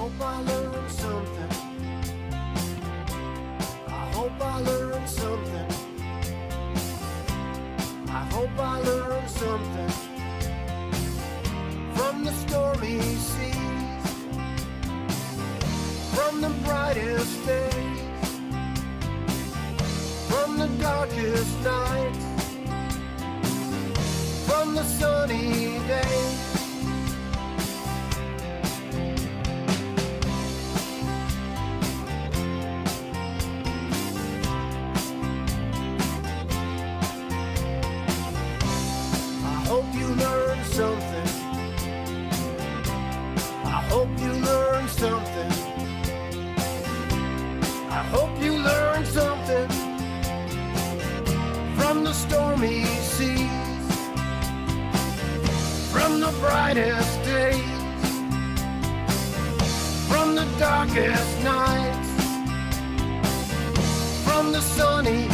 hope I learned something. I hope I learned something. I hope I learned something from the stormy seas, from the brightest days, from the darkest nights, from the sunny days. I hope you learned something. I hope you learned something. I hope you learned something from the stormy seas, from the brightest days, from the darkest nights, from the sunny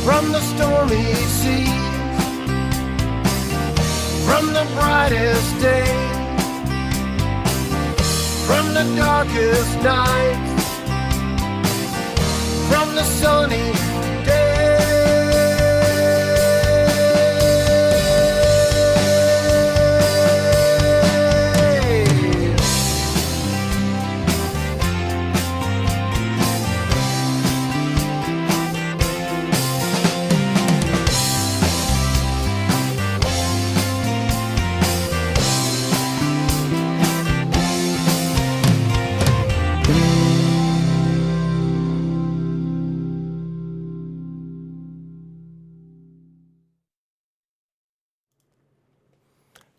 from the stormy seas, from the brightest days, from the darkest nights, from the sunny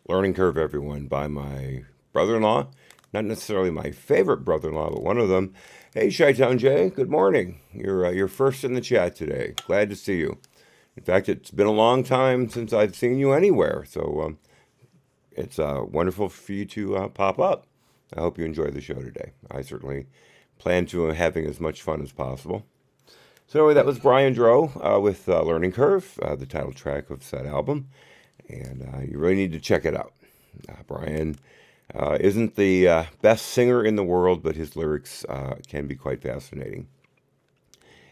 Learning Curve, everyone, by my brother-in-law. Not necessarily my favorite brother-in-law, but one of them. Hey, Chi-Town Jay, good morning. You're first in the chat today. Glad to see you. In fact, it's been a long time since I've seen you anywhere, so it's wonderful for you to pop up. I hope you enjoy the show today. I certainly plan to having as much fun as possible. So anyway, that was Brian Dro with Learning Curve, the title track of said album. And you really need to check it out. Brian isn't the best singer in the world, but his lyrics can be quite fascinating.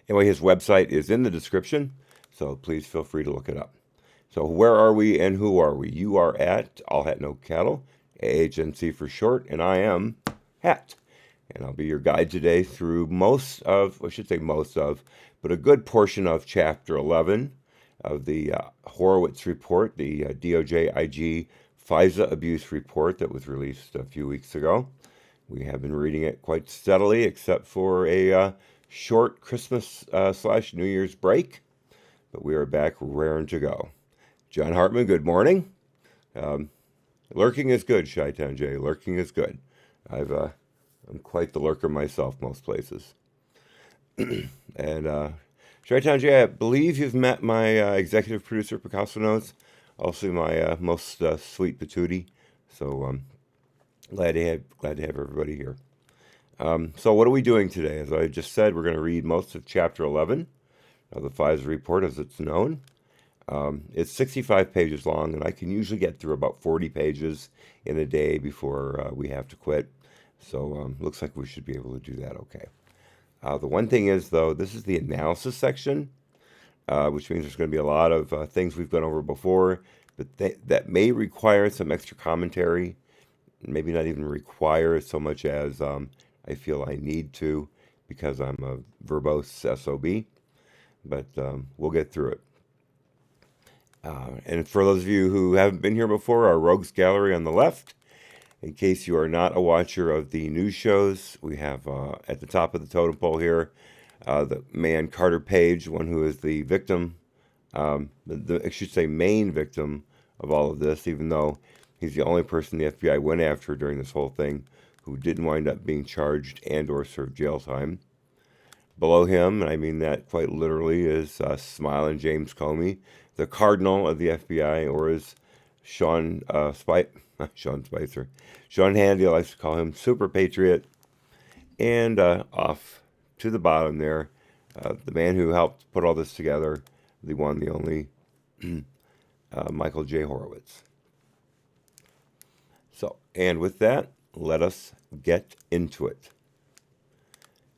Anyway, his website is in the description, so please feel free to look it up. So where are we and who are we? You are at All Hat No Cattle, AHNC for short, and I am Hat. And I'll be your guide today through but a good portion of Chapter 11 of the Horowitz report, the DOJ IG FISA abuse report that was released a few weeks ago. We have been reading it quite steadily, except for a short Christmas / New Year's break. But we are back raring to go. John Hartman, good morning. Lurking is good, Chi-Town Jay. Lurking is good. I've I'm quite the lurker myself most places. And Chi-Town Jay, I believe you've met my executive producer, Picasso Notes, also my most sweet patootie. So glad to have everybody here. So what are we doing today? As I just said, we're going to read most of Chapter 11 of the FISA report as it's known. It's 65 pages long, and I can usually get through about 40 pages in a day before we have to quit. So looks like we should be able to do that okay. The one thing is, though, this is the analysis section, which means there's going to be a lot of things we've gone over before, but that may require some extra commentary. Maybe not even require so much as I feel I need to because I'm a verbose SOB, but we'll get through it. And for those of you who haven't been here before, our Rogues Gallery on the left. In case you are not a watcher of the news shows, we have at the top of the totem pole here the man Carter Page, one who is the victim, I should say main victim of all of this, even though he's the only person the FBI went after during this whole thing who didn't wind up being charged and or served jail time. Below him, and I mean that quite literally, is Smiling James Comey, the cardinal of the FBI, or as Sean Spicer, Sean Hannity likes to call him Super Patriot. And off to the bottom there, the man who helped put all this together, the one, the only, Michael J. Horowitz. So, and with that, let us get into it.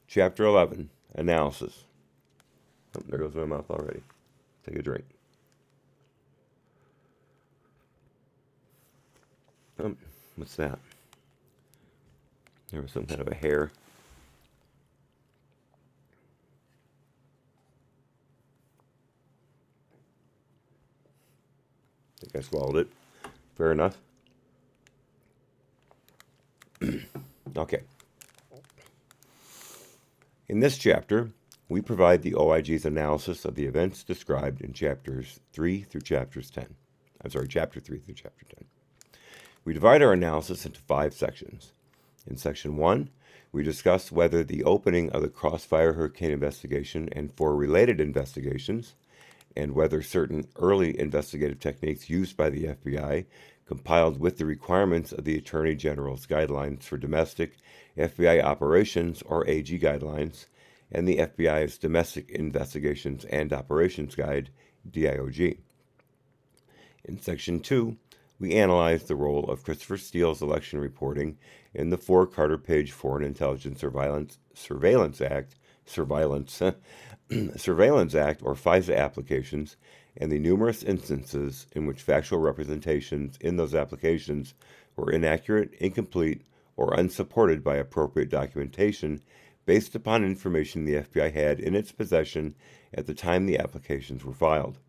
Chapter 11, Analysis. Oh, there goes my mouth already. Take a drink. What's that? There was some kind of a hair. I think I swallowed it. Fair enough. Okay. In this chapter, we provide the OIG's analysis of the events described in chapters 3 through chapters 10. Chapter 3 through chapter 10. We divide our analysis into 5 sections. In Section 1, we discuss whether the opening of the Crossfire Hurricane investigation and 4 related investigations, and whether certain early investigative techniques used by the FBI compiled with the requirements of the Attorney General's Guidelines for Domestic FBI Operations, or AG Guidelines, and the FBI's Domestic Investigations and Operations Guide, DIOG. In Section 2, we analyze the role of Christopher Steele's election reporting in the 4 Carter Page Foreign Intelligence Surveillance Act, or FISA applications, and the numerous instances in which factual representations in those applications were inaccurate, incomplete, or unsupported by appropriate documentation based upon information the FBI had in its possession at the time the applications were filed.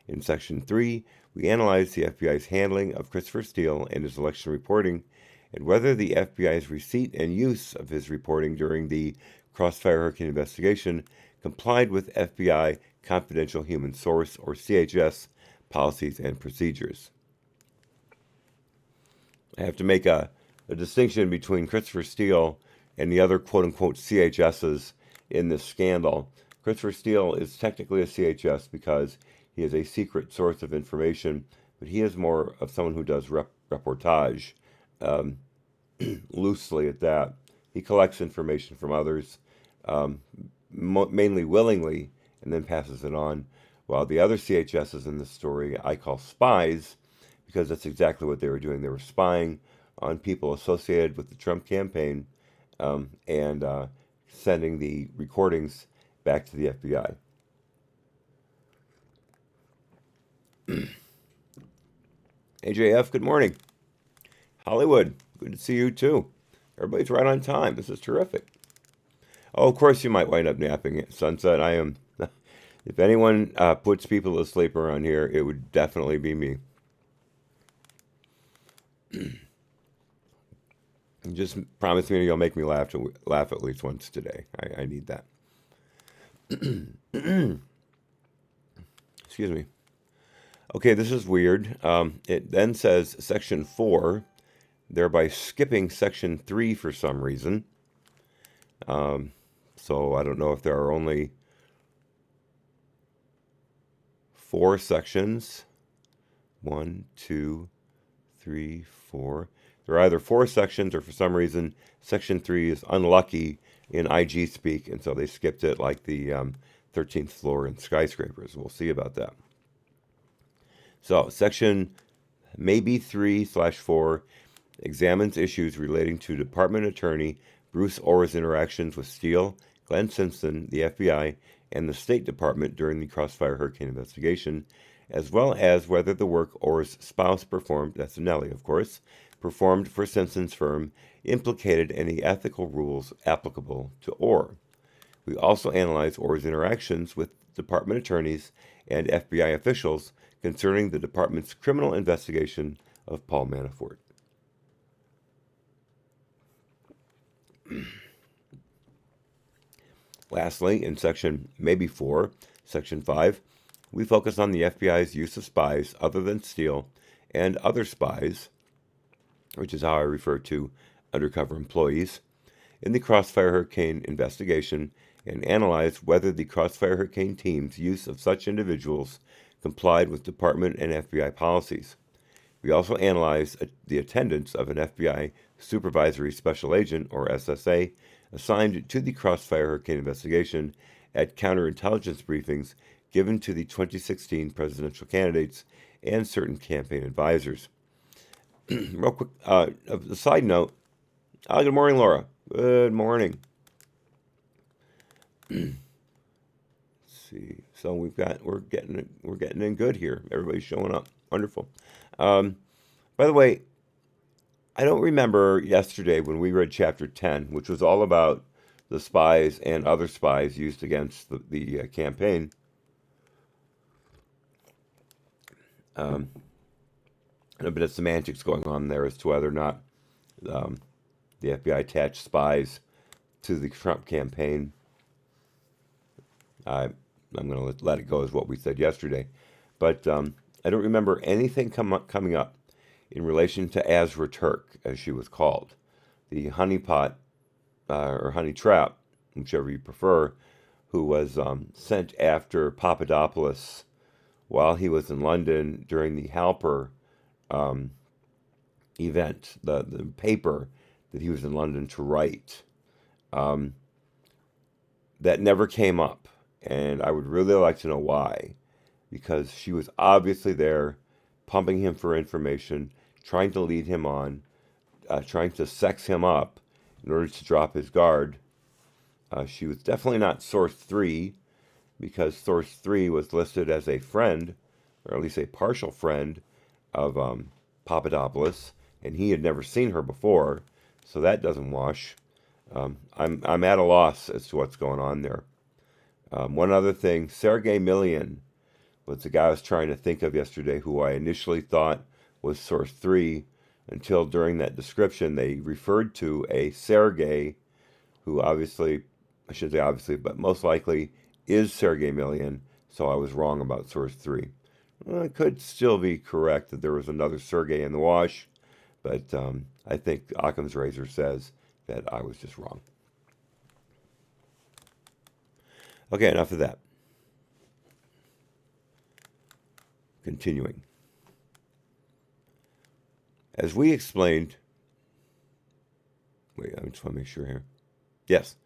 In Section 3, we analyze the FBI's handling of Christopher Steele and his election reporting, and whether the FBI's receipt and use of his reporting during the Crossfire Hurricane investigation complied with FBI Confidential Human Source, or CHS, policies and procedures. I have to make a distinction between Christopher Steele and the other quote-unquote CHSs in this scandal. Christopher Steele is technically a CHS because he is a secret source of information, but he is more of someone who does reportage, loosely at that. He collects information from others, mainly willingly, and then passes it on. While the other CHSs in this story I call spies, because that's exactly what they were doing. They were spying on people associated with the Trump campaign and sending the recordings back to the FBI. AJF, good morning. Hollywood, good to see you too. Everybody's right on time. This is terrific. Oh, of course you might wind up napping at sunset. I am. If anyone puts people to sleep around here, it would definitely be me. Just promise me you'll make me laugh at least once today. I need that. Excuse me. Okay, this is weird. It then says Section 4, thereby skipping Section 3 for some reason. So I don't know if there are only 4 sections. 1, 2, 3, 4. There are either 4 sections or for some reason section 3 is unlucky in IG speak, and so they skipped it like the 13th floor in skyscrapers. We'll see about that. So section maybe 3/4 examines issues relating to Department Attorney Bruce Orr's interactions with Steele, Glenn Simpson, the FBI, and the State Department during the Crossfire Hurricane investigation, as well as whether the work Orr's spouse performed, that's Nellie, of course, performed for Simpson's firm implicated any ethical rules applicable to Orr. We also analyze Orr's interactions with department attorneys and FBI officials concerning the department's criminal investigation of Paul Manafort. Lastly, in section maybe 4, section 5, we focus on the FBI's use of spies other than Steele and other spies, which is how I refer to undercover employees, in the Crossfire Hurricane investigation and analyze whether the Crossfire Hurricane team's use of such individuals complied with department and FBI policies. We also analyze the attendance of an FBI Supervisory Special Agent, or SSA, assigned to the Crossfire Hurricane investigation at counterintelligence briefings given to the 2016 presidential candidates and certain campaign advisors. Real quick, a side note. Good morning, Laura. Good morning. Let's see. So we're getting in good here. Everybody's showing up. Wonderful. By the way, I don't remember yesterday when we read chapter 10, which was all about the spies and other spies used against the campaign. A bit of semantics going on there as to whether or not the FBI attached spies to the Trump campaign. I'm going to let it go as what we said yesterday. But I don't remember anything coming up in relation to Azra Turk, as she was called, the honeypot or honey trap, whichever you prefer, who was sent after Papadopoulos while he was in London during the Halper event, the paper that he was in London to write. That never came up, and I would really like to know why, because she was obviously there pumping him for information, trying to lead him on, trying to sex him up in order to drop his guard. She was definitely not source 3, because source 3 was listed as a friend, or at least a partial friend, of Papadopoulos, and he had never seen her before, so that doesn't wash. I'm at a loss as to what's going on there. One other thing, Sergei Milian was the guy I was trying to think of yesterday, who I initially thought was source 3, until during that description they referred to a Sergei, who obviously, I shouldn't say obviously, but most likely is Sergei Milian, so I was wrong about source 3. Well, it could still be correct that there was another Sergei in the wash, but I think Occam's razor says that I was just wrong. Okay, enough of that. Continuing. As we explained, I just want to make sure here. Yes,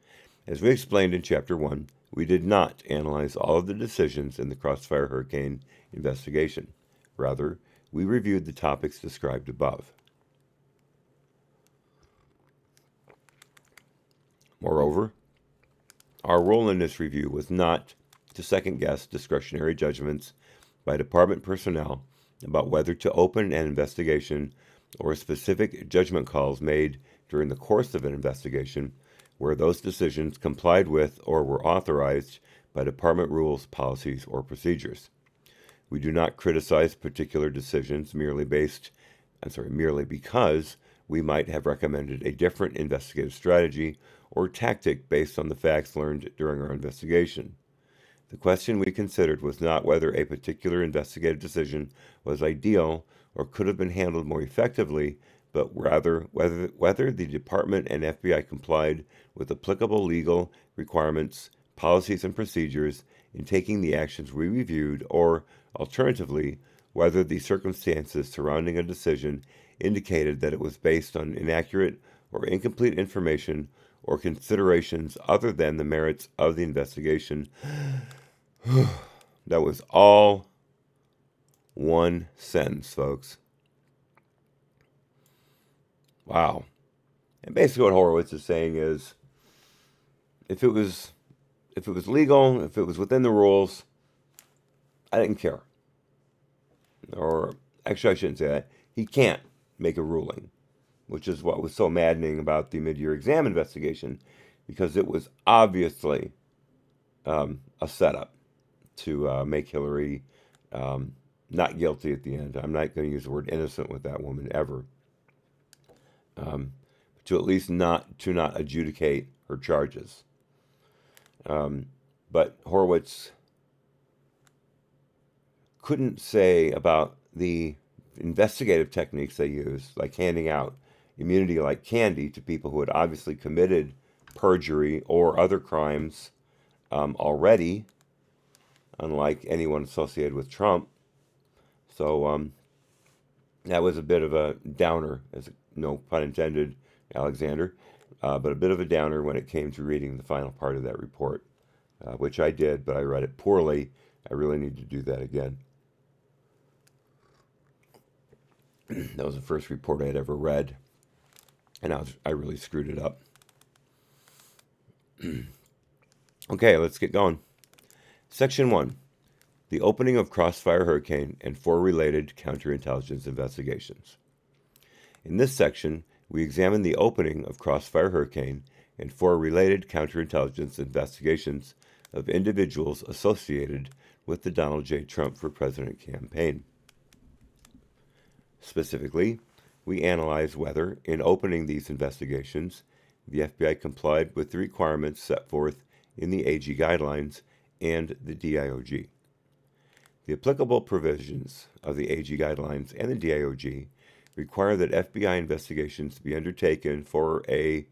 as we explained in Chapter 1, we did not analyze all of the decisions in the Crossfire Hurricane investigation. Rather, we reviewed the topics described above. Moreover, our role in this review was not to second-guess discretionary judgments by department personnel about whether to open an investigation or specific judgment calls made during the course of an investigation where those decisions complied with or were authorized by department rules, policies, or procedures. We do not criticize particular decisions merely because we might have recommended a different investigative strategy or tactic based on the facts learned during our investigation. The question we considered was not whether a particular investigative decision was ideal or could have been handled more effectively, but rather whether the Department and FBI complied with applicable legal requirements, policies, and procedures in taking the actions we reviewed, or, alternatively, whether the circumstances surrounding a decision indicated that it was based on inaccurate or incomplete information or considerations other than the merits of the investigation. That was all one sentence, folks. Wow. And basically what Horowitz is saying is if it was legal, if it was within the rules, I didn't care. Or actually I shouldn't say that. He can't make a ruling, which is what was so maddening about the mid-year exam investigation, because it was obviously a setup to make Hillary not guilty at the end. I'm not going to use the word innocent with that woman ever. To at least not adjudicate her charges. But Horowitz couldn't say about the investigative techniques they used, like handing out immunity like candy to people who had obviously committed perjury or other crimes already, unlike anyone associated with Trump. So that was a bit of a downer, as no pun intended, Alexander, but a bit of a downer when it came to reading the final part of that report, which I did, but I read it poorly. I really need to do that again. That was the first report I had ever read, and I really screwed it up. Okay, let's get going. Section 1. The opening of Crossfire Hurricane and 4 related counterintelligence investigations. In this section, we examine the opening of Crossfire Hurricane and 4 related counterintelligence investigations of individuals associated with the Donald J. Trump for President campaign. Specifically, we analyze whether, in opening these investigations, the FBI complied with the requirements set forth in the AG guidelines and the DIOG. The applicable provisions of the AG guidelines and the DIOG require that FBI investigations be undertaken for an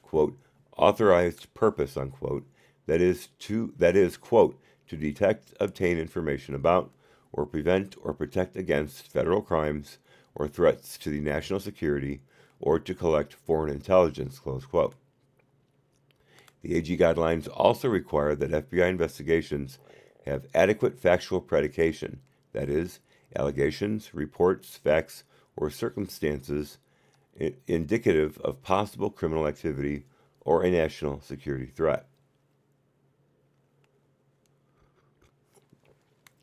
quote, authorized purpose, unquote, that is, quote, to detect, obtain information about, or prevent or protect against federal crimes or threats to the national security, or to collect foreign intelligence, close quote. The AG guidelines also require that FBI investigations have adequate factual predication, that is, allegations, reports, facts, or circumstances indicative of possible criminal activity or a national security threat.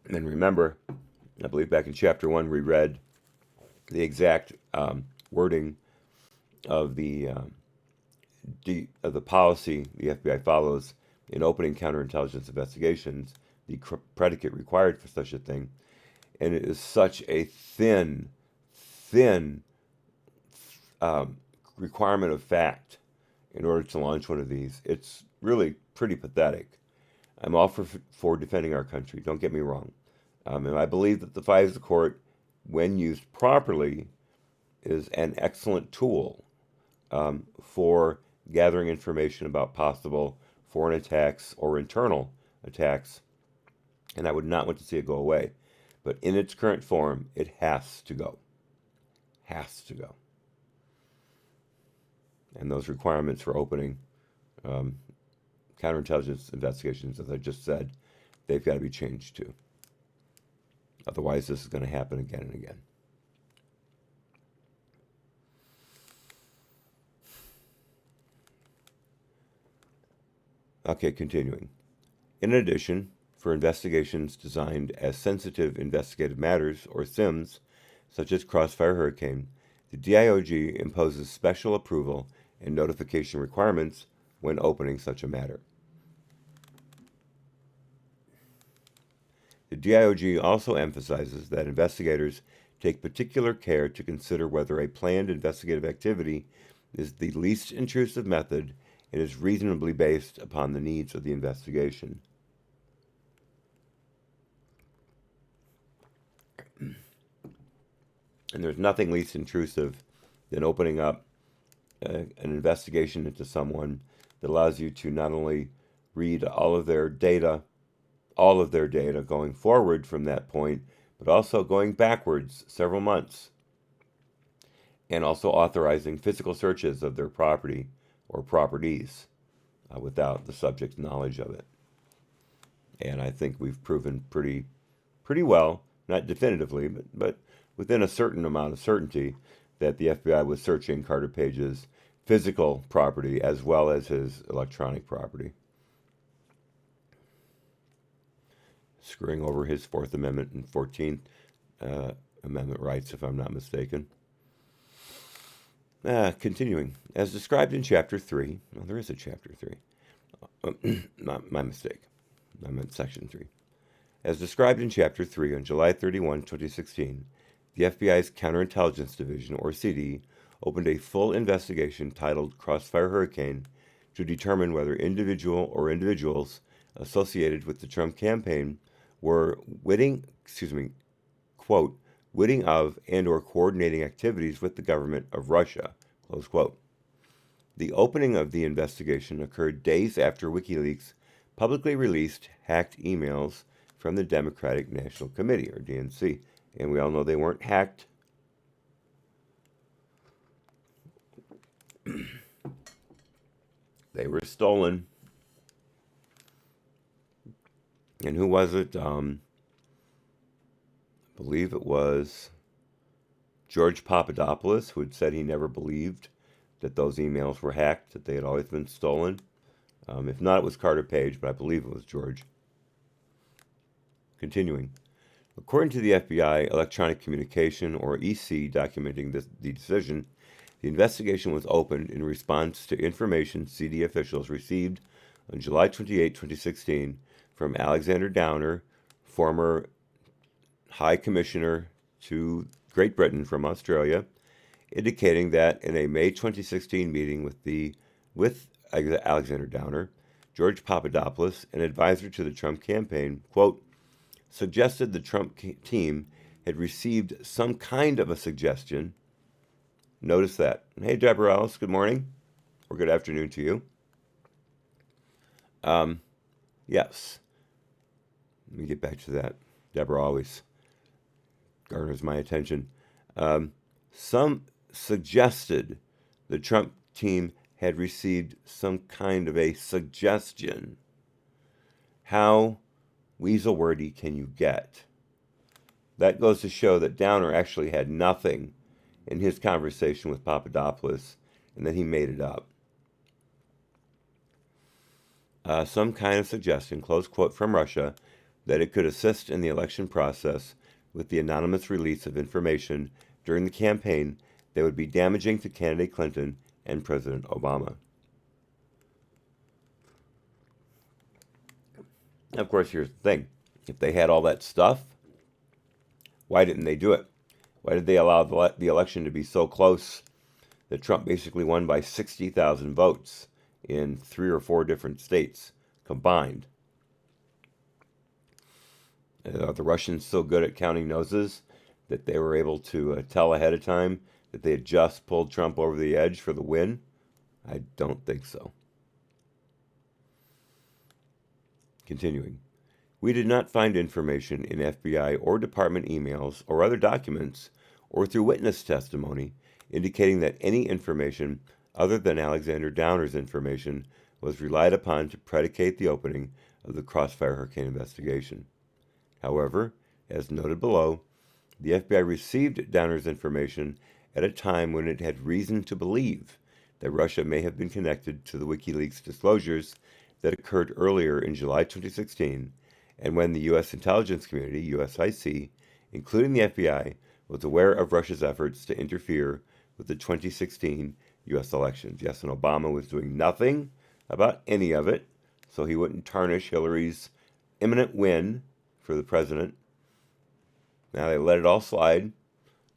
And remember, I believe back in Chapter 1 we read the exact wording of the policy the FBI follows in opening counterintelligence investigations, the predicate required for such a thing. And it is such a thin requirement of fact in order to launch one of these. It's really pretty pathetic. I'm all for defending our country, don't get me wrong. And I believe that the FISA court, when used properly, is an excellent tool for gathering information about possible foreign attacks or internal attacks. And I would not want to see it go away. But in its current form, it has to go. Has to go. And those requirements for opening counterintelligence investigations, as I just said, they've got to be changed too. Otherwise, this is going to happen again and again. Okay, continuing. In addition, for investigations designed as sensitive investigative matters, or SIMs, such as Crossfire Hurricane, the DIOG imposes special approval and notification requirements when opening such a matter. The DIOG also emphasizes that investigators take particular care to consider whether a planned investigative activity is the least intrusive method and is reasonably based upon the needs of the investigation. And there's nothing least intrusive than opening up an investigation into someone that allows you to not only read all of their data going forward from that point, but also going backwards several months, and also authorizing physical searches of their property or properties without the subject's knowledge of it. And I think we've proven pretty well, not definitively, but within a certain amount of certainty, that the FBI was searching Carter Page's physical property as well as his electronic property, screwing over his Fourth Amendment and 14th Amendment rights, if I'm not mistaken. Continuing, as described in Chapter 3, well, there is a Chapter 3. My mistake. I meant Section 3. As described in Chapter 3 on July 31, 2016, the FBI's Counterintelligence Division, or CD, opened a full investigation titled Crossfire Hurricane to determine whether individuals associated with the Trump campaign were witting of and or coordinating activities with the government of Russia, close quote. The opening of the investigation occurred days after WikiLeaks publicly released hacked emails from the Democratic National Committee, or DNC. And we all know they weren't hacked. They were stolen. And who was it? I believe it was George Papadopoulos, who had said he never believed that those emails were hacked, that they had always been stolen. If not, it was Carter Page, but I believe it was George. Continuing. According to the FBI Electronic Communication, or EC, documenting the decision, the investigation was opened in response to information CD officials received on July 28, 2016, from Alexander Downer, former High Commissioner to Great Britain from Australia, indicating that in a May 2016 meeting with Alexander Downer, George Papadopoulos, an advisor to the Trump campaign, quote, suggested the Trump team had received some kind of a suggestion. Notice that. Hey, Deborah Ellis, good morning, or good afternoon to you. Yes. Let me get back to that. Deborah always garners my attention. Some suggested the Trump team had received some kind of a suggestion. How weasel wordy can you get? That goes to show that Downer actually had nothing in his conversation with Papadopoulos, and then he made it up. Some kind of suggestion, close quote, from Russia, that it could assist in the election process with the anonymous release of information during the campaign that would be damaging to candidate Clinton and President Obama. Of course, here's the thing. If they had all that stuff, why didn't they do it? Why did they allow the election to be so close that Trump basically won by 60,000 votes in 3 or 4 different states combined? Are the Russians so good at counting noses that they were able to tell ahead of time that they had just pulled Trump over the edge for the win? I don't think so. Continuing. We did not find information in FBI or department emails or other documents or through witness testimony indicating that any information other than Alexander Downer's information was relied upon to predicate the opening of the Crossfire Hurricane investigation. However, as noted below, the FBI received Downer's information at a time when it had reason to believe that Russia may have been connected to the WikiLeaks disclosures that occurred earlier in July 2016, and when the U.S. intelligence community, USIC, including the FBI, was aware of Russia's efforts to interfere with the 2016 U.S. elections. Yes, and Obama was doing nothing about any of it, so he wouldn't tarnish Hillary's imminent win for the president. Now they let it all slide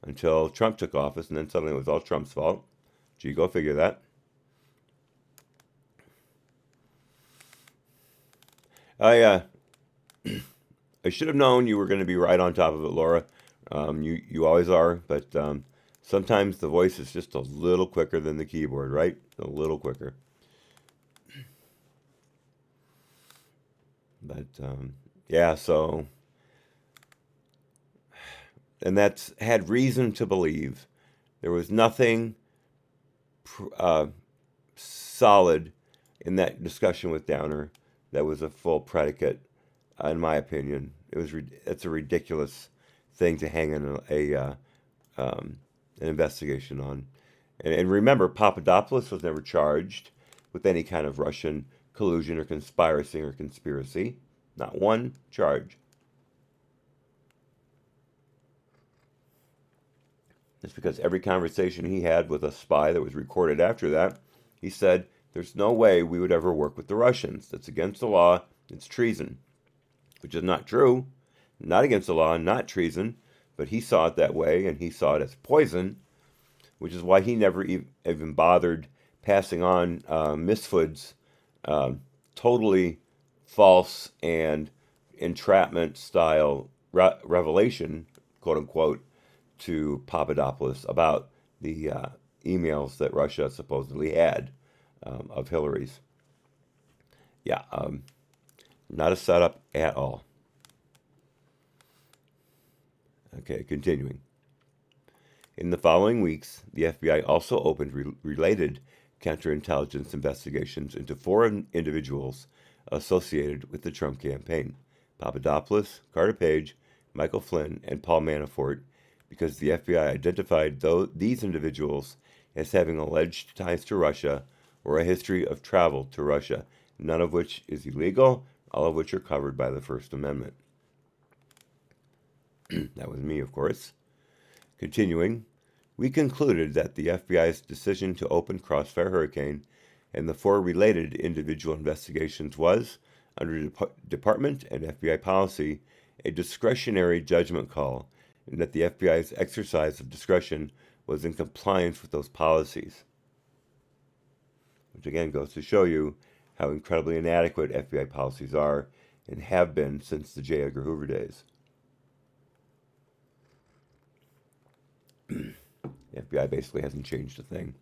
until Trump took office, and then suddenly it was all Trump's fault. Gee, go figure that. I should have known you were going to be right on top of it, Laura. You always are, but sometimes the voice is just a little quicker than the keyboard, right? A little quicker. But yeah, so, and that's had reason to believe there was nothing uh, solid in that discussion with Downer that was a full predicate, in my opinion. It's a ridiculous thing to hang an investigation on. And remember, Papadopoulos was never charged with any kind of Russian collusion or conspiracy. Not one charge. It's because every conversation he had with a spy that was recorded after that, he said, there's no way we would ever work with the Russians. That's against the law. It's treason. Which is not true. Not against the law, not treason. But he saw it that way, and he saw it as poison, which is why he never even bothered passing on Misfood's totally false and entrapment style revelation, quote unquote, to Papadopoulos about the emails that Russia supposedly had of Hillary's. Yeah, not a setup at all. Okay, continuing. In the following weeks, the FBI also opened related counterintelligence investigations into four individuals associated with the Trump campaign: Papadopoulos, Carter Page, Michael Flynn, and Paul Manafort, because the FBI identified these individuals as having alleged ties to Russia or a history of travel to Russia, none of which is illegal, all of which are covered by the First Amendment. That was me, of course. Continuing, we concluded that the FBI's decision to open Crossfire Hurricane and the four related individual investigations was, under Department and FBI policy, a discretionary judgment call, and that the FBI's exercise of discretion was in compliance with those policies. Which again goes to show you how incredibly inadequate FBI policies are and have been since the J. Edgar Hoover days. The FBI basically hasn't changed a thing.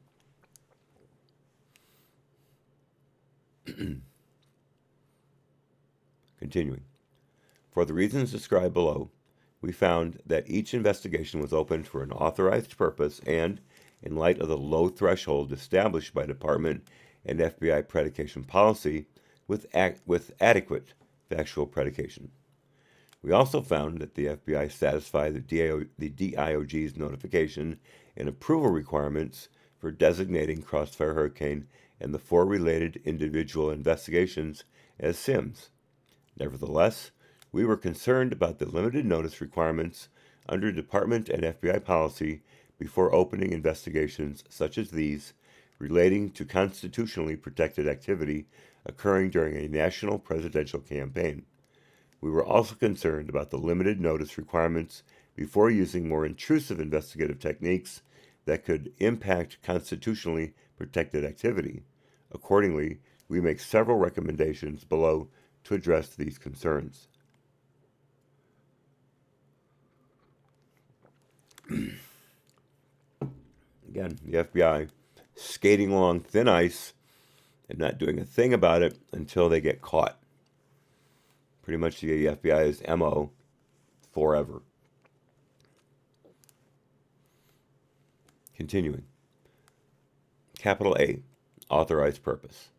Continuing. For the reasons described below, we found that each investigation was opened for an authorized purpose and, in light of the low threshold established by Department and FBI predication policy, with adequate factual predication. We also found that the FBI satisfied the DIOG's notification and approval requirements for designating Crossfire Hurricane and the four related individual investigations as SIMs. Nevertheless, we were concerned about the limited notice requirements under Department and FBI policy before opening investigations such as these relating to constitutionally protected activity occurring during a national presidential campaign. We were also concerned about the limited notice requirements before using more intrusive investigative techniques that could impact constitutionally protected activity. Accordingly, we make several recommendations below to address these concerns. Again, the FBI skating along thin ice and not doing a thing about it until they get caught. Pretty much the FBI's MO forever. Continuing. Capital A, authorized purpose.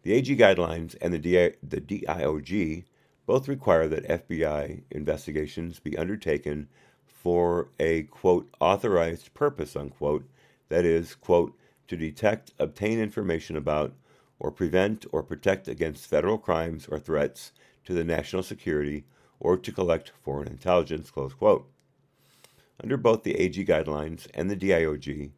The AG guidelines and the DIOG both require that FBI investigations be undertaken for a, quote, authorized purpose, unquote, that is, quote, to detect, obtain information about, or prevent or protect against federal crimes or threats to the national security, or to collect foreign intelligence, close quote. Under both the AG guidelines and the DIOG,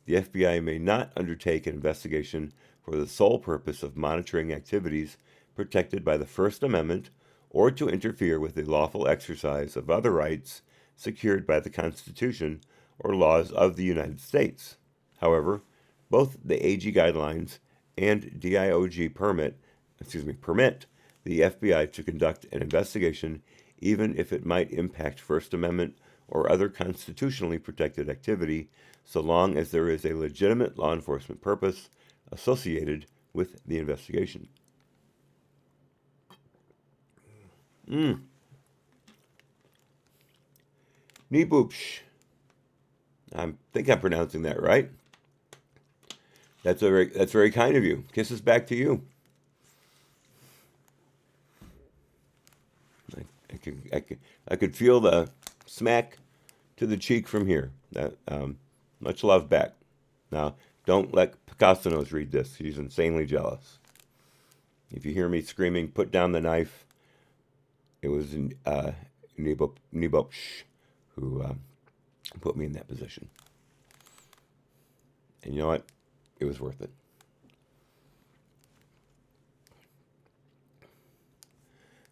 the FBI may not undertake an investigation for the sole purpose of monitoring activities protected by the First Amendment or to interfere with the lawful exercise of other rights secured by the Constitution or laws of the United States. However, both the AG guidelines and DIOG permit the FBI to conduct an investigation even if it might impact First Amendment or other constitutionally protected activity, so long as there is a legitimate law enforcement purpose associated with the investigation. Niboopsh. I think I'm pronouncing that right. That's very kind of you. Kisses back to you. I could feel the smack to the cheek from here. Much love back. Now, don't let Picasso read this. He's insanely jealous. If you hear me screaming, put down the knife, it was Nibopsh who put me in that position. And you know what? It was worth it.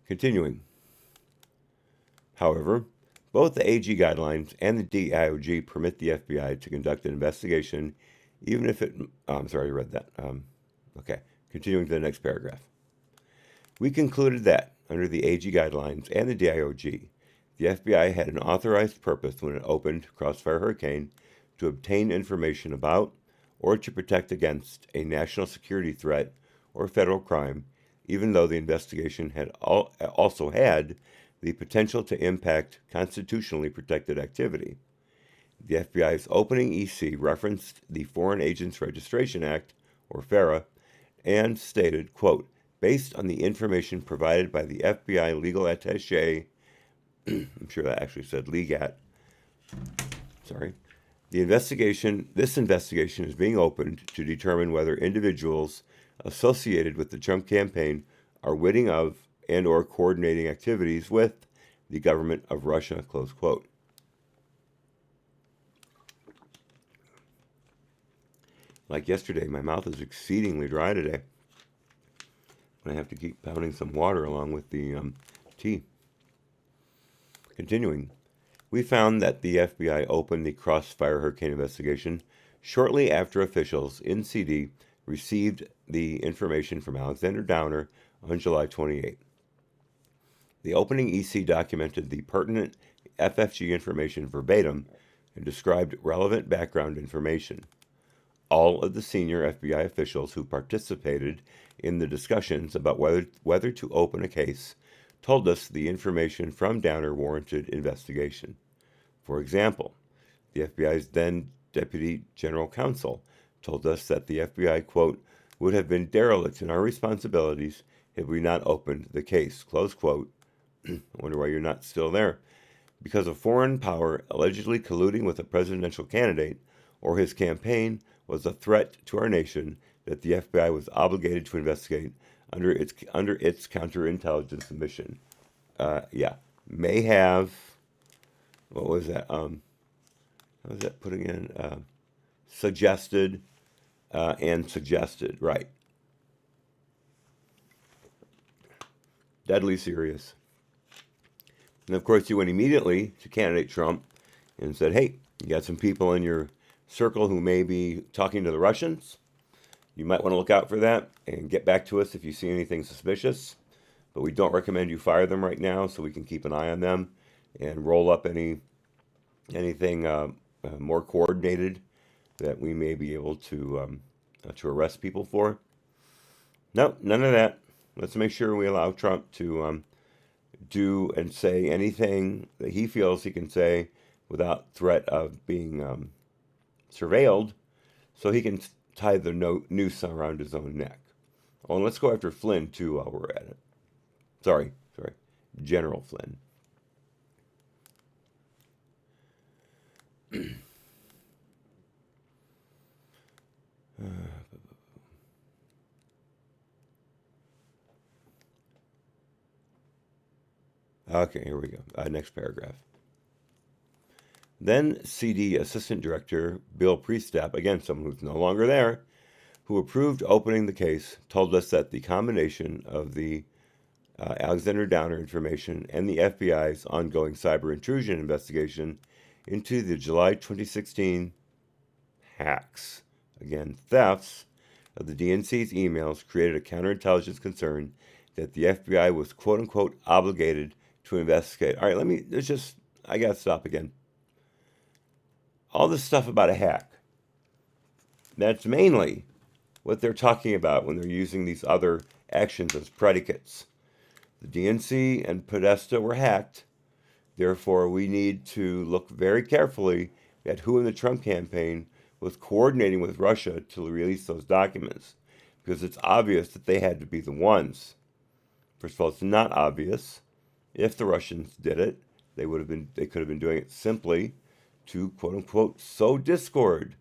Continuing. However, both the AG guidelines and the DIOJ permit the FBI to conduct an investigation, even if it... Oh, I'm sorry, I read that. Okay, continuing to the next paragraph. We concluded that, under the AG guidelines and the DIOJ, the FBI had an authorized purpose when it opened Crossfire Hurricane to obtain information about or to protect against a national security threat or federal crime, even though the investigation had also had the potential to impact constitutionally protected activity. The FBI's opening EC referenced the Foreign Agents Registration Act, or FARA, and stated, quote, based on the information provided by the FBI legal attaché, I'm sure that actually said legat, sorry, this investigation is being opened to determine whether individuals associated with the Trump campaign are witting of and or coordinating activities with the government of Russia, close quote. Like yesterday, my mouth is exceedingly dry today. I have to keep pounding some water along with the tea. Continuing, we found that the FBI opened the Crossfire Hurricane investigation shortly after officials in CD received the information from Alexander Downer on July 28. The opening EC documented the pertinent FFG information verbatim and described relevant background information. All of the senior FBI officials who participated in the discussions about whether to open a case told us the information from Downer warranted investigation. For example, the FBI's then Deputy General Counsel told us that the FBI, quote, would have been derelict in our responsibilities had we not opened the case, close quote. I wonder why you're not still there. Because a foreign power allegedly colluding with a presidential candidate or his campaign was a threat to our nation that the FBI was obligated to investigate under its counterintelligence mission. May have, what was that? What was that putting in? Suggested and suggested, right. Deadly serious. And of course, he went immediately to candidate Trump and said, hey, you got some people in your circle who may be talking to the Russians. You might want to look out for that and get back to us if you see anything suspicious. But we don't recommend you fire them right now, so we can keep an eye on them and roll up anything more coordinated that we may be able to arrest people for. No, none of that. Let's make sure we allow Trump to do and say anything that he feels he can say without threat of being surveilled, so he can tie the noose around his own neck. Oh, and let's go after Flynn, too, while we're at it. Sorry, General Flynn. Okay, here we go. Next paragraph. Then CD Assistant Director Bill Priestap, again, someone who's no longer there, who approved opening the case, told us that the combination of the Alexander Downer information and the FBI's ongoing cyber intrusion investigation into the July 2016 hacks, again, thefts, of the DNC's emails created a counterintelligence concern that the FBI was quote-unquote obligated to investigate. All right, I got to stop again. all this stuff about a hack. That's mainly what they're talking about when they're using these other actions as predicates. The DNC and Podesta were hacked. Therefore, we need to look very carefully at who in the Trump campaign was coordinating with Russia to release those documents, because it's obvious that they had to be the ones. First of all, it's not obvious. If the Russians did it, they could have been doing it simply to, quote unquote, sow discord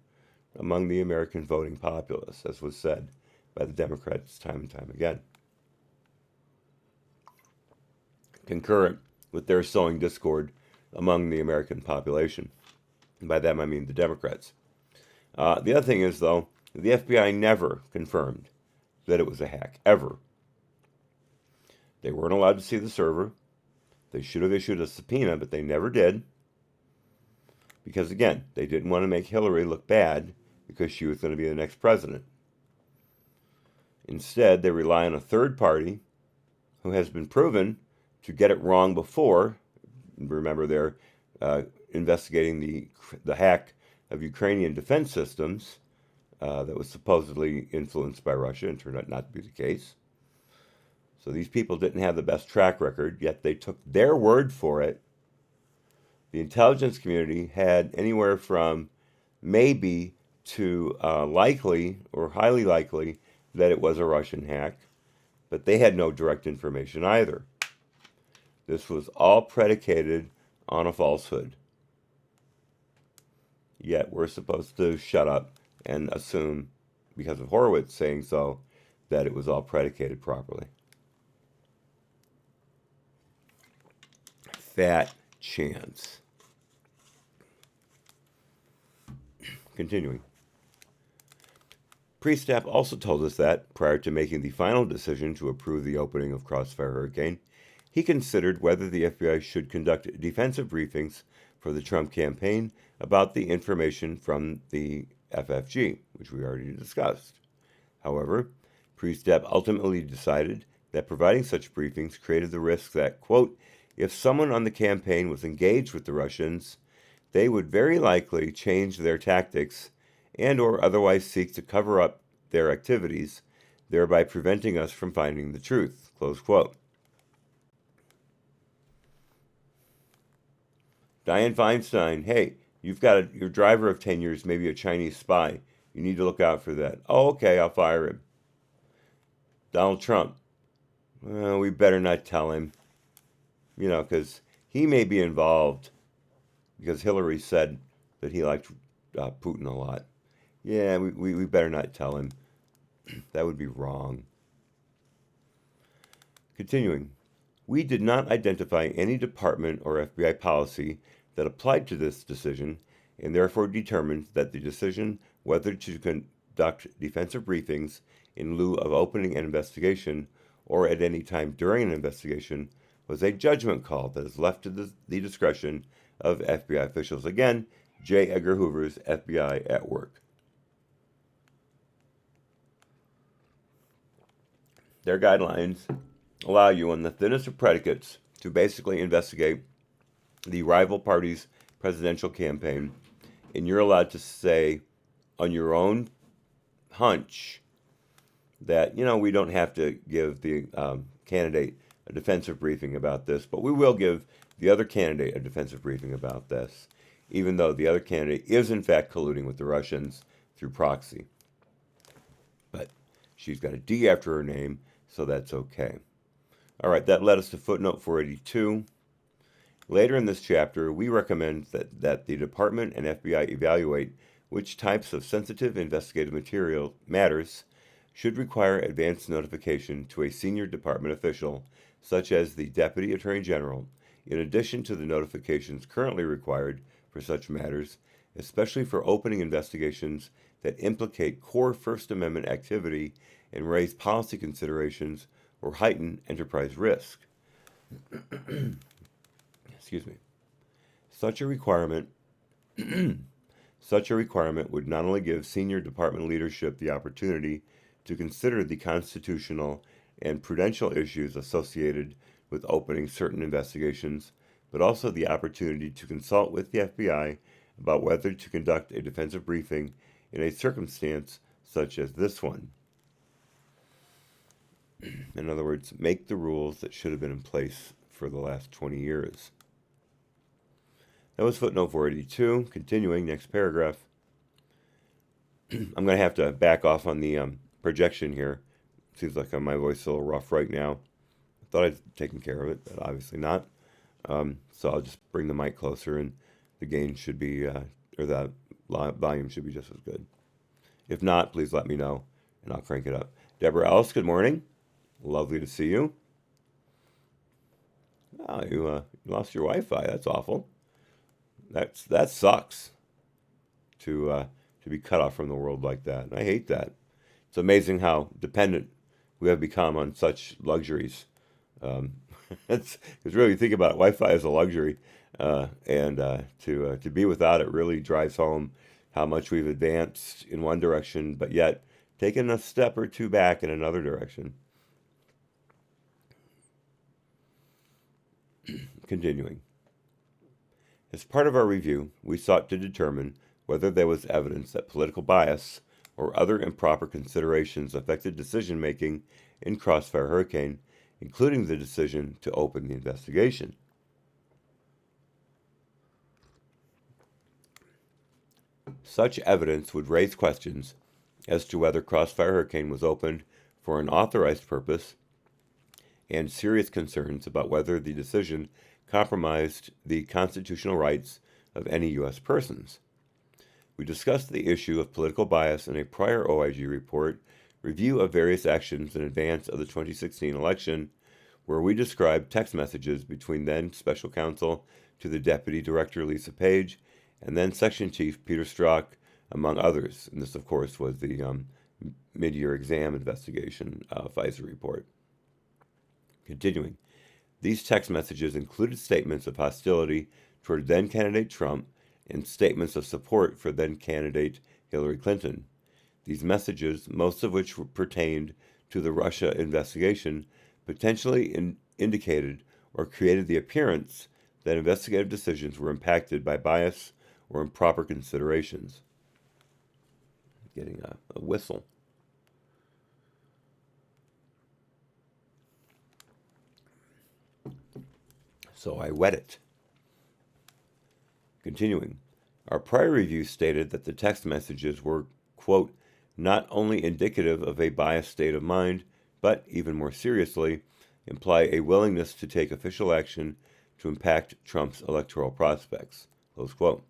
among the American voting populace, as was said by the Democrats time and time again. Concurrent with their sowing discord among the American population. And by them, I mean the Democrats. The other thing is, though, the FBI never confirmed that it was a hack, ever. They weren't allowed to see the server. They should have issued a subpoena, but they never did. Because, again, they didn't want to make Hillary look bad because she was going to be the next president. Instead, they rely on a third party who has been proven to get it wrong before. Remember, they're investigating the hack of Ukrainian defense systems that was supposedly influenced by Russia and turned out not to be the case. So these people didn't have the best track record, yet they took their word for it. The intelligence community had anywhere from maybe to likely or highly likely that it was a Russian hack, but they had no direct information either. This was all predicated on a falsehood. Yet we're supposed to shut up and assume, because of Horowitz saying so, that it was all predicated properly. Fat chance. Continuing. Priestap also told us that, prior to making the final decision to approve the opening of Crossfire Hurricane, he considered whether the FBI should conduct defensive briefings for the Trump campaign about the information from the FFG, which we already discussed. However, Priestap ultimately decided that providing such briefings created the risk that, quote, if someone on the campaign was engaged with the Russians, they would very likely change their tactics and or otherwise seek to cover up their activities, thereby preventing us from finding the truth, close quote. Dianne Feinstein, hey, you've got your driver of 10 years, maybe a Chinese spy. You need to look out for that. Oh, okay, I'll fire him. Donald Trump, well, we better not tell him, because he may be involved because Hillary said that he liked Putin a lot. Yeah, we better not tell him. That would be wrong. Continuing. We did not identify any department or FBI policy that applied to this decision and therefore determined that the decision whether to conduct defensive briefings in lieu of opening an investigation or at any time during an investigation was a judgment call that is left to the discretion of FBI officials. Again, J. Edgar Hoover's FBI at work. Their guidelines allow you, on the thinnest of predicates, to basically investigate the rival party's presidential campaign, and you're allowed to say on your own hunch that, we don't have to give the candidate a defensive briefing about this, but we will give the other candidate a defensive briefing about this, even though the other candidate is in fact colluding with the Russians through proxy. But she's got a D after her name, so that's okay. All right, that led us to footnote 482. Later in this chapter, we recommend that the Department and FBI evaluate which types of sensitive investigative matters should require advance notification to a senior department official, such as the Deputy Attorney General, in addition to the notifications currently required for such matters, especially for opening investigations that implicate core First Amendment activity and raise policy considerations or heighten enterprise risk. Excuse me. Such a requirement would not only give senior department leadership the opportunity to consider the constitutional and prudential issues associated with opening certain investigations, but also the opportunity to consult with the FBI about whether to conduct a defensive briefing in a circumstance such as this one. In other words, make the rules that should have been in place for the last 20 years. That was footnote 482. Continuing, next paragraph. I'm going to have to back off on the projection here. Seems like my voice is a little rough right now. I thought I'd taken care of it, but obviously not. So I'll just bring the mic closer, and the gain should be, or the volume should be just as good. If not, please let me know, and I'll crank it up. Deborah Ellis, good morning. Lovely to see you. Oh, you lost your Wi-Fi. That's awful. That sucks. To be cut off from the world like that. I hate that. It's amazing how dependent we have become on such luxuries. Because really, think about it, Wi-Fi is a luxury, and to be without it really drives home how much we've advanced in one direction, but yet taken a step or two back in another direction. Continuing. As part of our review, we sought to determine whether there was evidence that political bias or other improper considerations affected decision-making in Crossfire Hurricane, including the decision to open the investigation. Such evidence would raise questions as to whether Crossfire Hurricane was opened for an authorized purpose and serious concerns about whether the decision compromised the constitutional rights of any U.S. persons. We discussed the issue of political bias in a prior OIG report, review of various actions in advance of the 2016 election, where we described text messages between then Special Counsel to the Deputy Director Lisa Page and then Section Chief Peter Strzok, among others. And this, of course, was the mid-year exam investigation FISA report. Continuing, these text messages included statements of hostility toward then-candidate Trump and statements of support for then-candidate Hillary Clinton. These messages, most of which pertained to the Russia investigation, potentially indicated or created the appearance that investigative decisions were impacted by bias or improper considerations. Getting a whistle. So I wet it. Continuing, our prior review stated that the text messages were, quote, not only indicative of a biased state of mind, but, even more seriously, imply a willingness to take official action to impact Trump's electoral prospects, close quote.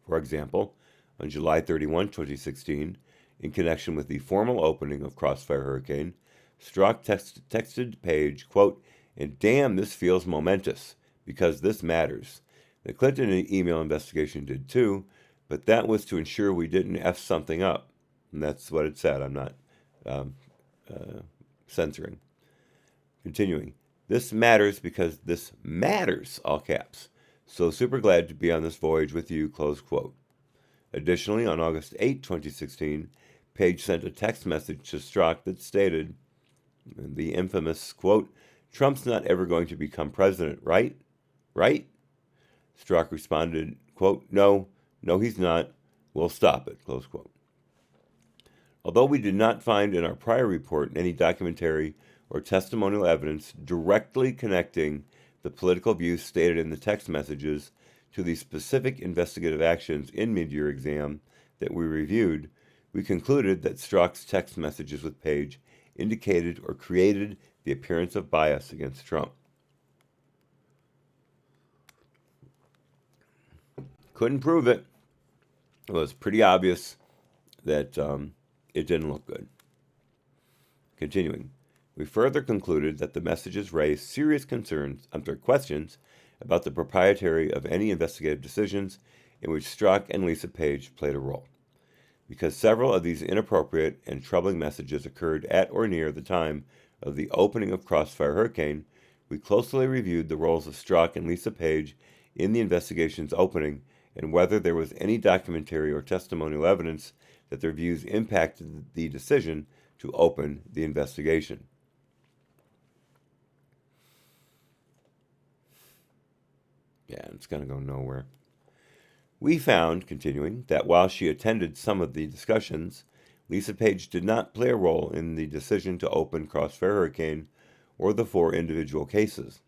For example, on July 31, 2016, in connection with the formal opening of Crossfire Hurricane, Strzok texted Page, quote, and damn, this feels momentous, because this matters. The Clinton email investigation did too, but that was to ensure we didn't F something up. And that's what it said. I'm not censoring. Continuing. This matters because this matters, all caps. So super glad to be on this voyage with you, close quote. Additionally, on August 8, 2016, Page sent a text message to Strzok that stated, the infamous, quote, Trump's not ever going to become president, right? Right? Strzok responded, quote, no, he's not. We'll stop it, close quote. Although we did not find in our prior report any documentary or testimonial evidence directly connecting the political views stated in the text messages to the specific investigative actions in mid-year exam that we reviewed, we concluded that Strzok's text messages with Page indicated or created the appearance of bias against Trump. Couldn't prove it. It was pretty obvious that it didn't look good. Continuing, we further concluded that the messages raised serious questions about the propriety of any investigative decisions in which Strzok and Lisa Page played a role. Because several of these inappropriate and troubling messages occurred at or near the time of the opening of Crossfire Hurricane, we closely reviewed the roles of Strzok and Lisa Page in the investigation's opening and whether there was any documentary or testimonial evidence that their views impacted the decision to open the investigation. Yeah, it's going to go nowhere. We found, continuing, that while she attended some of the discussions, Lisa Page did not play a role in the decision to open Crossfire Hurricane or the 4 individual cases.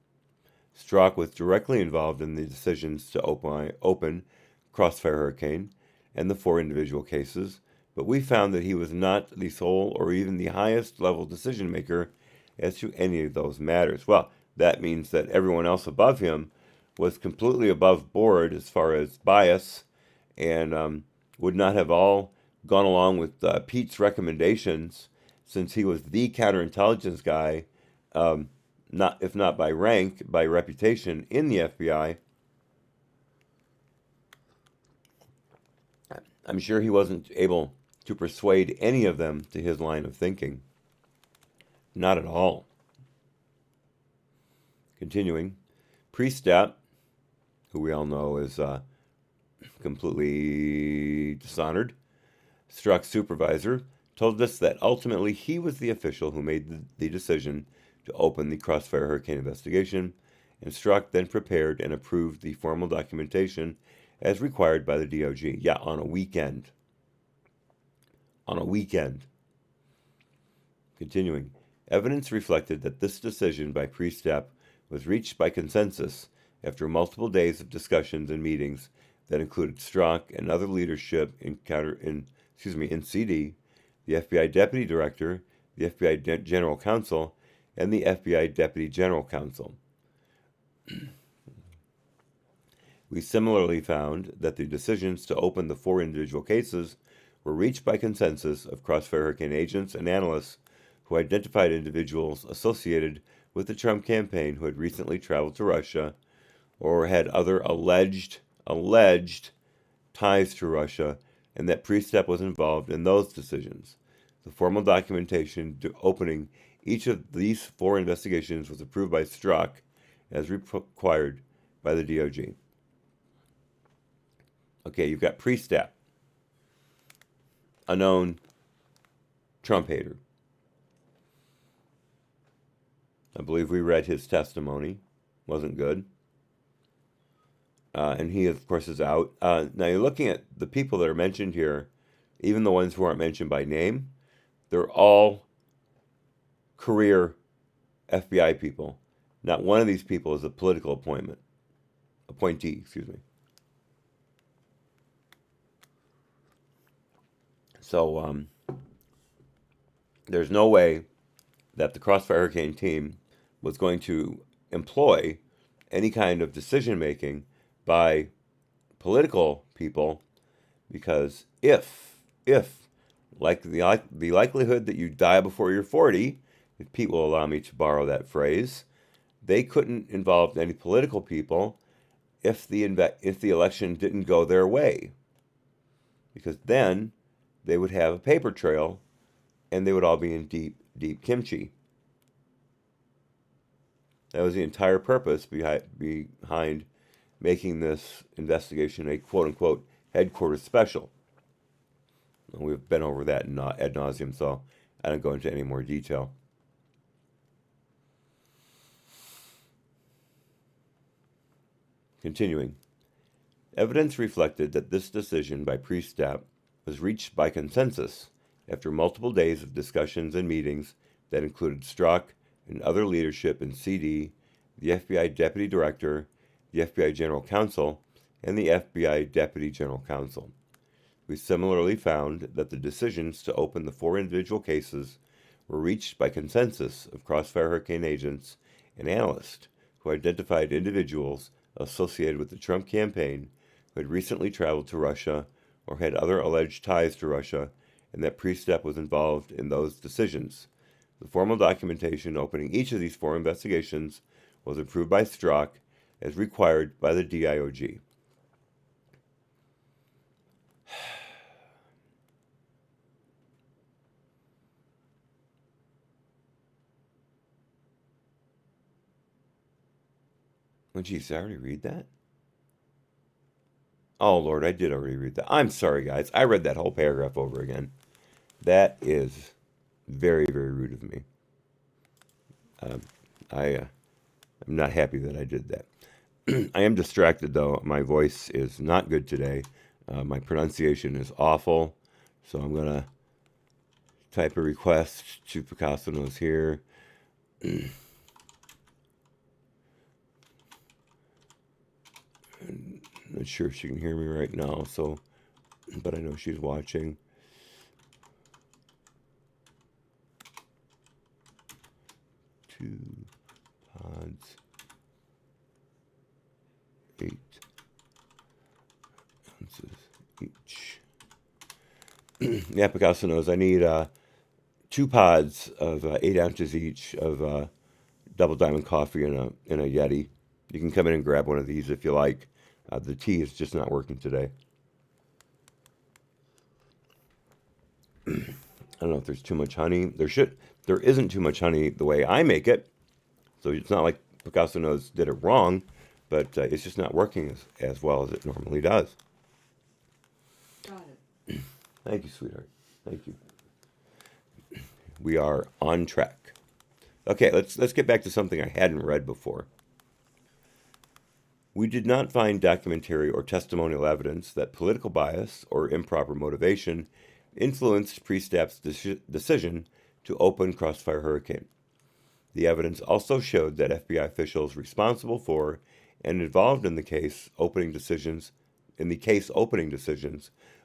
Strzok was directly involved in the decisions to open Crossfire Hurricane and the 4 individual cases, but we found that he was not the sole or even the highest level decision maker as to any of those matters. Well, that means that everyone else above him was completely above board as far as bias and would not have all gone along with Pete's recommendations, since he was the counterintelligence guy, not if not by rank, by reputation in the FBI. I'm sure he wasn't able to persuade any of them to his line of thinking. Not at all. Continuing, Priestap, who we all know is completely dishonored, Strzok's supervisor, told us that ultimately he was the official who made the decision to open the Crossfire Hurricane investigation, and Strzok then prepared and approved the formal documentation as required by the DOJ. Yeah, on a weekend. On a weekend. Continuing, evidence reflected that this decision by Priestap was reached by consensus after multiple days of discussions and meetings that included Strzok and other leadership in CD, the FBI Deputy Director, the FBI General Counsel, and the FBI Deputy General Counsel. We similarly found that the decisions to open the 4 individual cases were reached by consensus of Crossfire Hurricane agents and analysts who identified individuals associated with the Trump campaign who had recently traveled to Russia or had other alleged ties to Russia, and that Priestap was involved in those decisions. The formal documentation opening each of these 4 investigations was approved by Strzok as required by the DOJ. Okay, you've got Priestap, a known Trump hater. I believe we read his testimony. Wasn't good. And he, of course, is out. Now, you're looking at the people that are mentioned here, even the ones who aren't mentioned by name, they're all career FBI people. Not one of these people is a political appointee. So, there's no way that the Crossfire Hurricane team was going to employ any kind of decision-making by political people, because if like the likelihood that you die before you're 40, if Pete will allow me to borrow that phrase, they couldn't involve any political people if the election didn't go their way, because then they would have a paper trail and they would all be in deep kimchi. That was the entire purpose behind making this investigation a quote-unquote headquarters special. We've been over that ad nauseum, so I don't go into any more detail. Continuing, evidence reflected that this decision by Priestap was reached by consensus after multiple days of discussions and meetings that included Strzok and other leadership in CD, the FBI Deputy Director, the FBI General Counsel, and the FBI Deputy General Counsel. We similarly found that the decisions to open the 4 individual cases were reached by consensus of Crossfire Hurricane agents and analysts who identified individuals associated with the Trump campaign who had recently traveled to Russia or had other alleged ties to Russia, and that Priestap was involved in those decisions. The formal documentation opening each of these 4 investigations was approved by Strzok as required by the DIOJ. Oh, geez, did I already read that? Oh, Lord, I did already read that. I'm sorry, guys. I read that whole paragraph over again. That is very, very rude of me. I'm not happy that I did that. I am distracted, though. My voice is not good today. My pronunciation is awful. So I'm going to type a request to Picasso Knows here. I'm not sure if she can hear me right now, but I know she's watching. Two pods, 8 ounces each. Yeah, Picasso Knows I need 2 pods of 8 ounces each of double diamond coffee in a Yeti. You can come in and grab one of these if you like. The tea is just not working today. I don't know if there's too much honey. There isn't too much honey the way I make it. So it's not like Picasso Knows did it wrong, but it's just not working as well as it normally does. Got it. Thank you, sweetheart. Thank you. We are on track. Okay, let's get back to something I hadn't read before. We did not find documentary or testimonial evidence that political bias or improper motivation influenced Priestap's decision to open Crossfire Hurricane. The evidence also showed that FBI officials responsible for and involved in the case opening decisions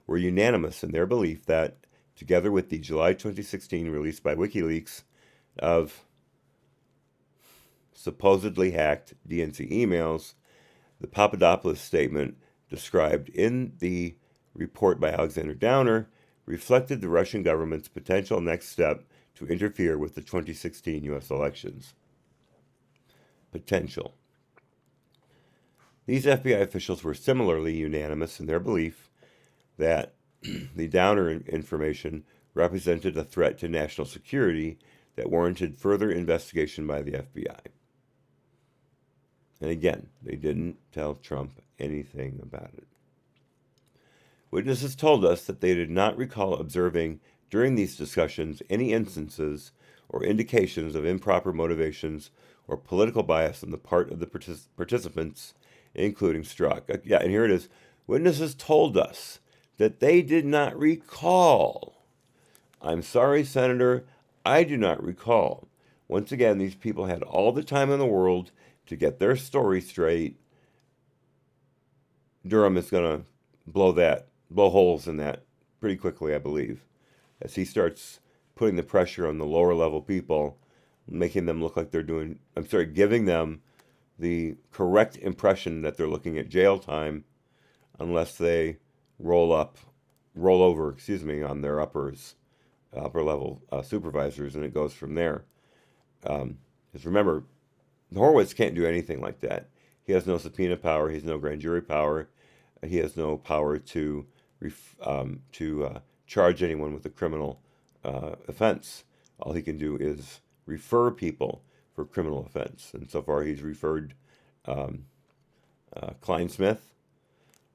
were unanimous in their belief that, together with the July 2016 release by WikiLeaks of supposedly hacked DNC emails, the Papadopoulos statement described in the report by Alexander Downer reflected the Russian government's potential next step to interfere with the 2016 U.S. elections. Potential. These FBI officials were similarly unanimous in their belief that the Downer information represented a threat to national security that warranted further investigation by the FBI. And again, they didn't tell Trump anything about it. Witnesses told us that they did not recall observing during these discussions any instances or indications of improper motivations or political bias on the part of the participants, including Strzok. Yeah, and here it is. Witnesses told us that they did not recall. I'm sorry, Senator, I do not recall. Once again, these people had all the time in the world to get their story straight. Durham is going to blow holes in that pretty quickly, I believe, as he starts putting the pressure on the lower level people, making them look like giving them the correct impression that they're looking at jail time, unless they roll over on their upper level supervisors, and it goes from there. Because remember, Horowitz can't do anything like that. He has no subpoena power. He has no grand jury power. He has no power to charge anyone with a criminal offense. All he can do is refer people for criminal offense. And so far, he's referred Kleinsmith,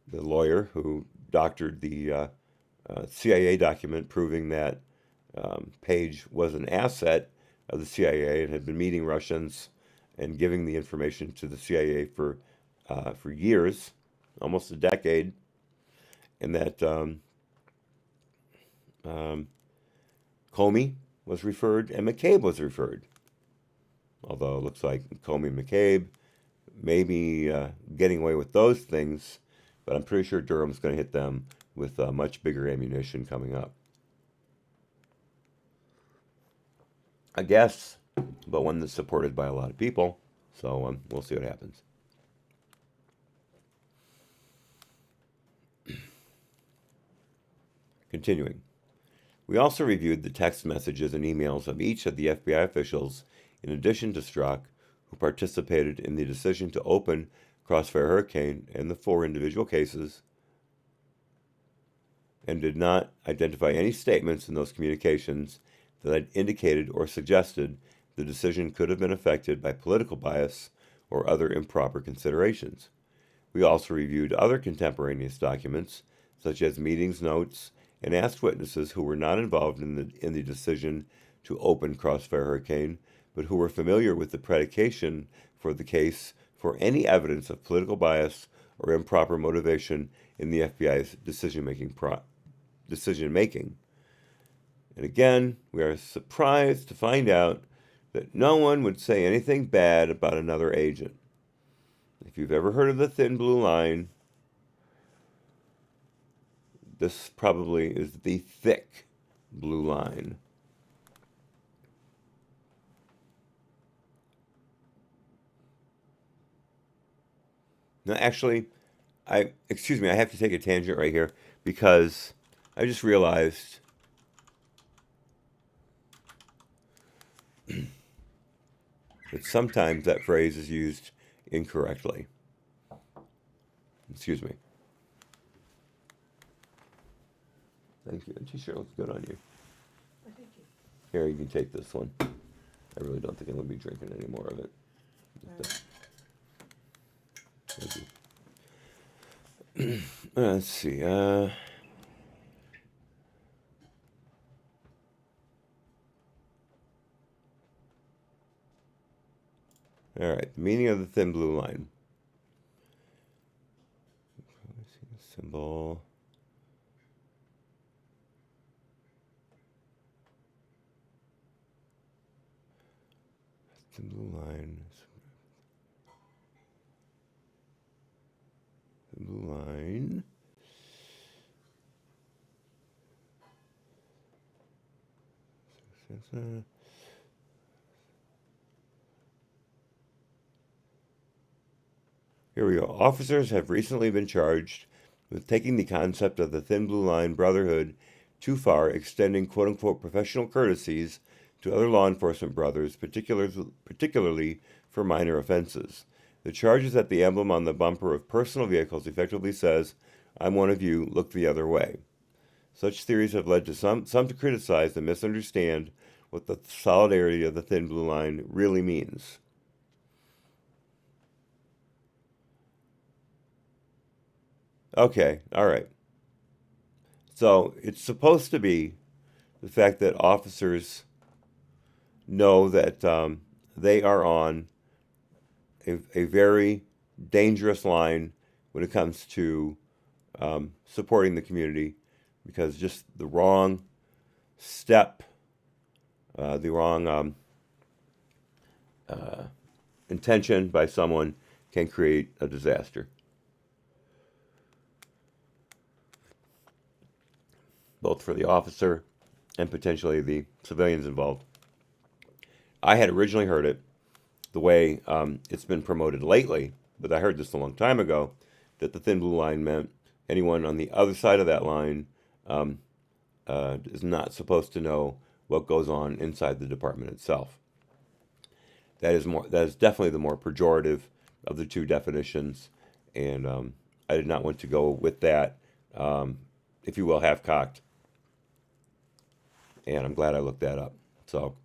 the lawyer who doctored the CIA document proving that Page was an asset of the CIA and had been meeting Russians and giving the information to the CIA for years, almost a decade, and that Comey was referred and McCabe was referred. Although it looks like Comey and McCabe may be getting away with those things, but I'm pretty sure Durham's going to hit them with much bigger ammunition coming up. I guess, but one that's supported by a lot of people, so we'll see what happens. Continuing. We also reviewed the text messages and emails of each of the FBI officials, in addition to Strzok, who participated in the decision to open Crossfire Hurricane and the 4 individual cases, and did not identify any statements in those communications that had indicated or suggested the decision could have been affected by political bias or other improper considerations. We also reviewed other contemporaneous documents, such as meetings notes, and asked witnesses who were not involved in the decision to open Crossfire Hurricane, but who were familiar with the predication for the case for any evidence of political bias or improper motivation in the FBI's decision-making. And again, we are surprised to find out that no one would say anything bad about another agent. If you've ever heard of the thin blue line, this probably is the thick blue line. Now, actually, I have to take a tangent right here because I just realized that sometimes that phrase is used incorrectly. Excuse me. Thank you. The t-shirt looks good on you. Thank you. Here, you can take this one. I really don't think I'm going to be drinking any more of it. Thank you. Let's see. All right. Meaning of the thin blue line. Symbol. Thin blue line. Thin blue line. Here we go. Officers have recently been charged with taking the concept of the thin blue line brotherhood too far, extending quote-unquote professional courtesies to other law enforcement brothers, particularly for minor offenses. The charge is that the emblem on the bumper of personal vehicles effectively says, "I'm one of you, look the other way." Such theories have led to some to criticize and misunderstand what the solidarity of the thin blue line really means. Okay, all right. So it's supposed to be the fact that officers know that they are on a very dangerous line when it comes to supporting the community, because just the wrong step, the wrong intention by someone can create a disaster, both for the officer and potentially the civilians involved. I had originally heard it the way it's been promoted lately, but I heard this a long time ago, that the thin blue line meant anyone on the other side of that line is not supposed to know what goes on inside the department itself. That is definitely the more pejorative of the two definitions, and I did not want to go with that, if you will, half-cocked. And I'm glad I looked that up. So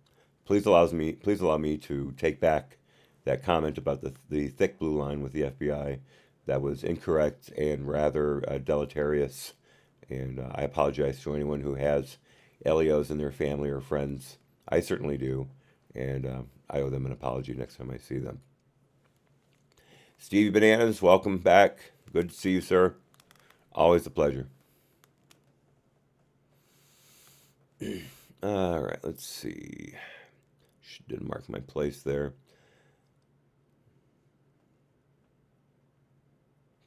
please allow me to take back that comment about the thick blue line with the FBI. That was incorrect and rather deleterious. And I apologize to anyone who has LEOs in their family or friends. I certainly do. And I owe them an apology next time I see them. Stevie Bananas, welcome back. Good to see you, sir. Always a pleasure. All right, let's see. Didn't mark my place there.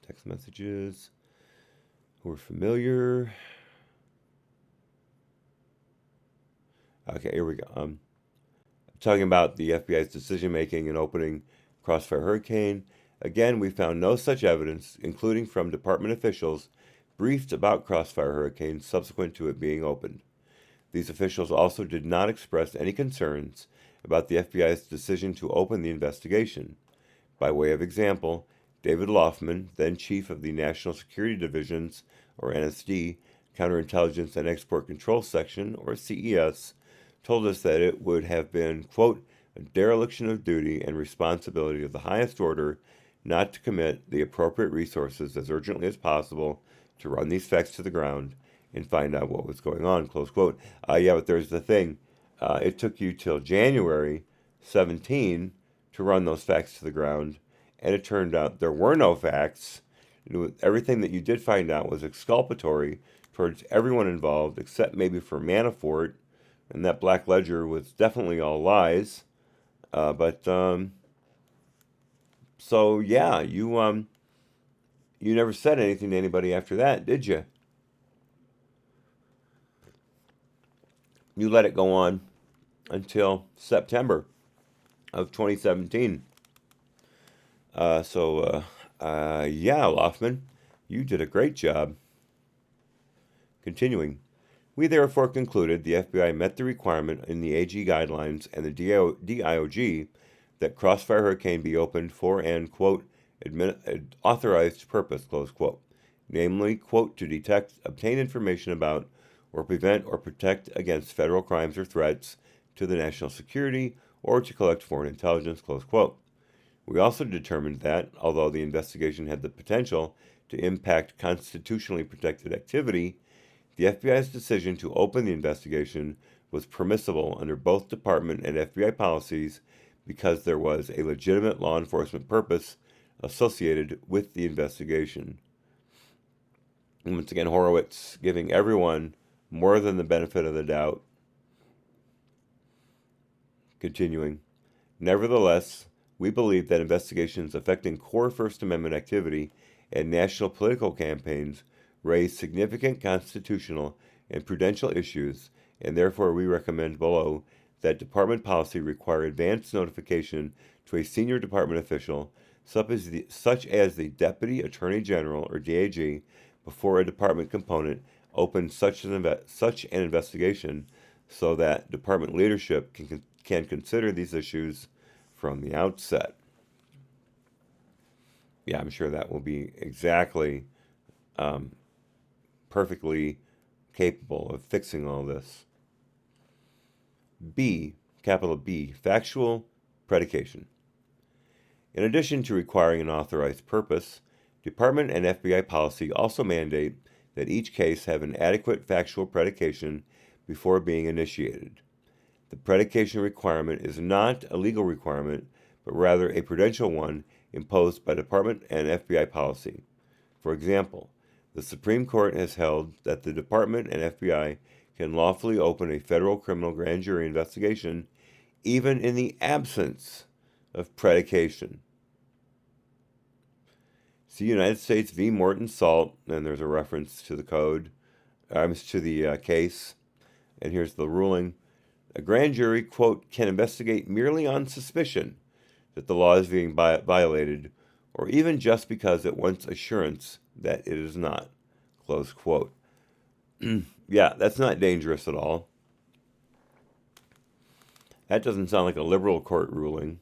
Text messages. Who are familiar. Okay, here we go. Talking about the FBI's decision-making in opening Crossfire Hurricane. Again, we found no such evidence, including from department officials briefed about Crossfire Hurricane subsequent to it being opened. These officials also did not express any concerns about the FBI's decision to open the investigation. By way of example, David Loffman, then chief of the National Security Division's, or NSD, Counterintelligence and Export Control Section, or CES, told us that it would have been, quote, a dereliction of duty and responsibility of the highest order not to commit the appropriate resources as urgently as possible to run these facts to the ground and find out what was going on, close quote. Yeah, but there's the thing. It took you till January 17 to run those facts to the ground, and it turned out there were no facts. Everything that you did find out was exculpatory towards everyone involved, except maybe for Manafort, and that Black Ledger was definitely all lies. So yeah, you never said anything to anybody after that, did you? You let it go on until September of 2017. Yeah, Loftman, you did a great job. Continuing, we therefore concluded the FBI met the requirement in the AG guidelines and the DIOG that Crossfire Hurricane be opened for an, quote, authorized purpose, close quote, namely, quote, to detect, obtain information about, or prevent or protect against federal crimes or threats to the national security, or to collect foreign intelligence, close quote. We also determined that, although the investigation had the potential to impact constitutionally protected activity, the FBI's decision to open the investigation was permissible under both Department and FBI policies because there was a legitimate law enforcement purpose associated with the investigation. And once again, Horowitz giving everyone more than the benefit of the doubt. Continuing, nevertheless, we believe that investigations affecting core First Amendment activity and national political campaigns raise significant constitutional and prudential issues, and therefore we recommend below that department policy require advance notification to a senior department official, such as the Deputy Attorney General or DAG, before a department component opens such an investigation, so that department leadership can consider these issues from the outset. Yeah, I'm sure that will be exactly perfectly capable of fixing all this. B, capital B, factual predication. In addition to requiring an authorized purpose, Department and FBI policy also mandate that each case have an adequate factual predication before being initiated. The predication requirement is not a legal requirement, but rather a prudential one imposed by Department and FBI policy. For example, the Supreme Court has held that the Department and FBI can lawfully open a federal criminal grand jury investigation even in the absence of predication. See United States v. Morton Salt, and there's a reference to the code, to the case, and here's the ruling. A grand jury, quote, can investigate merely on suspicion that the law is being violated, or even just because it wants assurance that it is not, close quote. Yeah, that's not dangerous at all. That doesn't sound like a liberal court ruling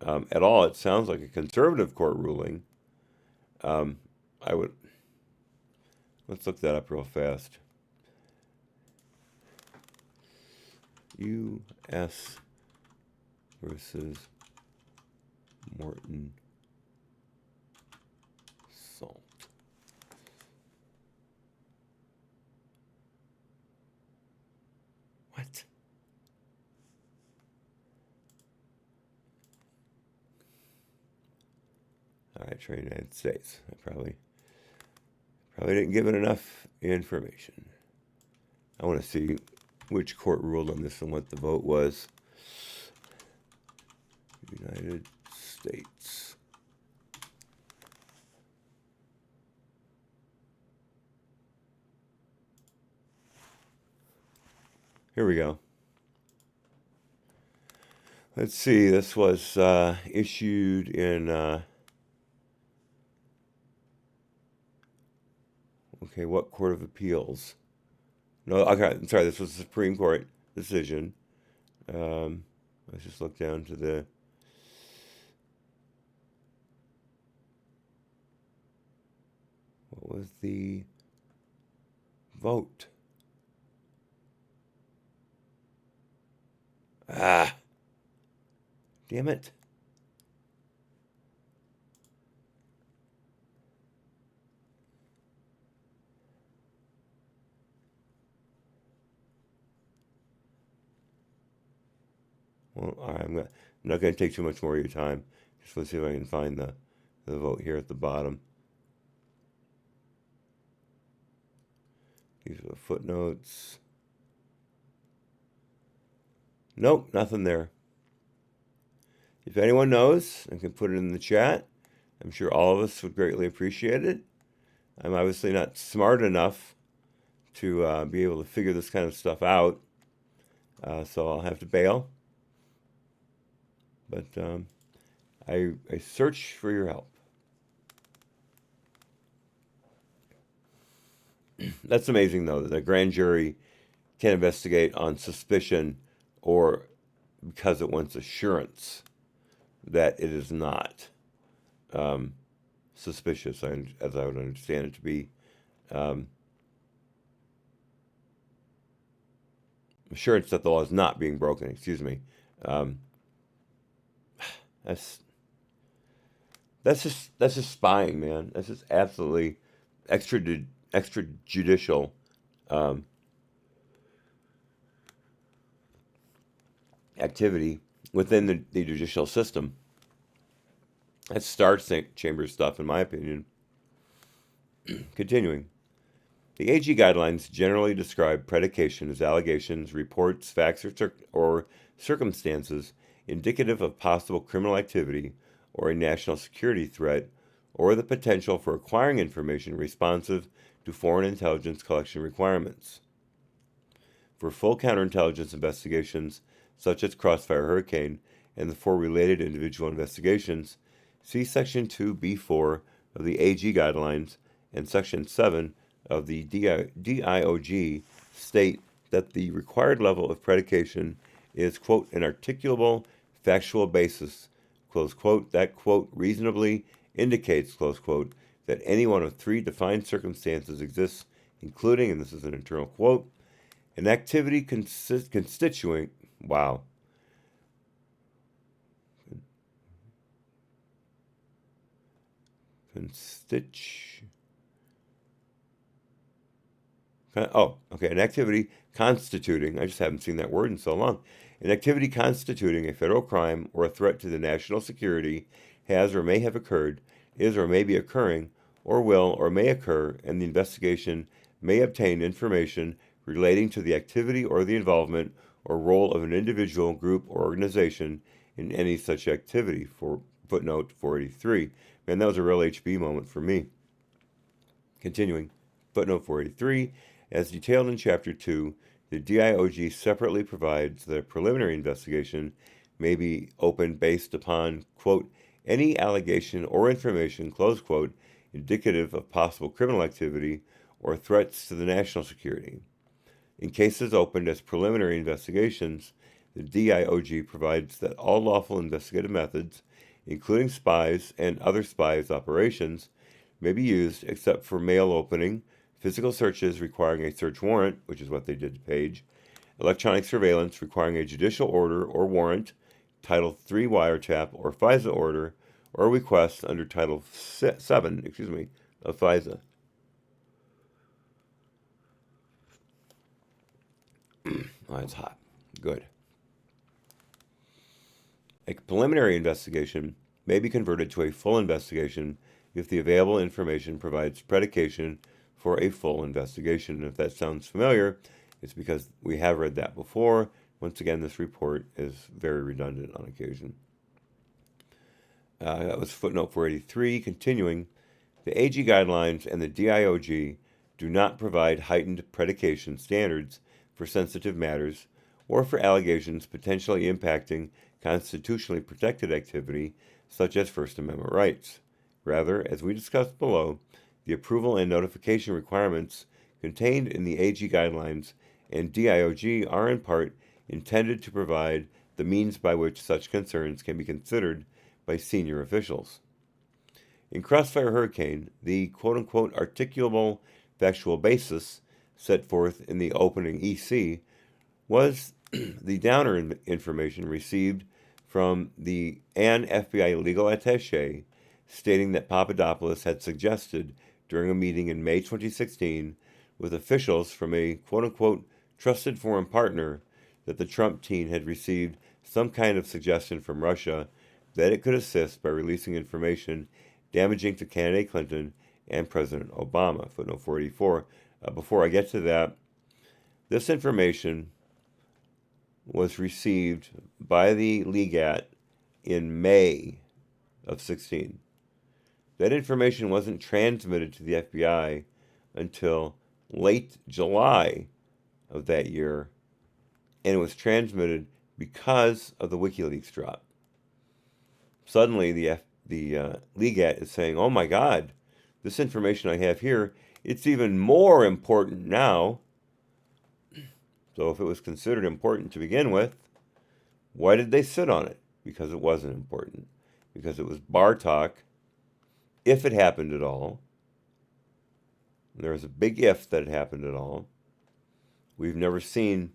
at all. It sounds like a conservative court ruling. Let's look that up real fast. U.S. versus Morton Salt. What? All right, try United States. I probably didn't give it enough information. I want to see which court ruled on this and what the vote was. United States. Here we go. Let's see. This was issued in... okay, what Court of Appeals? No, okay, I'm sorry. This was a Supreme Court decision. Let's just look down to the... what was the vote? Ah, damn it. Well, I'm not going to take too much more of your time. Just want to see if I can find the vote here at the bottom. These are the footnotes. Nope, nothing there. If anyone knows and can put it in the chat, I'm sure all of us would greatly appreciate it. I'm obviously not smart enough to be able to figure this kind of stuff out, so I'll have to bail. But I search for your help. That's amazing, though, that a grand jury can investigate on suspicion or because it wants assurance that it is not suspicious, as I would understand it to be. Assurance that the law is not being broken, excuse me. That's just spying, man. That's just absolutely extrajudicial activity within the judicial system. That's Star Chamber stuff, in my opinion. Continuing. The AG guidelines generally describe predication as allegations, reports, facts, or circumstances indicative of possible criminal activity or a national security threat, or the potential for acquiring information responsive to foreign intelligence collection requirements. For full counterintelligence investigations, such as Crossfire Hurricane and the 4 related individual investigations, see Section 2B4 of the AG Guidelines and Section 7 of the DIOG state that the required level of predication is, quote, an articulable factual basis, close quote, that, quote, reasonably indicates, close quote, that any one of 3 defined circumstances exists, including, and this is an internal quote, an activity constituting, wow, an activity constituting, I just haven't seen that word in so long, an activity constituting a federal crime or a threat to the national security has or may have occurred, is or may be occurring, or will or may occur, and the investigation may obtain information relating to the activity or the involvement or role of an individual, group, or organization in any such activity, for footnote 483. Man, that was a real HB moment for me. Continuing, footnote 483, as detailed in Chapter 2, the DIOG separately provides that a preliminary investigation may be opened based upon, quote, any allegation or information, close quote, indicative of possible criminal activity or threats to the national security. In cases opened as preliminary investigations, the DIOG provides that all lawful investigative methods, including spies and other spies operations, may be used except for mail opening, physical searches requiring a search warrant, which is what they did to Page, electronic surveillance requiring a judicial order or warrant, Title III wiretap or FISA order, or request under Title 7, of FISA. Oh, it's hot. Good. A preliminary investigation may be converted to a full investigation if the available information provides predication for a full investigation. And if that sounds familiar, it's because we have read that before. Once again, this report is very redundant on occasion. That was footnote 483. Continuing, the AG guidelines and the DIOG do not provide heightened predication standards for sensitive matters or for allegations potentially impacting constitutionally protected activity such as First Amendment rights. Rather, as we discussed below, the approval and notification requirements contained in the AG guidelines and DIOG are in part intended to provide the means by which such concerns can be considered by senior officials. In Crossfire Hurricane, the quote-unquote articulable factual basis set forth in the opening EC was the downer information received from an FBI legal attaché stating that Papadopoulos had suggested during a meeting in May 2016 with officials from a quote-unquote trusted foreign partner that the Trump team had received some kind of suggestion from Russia that it could assist by releasing information damaging to candidate Clinton and President Obama. Footnote 44. Before I get to that, this information was received by the Legat in May of 16. That information wasn't transmitted to the FBI until late July of that year, and it was transmitted because of the WikiLeaks drop. Suddenly, the Legat is saying, "Oh my God, this information I have here, it's even more important now." So if it was considered important to begin with, why did they sit on it? Because it wasn't important. Because it was bar talk, if it happened at all. There was a big if that it happened at all. We've never seen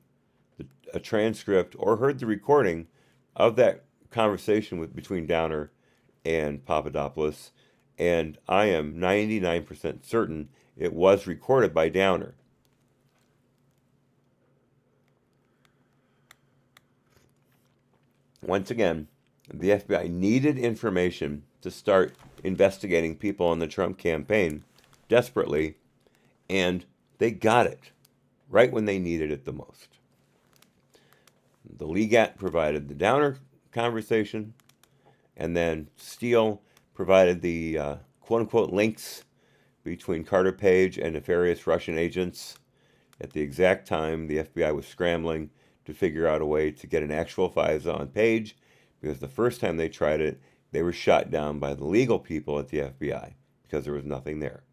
a transcript or heard the recording of that conversation between Downer and Papadopoulos, and I am 99% certain it was recorded by Downer. Once again, the FBI needed information to start investigating people in the Trump campaign desperately, and they got it right when they needed it the most. The Legat provided the Downer conversation, and then Steele provided the quote-unquote links between Carter Page and nefarious Russian agents at the exact time the FBI was scrambling to figure out a way to get an actual FISA on Page, because the first time they tried it, they were shot down by the legal people at the FBI because there was nothing there.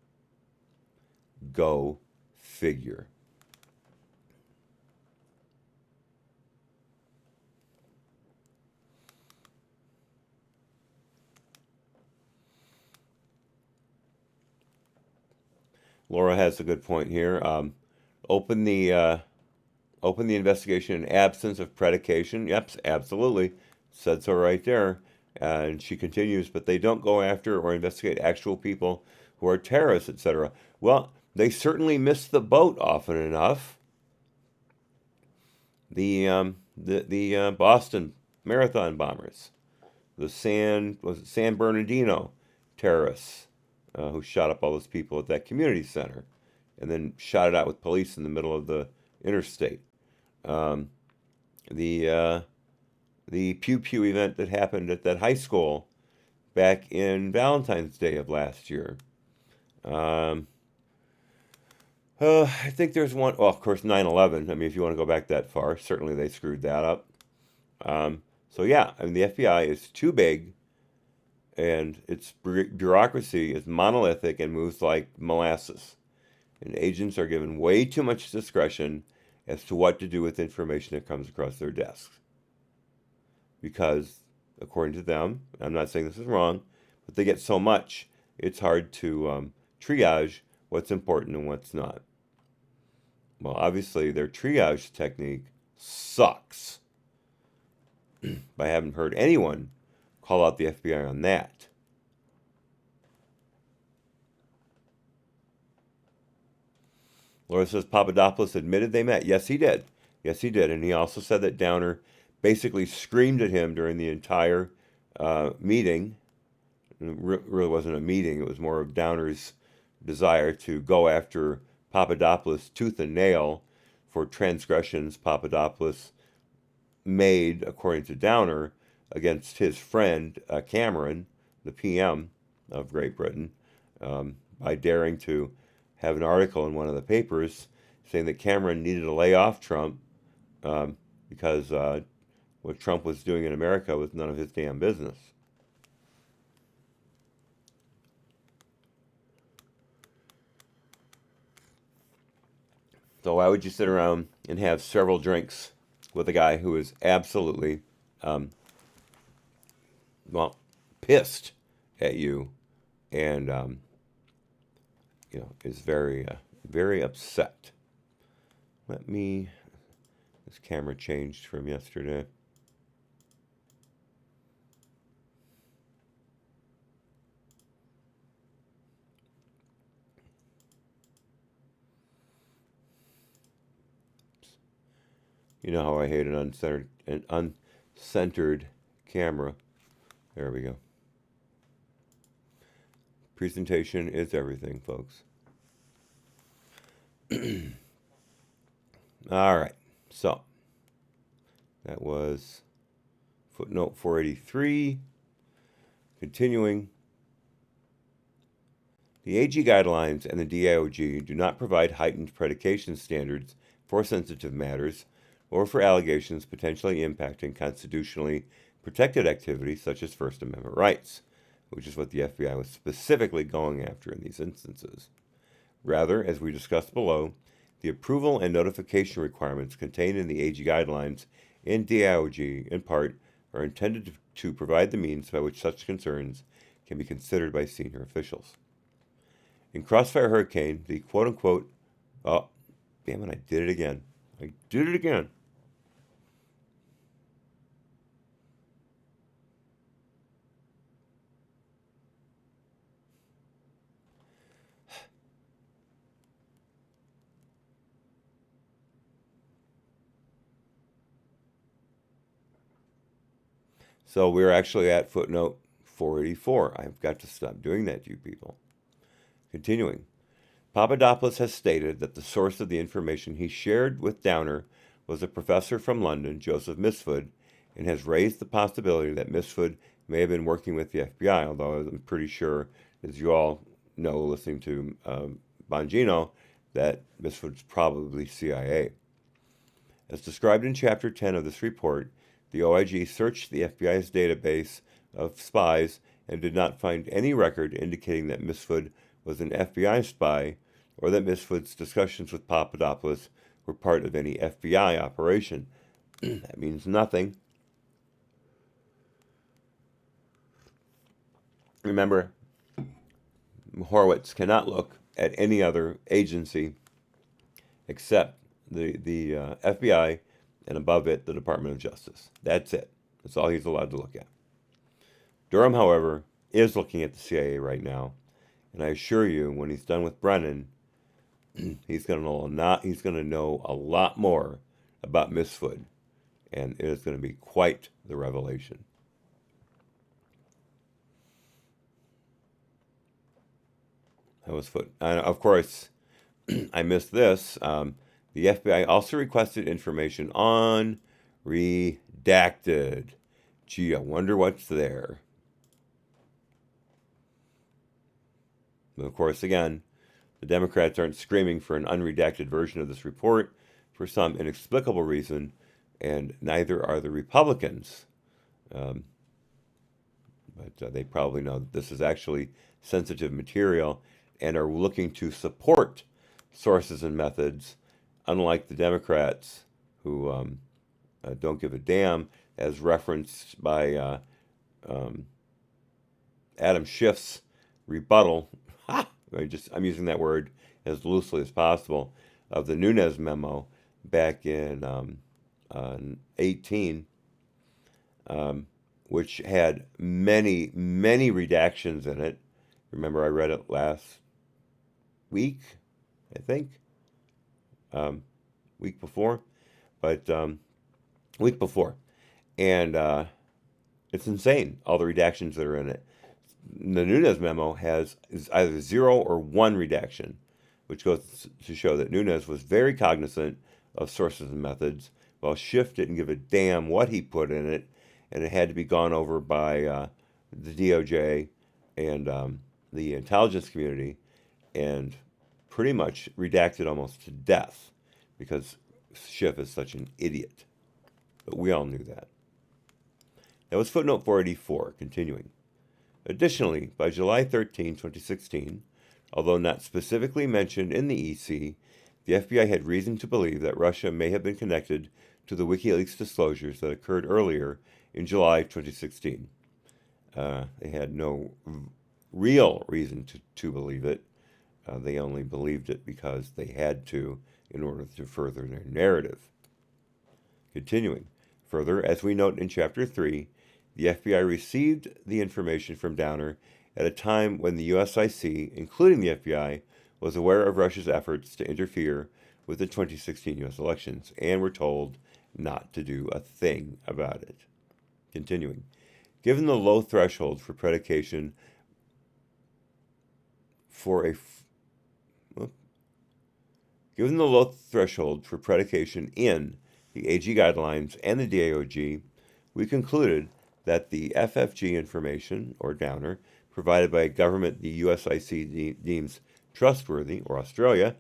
Go figure. Laura has a good point here. Open the investigation in absence of predication. Yep, absolutely. Said so right there. And she continues, but they don't go after or investigate actual people who are terrorists, etc. Well, they certainly miss the boat often enough. The Boston Marathon bombers, the San Bernardino terrorists who shot up all those people at that community center, and then shot it out with police in the middle of the interstate. The Pew Pew event that happened at that high school back in Valentine's Day of last year. I think there's one, well, of course, 9/11. I mean, if you want to go back that far, certainly they screwed that up. So yeah, I mean, the FBI is too big, and its bureaucracy is monolithic and moves like molasses. And agents are given way too much discretion as to what to do with information that comes across their desks. Because, according to them, I'm not saying this is wrong, but they get so much, it's hard to triage what's important and what's not. Well, obviously, their triage technique sucks. I haven't heard anyone call out the FBI on that. Laura says Papadopoulos admitted they met. Yes, he did. Yes, he did. And he also said that Downer basically screamed at him during the entire meeting. It really wasn't a meeting. It was more of Downer's desire to go after Papadopoulos tooth and nail for transgressions Papadopoulos made, according to Downer, against his friend Cameron, the PM of Great Britain, by daring to have an article in one of the papers saying that Cameron needed to lay off Trump because what Trump was doing in America was none of his damn business. So why would you sit around and have several drinks with a guy who is absolutely, pissed at you and, is very, very upset? This camera changed from yesterday. You know how I hate an centered camera. There we go. Presentation is everything, folks. All right, so that was footnote 483. Continuing, the AG guidelines and the DOJ do not provide heightened predication standards for sensitive matters or for allegations potentially impacting constitutionally protected activities such as First Amendment rights, which is what the FBI was specifically going after in these instances. Rather, as we discussed below, the approval and notification requirements contained in the AG guidelines and DOJ, in part, are intended to provide the means by which such concerns can be considered by senior officials. In Crossfire Hurricane, the quote-unquote, oh, damn it, I did it again. So we're actually at footnote 484. I've got to stop doing that to you people. Continuing. Papadopoulos has stated that the source of the information he shared with Downer was a professor from London, Joseph Misford, and has raised the possibility that Misford may have been working with the FBI, although I'm pretty sure, as you all know, listening to Bongino, that Misford's probably CIA. As described in Chapter 10 of this report, the OIG searched the FBI's database of spies and did not find any record indicating that Misford was an FBI spy or that Misford's discussions with Papadopoulos were part of any FBI operation. That means nothing. Remember, Horowitz cannot look at any other agency except the FBI, and above it, the Department of Justice. That's it. That's all he's allowed to look at. Durham, however, is looking at the CIA right now, and I assure you, when he's done with Brennan, he's going to know a lot more about Misford, and it is going to be quite the revelation. That was of course, I missed this. The FBI also requested information on redacted. Gee, I wonder what's there. But of course, again, the Democrats aren't screaming for an unredacted version of this report for some inexplicable reason, and neither are the Republicans. But they probably know that this is actually sensitive material and are looking to support sources and methods, unlike the Democrats, who don't give a damn, as referenced by Adam Schiff's rebuttal. I'm using that word as loosely as possible, of the Nunes memo back in 18, which had many redactions in it. Remember, I read it last week, I think. Week before. And it's insane, all the redactions that are in it. The Nunes memo is either 0 or 1 redaction, which goes to show that Nunes was very cognizant of sources and methods, while Schiff didn't give a damn what he put in it, and it had to be gone over by the DOJ and the intelligence community, and pretty much redacted almost to death, because Schiff is such an idiot. But we all knew that. That was footnote 484, continuing. Additionally, by July 13, 2016, although not specifically mentioned in the EC, the FBI had reason to believe that Russia may have been connected to the WikiLeaks disclosures that occurred earlier in July 2016. They had no real reason to believe it. They only believed it because they had to in order to further their narrative. Continuing. Further, as we note in Chapter 3, the FBI received the information from Downer at a time when the USIC, including the FBI, was aware of Russia's efforts to interfere with the 2016 U.S. elections and were told not to do a thing about it. Continuing. Given the low threshold for predication Given the low threshold for predication in the AG guidelines and the DOJ, we concluded that the FFG information, or Downer, provided by a government the USIC deems trustworthy, or Australia,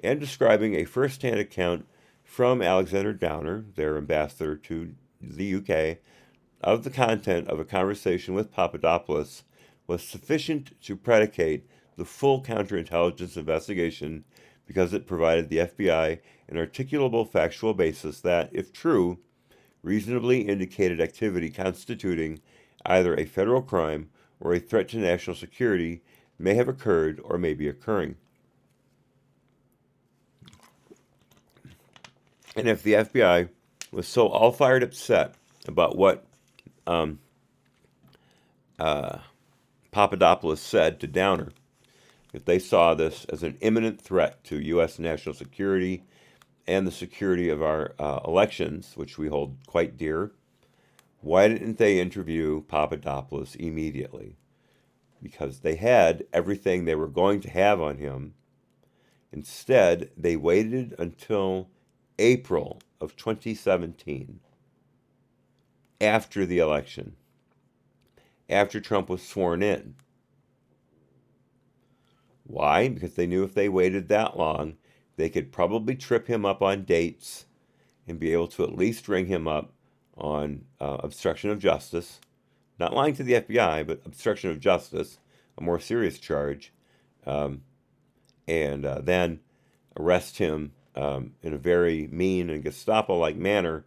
and describing a first-hand account from Alexander Downer, their ambassador to the UK, of the content of a conversation with Papadopoulos was sufficient to predicate the full counterintelligence investigation because it provided the FBI an articulable factual basis that, if true, reasonably indicated activity constituting either a federal crime or a threat to national security may have occurred or may be occurring. And if the FBI was so all-fired upset about what Papadopoulos said to Downer, if they saw this as an imminent threat to U.S. national security and the security of our elections, which we hold quite dear, why didn't they interview Papadopoulos immediately? Because they had everything they were going to have on him. Instead, they waited until April of 2017, after the election, after Trump was sworn in. Why? Because they knew if they waited that long, they could probably trip him up on dates and be able to at least ring him up on obstruction of justice. Not lying to the FBI, but obstruction of justice, a more serious charge, and then arrest him in a very mean and Gestapo-like manner,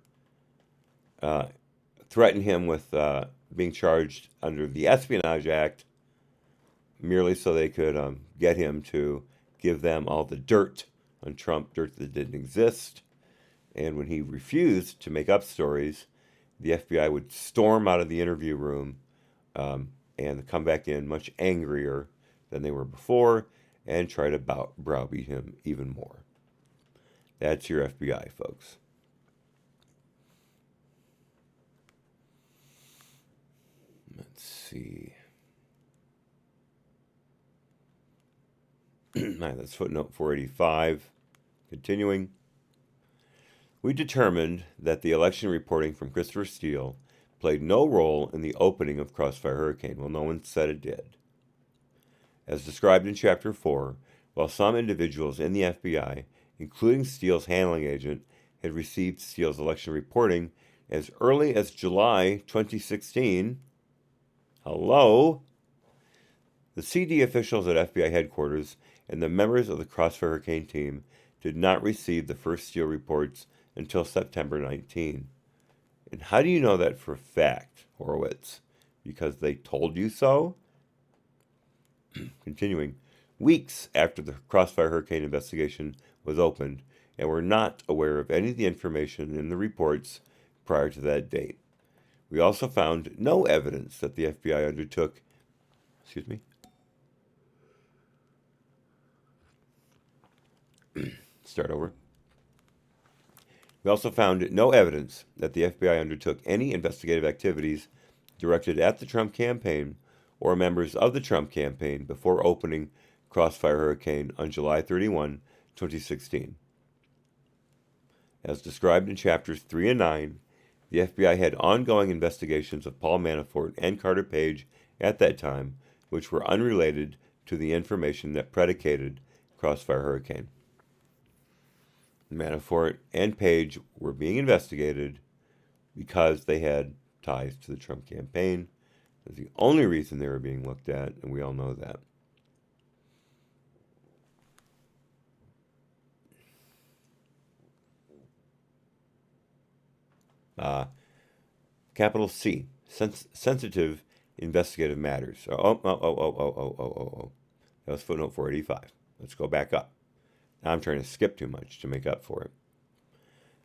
threaten him with being charged under the Espionage Act, merely so they could get him to give them all the dirt on Trump, dirt that didn't exist. And when he refused to make up stories, the FBI would storm out of the interview room and come back in much angrier than they were before and try to browbeat him even more. That's your FBI, folks. Let's see. That's footnote 485. Continuing. We determined that the election reporting from Christopher Steele played no role in the opening of Crossfire Hurricane. Well, no one said it did. As described in Chapter 4, while some individuals in the FBI, including Steele's handling agent, had received Steele's election reporting as early as July 2016, the CD officials at FBI headquarters and the members of the Crossfire Hurricane team did not receive the first Steele reports until September 19. And how do you know that for a fact, Horowitz? Because they told you so? Continuing, weeks after the Crossfire Hurricane investigation was opened, and were not aware of any of the information in the reports prior to that date. We also found no evidence that the FBI undertook, Start over. We also found no evidence that the FBI undertook any investigative activities directed at the Trump campaign or members of the Trump campaign before opening Crossfire Hurricane on July 31, 2016. As described in Chapters 3 and 9, the FBI had ongoing investigations of Paul Manafort and Carter Page at that time, which were unrelated to the information that predicated Crossfire Hurricane. Manafort and Page were being investigated because they had ties to the Trump campaign. That's the only reason they were being looked at, and we all know that. Capital C, sensitive investigative matters. That was footnote 485. Let's go back up. Now I'm trying to skip too much to make up for it.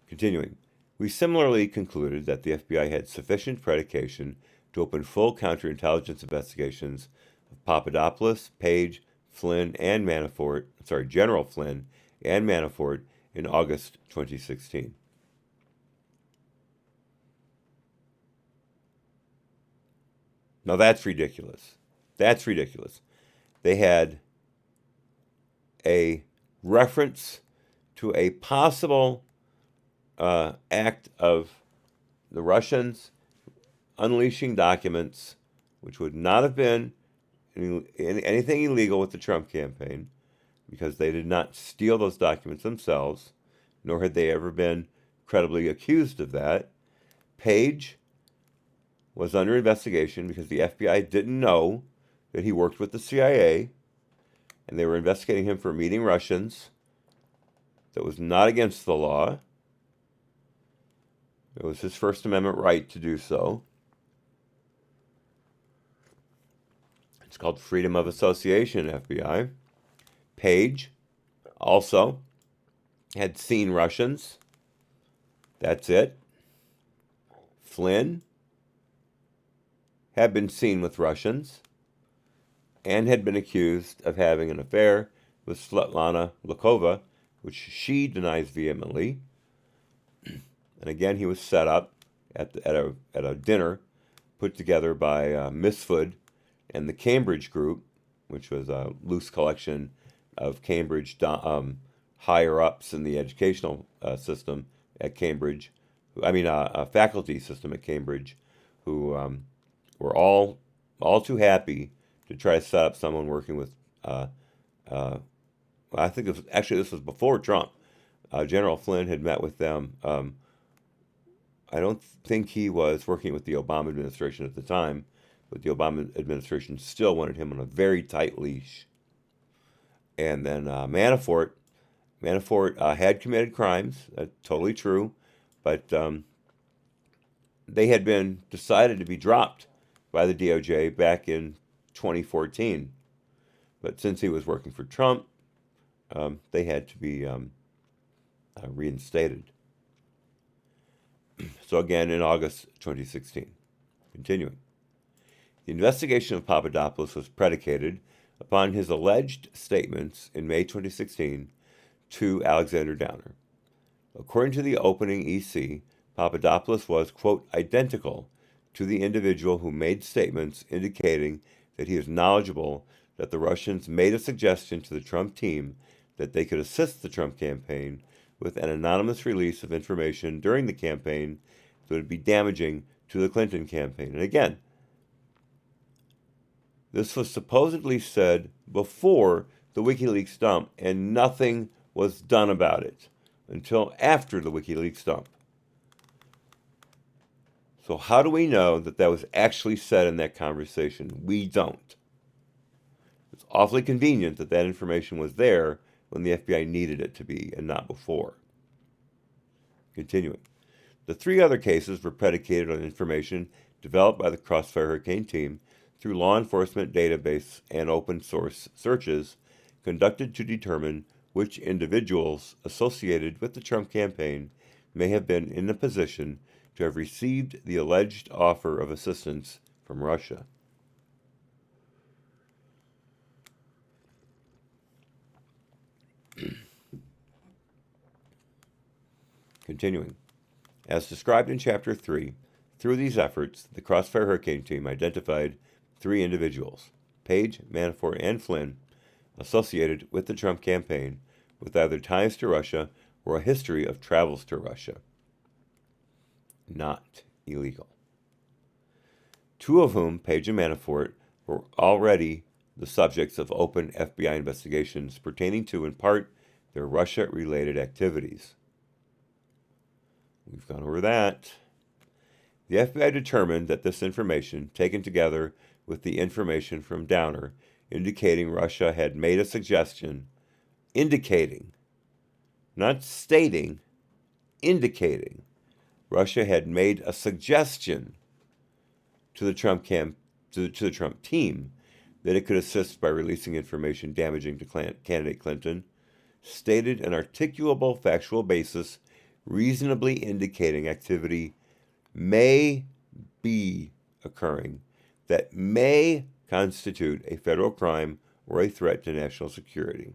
Continuing, we similarly concluded that the FBI had sufficient predication to open full counterintelligence investigations of Papadopoulos, Page, Flynn, and Manafort, General Flynn and Manafort in August 2016. Now that's ridiculous. That's ridiculous. They had a reference to a possible act of the Russians unleashing documents, which would not have been anything illegal with the Trump campaign, because they did not steal those documents themselves, nor had they ever been credibly accused of that. Page was under investigation because the FBI didn't know that he worked with the CIA, and they were investigating him for meeting Russians. That was not against the law. It was his First Amendment right to do so. It's called freedom of association, FBI. Page also had seen Russians. That's it. Flynn had been seen with Russians and had been accused of having an affair with Svetlana Lukova, which she denies vehemently. And again, he was set up at a dinner put together by Misfud and the Cambridge Group, which was a loose collection of Cambridge higher-ups in the educational system at Cambridge. A faculty system at Cambridge, who were all too happy to try to set up someone working with. I think this was before Trump. General Flynn had met with them. I don't think he was working with the Obama administration at the time, but the Obama administration still wanted him on a very tight leash. And then Manafort had committed crimes. That's totally true. But they had been decided to be dropped by the DOJ back in 2014. But since he was working for Trump, they had to be reinstated. So again, in August 2016. Continuing. The investigation of Papadopoulos was predicated upon his alleged statements in May 2016 to Alexander Downer. According to the opening EC, Papadopoulos was, quote, identical to the individual who made statements indicating that he is knowledgeable that the Russians made a suggestion to the Trump team that they could assist the Trump campaign with an anonymous release of information during the campaign that would be damaging to the Clinton campaign. And again, this was supposedly said before the WikiLeaks dump, and nothing was done about it until after the WikiLeaks dump. So how do we know that that was actually said in that conversation? We don't. It's awfully convenient that that information was there when the FBI needed it to be and not before. Continuing. The three other cases were predicated on information developed by the Crossfire Hurricane team through law enforcement database and open source searches conducted to determine which individuals associated with the Trump campaign may have been in a position to have received the alleged offer of assistance from Russia. Continuing. As described in Chapter 3, through these efforts, the Crossfire Hurricane team identified three individuals, Page, Manafort, and Flynn, associated with the Trump campaign with either ties to Russia or a history of travels to Russia. Not illegal. Two of whom, Page and Manafort, were already the subjects of open FBI investigations pertaining to, in part, their Russia-related activities. We've gone over that. The FBI determined that this information, taken together with the information from Downer, indicating Russia had made a suggestion, indicating, not stating, indicating, Russia had made a suggestion to the Trump to the Trump team that it could assist by releasing information damaging to candidate Clinton, stated an articulable factual basis reasonably indicating activity may be occurring that may constitute a federal crime or a threat to national security.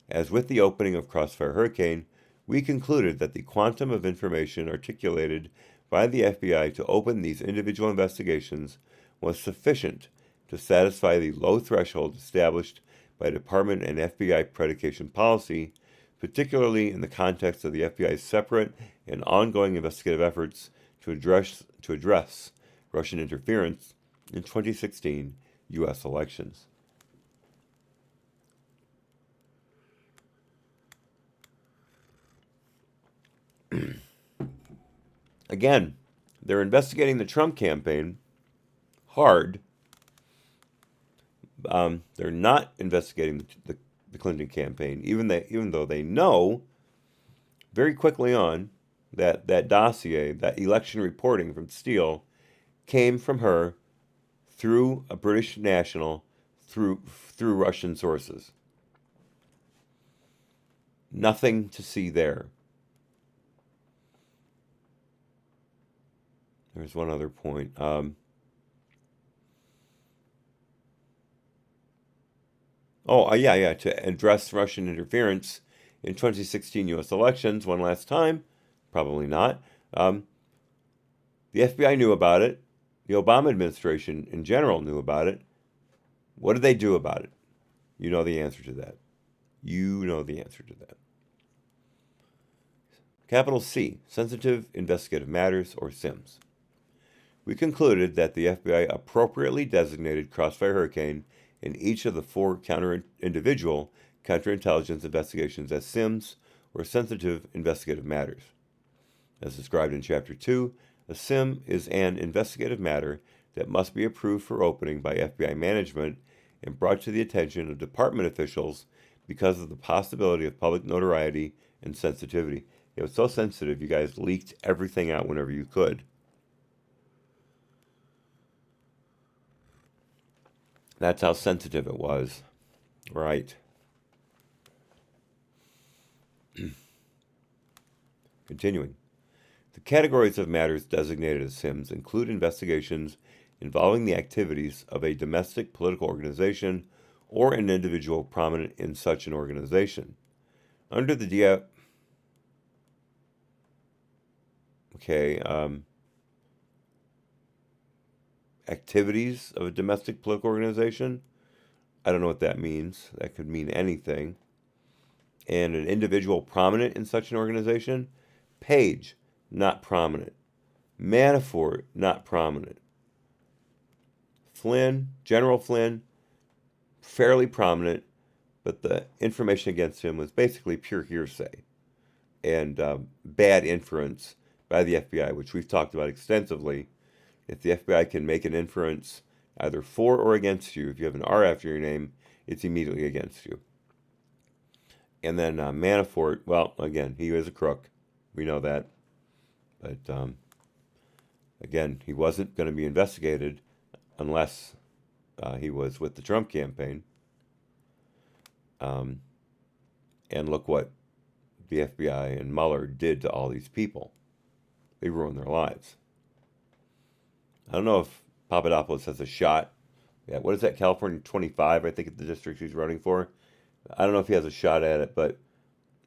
As with the opening of Crossfire Hurricane, we concluded that the quantum of information articulated by the FBI to open these individual investigations was sufficient to satisfy the low threshold established by Department and FBI predication policy, particularly in the context of the FBI's separate and ongoing investigative efforts to address Russian interference in 2016 U.S. elections. Again, they're investigating the Trump campaign hard. They're not investigating the Clinton campaign, even though they know very quickly on that dossier, that election reporting from Steele, came from her through a British national, through Russian sources. Nothing to see there. There's one other point. To address Russian interference in 2016 U.S. elections one last time, probably not. The FBI knew about it. The Obama administration in general knew about it. What did they do about it? You know the answer to that. Capital C, Sensitive Investigative Matters, or SIMS. We concluded that the FBI appropriately designated Crossfire Hurricane in each of the four individual counterintelligence investigations as SIMS, or Sensitive Investigative Matters. As described in Chapter 2, a SIM is an investigative matter that must be approved for opening by FBI management and brought to the attention of department officials because of the possibility of public notoriety and sensitivity. It was so sensitive, you guys leaked everything out whenever you could. That's how sensitive it was. Right. Continuing. The categories of matters designated as SIMS include investigations involving the activities of a domestic political organization or an individual prominent in such an organization. Under the activities of a domestic political organization. I don't know what that means. That could mean anything. And an individual prominent in such an organization. Page, not prominent. Manafort, not prominent. Flynn, General Flynn, fairly prominent, but the information against him was basically pure hearsay and bad inference by the FBI, which we've talked about extensively. If the FBI can make an inference either for or against you, if you have an R after your name, it's immediately against you. And then Manafort, well, again, he was a crook. We know that. But, again, he wasn't going to be investigated unless he was with the Trump campaign. And look what the FBI and Mueller did to all these people. They ruined their lives. I don't know if Papadopoulos has a shot. Yeah, what is that, California 25, I think, is the district he's running for. I don't know if he has a shot at it, but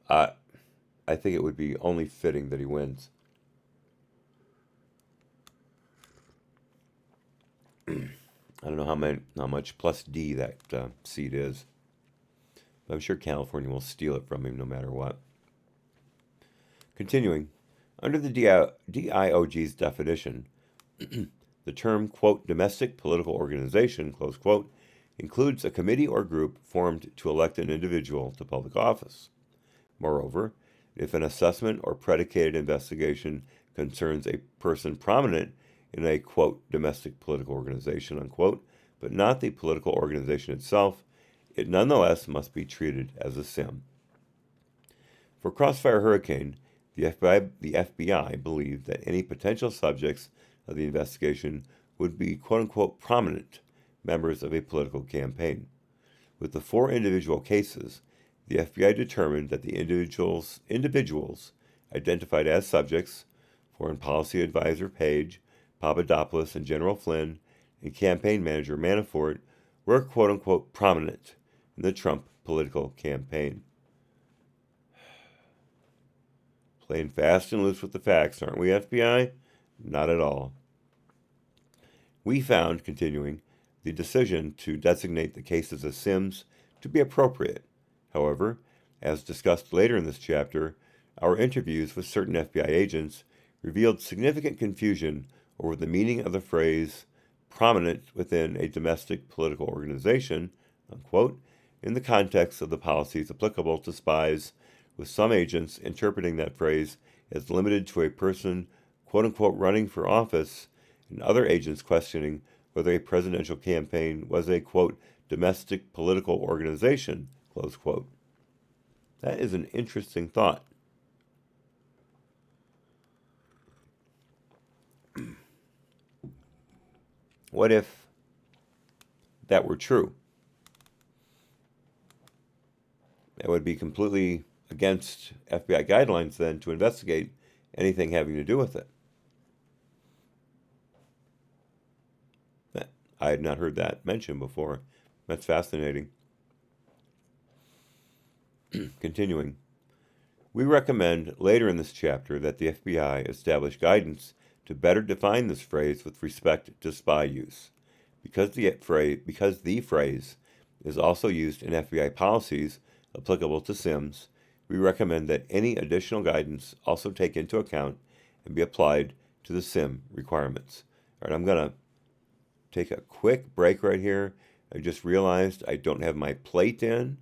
I think it would be only fitting that he wins. I don't know how much plus D that seat is. But I'm sure California will steal it from him no matter what. Continuing, under the DIOJ's definition, the term, quote, domestic political organization, close quote, includes a committee or group formed to elect an individual to public office. Moreover, if an assessment or predicated investigation concerns a person prominent in a, quote, domestic political organization, unquote, but not the political organization itself, it nonetheless must be treated as a SIM. For Crossfire Hurricane, the FBI believed that any potential subjects of the investigation would be, quote-unquote, prominent members of a political campaign. With the four individual cases, the FBI determined that the individuals identified as subjects, Foreign Policy Advisor Page, Papadopoulos, and General Flynn, and campaign manager Manafort, were, quote-unquote, prominent in the Trump political campaign. Playing fast and loose with the facts, aren't we, FBI? Not at all. We found, continuing, the decision to designate the cases as SIMs to be appropriate. However, as discussed later in this chapter, our interviews with certain FBI agents revealed significant confusion over the meaning of the phrase prominent within a domestic political organization, unquote, in the context of the policies applicable to spies, with some agents interpreting that phrase as limited to a person, quote unquote, running for office, and other agents questioning whether a presidential campaign was a, quote, domestic political organization, close quote. That is an interesting thought. What if that were true? That would be completely against FBI guidelines then to investigate anything having to do with it. I had not heard that mentioned before. That's fascinating. Continuing. We recommend later in this chapter that the FBI establish guidance to better define this phrase with respect to spy use. Because the phrase is also used in FBI policies applicable to SIMs, we recommend that any additional guidance also take into account and be applied to the SIM requirements. All right, I'm going to take a quick break right here. I just realized I don't have my plate in,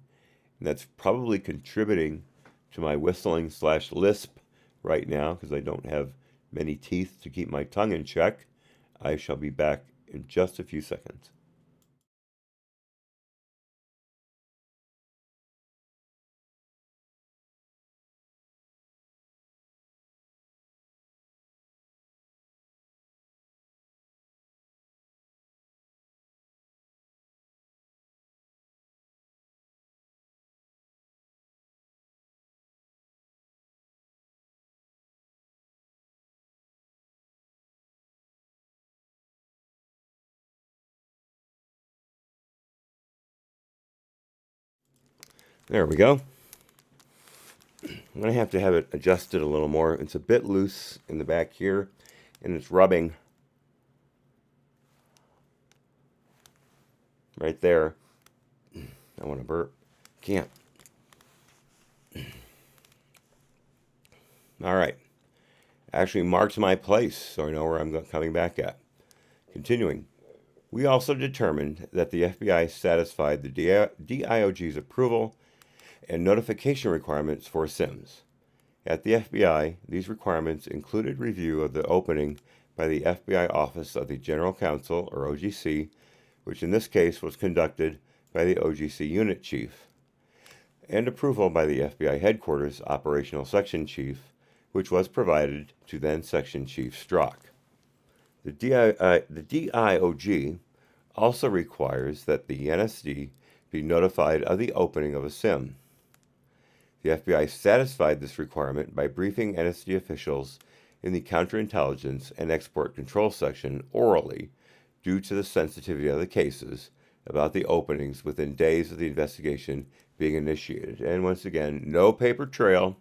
and that's probably contributing to my whistling / lisp right now because I don't have many teeth to keep my tongue in check. I shall be back in just a few seconds. There we go. I'm going to have it adjusted a little more. It's a bit loose in the back here, and it's rubbing right there. I want to burp. Can't. All right. Actually marked my place, so I know where I'm coming back at. Continuing. We also determined that the FBI satisfied the DIOG's approval and notification requirements for SIMs. At the FBI, these requirements included review of the opening by the FBI Office of the General Counsel, or OGC, which in this case was conducted by the OGC Unit Chief, and approval by the FBI Headquarters Operational Section Chief, which was provided to then Section Chief Strzok. The DIOG also requires that the NSD be notified of the opening of a SIM. The FBI satisfied this requirement by briefing NSD officials in the Counterintelligence and Export Control section orally due to the sensitivity of the cases about the openings within days of the investigation being initiated. And once again, no paper trail.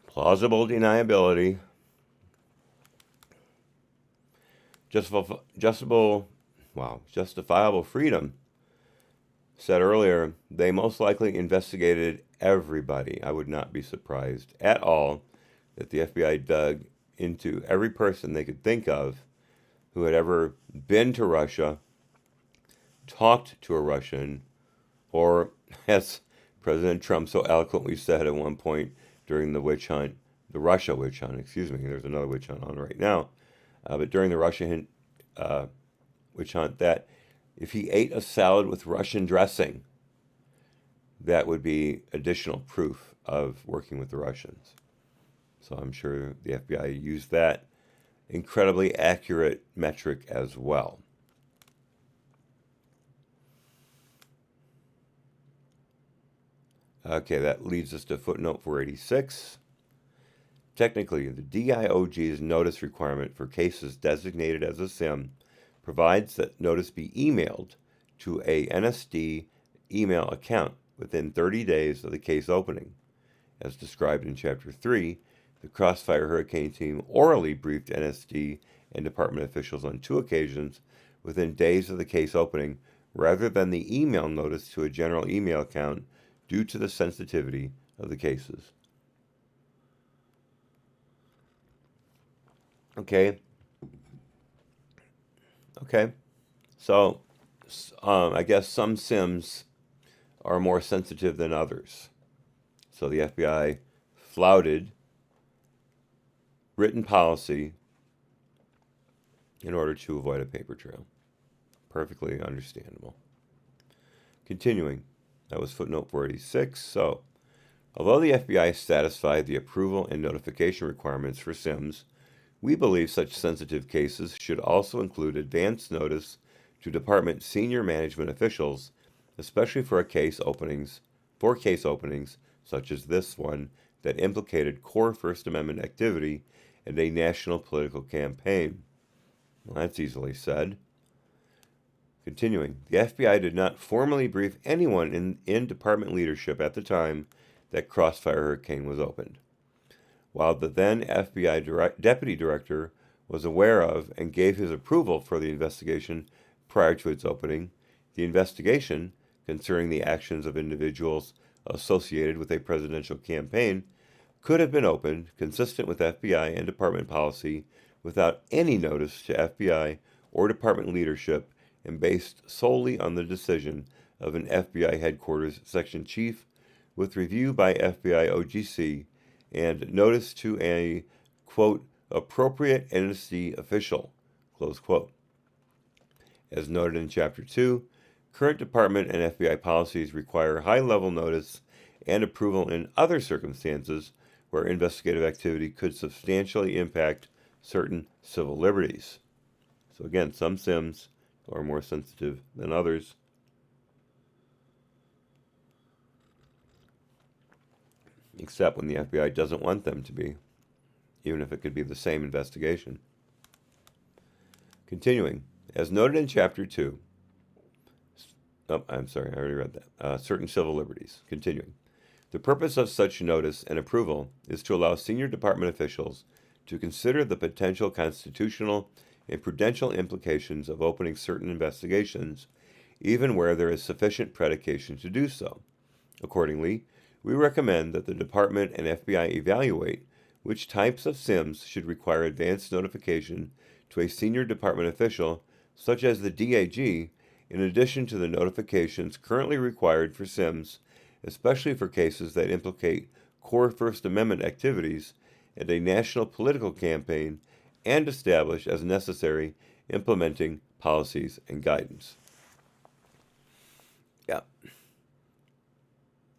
Plausible deniability. Justifiable freedom. Said earlier, they most likely investigated everybody. I would not be surprised at all that the FBI dug into every person they could think of who had ever been to Russia, talked to a Russian, or, as President Trump so eloquently said at one point during the witch hunt, the Russia witch hunt, there's another witch hunt on right now, but during the Russia witch hunt, that if he ate a salad with Russian dressing, that would be additional proof of working with the Russians. So I'm sure the FBI used that incredibly accurate metric as well. Okay, that leads us to footnote 486. Technically, the DIOG's notice requirement for cases designated as a SIM provides that notice be emailed to a NSD email account within 30 days of the case opening. As described in Chapter 3, The Crossfire Hurricane team orally briefed NSD and department officials on 2 occasions within days of the case opening, rather than the email notice to a general email account due to the sensitivity of the cases. Okay. So, I guess some SIMs are more sensitive than others. So the FBI flouted written policy in order to avoid a paper trail. Perfectly understandable. Continuing, that was footnote 486. So, although the FBI satisfied the approval and notification requirements for SIMs, we believe such sensitive cases should also include advance notice to department senior management officials, especially for case openings such as this one that implicated core First Amendment activity and a national political campaign. Well, that's easily said. Continuing, the FBI did not formally brief anyone in department leadership at the time that Crossfire Hurricane was opened. While the then FBI deputy director was aware of and gave his approval for the investigation prior to its opening, the investigation concerning the actions of individuals associated with a presidential campaign could have been opened, consistent with FBI and department policy, without any notice to FBI or department leadership and based solely on the decision of an FBI headquarters section chief, with review by FBI OGC and notice to a, quote, appropriate NSD official, close quote. As noted in Chapter 2, current department and FBI policies require high-level notice and approval in other circumstances where investigative activity could substantially impact certain civil liberties. So again, some SIMs are more sensitive than others. Except when the FBI doesn't want them to be, even if it could be the same investigation. Continuing, as noted in Chapter 2, I'm sorry, I already read that. Certain civil liberties. Continuing, the purpose of such notice and approval is to allow senior department officials to consider the potential constitutional and prudential implications of opening certain investigations, even where there is sufficient predication to do so. Accordingly, we recommend that the Department and FBI evaluate which types of SIMs should require advance notification to a senior department official, such as the DAG, in addition to the notifications currently required for SIMs, especially for cases that implicate core First Amendment activities and a national political campaign, and establish, as necessary, implementing policies and guidance. Yeah.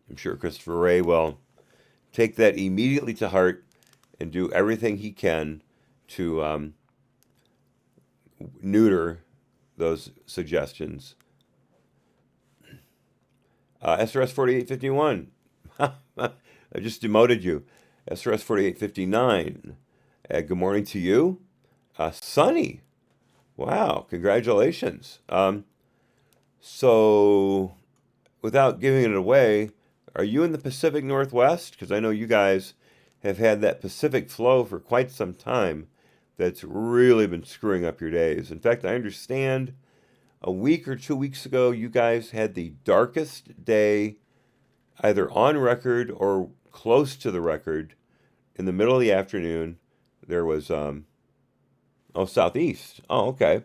I'm sure Christopher Wray will take that immediately to heart and do everything he can to neuter those suggestions. SRS 4851. I just demoted you. SRS 4859. Good morning to you. Sunny. Wow, congratulations. So, without giving it away, are you in the Pacific Northwest? Because I know you guys have had that Pacific flow for quite some time that's really been screwing up your days. In fact, I understand a week or 2 weeks ago, you guys had the darkest day either on record or close to the record. In the middle of the afternoon, there was, southeast. Oh, okay.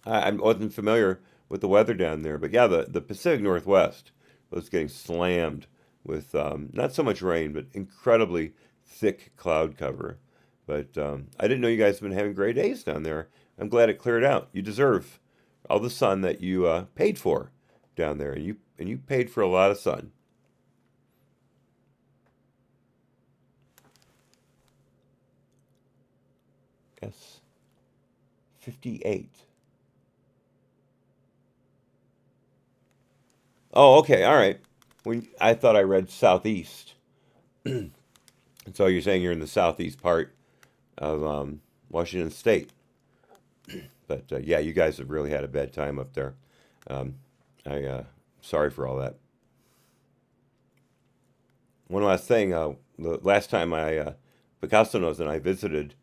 I wasn't familiar with the weather down there, but yeah, the Pacific Northwest was getting slammed with not so much rain, but incredibly thick cloud cover. But I didn't know you guys have been having great days down there. I'm glad it cleared out. You deserve all the sun that you paid for down there, and you paid for a lot of sun. Yes, 58. Oh, okay, all right. I thought I read southeast. So you're saying you're in the southeast part of Washington State. But yeah, you guys have really had a bad time up there. Sorry for all that. One last thing. The last time I Picasso knows, and I visited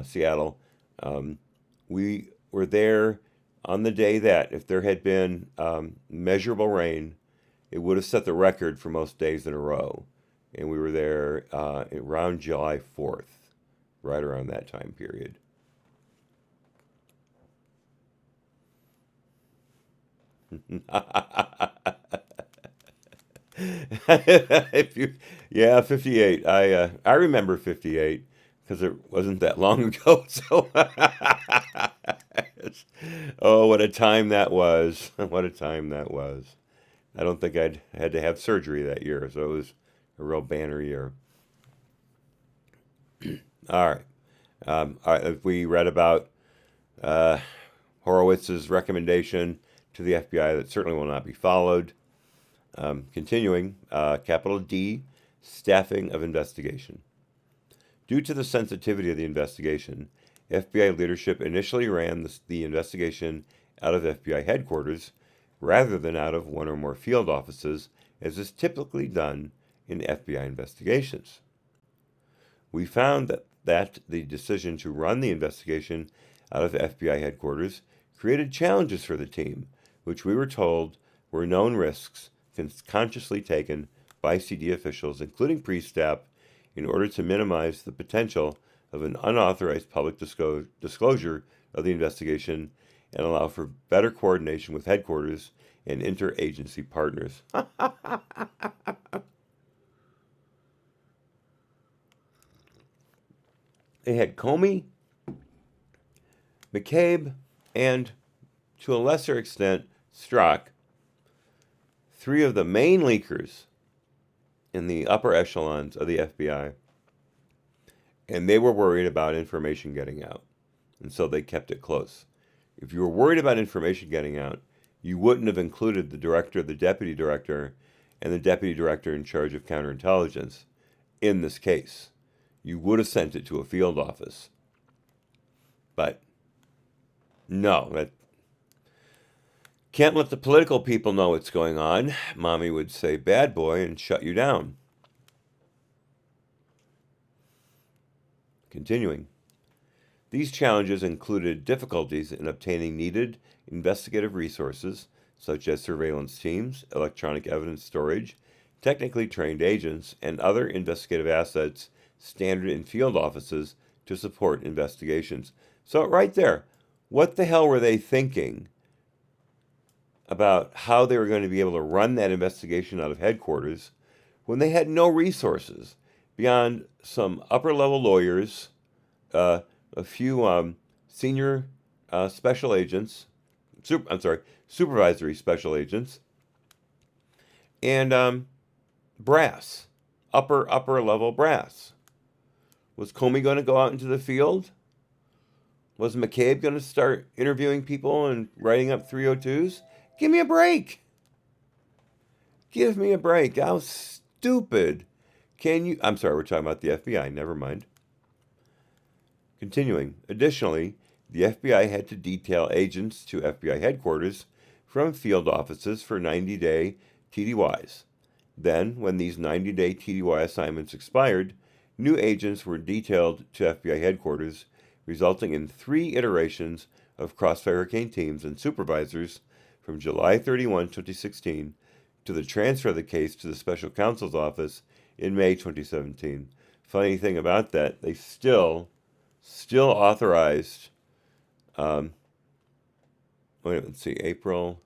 Seattle. We were there on the day that, if there had been measurable rain, it would have set the record for most days in a row. And we were there around July 4th, right around that time period. If you, yeah, 58. I remember 58 because it wasn't that long ago. So, oh, what a time that was! What a time that was! I don't think I'd had to have surgery that year, so it was a real banner year. All right. We read about Horowitz's recommendation to the FBI that certainly will not be followed. Continuing, capital D, staffing of investigation. Due to the sensitivity of the investigation, FBI leadership initially ran the investigation out of FBI headquarters rather than out of one or more field offices, as is typically done in FBI investigations. We found that the decision to run the investigation out of FBI headquarters created challenges for the team, which we were told were known risks consciously taken by CD officials, including pre-staff, in order to minimize the potential of an unauthorized public disclosure of the investigation and allow for better coordination with headquarters and interagency partners. They had Comey, McCabe, and, to a lesser extent, Strzok, three of the main leakers in the upper echelons of the FBI, and they were worried about information getting out, and so they kept it close. If you were worried about information getting out, you wouldn't have included the director, the deputy director, and the deputy director in charge of counterintelligence in this case. You would have sent it to a field office. But no, that can't let the political people know what's going on. Mommy would say, bad boy, and shut you down. Continuing. These challenges included difficulties in obtaining needed investigative resources, such as surveillance teams, electronic evidence storage, technically trained agents, and other investigative assets standard in field offices to support investigations. So right there, what the hell were they thinking about how they were going to be able to run that investigation out of headquarters when they had no resources beyond some upper-level lawyers, a few senior special agents, supervisory special agents, and brass, upper-level brass. Was Comey going to go out into the field? Was McCabe going to start interviewing people and writing up 302s? Give me a break. Give me a break. How stupid can you... I'm sorry, we're talking about the FBI. Never mind. Continuing. Additionally, the FBI had to detail agents to FBI headquarters from field offices for 90-day TDYs. Then, when these 90-day TDY assignments expired, new agents were detailed to FBI headquarters, resulting in 3 iterations of Crossfire Hurricane teams and supervisors from July 31, 2016, to the transfer of the case to the special counsel's office in May 2017. Funny thing about that, they still authorized, let's see, April,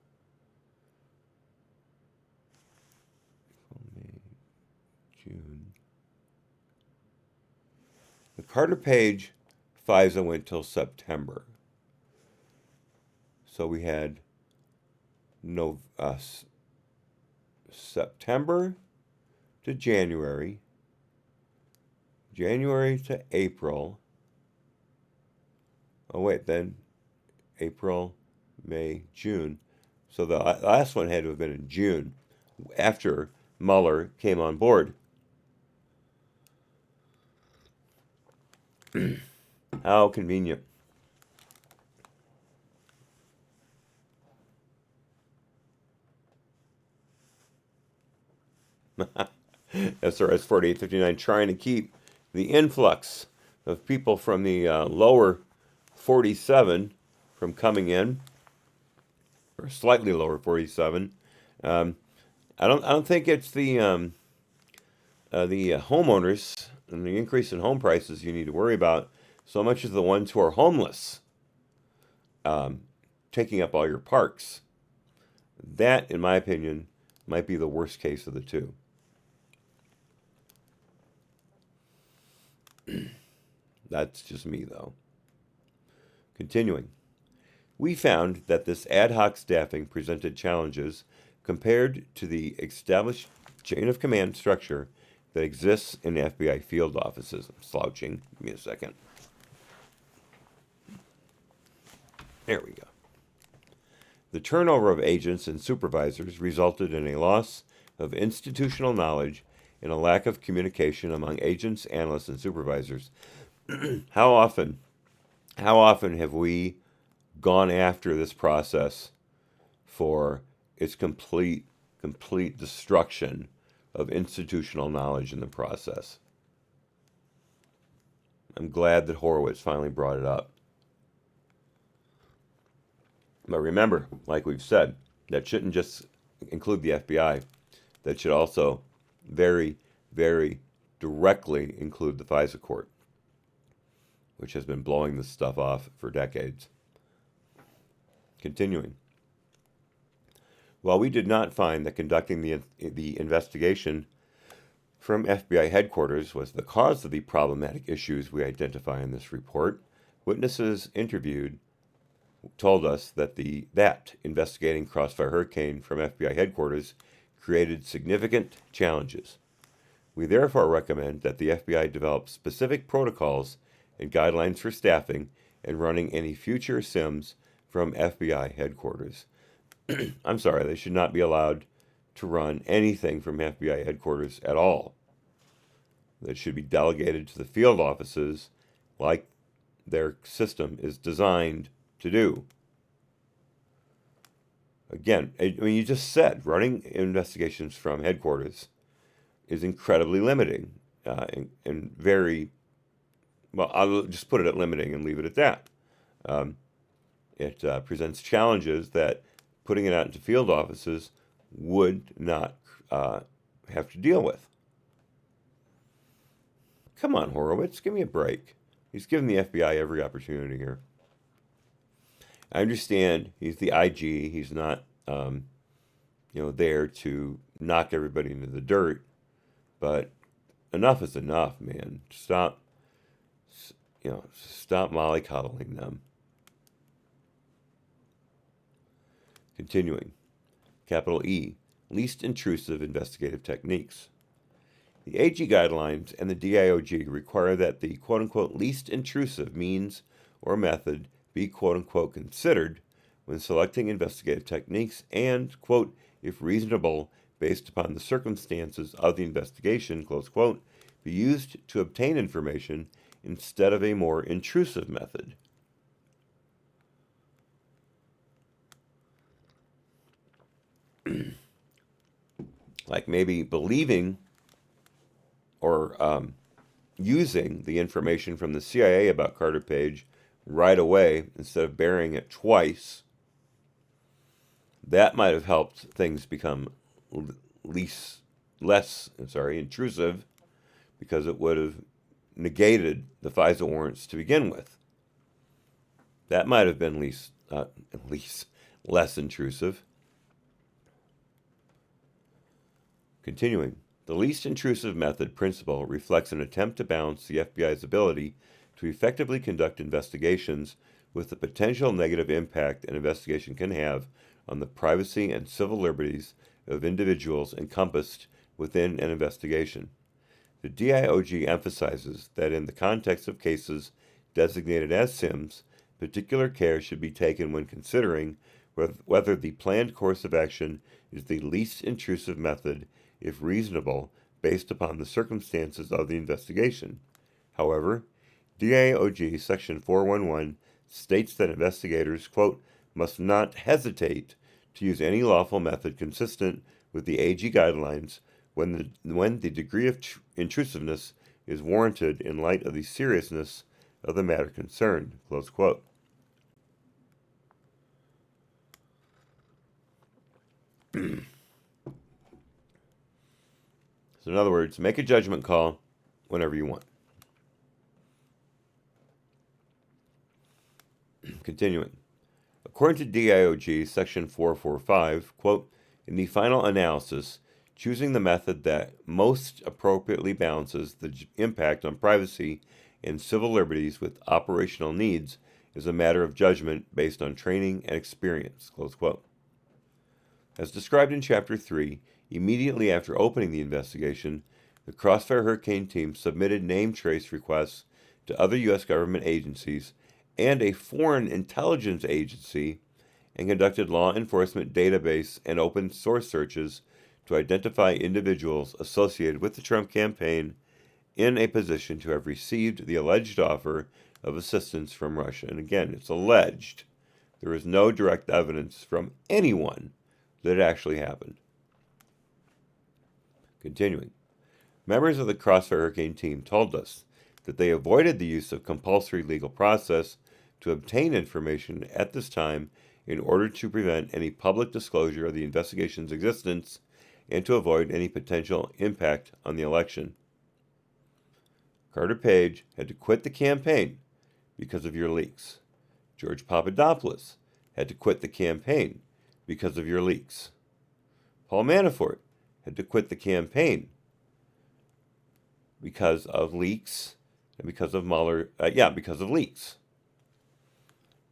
May, June. The Carter Page FISA went till September. So we had September to January, January to April. Oh, wait, then April, May, June. So the last one had to have been in June, after Mueller came on board. How convenient. SRS 4859 trying to keep the influx of people from the lower 47 from coming in, or slightly lower 47. I don't think it's the homeowners and the increase in home prices you need to worry about so much as the ones who are homeless, taking up all your parks. That, in my opinion, might be the worst case of the two. That's just me, though. Continuing. We found that this ad hoc staffing presented challenges compared to the established chain of command structure that exists in FBI field offices. I'm slouching. Give me a second. There we go. The turnover of agents and supervisors resulted in a loss of institutional knowledge and a lack of communication among agents, analysts, and supervisors. How often have we gone after this process for its complete destruction of institutional knowledge in the process? I'm glad that Horowitz finally brought it up. But remember, like we've said, that shouldn't just include the FBI. That should also very, very directly include the FISA court, which has been blowing this stuff off for decades. Continuing. While we did not find that conducting the investigation from FBI headquarters was the cause of the problematic issues we identify in this report, witnesses interviewed told us that that investigating Crossfire Hurricane from FBI headquarters created significant challenges. We therefore recommend that the FBI develop specific protocols and guidelines for staffing and running any future SIMs from FBI headquarters. I'm sorry, they should not be allowed to run anything from FBI headquarters at all. That should be delegated to the field offices like their system is designed to do. Again, I mean, you just said running investigations from headquarters is incredibly limiting and very, well, I'll just put it at limiting and leave it at that. It presents challenges that putting it out into field offices would not have to deal with. Come on, Horowitz, give me a break. He's giving the FBI every opportunity here. I understand he's the IG. He's not, there to knock everybody into the dirt. But enough is enough, man. Stop mollycoddling them. Continuing. Capital E, least intrusive investigative techniques. The AG guidelines and the DIOG require that the quote-unquote least intrusive means or method be quote-unquote considered when selecting investigative techniques and, quote, if reasonable, based upon the circumstances of the investigation, close quote, be used to obtain information instead of a more intrusive method. Like maybe believing or using the information from the CIA about Carter Page right away instead of burying it twice. That might have helped things become less intrusive, because it would have negated the FISA warrants to begin with. That might have been at least less intrusive. Continuing, the least intrusive method principle reflects an attempt to balance the FBI's ability to effectively conduct investigations with the potential negative impact an investigation can have on the privacy and civil liberties of individuals encompassed within an investigation. The DIOG emphasizes that in the context of cases designated as SIMs, particular care should be taken when considering whether the planned course of action is the least intrusive method, if reasonable, based upon the circumstances of the investigation. However, DIOG Section 411 states that investigators, quote, must not hesitate to use any lawful method consistent with the AG guidelines when the degree of intrusiveness is warranted in light of the seriousness of the matter concerned." Close quote. So in other words, make a judgment call whenever you want. Continuing. According to DIOG Section 445, quote, "In the final analysis, choosing the method that most appropriately balances the impact on privacy and civil liberties with operational needs is a matter of judgment based on training and experience." Close quote. As described in Chapter 3, immediately after opening the investigation, the Crossfire Hurricane team submitted name trace requests to other U.S. government agencies and a foreign intelligence agency and conducted law enforcement database and open source searches to identify individuals associated with the Trump campaign in a position to have received the alleged offer of assistance from Russia. And again, it's alleged. There is no direct evidence from anyone that it actually happened. Continuing. Members of the Crossfire Hurricane team told us that they avoided the use of compulsory legal process to obtain information at this time in order to prevent any public disclosure of the investigation's existence and to avoid any potential impact on the election. Carter Page had to quit the campaign because of your leaks. George Papadopoulos had to quit the campaign because of your leaks. Paul Manafort had to quit the campaign because of leaks and because of Mueller, because of leaks.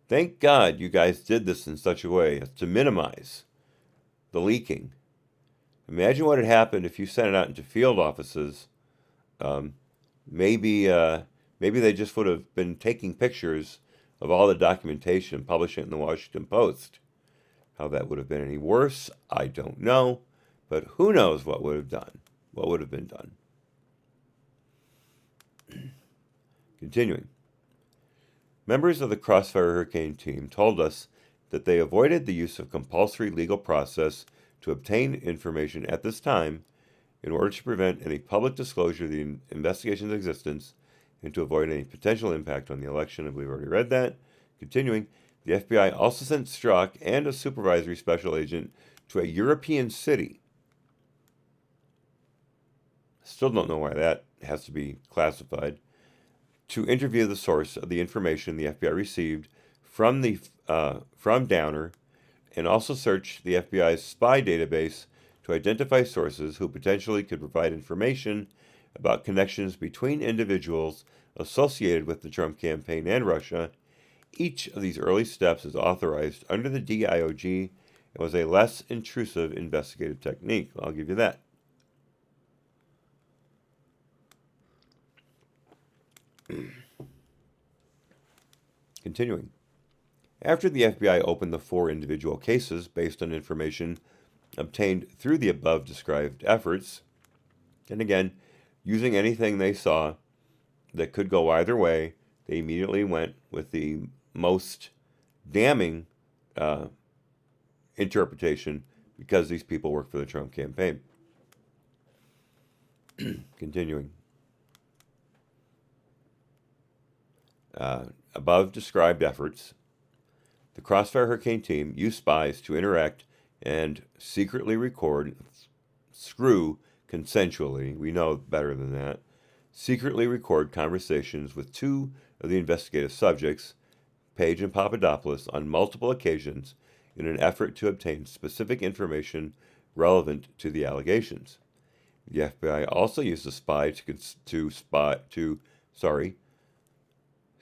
Thank God you guys did this in such a way as to minimize the leaking. Imagine what had happened if you sent it out into field offices. Maybe they just would have been taking pictures of all the documentation and publishing it in the Washington Post. How that would have been any worse, I don't know, but who knows what would have been done. Continuing. Members of the Crossfire Hurricane team told us that they avoided the use of compulsory legal process to obtain information at this time in order to prevent any public disclosure of the investigation's existence and to avoid any potential impact on the election. I believe I already read that. Continuing, the FBI also sent Strzok and a supervisory special agent to a European city. Still don't know why that has to be classified. To interview the source of the information the FBI received from Downer, and also search the FBI's spy database to identify sources who potentially could provide information about connections between individuals associated with the Trump campaign and Russia. Each of these early steps is authorized under the DIOG and was a less intrusive investigative technique. I'll give you that. Continuing. After the FBI opened the 4 individual cases based on information obtained through the above described efforts, and again, using anything they saw that could go either way, they immediately went with the most damning interpretation because these people work for the Trump campaign. Continuing. Above described efforts, the Crossfire Hurricane team used spies to interact and secretly record, consensually, we know better than that, secretly record conversations with 2 of the investigative subjects, Page and Papadopoulos, on multiple occasions in an effort to obtain specific information relevant to the allegations. The FBI also used a spy to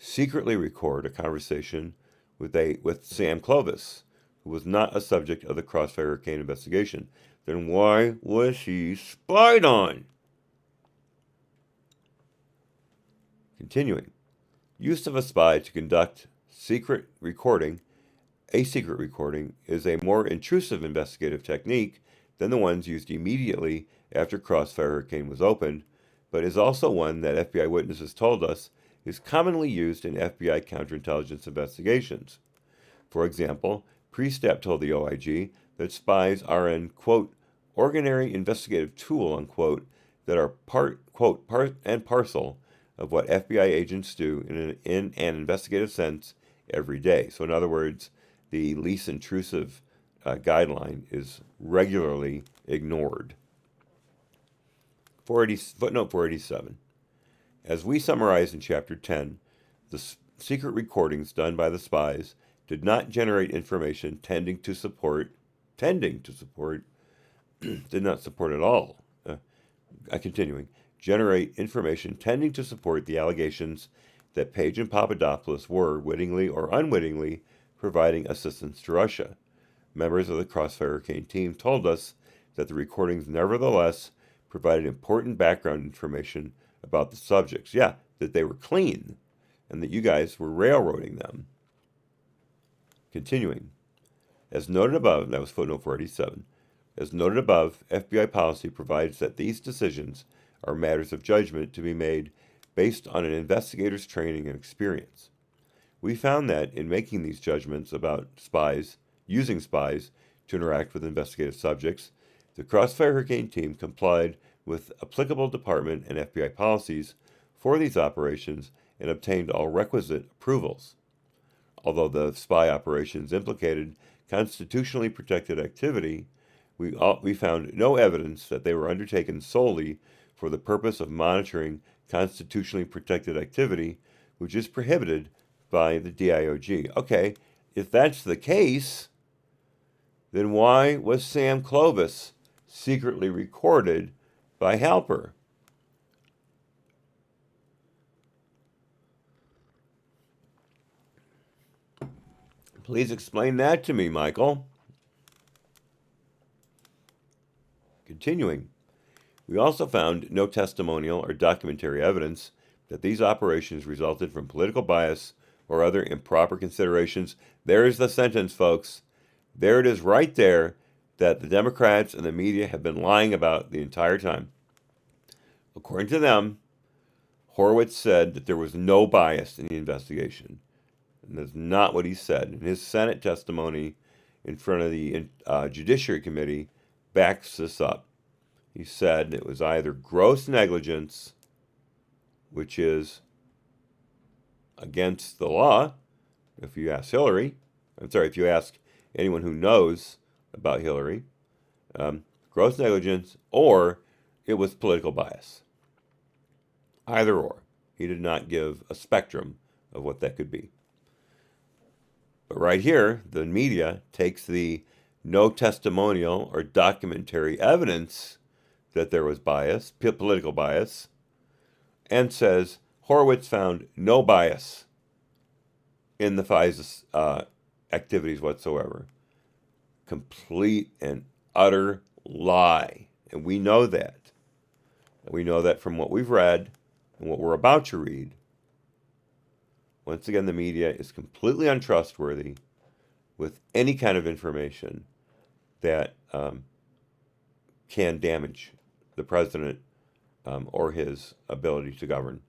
secretly record a conversation with Sam Clovis, who was not a subject of the Crossfire Hurricane investigation. Then why was he spied on? Continuing. Use of a spy to conduct a secret recording is a more intrusive investigative technique than the ones used immediately after Crossfire Hurricane was opened, but is also one that FBI witnesses told us is commonly used in FBI counterintelligence investigations. For example, Priestap told the OIG that spies are an, quote, ordinary investigative tool, unquote, that are part and parcel of what FBI agents do in an investigative sense every day. So in other words, the least intrusive guideline is regularly ignored. Footnote 487. As we summarize in Chapter 10, the secret recordings done by the spies did not generate information did not support at all. Continuing, generate information tending to support the allegations that Page and Papadopoulos were, wittingly or unwittingly, providing assistance to Russia. Members of the Crossfire Hurricane team told us that the recordings nevertheless provided important background information about the subjects. Yeah, that they were clean, and that you guys were railroading them. Continuing, as noted above, that was footnote 487, as noted above, FBI policy provides that these decisions are matters of judgment to be made based on an investigator's training and experience. We found that in making these judgments about using spies to interact with investigative subjects, the Crossfire Hurricane team complied with applicable department and FBI policies for these operations and obtained all requisite approvals. Although the spy operations implicated constitutionally protected activity, we found no evidence that they were undertaken solely for the purpose of monitoring constitutionally protected activity, which is prohibited by the DIOJ. Okay, if that's the case, then why was Sam Clovis secretly recorded by Halper? Please explain that to me, Michael. Continuing, we also found no testimonial or documentary evidence that these operations resulted from political bias or other improper considerations. There is the sentence, folks. There it is right there, that the Democrats and the media have been lying about the entire time. According to them, Horowitz said that there was no bias in the investigation. And that's not what he said. And his Senate testimony in front of the Judiciary Committee backs this up. He said it was either gross negligence, which is against the law, if you ask if you ask anyone who knows about Hillary, gross negligence, or it was political bias. Either or. He did not give a spectrum of what that could be. But right here, the media takes the no testimonial or documentary evidence that there was bias, political bias, and says Horowitz found no bias in the FISA activities whatsoever. Complete and utter lie. And we know that. And we know that from what we've read and what we're about to read. Once again, the media is completely untrustworthy with any kind of information that can damage the president or his ability to govern.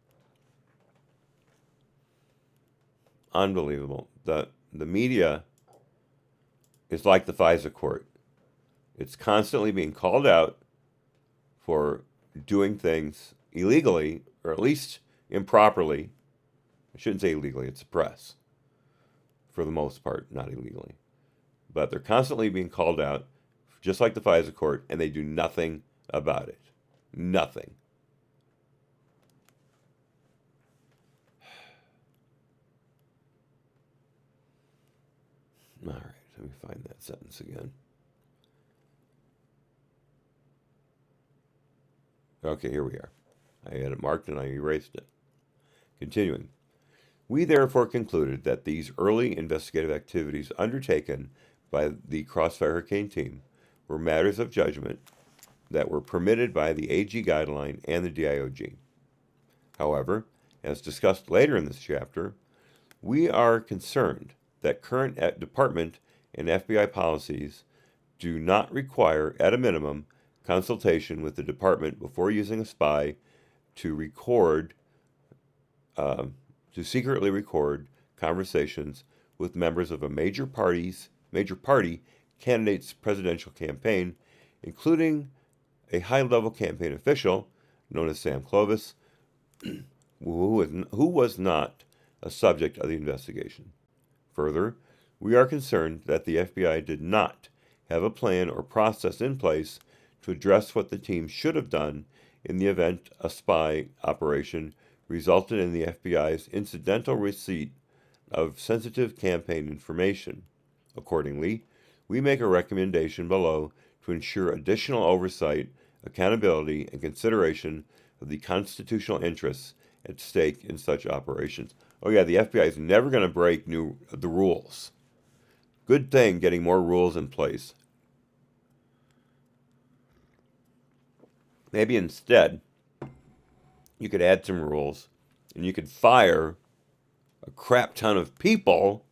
Unbelievable. The media is like the FISA court. It's constantly being called out for doing things illegally, or at least improperly. I shouldn't say illegally, it's the press. For the most part, not illegally. But they're constantly being called out, just like the FISA court, and they do nothing about it. Nothing. All right, let me find that sentence again. Okay, here we are. I had it marked and I erased it. Continuing. We therefore concluded that these early investigative activities undertaken by the Crossfire Hurricane team were matters of judgment that were permitted by the AG guideline and the DIOJ. However, as discussed later in this chapter, we are concerned that current department and FBI policies do not require, at a minimum, consultation with the department before using a spy to secretly record conversations with members of a major party candidate's presidential campaign, including a high-level campaign official, known as Sam Clovis, who was not a subject of the investigation. Further, we are concerned that the FBI did not have a plan or process in place to address what the team should have done in the event a spy operation resulted in the FBI's incidental receipt of sensitive campaign information. Accordingly, we make a recommendation below to ensure additional oversight, accountability, and consideration of the constitutional interests at stake in such operations. Oh yeah, the FBI is never going to break the rules. Good thing getting more rules in place. Maybe instead, you could add some rules and you could fire a crap ton of people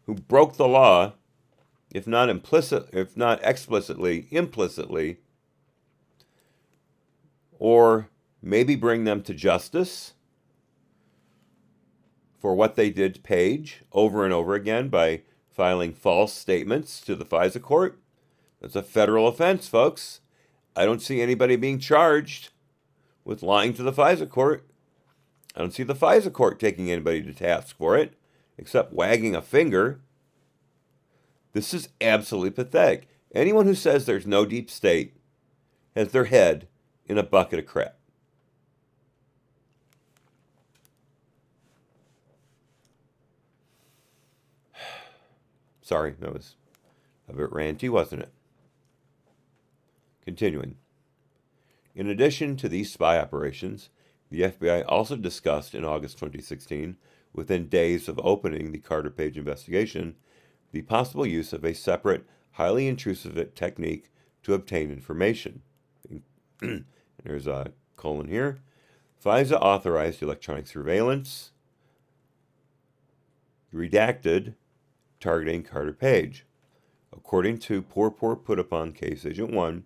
who broke the law, if not explicitly, implicitly, or maybe bring them to justice for what they did to Page over and over again by filing false statements to the FISA court. That's a federal offense, folks. I don't see anybody being charged with lying to the FISA court. I don't see the FISA court taking anybody to task for it, except wagging a finger. This is absolutely pathetic. Anyone who says there's no deep state has their head in a bucket of crap. Sorry, that was a bit ranty, wasn't it? Continuing. In addition to these spy operations, the FBI also discussed in August 2016, within days of opening the Carter Page investigation, the possible use of a separate, highly intrusive technique to obtain information. There's a colon here. FISA authorized electronic surveillance, redacted, targeting Carter Page. According to Poor Put Upon Case Agent 1,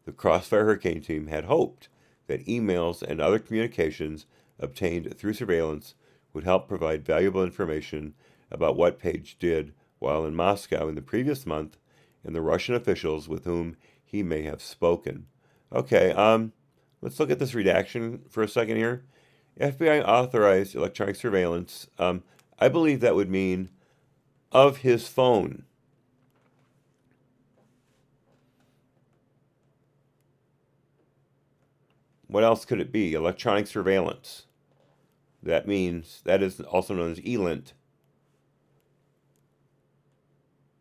the Crossfire Hurricane team had hoped that emails and other communications obtained through surveillance would help provide valuable information about what Page did while in Moscow in the previous month and the Russian officials with whom he may have spoken. Okay, let's look at this redaction for a second here. FBI authorized electronic surveillance. I believe that would mean of his phone. What else could it be? Electronic surveillance. That means, that is also known as ELINT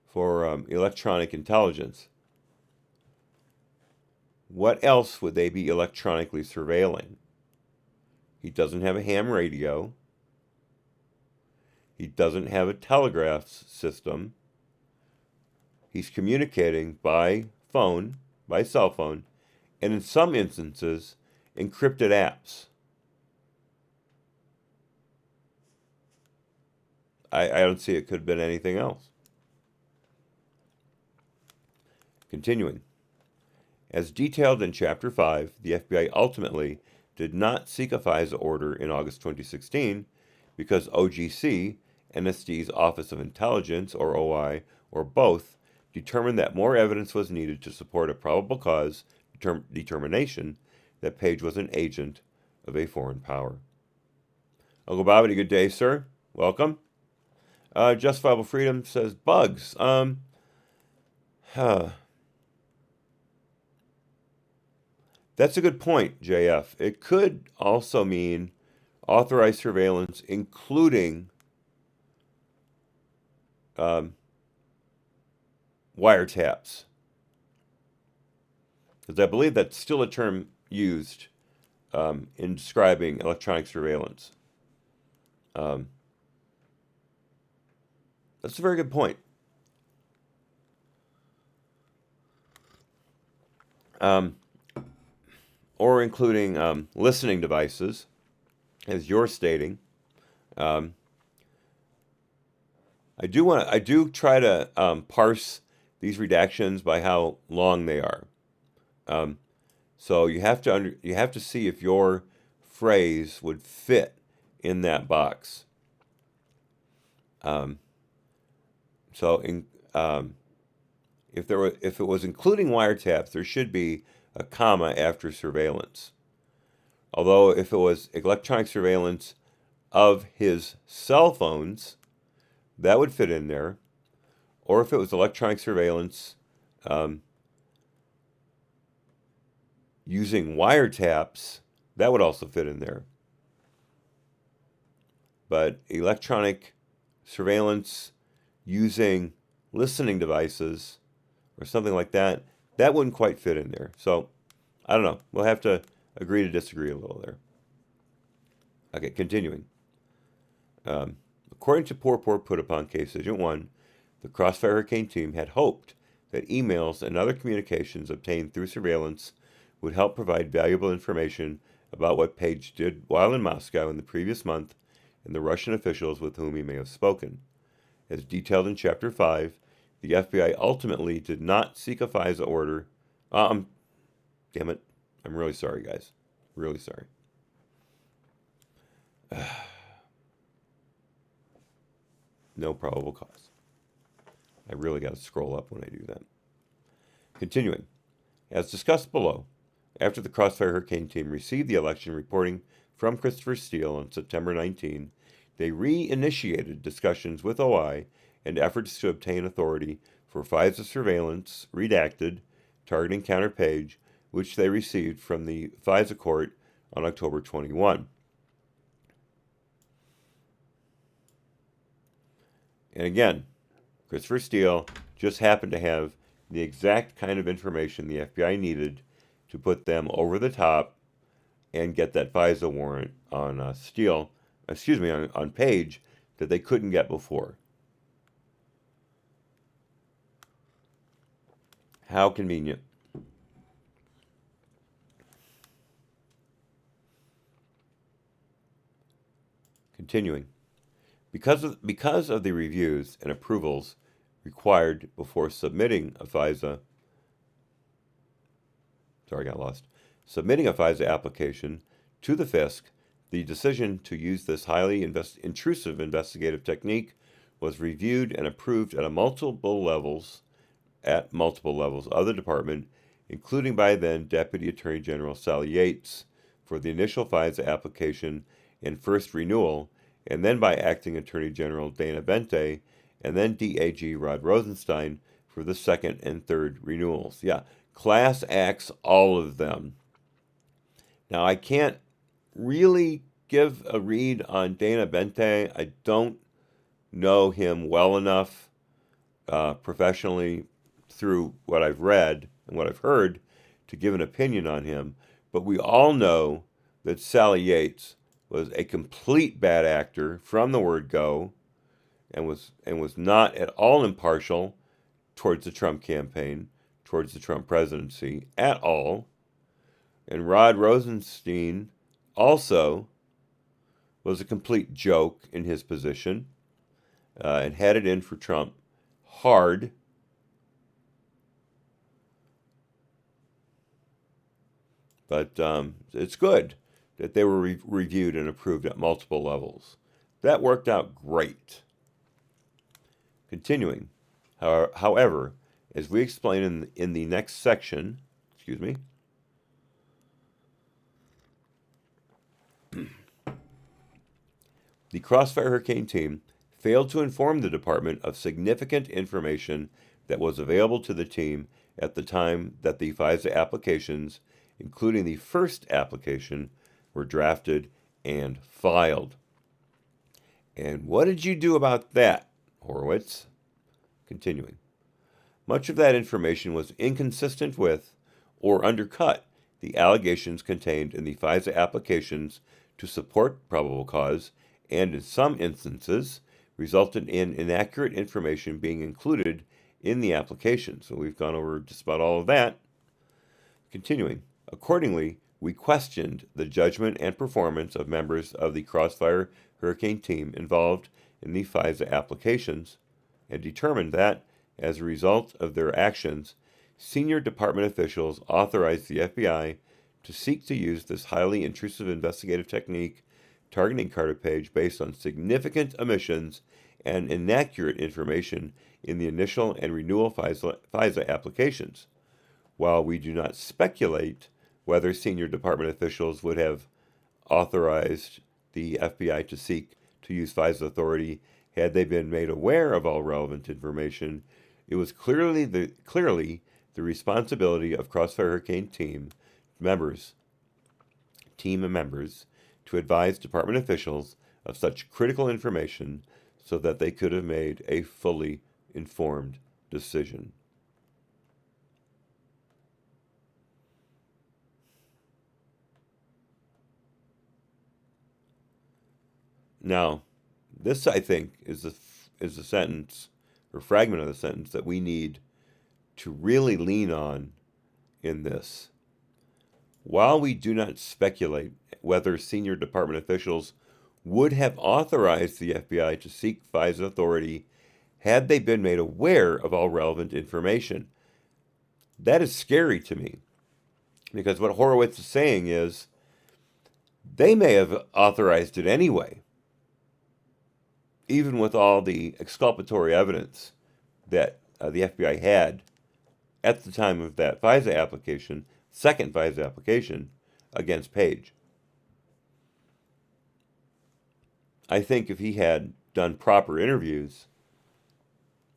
for electronic intelligence. What else would they be electronically surveilling? He doesn't have a ham radio. He doesn't have a telegraph system. He's communicating by phone, by cell phone, and in some instances, encrypted apps. I don't see it could have been anything else. Continuing. As detailed in Chapter 5, the FBI ultimately did not seek a FISA order in August 2016 because OGC, NSD's Office of Intelligence, or OI, or both, determined that more evidence was needed to support a probable cause determination that Page was an agent of a foreign power. Uncle Bobbity, good day, sir. Welcome. Justifiable Freedom says bugs. That's a good point, JF. It could also mean authorized surveillance, including wiretaps. Because I believe that's still a term used in describing electronic surveillance. That's a very good point. Or including listening devices, as you're stating. I do try to parse these redactions by how long they are. So you have to see if your phrase would fit in that box. If it was including wiretaps, there should be a comma after surveillance. Although if it was electronic surveillance of his cell phones, that would fit in there. Or if it was electronic surveillance using wiretaps, that would also fit in there. But electronic surveillance using listening devices or something like that, that wouldn't quite fit in there. So, I don't know. We'll have to agree to disagree a little there. Okay, continuing. According to Poor Put Upon Case Agent 1, the Crossfire Hurricane team had hoped that emails and other communications obtained through surveillance would help provide valuable information about what Page did while in Moscow in the previous month and the Russian officials with whom he may have spoken. As detailed in Chapter 5, the FBI ultimately did not seek a FISA order. Damn it. I'm really sorry, guys. Really sorry. No probable cause. I really got to scroll up when I do that. Continuing. As discussed below, after the Crossfire Hurricane team received the election reporting from Christopher Steele on September 19, they reinitiated discussions with OI and efforts to obtain authority for FISA surveillance, redacted, targeting Counter Page, which they received from the FISA court on October 21. And again, Christopher Steele just happened to have the exact kind of information the FBI needed to put them over the top and get that FISA warrant on on Page that they couldn't get before. How convenient. Continuing. Because of the reviews and approvals required before submitting a FISA application to the FISC, the decision to use this highly intrusive investigative technique was reviewed and approved at multiple levels of the department, including by then Deputy Attorney General Sally Yates for the initial FISA application and first renewal, and then by Acting Attorney General Dana Bente, and then DAG Rod Rosenstein for the second and third renewals. Yeah, class acts, all of them. Now, I can't really give a read on Dana Bente. I don't know him well enough professionally through what I've read and what I've heard to give an opinion on him. But we all know that Sally Yates was a complete bad actor from the word go, and was not at all impartial towards the Trump campaign, towards the Trump presidency at all. And Rod Rosenstein also was a complete joke in his position and had it in for Trump hard. But it's good that they were reviewed and approved at multiple levels. That worked out great. Continuing, however, as we explain in the next section, the Crossfire Hurricane team failed to inform the department of significant information that was available to the team at the time that the FISA applications, including the first application, were drafted and filed. And what did you do about that, Horowitz? Continuing. Much of that information was inconsistent with or undercut the allegations contained in the FISA applications to support probable cause, and in some instances resulted in inaccurate information being included in the application. So we've gone over just about all of that. Continuing. Accordingly, we questioned the judgment and performance of members of the Crossfire Hurricane team involved in the FISA applications and determined that, as a result of their actions, senior department officials authorized the FBI to seek to use this highly intrusive investigative technique targeting Carter Page based on significant omissions and inaccurate information in the initial and renewal FISA applications. While we do not speculate whether senior department officials would have authorized the FBI to seek to use FISA authority, had they been made aware of all relevant information, it was clearly the responsibility of Crossfire Hurricane team members to advise department officials of such critical information so that they could have made a fully informed decision. Now, this, I think, is a sentence or fragment of the sentence that we need to really lean on in this. While we do not speculate whether senior department officials would have authorized the FBI to seek FISA authority had they been made aware of all relevant information, that is scary to me, because what Horowitz is saying is they may have authorized it anyway, even with all the exculpatory evidence that the FBI had at the time of that FISA application, second FISA application, against Page. I think if he had done proper interviews,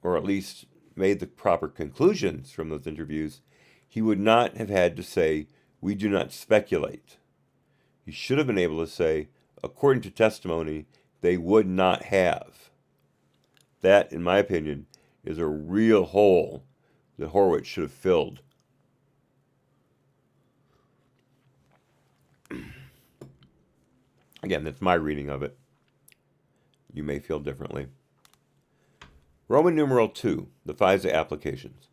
or at least made the proper conclusions from those interviews, he would not have had to say, "We do not speculate." He should have been able to say, according to testimony, they would not have. That, in my opinion, is a real hole that Horowitz should have filled. Again, that's my reading of it. You may feel differently. Roman numeral 2, the FISA applications.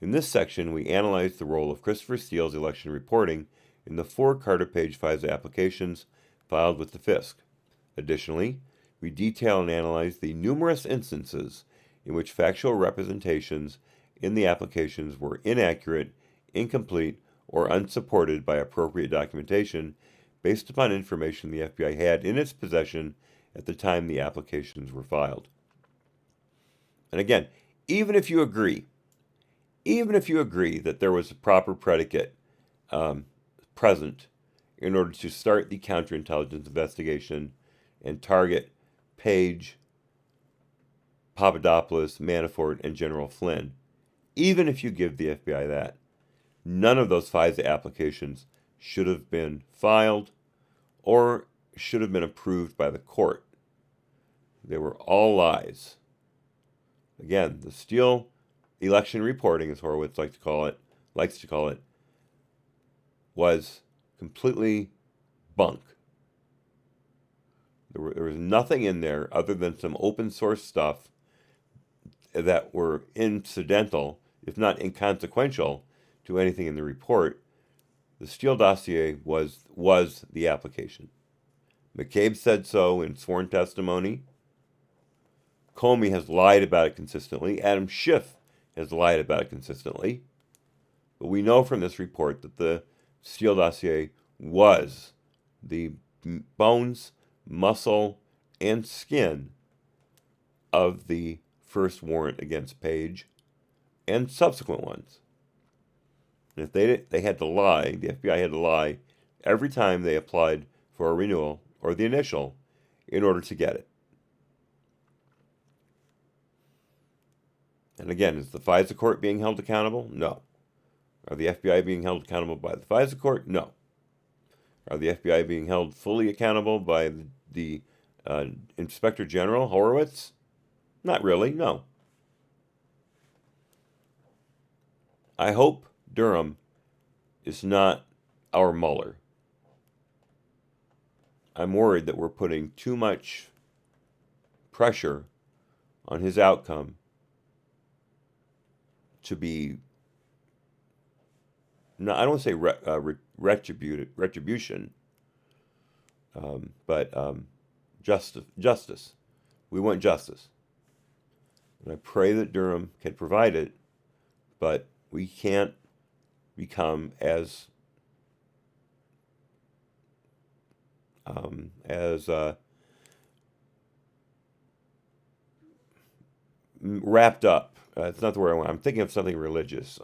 In this section, we analyze the role of Christopher Steele's election reporting in the 4 Carter-Page FISA applications filed with the FISC. Additionally, we detail and analyze the numerous instances in which factual representations in the applications were inaccurate, incomplete, or unsupported by appropriate documentation based upon information the FBI had in its possession at the time the applications were filed. And again, even if you agree that there was a proper predicate present in order to start the counterintelligence investigation and target Page, Papadopoulos, Manafort, and General Flynn, even if you give the FBI that, none of those FISA applications should have been filed or should have been approved by the court. They were all lies. Again, the Steele election reporting, as Horowitz likes to call it, was completely bunk. There was nothing in there other than some open source stuff that were incidental, if not inconsequential, to anything in the report. The Steele dossier was the application. McCabe said so in sworn testimony. Comey has lied about it consistently. Adam Schiff has lied about it consistently. But we know from this report that the Steele dossier was the bones, muscle, and skin of the first warrant against Page and subsequent ones. And if they had to lie, the FBI had to lie every time they applied for a renewal or the initial in order to get it. And again, is the FISA court being held accountable? No. Are the FBI being held accountable by the FISA court? No. Are the FBI being held fully accountable by the Inspector General, Horowitz? Not really, no. I hope Durham is not our Mueller. I'm worried that we're putting too much pressure on his outcome to be, no, I don't want to say retribution, but justice. We want justice. And I pray that Durham can provide it, but we can't become as wrapped up. It's not the word I want. I'm thinking of something religious.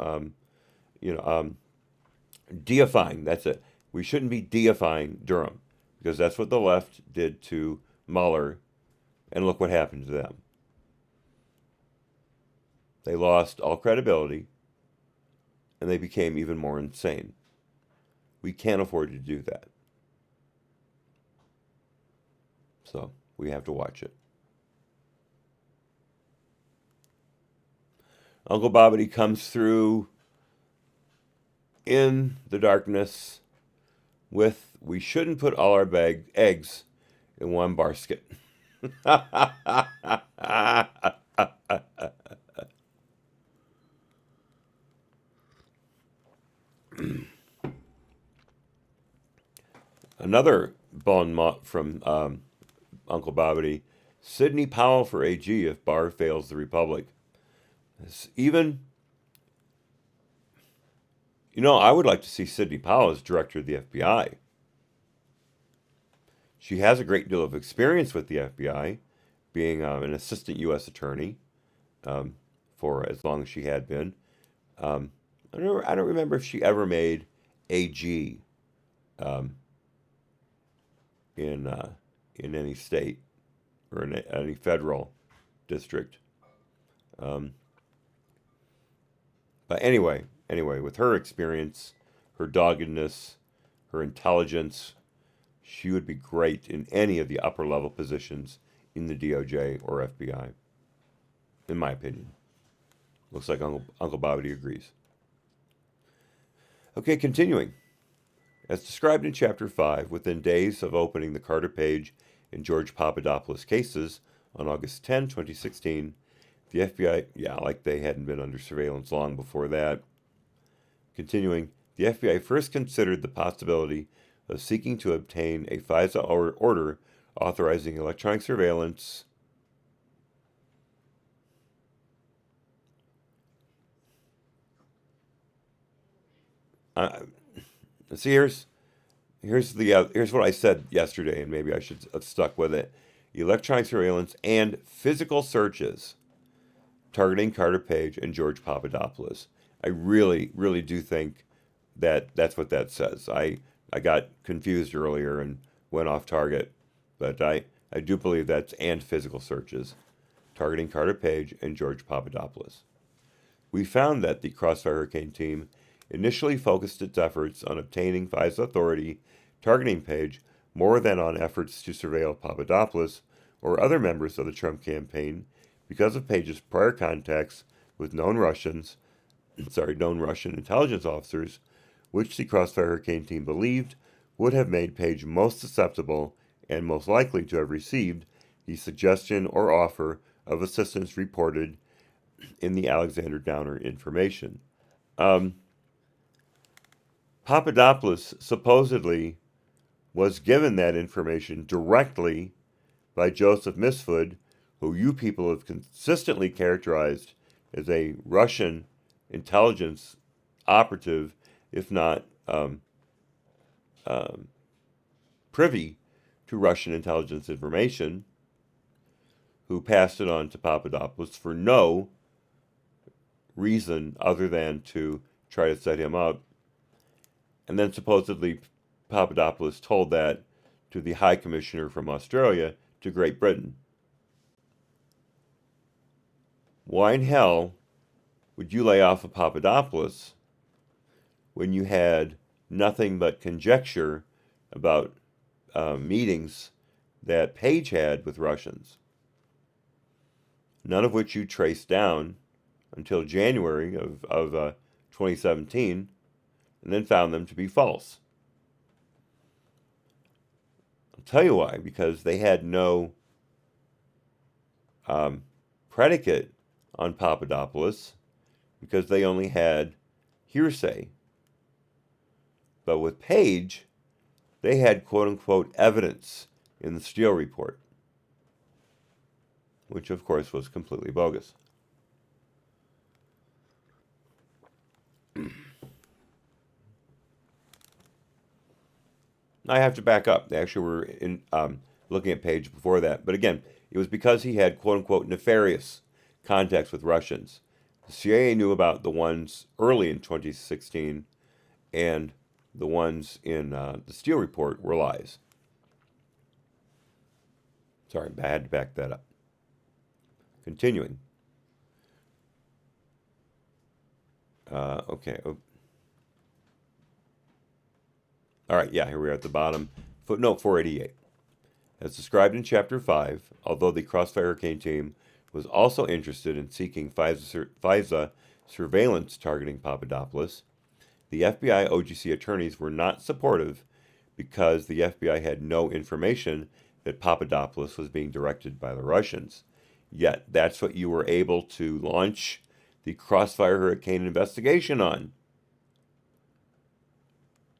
Deifying. That's it. We shouldn't be deifying Durham. because that's what the left did to Mueller, and look what happened to them. They lost all credibility, and they became even more insane. We can't afford to do that. So we have to watch it. Uncle Bobbity comes through in the darkness with, we shouldn't put all our eggs in one basket. Another bon mot from Uncle Bobbity: Sidney Powell for AG if Barr fails the Republic. Even, I would like to see Sidney Powell as director of the FBI. She has a great deal of experience with the FBI, being an assistant U.S. attorney for as long as she had been. I don't remember if she ever made AG in any state or in any federal district. But anyway, with her experience, her doggedness, her intelligence, she would be great in any of the upper level positions in the DOJ or FBI, in my opinion. Looks like Uncle Bobbity agrees. Okay, continuing. As described in Chapter 5, within days of opening the Carter Page and George Papadopoulos cases on August 10, 2016, the FBI, like they hadn't been under surveillance long before that. Continuing, the FBI first considered the possibility of seeking to obtain a FISA order authorizing electronic surveillance see, here's what I said yesterday, and maybe I should have stuck with it. Electronic surveillance and physical searches targeting Carter Page and George Papadopoulos. I really, really do think that that's what that says. I got confused earlier and went off target, but I do believe that's and physical searches targeting Carter Page and George Papadopoulos. We found that the Crossfire Hurricane team initially focused its efforts on obtaining FISA authority targeting Page more than on efforts to surveil Papadopoulos or other members of the Trump campaign because of Page's prior contacts with known Russian intelligence officers, which the Crossfire Hurricane team believed would have made Page most susceptible and most likely to have received the suggestion or offer of assistance reported in the Alexander Downer information. Papadopoulos supposedly was given that information directly by Joseph Misfud, who you people have consistently characterized as a Russian intelligence operative, if not privy to Russian intelligence information, who passed it on to Papadopoulos for no reason other than to try to set him up. And then supposedly Papadopoulos told that to the High Commissioner from Australia to Great Britain. Why in hell would you lay off of Papadopoulos when you had nothing but conjecture about meetings that Page had with Russians? None of which you traced down until January of 2017, and then found them to be false. I'll tell you why, because they had no predicate on Papadopoulos, because they only had hearsay. But with Page, they had quote-unquote evidence in the Steele report, which of course was completely bogus. I have to back up. They actually were in looking at Page before that. But again, it was because he had quote-unquote nefarious contacts with Russians. The CIA knew about the ones early in 2016, and the ones in the Steele report were lies. Sorry, I had to back that up. Continuing. Okay. Oh. All right, yeah, here we are at the bottom. Footnote 488. As described in Chapter 5, although the Crossfire Hurricane team was also interested in seeking FISA surveillance targeting Papadopoulos, the FBI OGC attorneys were not supportive because the FBI had no information that Papadopoulos was being directed by the Russians. Yet, that's what you were able to launch the Crossfire Hurricane investigation on.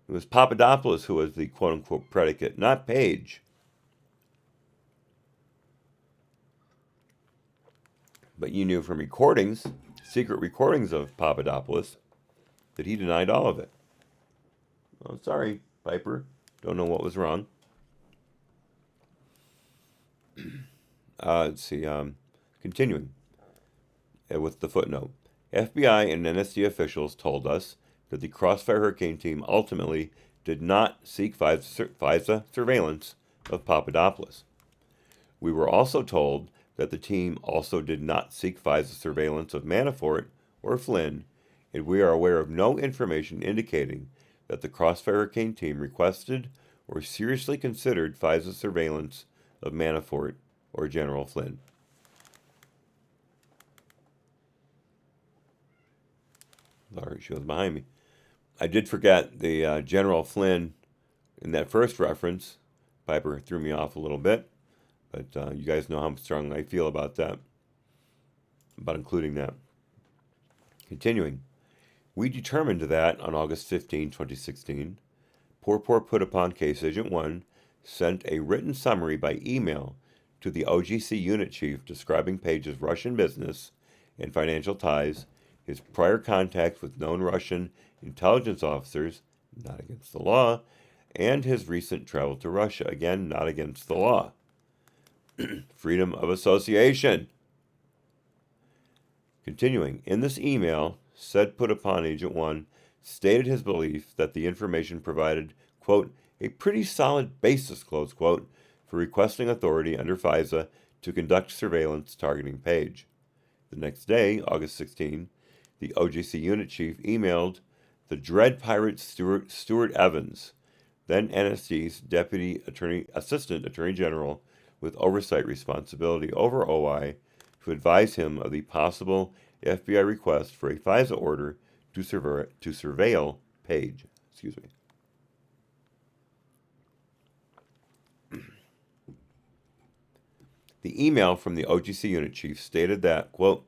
It was Papadopoulos who was the quote-unquote predicate, not Page. But you knew from recordings, secret recordings of Papadopoulos, that he denied all of it. Oh, sorry, Piper. Don't know what was wrong. Let's see. Continuing with the footnote. FBI and NSD officials told us that the Crossfire Hurricane team ultimately did not seek FISA surveillance of Papadopoulos. We were also told that the team also did not seek FISA surveillance of Manafort or Flynn, and we are aware of no information indicating that the Crossfire Hurricane team requested or seriously considered FISA surveillance of Manafort or General Flynn. Sorry, she was behind me. I did forget the General Flynn in that first reference. Piper threw me off a little bit, but you guys know how strongly I feel about that, about including that. Continuing. We determined that on August 15, 2016, Porpor put upon Case Agent 1 sent a written summary by email to the OGC unit chief describing Page's Russian business and financial ties, his prior contacts with known Russian intelligence officers, not against the law, and his recent travel to Russia, again, not against the law. Freedom of association. Continuing, in this email, said put upon Agent 1 stated his belief that the information provided, quote, a pretty solid basis, close quote, for requesting authority under FISA to conduct surveillance targeting Page. The next day, August 16, the OGC unit chief emailed the dread pirate Stuart Evans, then NSD's Assistant Attorney General with oversight responsibility over OI, to advise him of the possible FBI request for a FISA order to surveil Page. Excuse me. The email from the OGC unit chief stated that, quote,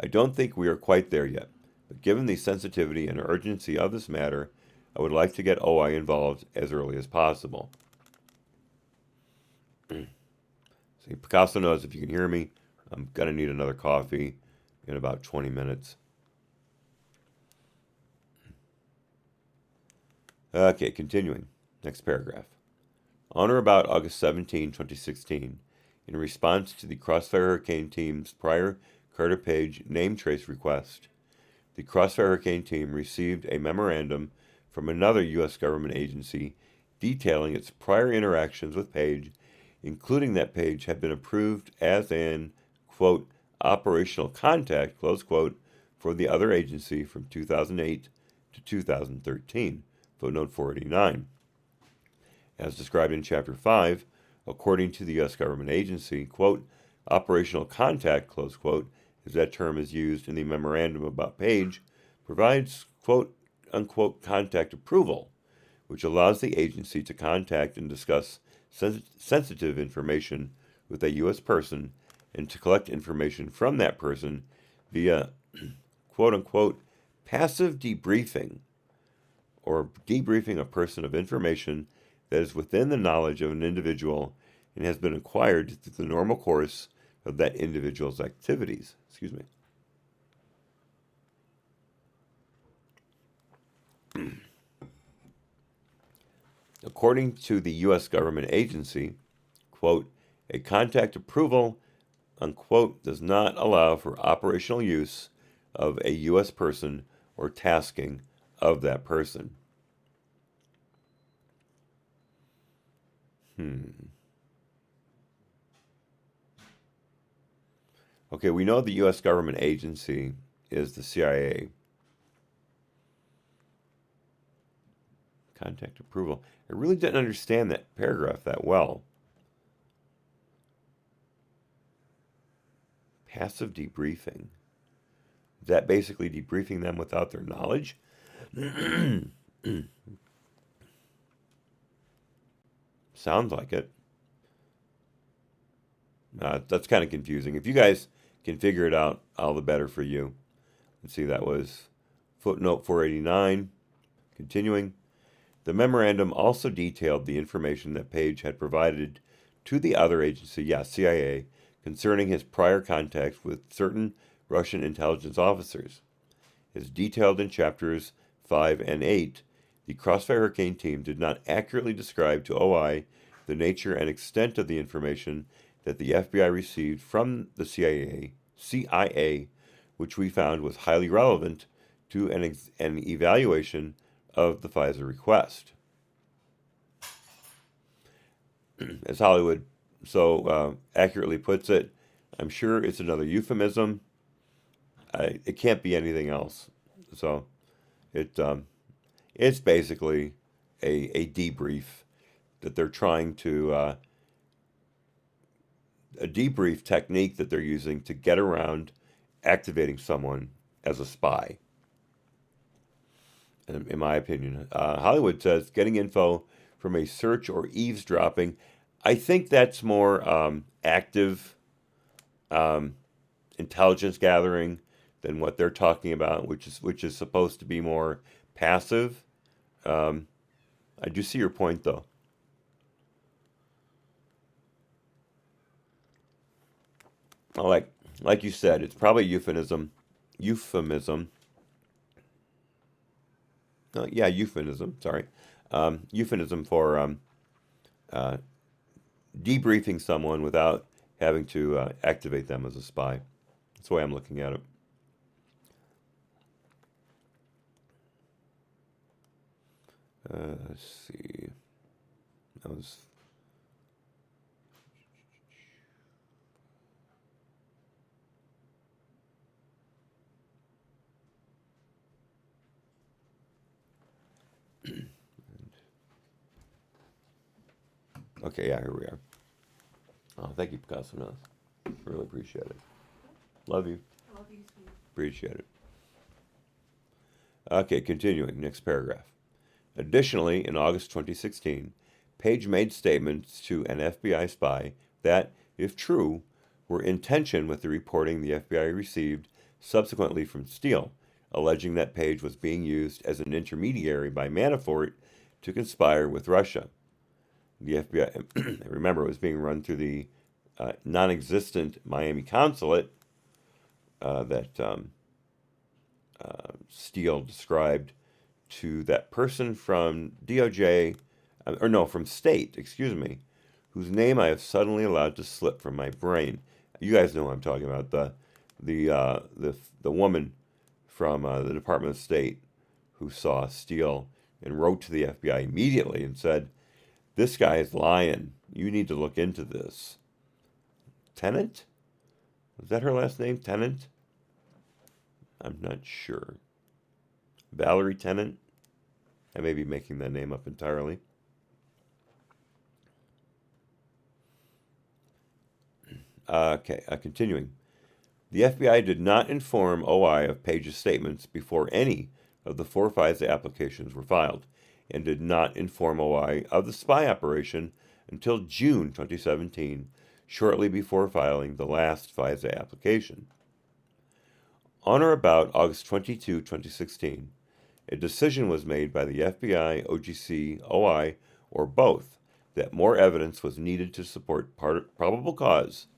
I don't think we are quite there yet, but given the sensitivity and urgency of this matter, I would like to get OI involved as early as possible. See, Picasso knows if you can hear me, I'm going to need another coffee in about 20 minutes. Okay, continuing. Next paragraph. On or about August 17, 2016, in response to the Crossfire Hurricane team's prior Carter Page name trace request, the Crossfire Hurricane team received a memorandum from another U.S. government agency detailing its prior interactions with Page, including that Page had been approved as an, quote, operational contact, close quote, for the other agency from 2008 to 2013, footnote 489. As described in Chapter 5, according to the U.S. government agency, quote, operational contact, close quote, as that term is used in the memorandum about Page, provides, quote, unquote, contact approval, which allows the agency to contact and discuss sensitive information with a U.S. person and to collect information from that person via, quote unquote, passive debriefing, or debriefing a person of information that is within the knowledge of an individual and has been acquired through the normal course of that individual's activities. Excuse me. According to the U.S. government agency, quote, a contact approval, unquote, does not allow for operational use of a U.S. person or tasking of that person. Okay, we know the U.S. government agency is the CIA. Contact approval. I really didn't understand that paragraph that well. Passive debriefing. Is that basically debriefing them without their knowledge? Sounds like it. That's kind of confusing. If you guys can figure it out, all the better for you. Let's see, that was footnote 489. Continuing. The memorandum also detailed the information that Page had provided to the other agency, CIA, concerning his prior contacts with certain Russian intelligence officers. As detailed in chapters 5 and 8, the Crossfire Hurricane team did not accurately describe to OI the nature and extent of the information that the FBI received from the CIA, which we found was highly relevant to an evaluation of the FISA request. As Hollywood so accurately puts it, I'm sure it's another euphemism. It can't be anything else. So it's basically a debrief that they're trying to, a debrief technique that they're using to get around activating someone as a spy. In my opinion, Hollywood says getting info from a search or eavesdropping. I think that's more active intelligence gathering than what they're talking about, which is supposed to be more passive. I do see your point, though. Like you said, it's probably euphemism. Euphemism. Sorry, euphemism for debriefing someone without having to activate them as a spy. That's the way I'm looking at it. Let's see. That was. Okay, yeah, here we are. Oh, thank you, Picasso. Really appreciate it. Love you. Love you too. Appreciate it. Okay, continuing. Next paragraph. Additionally, in August 2016, Page made statements to an FBI spy that, if true, were in tension with the reporting the FBI received subsequently from Steele, alleging that Page was being used as an intermediary by Manafort to conspire with Russia. The FBI, remember, it was being run through the non-existent Miami consulate that Steele described to that person from DOJ, from State, excuse me, whose name I have suddenly allowed to slip from my brain. You guys know what I'm talking about. The woman from the Department of State who saw Steele and wrote to the FBI immediately and said, "This guy is lying. You need to look into this." Tennant? Was that her last name? Tennant? I'm not sure. Valerie Tennant? I may be making that name up entirely. Okay, continuing. The FBI did not inform OI of Page's statements before any of the 4 FISA applications were filed, and did not inform OI of the spy operation until June 2017, shortly before filing the last FISA application. On or about August 22, 2016, a decision was made by the FBI, OGC, OI, or both, that more evidence was needed to support probable cause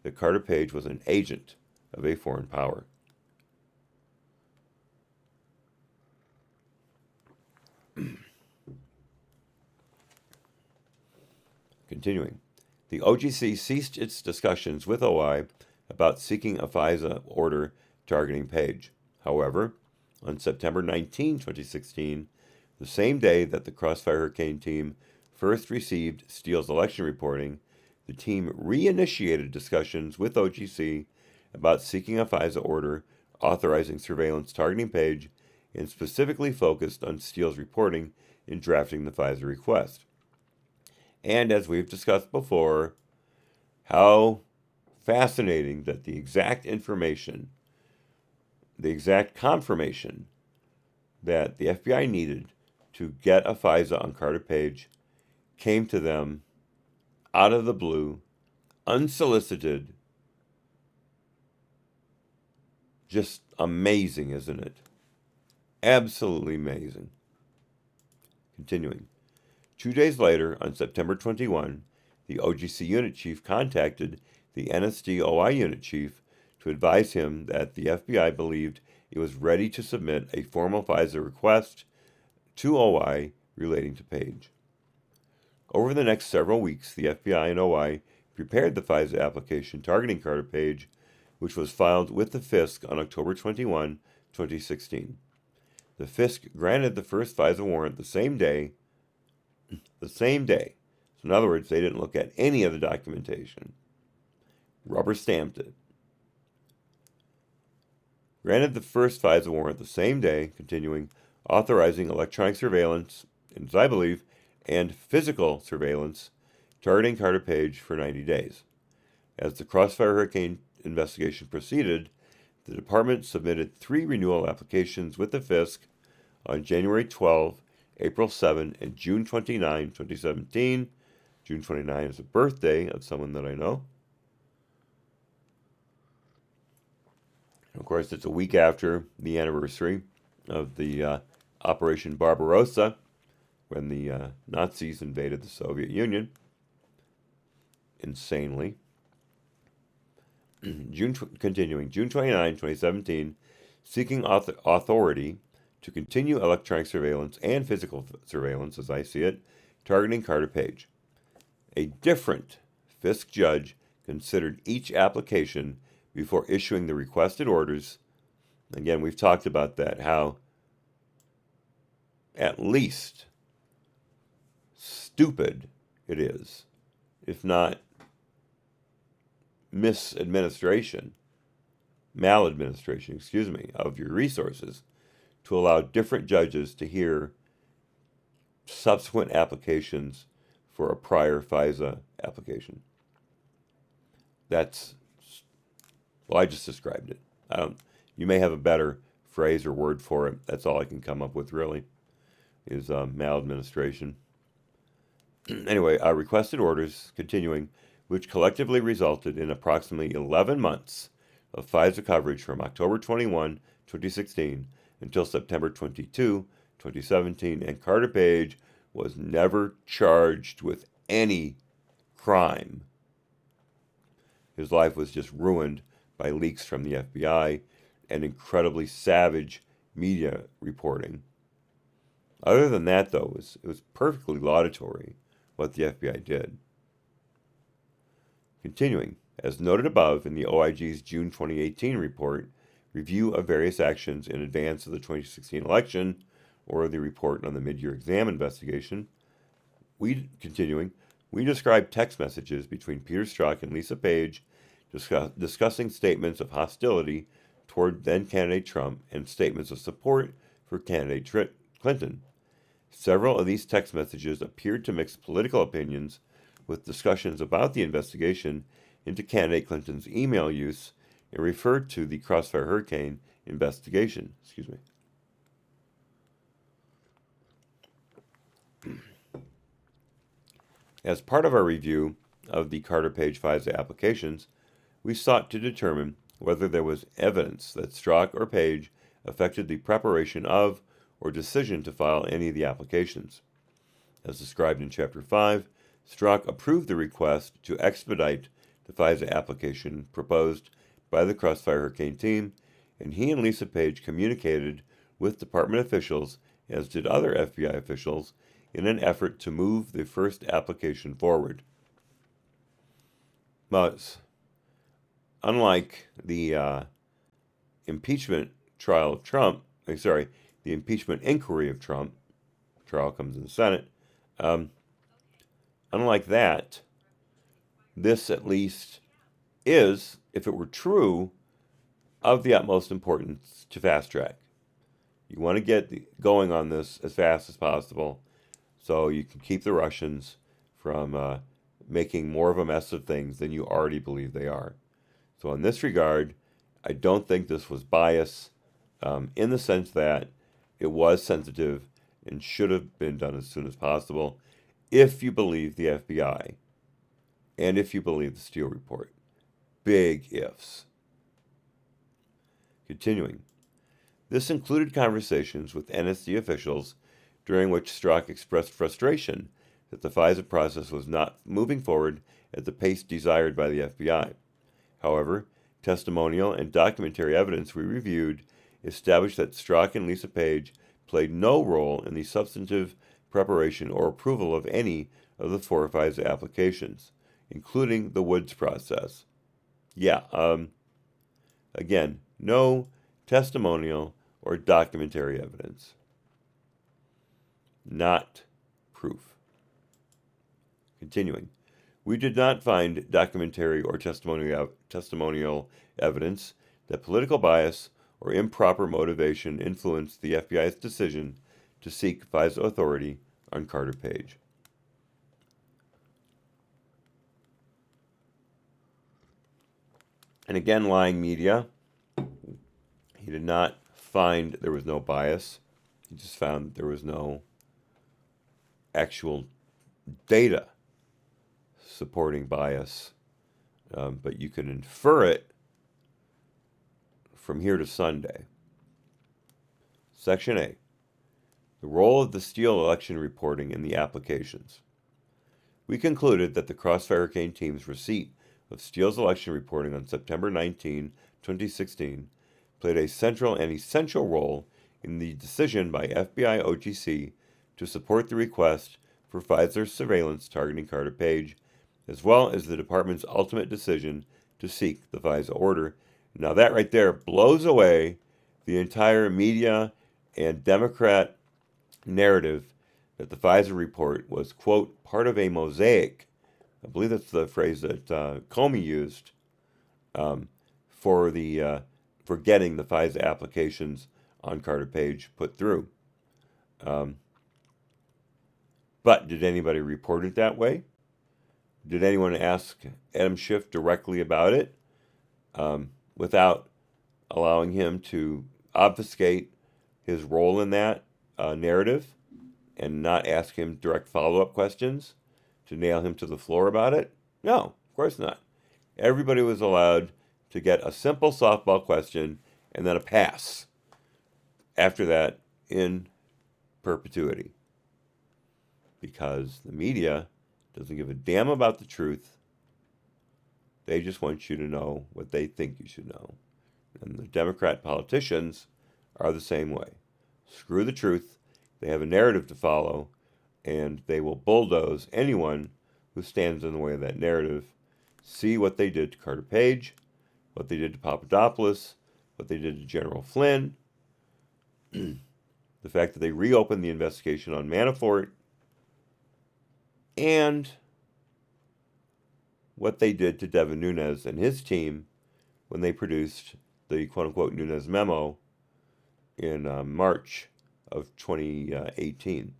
that Carter Page was an agent of a foreign power. Continuing, the OGC ceased its discussions with OI about seeking a FISA order targeting Page. However, on September 19, 2016, the same day that the Crossfire Hurricane team first received Steele's election reporting, the team reinitiated discussions with OGC about seeking a FISA order authorizing surveillance targeting Page and specifically focused on Steele's reporting in drafting the FISA request. And as we've discussed before, how fascinating that the exact information, the exact confirmation that the FBI needed to get a FISA on Carter Page came to them out of the blue, unsolicited. Just amazing, isn't it? Absolutely amazing. Continuing. 2 days later, on September 21, the OGC unit chief contacted the NSD OI unit chief to advise him that the FBI believed it was ready to submit a formal FISA request to OI relating to Page. Over the next several weeks, the FBI and OI prepared the FISA application targeting Carter Page, which was filed with the FISC on October 21, 2016. The FISC granted the first FISA warrant the same day. So in other words, they didn't look at any of the documentation. Rubber stamped it. Granted the first FISA warrant the same day, continuing, authorizing electronic surveillance, and as I believe, and physical surveillance, targeting Carter Page for 90 days. As the Crossfire Hurricane investigation proceeded, the department submitted 3 renewal applications with the FISC on January 12, April 7, and June 29, 2017. June 29 is the birthday of someone that I know. And of course, it's a week after the anniversary of the Operation Barbarossa, when the Nazis invaded the Soviet Union. Insanely. Continuing, June 29, 2017, seeking authority to continue electronic surveillance and physical surveillance, as I see it, targeting Carter Page. A different FISC judge considered each application before issuing the requested orders. Again, we've talked about that, how at least stupid it is, if not maladministration, of your resources to allow different judges to hear subsequent applications for a prior FISA application. Well, I just described it. You may have a better phrase or word for it. That's all I can come up with, really, is maladministration. Anyway, requested orders, continuing, which collectively resulted in approximately 11 months of FISA coverage from October 21, 2016 until September 22, 2017, and Carter Page was never charged with any crime. His life was just ruined by leaks from the FBI and incredibly savage media reporting. Other than that, though, it was perfectly laudatory what the FBI did. Continuing, as noted above in the OIG's June 2018 report, review of various actions in advance of the 2016 election, or the report on the mid-year exam investigation, we described text messages between Peter Strzok and Lisa Page discussing statements of hostility toward then-candidate Trump and statements of support for candidate Clinton. Several of these text messages appeared to mix political opinions with discussions about the investigation into candidate Clinton's email use and referred to the Crossfire Hurricane investigation. As part of our review of the Carter Page FISA applications, we sought to determine whether there was evidence that Strzok or Page affected the preparation of or decision to file any of the applications. As described in Chapter 5, Strzok approved the request to expedite the FISA application proposed by the Crossfire Hurricane team, and he and Lisa Page communicated with department officials, as did other FBI officials, in an effort to move the first application forward. But unlike the impeachment trial of Trump, the impeachment inquiry of Trump, trial comes in the Senate, unlike that, this at least is, if it were true, of the utmost importance to fast track. You want to get going on this as fast as possible so you can keep the Russians from making more of a mess of things than you already believe they are. So in this regard, I don't think this was bias in the sense that it was sensitive and should have been done as soon as possible if you believe the FBI and if you believe the Steele report. Big ifs. Continuing. This included conversations with NSD officials during which Strzok expressed frustration that the FISA process was not moving forward at the pace desired by the FBI. However, testimonial and documentary evidence we reviewed established that Strzok and Lisa Page played no role in the substantive preparation or approval of any of the 4 FISA applications, including the Woods process. Again, no testimonial or documentary evidence. Not proof. Continuing. We did not find documentary or testimonial evidence that political bias or improper motivation influenced the FBI's decision to seek FISA authority on Carter Page. And again, lying media. He did not find there was no bias. He just found there was no actual data supporting bias. But you can infer it from here to Sunday. Section A. The role of the Steele election reporting in the applications. We concluded that the Crossfire Hurricane team's receipt of Steele's election reporting on September 19, 2016, played a central and essential role in the decision by FBI OGC to support the request for FISA surveillance targeting Carter Page, as well as the department's ultimate decision to seek the FISA order. Now that right there blows away the entire media and Democrat narrative that the FISA report was, quote, part of a mosaic. I believe that's the phrase that Comey used for getting the FISA applications on Carter Page put through. But did anybody report it that way? Did anyone ask Adam Schiff directly about it without allowing him to obfuscate his role in that narrative and not ask him direct follow-up questions to nail him to the floor about it? No, of course not. Everybody was allowed to get a simple softball question and then a pass after that in perpetuity. Because the media doesn't give a damn about the truth. They just want you to know what they think you should know. And the Democrat politicians are the same way. Screw the truth. They have a narrative to follow, and they will bulldoze anyone who stands in the way of that narrative. See what they did to Carter Page, what they did to Papadopoulos, what they did to General Flynn, the fact that they reopened the investigation on Manafort, and what they did to Devin Nunes and his team when they produced the quote-unquote Nunes memo in March of 2018.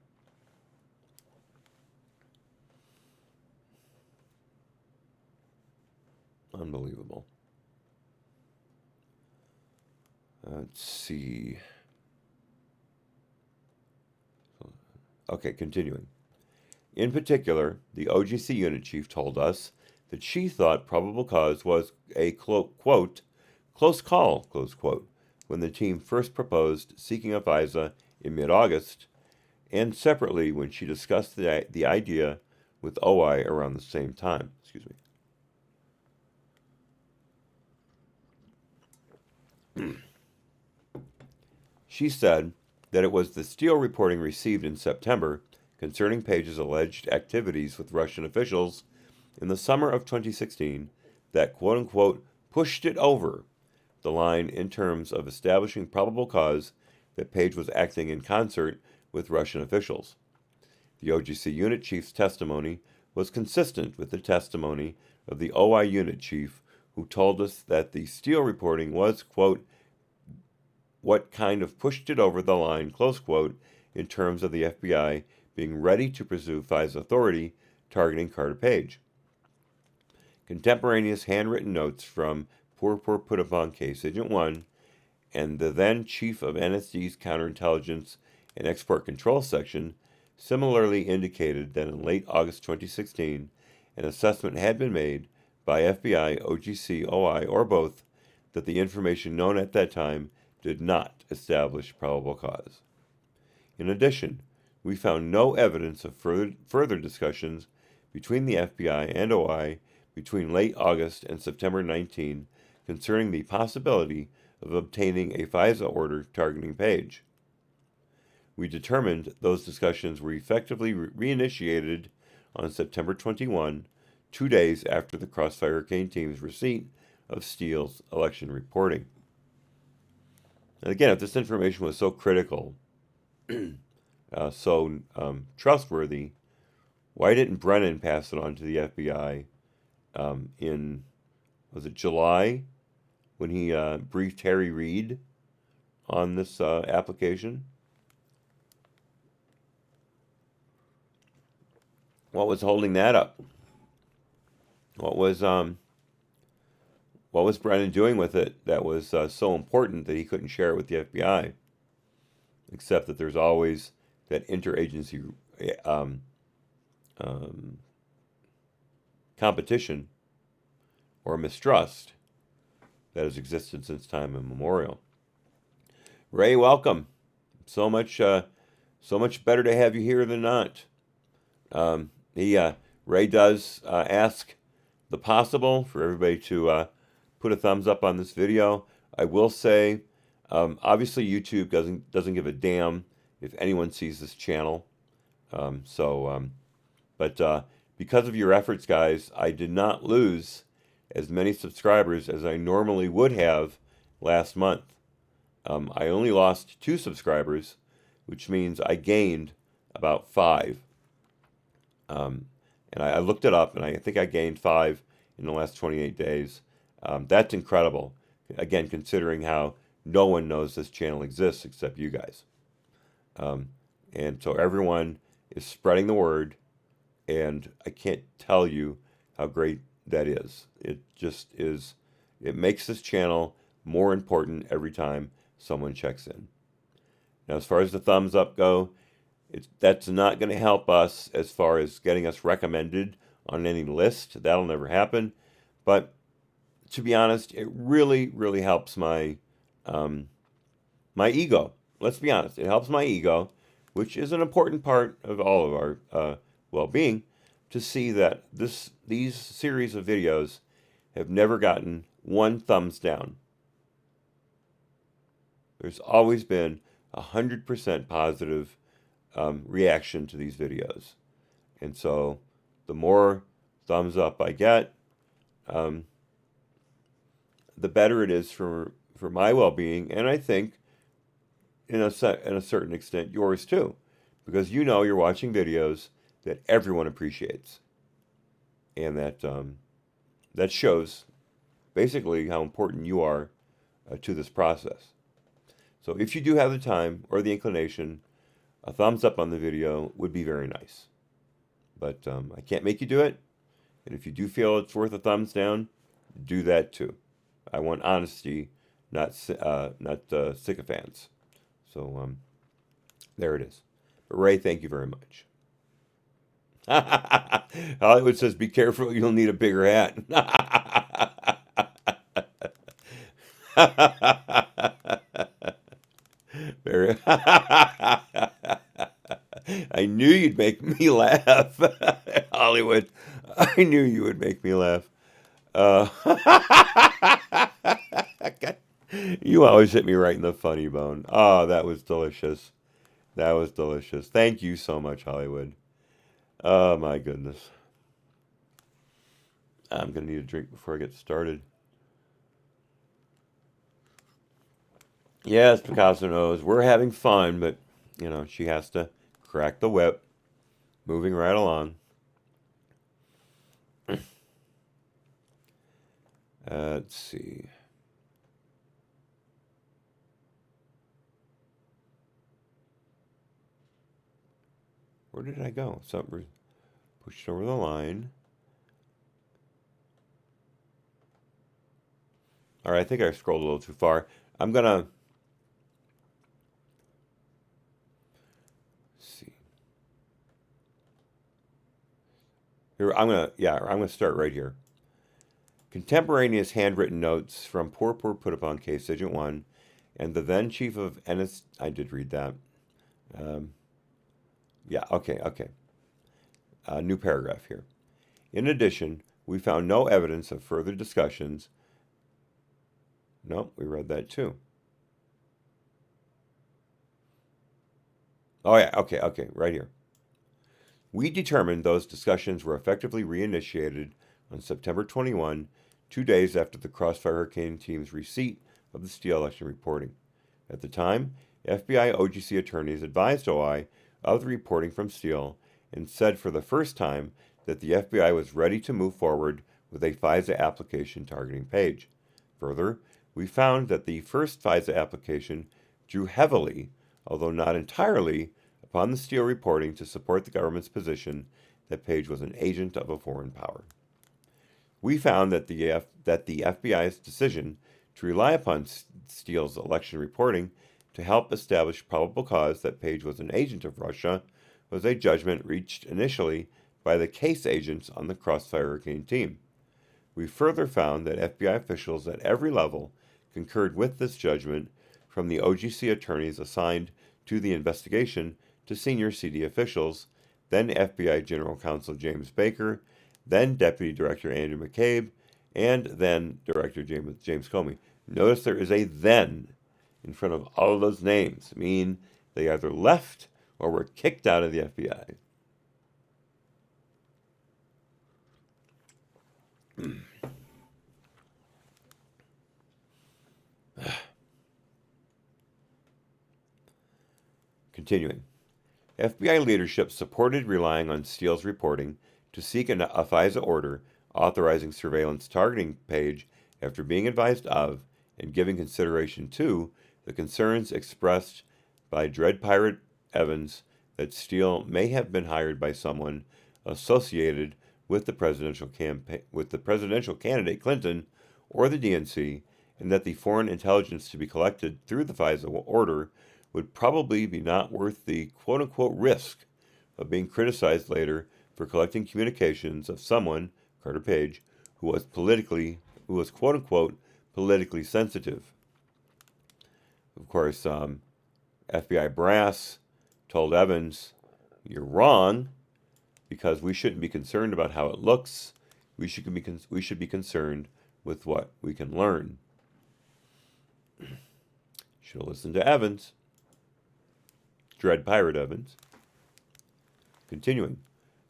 Unbelievable. Let's see. Okay, continuing. In particular, the OGC unit chief told us that she thought probable cause was a, quote, close call, close quote, when the team first proposed seeking a FISA in mid-August, and separately when she discussed the idea with OI around the same time. Excuse me. She said that it was the Steele reporting received in September concerning Page's alleged activities with Russian officials in the summer of 2016 that, quote-unquote, pushed it over the line in terms of establishing probable cause that Page was acting in concert with Russian officials. The OGC unit chief's testimony was consistent with the testimony of the OI unit chief who told us that the Steele reporting was, quote, what kind of pushed it over the line, close quote, in terms of the FBI being ready to pursue FISA authority targeting Carter Page. Contemporaneous handwritten notes from Poor Put-Upon Case Agent 1 and the then chief of NSD's Counterintelligence and Export Control Section similarly indicated that in late August 2016, an assessment had been made by FBI, OGC, OI, or both, that the information known at that time did not establish probable cause. In addition, we found no evidence of further discussions between the FBI and OI between late August and September 19 concerning the possibility of obtaining a FISA order targeting Page. We determined those discussions were effectively reinitiated on September 21, 2 days after the Crossfire Hurricane team's receipt of Steele's election reporting. And again, if this information was so critical, so trustworthy, why didn't Brennan pass it on to the FBI in, was it July, when he briefed Harry Reid on this application? What was holding that up? What was Brennan doing with it that was so important that he couldn't share it with the FBI? Except that there's always that interagency competition or mistrust that has existed since time immemorial. Ray, welcome. So much better to have you here than not. Ray does ask the possible for everybody to put a thumbs up on this video. I will say, obviously YouTube doesn't give a damn if anyone sees this channel. But because of your efforts, guys, I did not lose as many subscribers as I normally would have last month. I only lost 2 subscribers, which means I gained about 5. And I looked it up, and I think I gained 5 in the last 28 days. That's incredible, again, considering how no one knows this channel exists except you guys. And so everyone is spreading the word, and I can't tell you how great that is. It just is, it makes this channel more important every time someone checks in. Now, as far as the thumbs up go, that's not going to help us as far as getting us recommended on any list. That'll never happen. But to be honest, it really, really helps my my ego. Let's be honest. It helps my ego, which is an important part of all of our well-being, to see that these series of videos have never gotten 1 thumbs down. There's always been 100% positive reaction to these videos. And so the more thumbs up I get, the better it is for my well-being, and I think in a certain extent yours too, because you know you're watching videos that everyone appreciates, and that shows basically how important you are to this process. So if you do have the time or the inclination, a thumbs up on the video would be very nice. But I can't make you do it, and if you do feel it's worth a thumbs down, do that too. I want honesty, not sycophants. So there it is. But Ray, thank you very much. Hollywood says, be careful, you'll need a bigger hat. Very I knew you'd make me laugh, Hollywood. I knew you would make me laugh. You always hit me right in the funny bone. Oh, that was delicious. That was delicious. Thank you so much, Hollywood. Oh, my goodness. I'm going to need a drink before I get started. Yes, Picasso knows. We're having fun, but, you know, she has to crack the whip. Moving right along. Let's see. Where did I go? Something pushed over the line. All right, I think I scrolled a little too far. I'm gonna see. Here, I'm gonna start right here. Contemporaneous handwritten notes from Poor Put Upon Case Agent 1 and the then chief of NS. I did read that. Okay. New paragraph here. In addition, we found no evidence of further discussions. No, we read that too. Oh, yeah, okay, right here. We determined those discussions were effectively reinitiated on September 21, 2 days after the Crossfire Hurricane team's receipt of the Steele election reporting. At the time, FBI OGC attorneys advised OI of the reporting from Steele and said for the first time that the FBI was ready to move forward with a FISA application targeting Page. Further, we found that the first FISA application drew heavily, although not entirely, upon the Steele reporting to support the government's position that Page was an agent of a foreign power. We found that the FBI's decision to rely upon Steele's election reporting to help establish probable cause that Page was an agent of Russia was a judgment reached initially by the case agents on the Crossfire Hurricane team. We further found that FBI officials at every level concurred with this judgment, from the OGC attorneys assigned to the investigation to senior CD officials, then FBI General Counsel James Baker, then Deputy Director Andrew McCabe, and then Director James Comey. Notice there is a then in front of all of those names, meaning they either left or were kicked out of the FBI. Continuing. FBI leadership supported relying on Steele's reporting to seek a FISA order authorizing surveillance targeting Page after being advised of and giving consideration to the concerns expressed by Dread Pirate Evans that Steele may have been hired by someone associated with the presidential candidate Clinton or the DNC, and that the foreign intelligence to be collected through the FISA order would probably be not worth the quote-unquote risk of being criticized later for collecting communications of someone, Carter Page, who was quote-unquote politically sensitive. Of course, FBI brass told Evans, "You're wrong, because we shouldn't be concerned about how it looks. We should be concerned with what we can learn." Should have listened to Evans. Dread Pirate Evans. Continuing.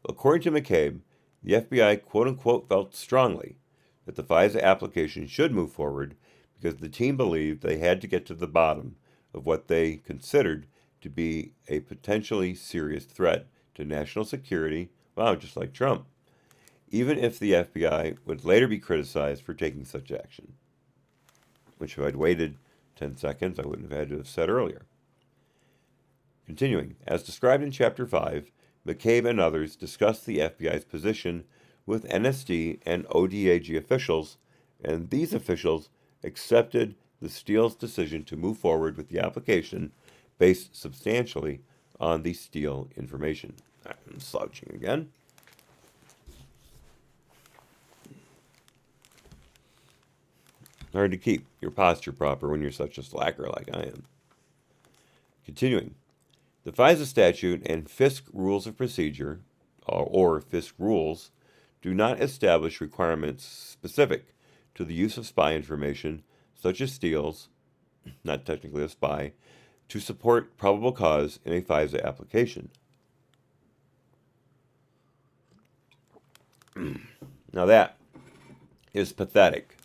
According to McCabe, the FBI quote-unquote felt strongly that the FISA application should move forward because the team believed they had to get to the bottom of what they considered to be a potentially serious threat to national security, just like Trump, even if the FBI would later be criticized for taking such action, which if I'd waited 10 seconds, I wouldn't have had to have said earlier. Continuing, as described in Chapter 5, McCabe and others discussed the FBI's position with NSD and ODAG officials, and these officials accepted the Steele's decision to move forward with the application based substantially on the Steele information. I'm slouching again. Hard to keep your posture proper when you're such a slacker like I am. Continuing. The FISA statute and FISC rules of procedure, or FISC rules, do not establish requirements specific to the use of spy information, such as Steele's, not technically a spy, to support probable cause in a FISA application. Now that is pathetic.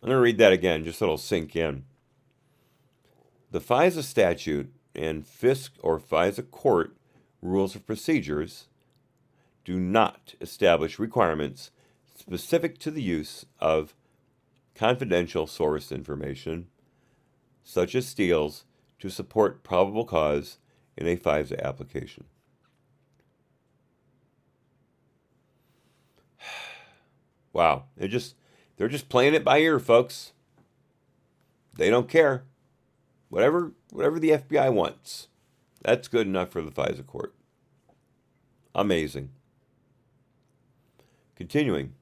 I'm going to read that again, just so it'll sink in. The FISA statute and FISC or FISA court rules of procedures do not establish requirements specific to the use of confidential source information, such as steals, to support probable cause in a FISA application. Wow, they're just playing it by ear, folks. They don't care. Whatever the FBI wants, that's good enough for the FISA court. Amazing. Continuing,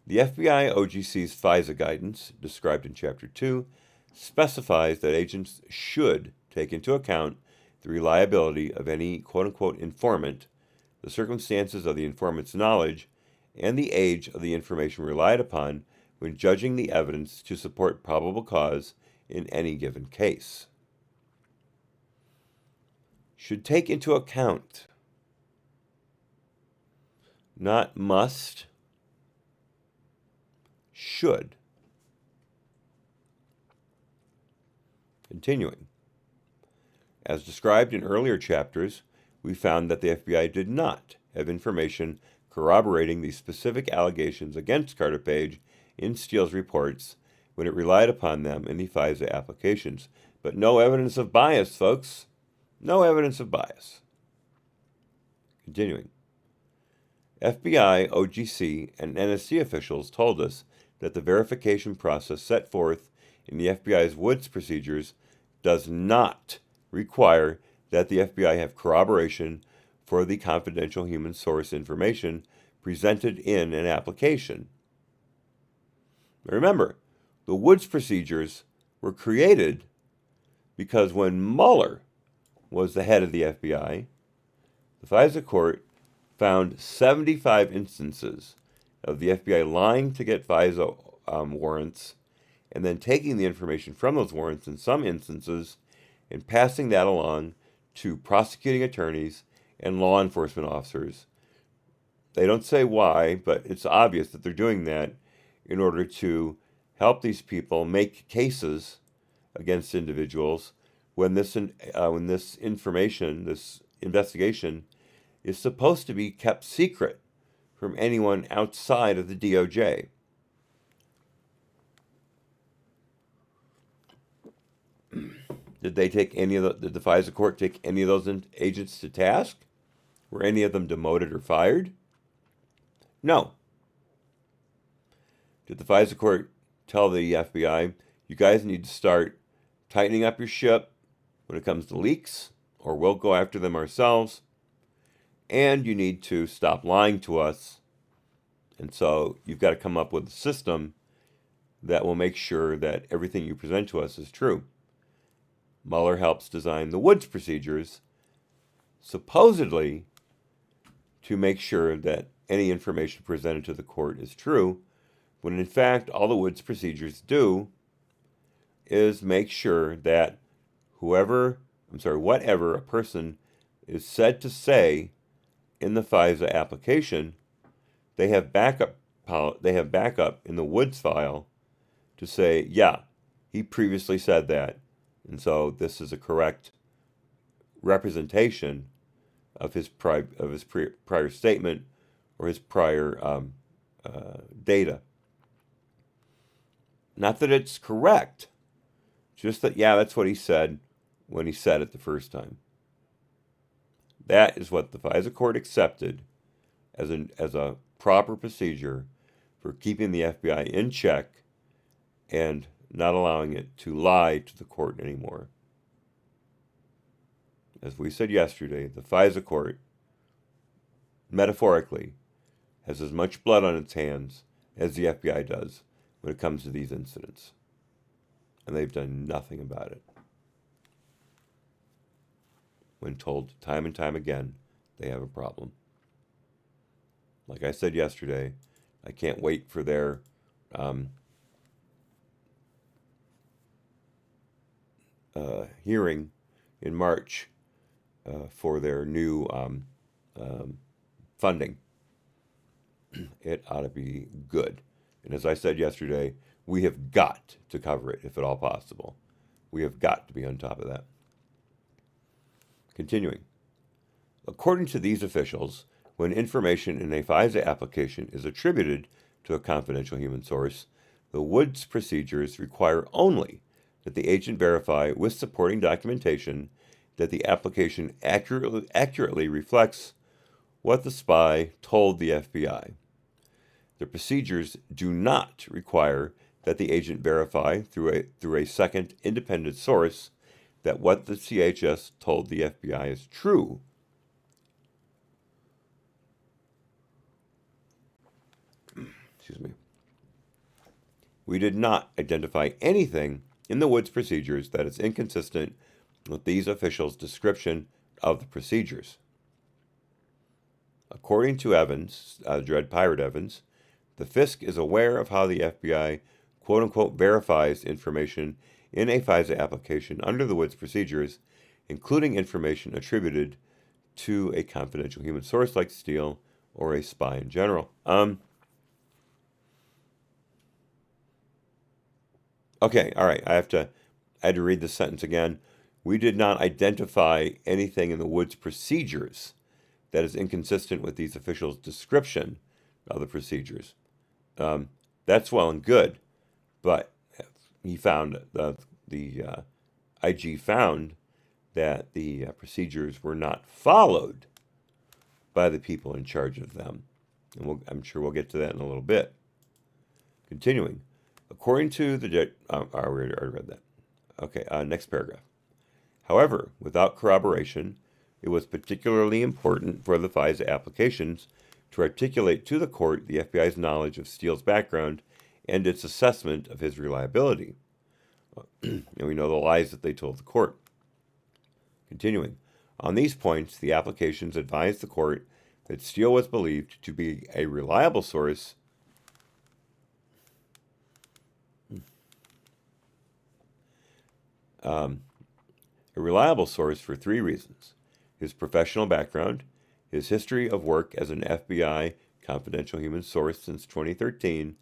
the FBI OGC's FISA guidance, described in Chapter 2, specifies that agents should take into account the reliability of any quote-unquote informant, the circumstances of the informant's knowledge, and the age of the information relied upon when judging the evidence to support probable cause in any given case. Should take into account, not must, should. Continuing. As described in earlier chapters, we found that the FBI did not have information corroborating the specific allegations against Carter Page in Steele's reports when it relied upon them in the FISA applications. But no evidence of bias, folks. No evidence of bias. Continuing. FBI, OGC, and NSC officials told us that the verification process set forth in the FBI's Woods procedures does not require that the FBI have corroboration for the confidential human source information presented in an application. Remember, the Woods procedures were created because when Mueller was the head of the FBI, the FISA court found 75 instances of the FBI lying to get FISA warrants and then taking the information from those warrants in some instances and passing that along to prosecuting attorneys and law enforcement officers. They don't say why, but it's obvious that they're doing that in order to help these people make cases against individuals when this information, this investigation, is supposed to be kept secret from anyone outside of the DOJ. Did the FISA court take any of those agents to task? Were any of them demoted or fired? No. Did the FISA court tell the FBI, you guys need to start tightening up your ship when it comes to leaks, or we'll go after them ourselves, and you need to stop lying to us, and so you've got to come up with a system that will make sure that everything you present to us is true. Mueller helps design the Woods procedures, supposedly to make sure that any information presented to the court is true, when in fact all the Woods procedures do is make sure that whatever a person is said to say in the FISA application, they have backup in the Woods file to say, yeah, he previously said that, and so this is a correct representation of his prior statement or his prior data. Not that it's correct, just that, yeah, that's what he said when he said it the first time. That is what the FISA court accepted as a proper procedure for keeping the FBI in check and not allowing it to lie to the court anymore. As we said yesterday, the FISA court, metaphorically, has as much blood on its hands as the FBI does when it comes to these incidents. And they've done nothing about it. When told time and time again, they have a problem. Like I said yesterday, I can't wait for their hearing in March for their new funding. It ought to be good. And as I said yesterday, we have got to cover it if at all possible. We have got to be on top of that. Continuing. According to these officials, when information in a FISA application is attributed to a confidential human source, the Woods procedures require only that the agent verify with supporting documentation that the application accurately reflects what the spy told the FBI. The procedures do not require that the agent verify through a second independent source that what the CHS told the FBI is true. Excuse me. We did not identify anything in the Woods procedures that is inconsistent with these officials' description of the procedures. According to Evans, Dread Pirate Evans, the FISC is aware of how the FBI quote-unquote verifies information in a FISA application under the Woods procedures, including information attributed to a confidential human source like Steele or a spy in general. Okay, all right, I had to read this sentence again. We did not identify anything in the Woods procedures that is inconsistent with these officials' description of the procedures. That's well and good, but he found the IG found that the procedures were not followed by the people in charge of them, and I'm sure we'll get to that in a little bit. Continuing, according to the I already read that. Okay, next paragraph. However, without corroboration, it was particularly important for the FISA applications to articulate to the court the FBI's knowledge of Steele's background and its assessment of his reliability. And we know the lies that they told the court. Continuing, on these points, the applications advised the court that Steele was believed to be a reliable source for three reasons: his professional background, his history of work as an FBI confidential human source since 2013,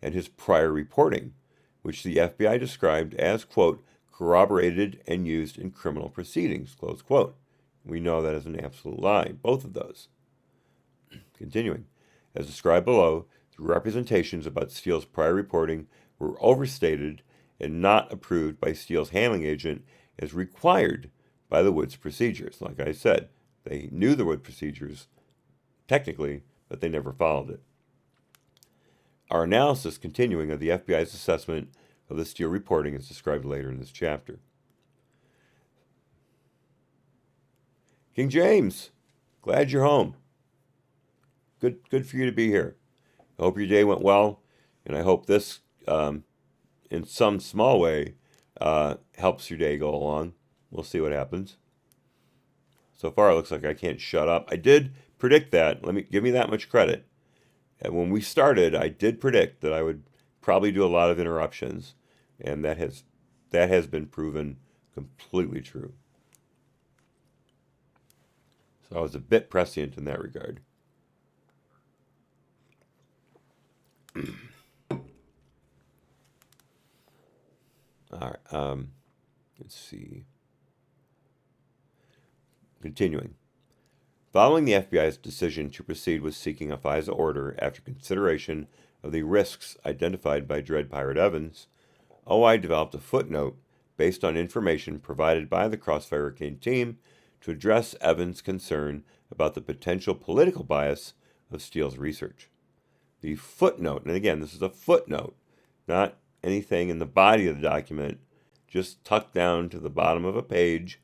and his prior reporting, which the FBI described as, quote, corroborated and used in criminal proceedings, close quote. We know that is an absolute lie, both of those. Continuing, as described below, the representations about Steele's prior reporting were overstated and not approved by Steele's handling agent as required by the Woods procedures. Like I said, they knew the Woods procedures technically, but they never followed it. Our analysis continuing of the FBI's assessment of the Steele reporting is described later in this chapter. King James, glad you're home. Good for you to be here. I hope your day went well, and I hope this, in some small way, helps your day go along. We'll see what happens. So far, it looks like I can't shut up. I did predict that. Give me that much credit. And when we started, I did predict that I would probably do a lot of interruptions, and that has been proven completely true. So I was a bit prescient in that regard. All right. Let's see. Continuing. Following the FBI's decision to proceed with seeking a FISA order after consideration of the risks identified by Dread Pirate Evans, OI developed a footnote based on information provided by the Crossfire Hurricane team to address Evans' concern about the potential political bias of Steele's research. The footnote, and again, this is a footnote, not anything in the body of the document, just tucked down to the bottom of a page,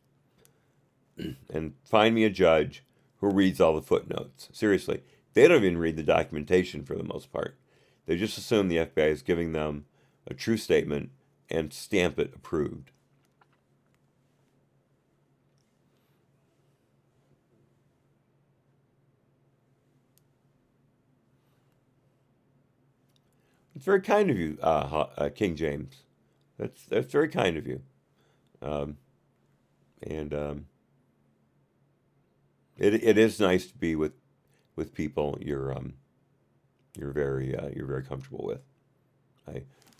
and find me a judge who reads all the footnotes. Seriously, they don't even read the documentation for the most part. They just assume the FBI is giving them a true statement and stamp it approved. It's very kind of you, King James. That's very kind of you. It is nice to be with people you're very comfortable with.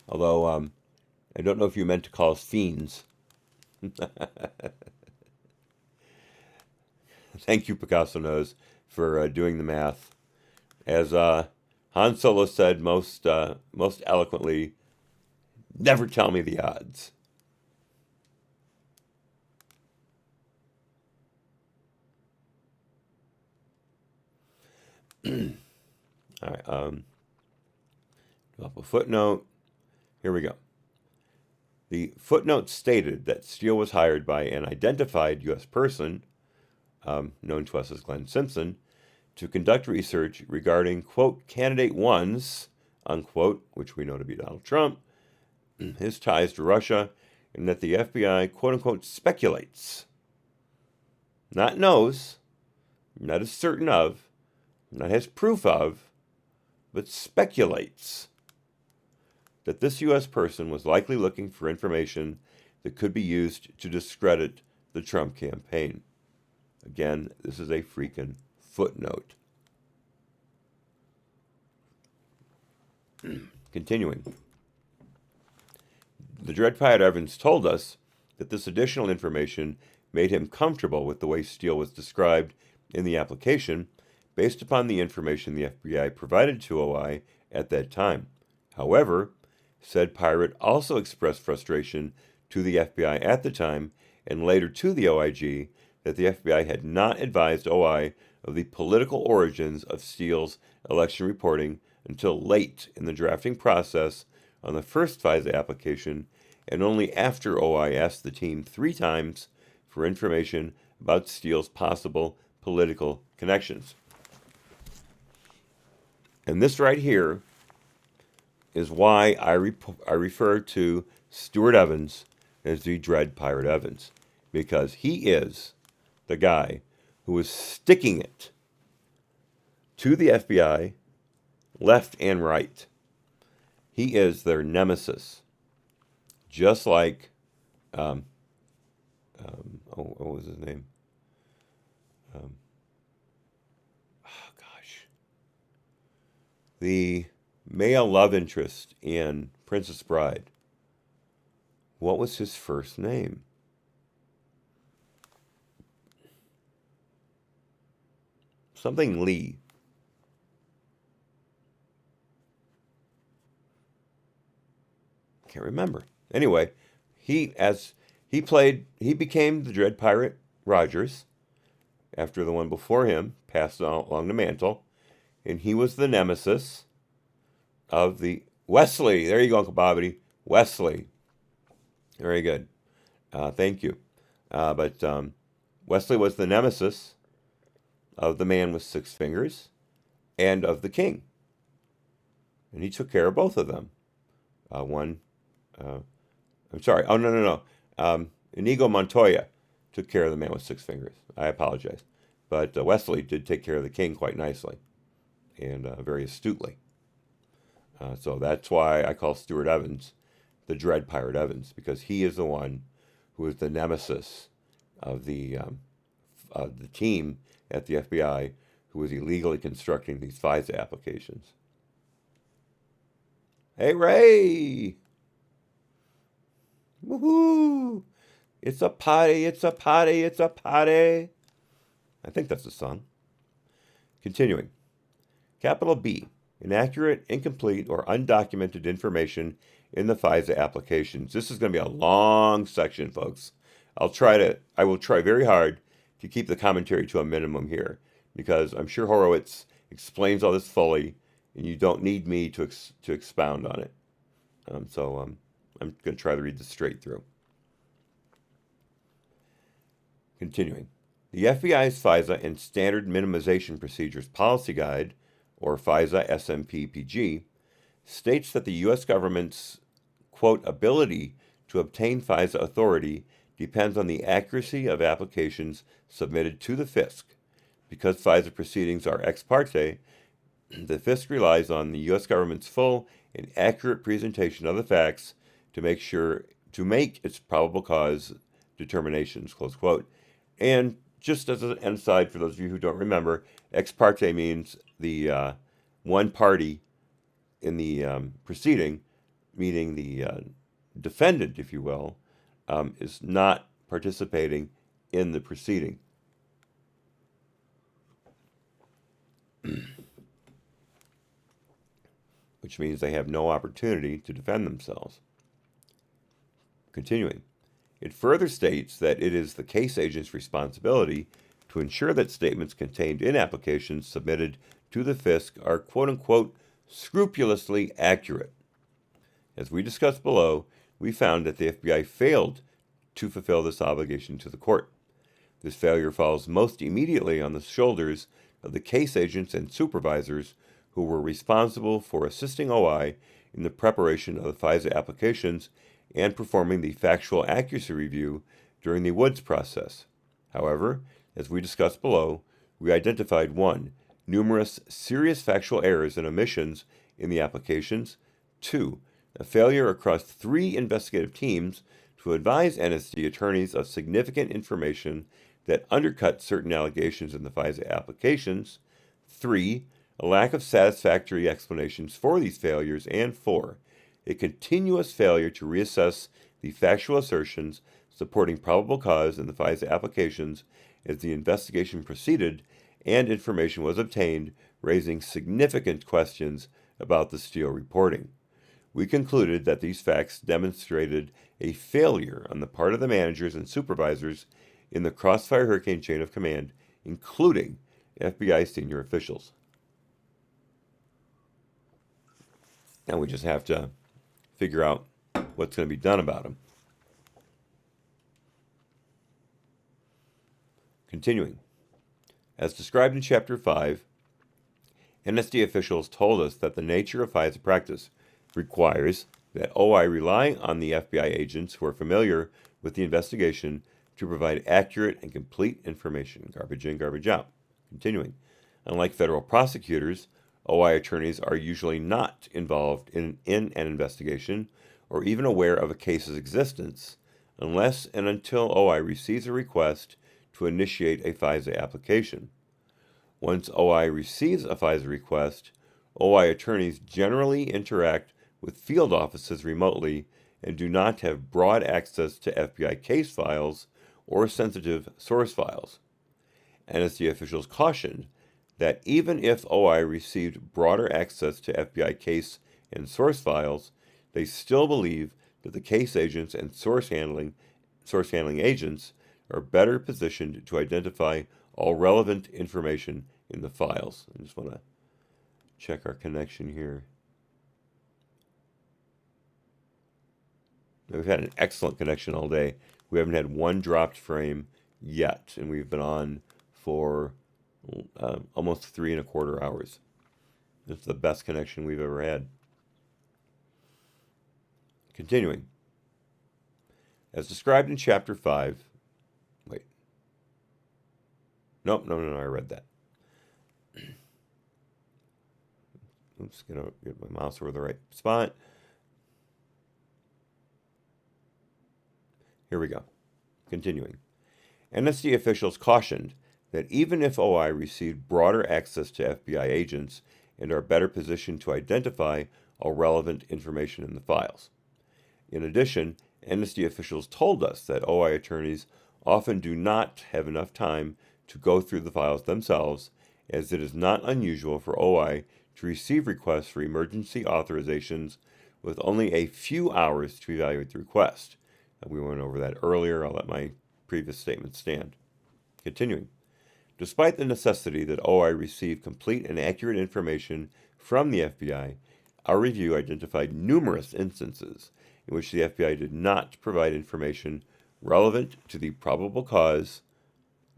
Although I don't know if you meant to call us fiends. Thank you, Picasso Nose, for doing the math. As Han Solo said most eloquently, "Never tell me the odds." All right. Up a footnote. Here we go. The footnote stated that Steele was hired by an identified U.S. person, known to us as Glenn Simpson, to conduct research regarding, quote, candidate one's, unquote, which we know to be Donald Trump, his ties to Russia, and that the FBI, quote unquote, speculates, not knows, not is certain of, not has proof of, but speculates that this U.S. person was likely looking for information that could be used to discredit the Trump campaign. Again, this is a freaking footnote. Continuing. The Dread Pirate Evans told us that this additional information made him comfortable with the way Steele was described in the application based upon the information the FBI provided to OI at that time. However, said pirate also expressed frustration to the FBI at the time and later to the OIG that the FBI had not advised OI of the political origins of Steele's election reporting until late in the drafting process on the first FISA application, and only after OI asked the team 3 times for information about Steele's possible political connections. And this right here is why I refer to Stuart Evans as the Dread Pirate Evans, because he is the guy who is sticking it to the FBI left and right. He is their nemesis, just like, what was his name? The male love interest in Princess Bride. What was his first name? Something Lee. Can't remember. Anyway, he became the Dread Pirate Rogers after the one before him passed along the mantle, and he was the nemesis of the Wesley. There you go, Uncle Bobbity. Wesley. Very good. Thank you. But Wesley was the nemesis of the man with 6 fingers and of the king. And he took care of both of them. I'm sorry. Oh, no. Inigo Montoya took care of the man with 6 fingers. I apologize. But Wesley did take care of the king quite nicely and very astutely. So that's why I call Stuart Evans the Dread Pirate Evans, because he is the one who is the nemesis of the team at the FBI who was illegally constructing these FISA applications. Hey, Ray! Woohoo! It's a party, it's a party, it's a party. I think that's the song. Continuing. Capital B. Inaccurate, incomplete, or undocumented information in the FISA applications. This is going to be a long section, folks. I will try very hard to keep the commentary to a minimum here, because I'm sure Horowitz explains all this fully, and you don't need me to expound on it. So I'm going to try to read this straight through. Continuing. The FBI's FISA and Standard Minimization Procedures Policy Guide, or FISA SMPPG, states that the U.S. government's, quote, ability to obtain FISA authority depends on the accuracy of applications submitted to the FISC. Because FISA proceedings are ex parte, the FISC relies on the U.S. government's full and accurate presentation of the facts to make its probable cause determinations, close quote. And just as an aside, for those of you who don't remember, ex parte means the one party in the proceeding, meaning the defendant, if you will, is not participating in the proceeding. which means they have no opportunity to defend themselves. Continuing, it further states that it is the case agent's responsibility to ensure that statements contained in applications submitted to the FISC are quote-unquote scrupulously accurate. As we discussed below, we found that the FBI failed to fulfill this obligation to the court. This failure falls most immediately on the shoulders of the case agents and supervisors who were responsible for assisting OI in the preparation of the FISA applications and performing the factual accuracy review during the Woods process. However, as we discussed below, we identified 1. Numerous serious factual errors and omissions in the applications, 2. A failure across 3 investigative teams to advise NSD attorneys of significant information that undercut certain allegations in the FISA applications, 3. A lack of satisfactory explanations for these failures, and 4. A continuous failure to reassess the factual assertions supporting probable cause in the FISA applications as the investigation proceeded and information was obtained, raising significant questions about the Steele reporting. We concluded that these facts demonstrated a failure on the part of the managers and supervisors in the Crossfire Hurricane chain of command, including FBI senior officials. Now we just have to figure out what's going to be done about them. Continuing. As described in Chapter 5, NSD officials told us that the nature of FISA practice requires that OI rely on the FBI agents who are familiar with the investigation to provide accurate and complete information. Garbage in, garbage out. Continuing. Unlike federal prosecutors, OI attorneys are usually not involved in an investigation or even aware of a case's existence unless and until OI receives a request to initiate a FISA application. Once OI receives a FISA request, OI attorneys generally interact with field offices remotely and do not have broad access to FBI case files or sensitive source files. NSD officials cautioned that even if OI received broader access to FBI case and source files, they still believe that the case agents and source handling agents are better positioned to identify all relevant information in the files. I just want to check our connection here. We've had an excellent connection all day. We haven't had one dropped frame yet, and we've been on for almost 3¼ hours. It's the best connection we've ever had. Continuing. As described in Chapter 5, Nope, no, I read that. Oops, get my mouse over the right spot. Here we go. Continuing. NSD officials cautioned that even if OI received broader access to FBI agents and are better positioned to identify all relevant information in the files. In addition, NSD officials told us that OI attorneys often do not have enough time to go through the files themselves, as it is not unusual for OI to receive requests for emergency authorizations with only a few hours to evaluate the request. We went over that earlier. I'll let my previous statement stand. Continuing. Despite the necessity that OI receive complete and accurate information from the FBI, our review identified numerous instances in which the FBI did not provide information relevant to the probable cause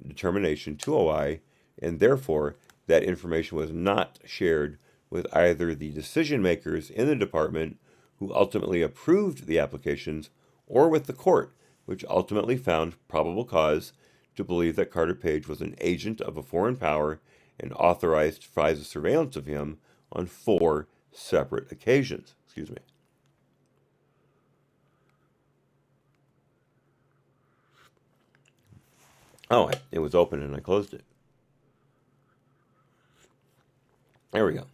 determination to OI, and therefore that information was not shared with either the decision makers in the department who ultimately approved the applications or with the court, which ultimately found probable cause to believe that Carter Page was an agent of a foreign power and authorized FISA surveillance of him on 4 separate occasions. Excuse me. Oh, it was open and I closed it. There we go.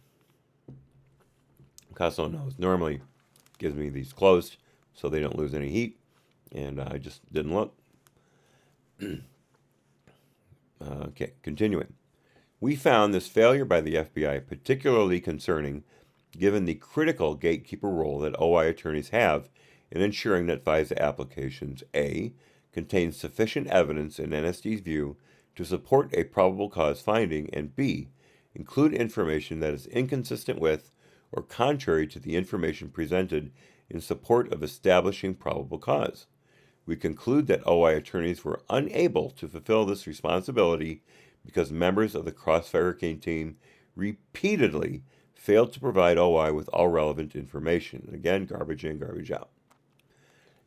Picasso knows normally gives me these closed so they don't lose any heat, and I just didn't look. Okay, continuing. We found this failure by the FBI particularly concerning given the critical gatekeeper role that OI attorneys have in ensuring that FISA applications A. contain sufficient evidence in NSD's view to support a probable cause finding, and B. include information that is inconsistent with or contrary to the information presented in support of establishing probable cause. We conclude that OI attorneys were unable to fulfill this responsibility because members of the Crossfire Hurricane team repeatedly failed to provide OI with all relevant information. Again, garbage in, garbage out.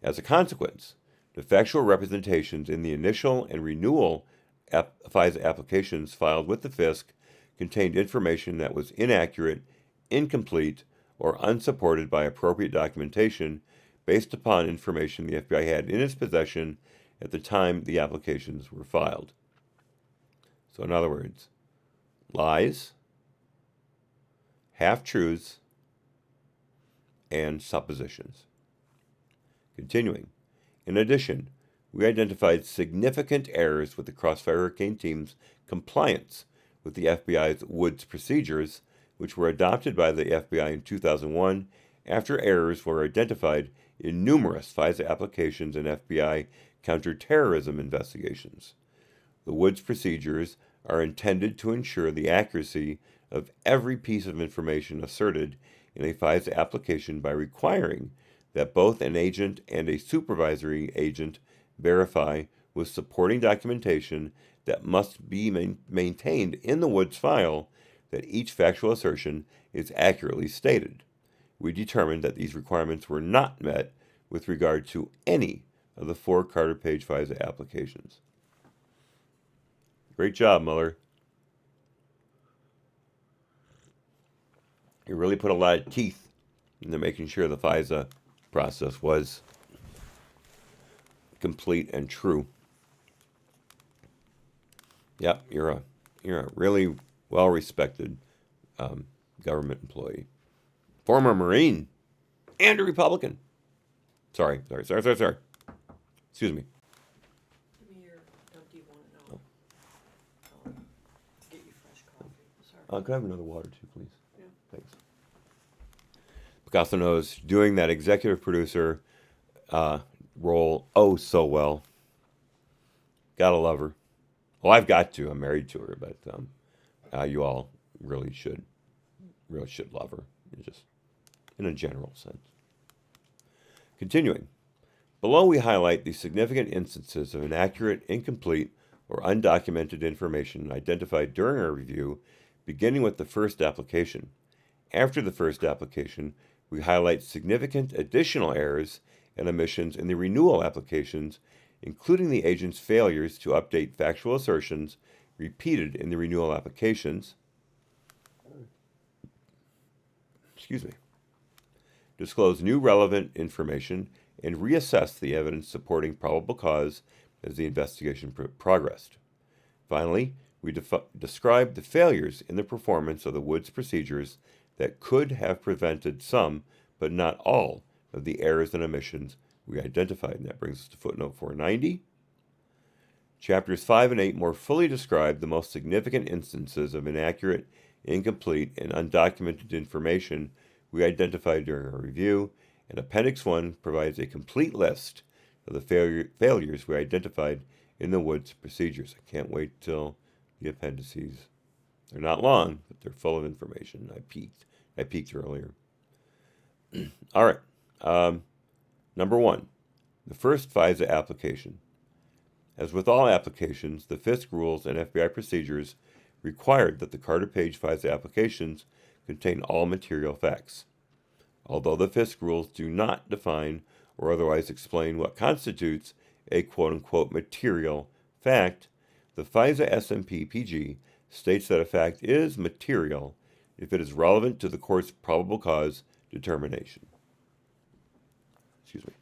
As a consequence, the factual representations in the initial and renewal FISA applications filed with the FISC contained information that was inaccurate, incomplete, or unsupported by appropriate documentation based upon information the FBI had in its possession at the time the applications were filed. So in other words, lies, half-truths, and suppositions. Continuing. In addition, we identified significant errors with the Crossfire Hurricane team's compliance with the FBI's Woods procedures, which were adopted by the FBI in 2001 after errors were identified in numerous FISA applications and FBI counterterrorism investigations. The Woods procedures are intended to ensure the accuracy of every piece of information asserted in a FISA application by requiring that both an agent and a supervisory agent verify with supporting documentation that must be maintained in the Woods file that each factual assertion is accurately stated. We determined that these requirements were not met with regard to any of the 4 Carter Page FISA applications. Great job, Mueller. You really put a lot of teeth into making sure the FISA process was complete and true. Yep, you're a really well-respected government employee, former Marine, and a Republican. Sorry. Excuse me. Give me your, do you want to know? I'll get you fresh coffee. Sorry. Could I have another water too, please? Yeah. Thanks. Picasso knows doing that executive producer role oh so well. Gotta love her. Well, I've got to. I'm married to her, but you all really should love her, just in a general sense. Continuing. Below, we highlight the significant instances of inaccurate, incomplete, or undocumented information identified during our review, beginning with the first application. After the first application, we highlight significant additional errors and omissions in the renewal applications, including the agent's failures to update factual assertions repeated in the renewal applications. Disclose new relevant information, and reassess the evidence supporting probable cause as the investigation progressed. Finally, we described the failures in the performance of the Woods procedures that could have prevented some, but not all, of the errors and omissions we identified. And that brings us to footnote 490. Chapters 5 and 8 more fully describe the most significant instances of inaccurate, incomplete, and undocumented information we identified during our review, and Appendix 1 provides a complete list of the failures we identified in the Woods procedures. I can't wait till the appendices. They're not long, but they're full of information. I peeked earlier. All right. Number 1, the first FISA application. As with all applications, the FISC rules and FBI procedures required that the Carter Page FISA applications contain all material facts. Although the FISC rules do not define or otherwise explain what constitutes a quote-unquote material fact, the FISA SMP PG states that a fact is material if it is relevant to the court's probable cause determination. Excuse me.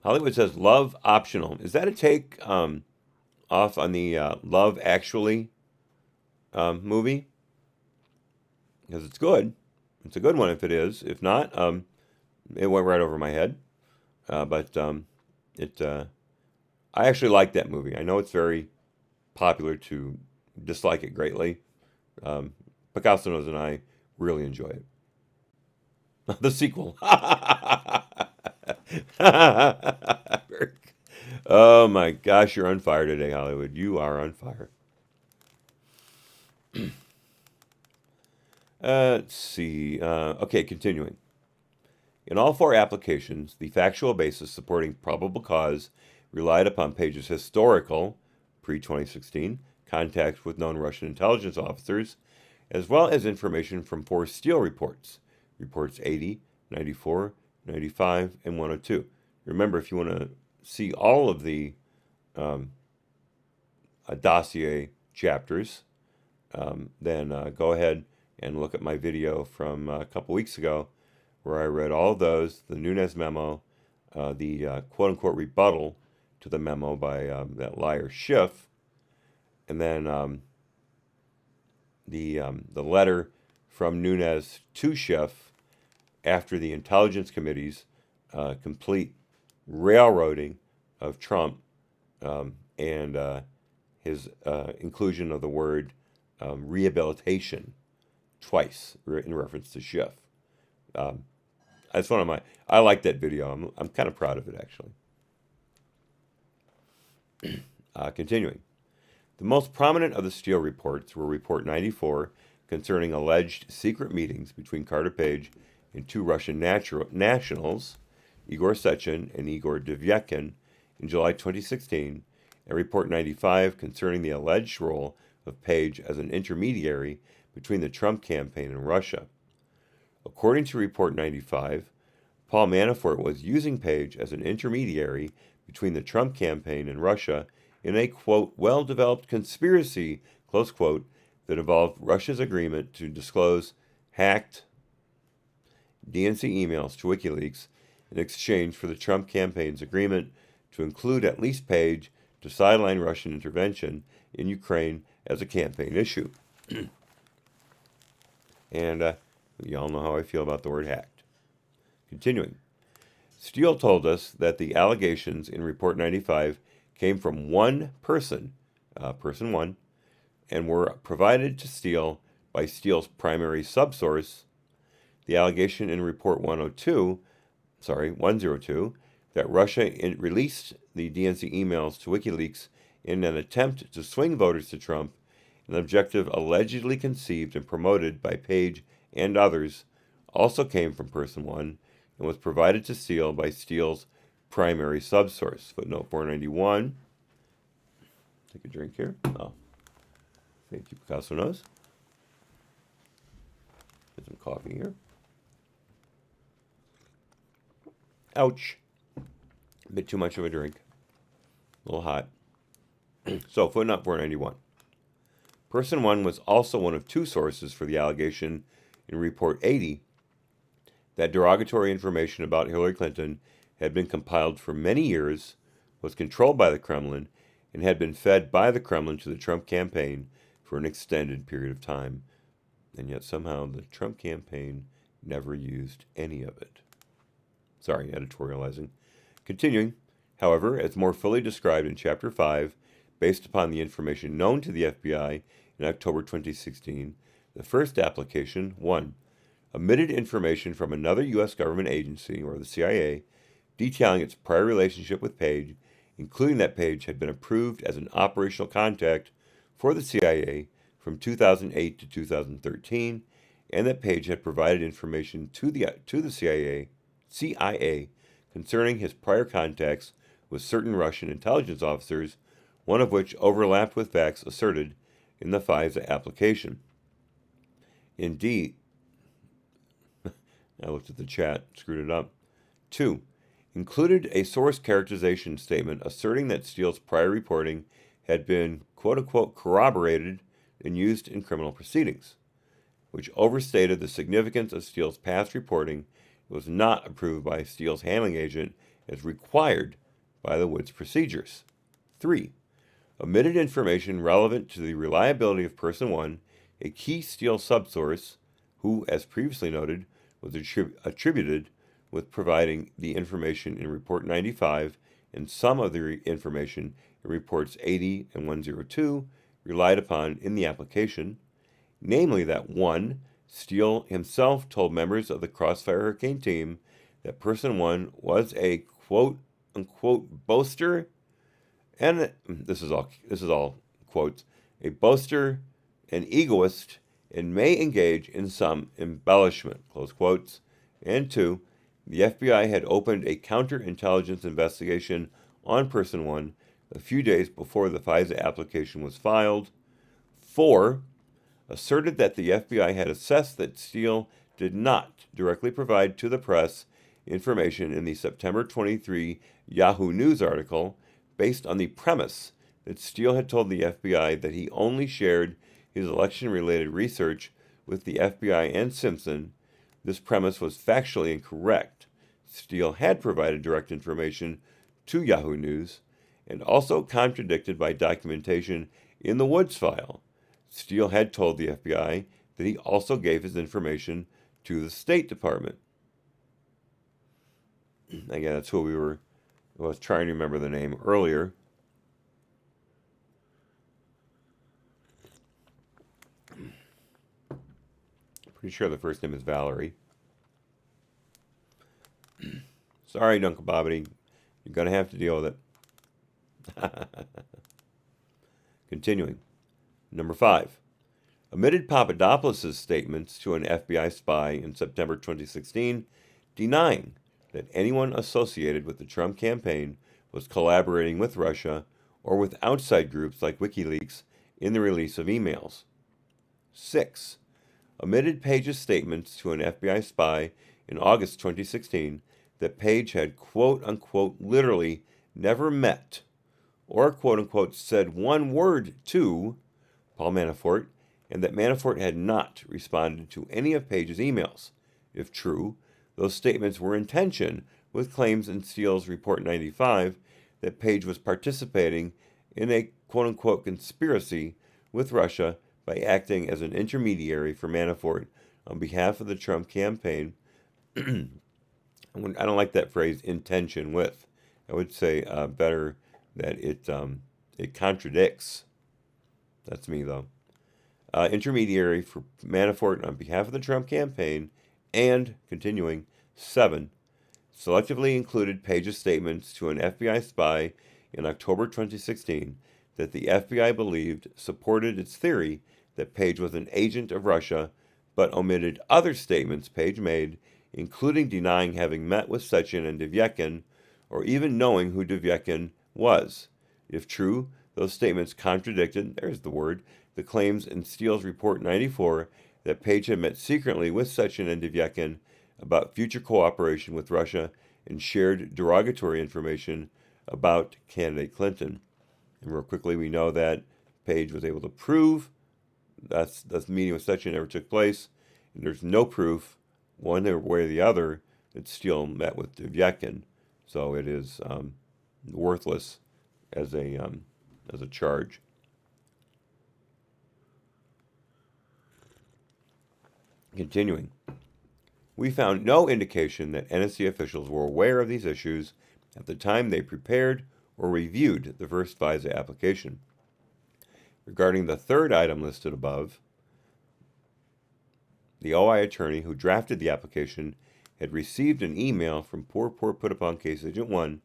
Hollywood says love optional. Is that a take off on the Love Actually movie? Because it's good. It's a good one if it is. If not, it went right over my head. But it I actually like that movie. I know it's very popular to dislike it greatly. Picasso knows and I really enjoy it. The sequel. Oh my gosh, you're on fire today, Hollywood. You are on fire. Let's see. Okay, continuing. In all four applications, the factual basis supporting probable cause relied upon Page's historical, pre-2016, contacts with known Russian intelligence officers, as well as information from four Steele reports, reports 80, 94, 95, and 102. Remember, if you want to see all of the dossier chapters, then go ahead and look at my video from a couple weeks ago where I read all of those, the Nunes memo, the quote-unquote rebuttal to the memo by that liar Schiff, and then the letter from Nunes to Schiff after the Intelligence Committee's complete railroading of Trump and his inclusion of the word rehabilitation twice in reference to Schiff. That's one of my. I like that video. I'm kind of proud of it actually. Continuing, the most prominent of the Steele reports were Report 94 concerning alleged secret meetings between Carter Page and two Russian nationals, Igor Sechin and Igor Devyekin, in July 2016, and Report 95 concerning the alleged role of Page as an intermediary between the Trump campaign and Russia. According to Report 95, Paul Manafort was using Page as an intermediary between the Trump campaign and Russia in a, quote, well-developed conspiracy, close quote, that involved Russia's agreement to disclose hacked DNC emails to WikiLeaks in exchange for the Trump campaign's agreement to include at least Page to sideline Russian intervention in Ukraine as a campaign issue. And you all know how I feel about the word hacked. Continuing, Steele told us that the allegations in Report 95 came from one person, person one, and were provided to Steele by Steele's primary subsource. The allegation in Report 102, that Russia released the DNC emails to WikiLeaks in an attempt to swing voters to Trump, an objective allegedly conceived and promoted by Page and others, also came from person one and was provided to Steele by Steele's primary subsource. Footnote 491. Take a drink here. Oh, thank you, Picasso knows. Get some coffee here. Ouch. A bit too much of a drink. A little hot. So, footnote 491. Person 1 was also one of two sources for the allegation in Report 80 that derogatory information about Hillary Clinton had been compiled for many years, was controlled by the Kremlin, and had been fed by the Kremlin to the Trump campaign for an extended period of time. And yet somehow the Trump campaign never used any of it. Sorry, editorializing. Continuing, however, as more fully described in Chapter 5, based upon the information known to the FBI in October 2016, the first application, 1, omitted information from another U.S. government agency, or the CIA, detailing its prior relationship with Page, including that Page had been approved as an operational contact for the CIA from 2008 to 2013, and that Page had provided information to the CIA concerning his prior contacts with certain Russian intelligence officers, one of which overlapped with facts asserted in the FISA application. Indeed, I looked at the chat, screwed it up. 2, included a source characterization statement asserting that Steele's prior reporting had been, quote-unquote, corroborated and used in criminal proceedings, which overstated the significance of Steele's past reporting. It was not approved by Steele's handling agent as required by the Woods procedures. 3, omitted information relevant to the reliability of Person 1, a key Steele subsource, who, as previously noted, was attributed with providing the information in Report 95 and some of the information in reports 80 and 102 relied upon in the application, namely that 1. Steele himself told members of the Crossfire Hurricane team that Person 1 was a quote-unquote boaster, and this is all quotes, a boaster, an egoist, and may engage in some embellishment, close quotes, and 2. The FBI had opened a counterintelligence investigation on Person 1 a few days before the FISA application was filed. 4. Asserted that the FBI had assessed that Steele did not directly provide to the press information in the September 23 Yahoo News article based on the premise that Steele had told the FBI that he only shared his election-related research with the FBI and Simpson. This premise was factually incorrect. Steele had provided direct information to Yahoo News, and also contradicted by documentation in the Woods file. Steele had told the FBI that he also gave his information to the State Department. Again, that's who I was trying to remember the name earlier. Pretty sure the first name is Valerie. Sorry, Duncan Bobbity. You're going to have to deal with it. Continuing. Number 5. Omitted Papadopoulos' statements to an FBI spy in September 2016, denying that anyone associated with the Trump campaign was collaborating with Russia or with outside groups like WikiLeaks in the release of emails. 6. Omitted Page's statements to an FBI spy in August 2016 that Page had quote-unquote literally never met or quote-unquote said one word to Paul Manafort, and that Manafort had not responded to any of Page's emails. If true, those statements were in tension with claims in Steele's Report 95 that Page was participating in a quote-unquote conspiracy with Russia by acting as an intermediary for Manafort on behalf of the Trump campaign. I don't like that phrase, in tension with. I would say better that it contradicts. That's me, though. Intermediary for Manafort on behalf of the Trump campaign, and, continuing, 7, selectively included Page's statements to an FBI spy in October 2016 that the FBI believed supported its theory that Page was an agent of Russia, but omitted other statements Page made, including denying having met with Sechin and Devyekin, or even knowing who Devyekin was. If true, those statements contradicted, there's the word, the claims in Steele's Report 94 that Page had met secretly with Sechin and Devyekin about future cooperation with Russia and shared derogatory information about candidate Clinton. And real quickly, we know that Page was able to prove that the meeting with Sechin never took place, and there's no proof, one way or the other, that Steele met with Devyekin. So it is worthless as a charge. Continuing, we found no indication that NSC officials were aware of these issues at the time they prepared or reviewed the first FISA application. Regarding the third item listed above, the OI attorney who drafted the application had received an email from poor put-upon case agent 1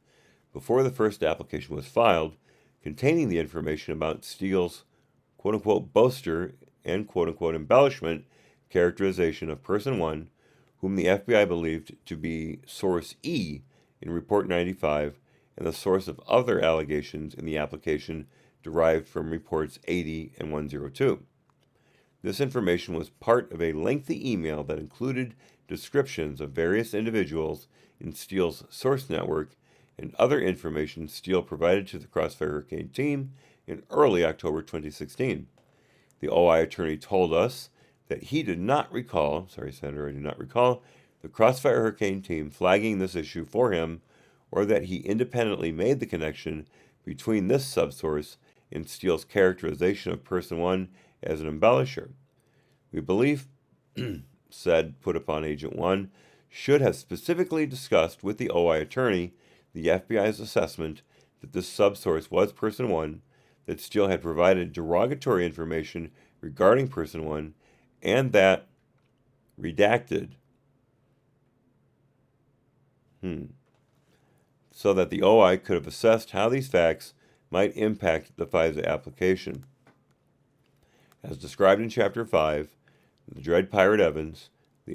before the first application was filed, containing the information about Steele's quote-unquote boaster and quote-unquote embellishment characterization of Person 1, whom the FBI believed to be Source E in Report 95 and the source of other allegations in the application derived from Reports 80 and 102. This information was part of a lengthy email that included descriptions of various individuals in Steele's source network and other information Steele provided to the Crossfire Hurricane team in early October 2016. The OI attorney told us that he did not recall, Senator, I do not recall, the Crossfire Hurricane team flagging this issue for him, or that he independently made the connection between this subsource and Steele's characterization of Person 1 as an embellisher. We believe, said put upon Agent 1, should have specifically discussed with the OI attorney the FBI's assessment that this subsource was Person 1, that Steele had provided derogatory information regarding Person 1, and that redacted so that the OI could have assessed how these facts might impact the FISA application. As described in Chapter 5, the Dread Pirate Evans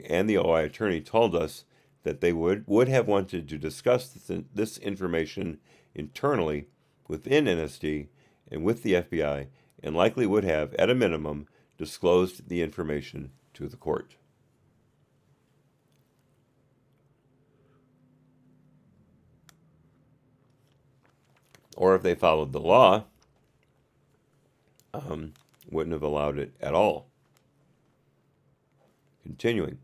and the OI attorney told us that they would have wanted to discuss this information internally within NSD and with the FBI, and likely would have, at a minimum, disclosed the information to the court. Or if they followed the law, wouldn't have allowed it at all. Continuing,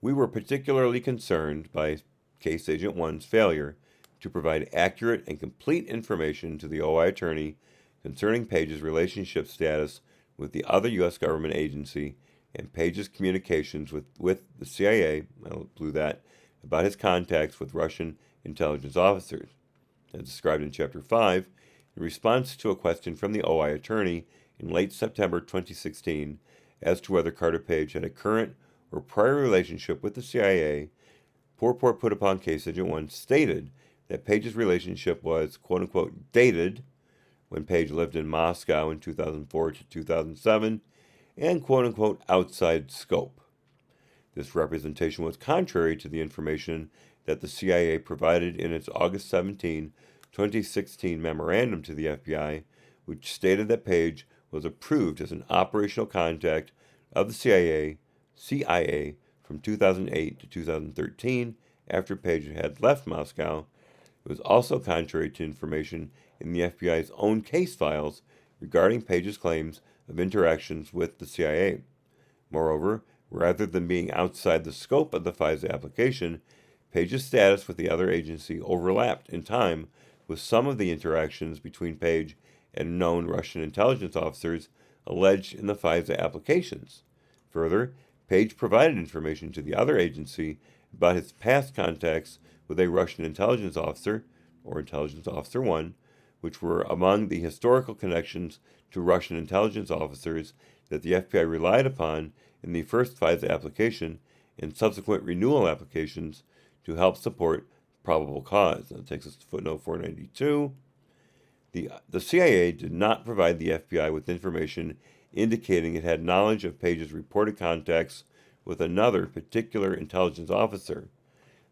we were particularly concerned by Case Agent 1's failure to provide accurate and complete information to the OI attorney concerning Page's relationship status with the other U.S. government agency and Page's communications with the CIA, I blew that, about his contacts with Russian intelligence officers. As described in Chapter 5, in response to a question from the OI attorney in late September 2016 as to whether Carter Page had a current or prior relationship with the CIA, Purport put upon Case Agent 1 stated that Page's relationship was, quote-unquote, dated when Page lived in Moscow in 2004 to 2007, and, quote-unquote, outside scope. This representation was contrary to the information that the CIA provided in its August 17, 2016 memorandum to the FBI, which stated that Page was approved as an operational contact of the CIA from 2008 to 2013 after Page had left Moscow. It was also contrary to information in the FBI's own case files regarding Page's claims of interactions with the CIA. Moreover, rather than being outside the scope of the FISA application, Page's status with the other agency overlapped in time with some of the interactions between Page and known Russian intelligence officers alleged in the FISA applications. Further, Page provided information to the other agency about his past contacts with a Russian intelligence officer, or Intelligence Officer 1, which were among the historical connections to Russian intelligence officers that the FBI relied upon in the first FISA application and subsequent renewal applications to help support probable cause. That takes us to footnote 492. The CIA did not provide the FBI with information indicating it had knowledge of Page's reported contacts with another particular intelligence officer.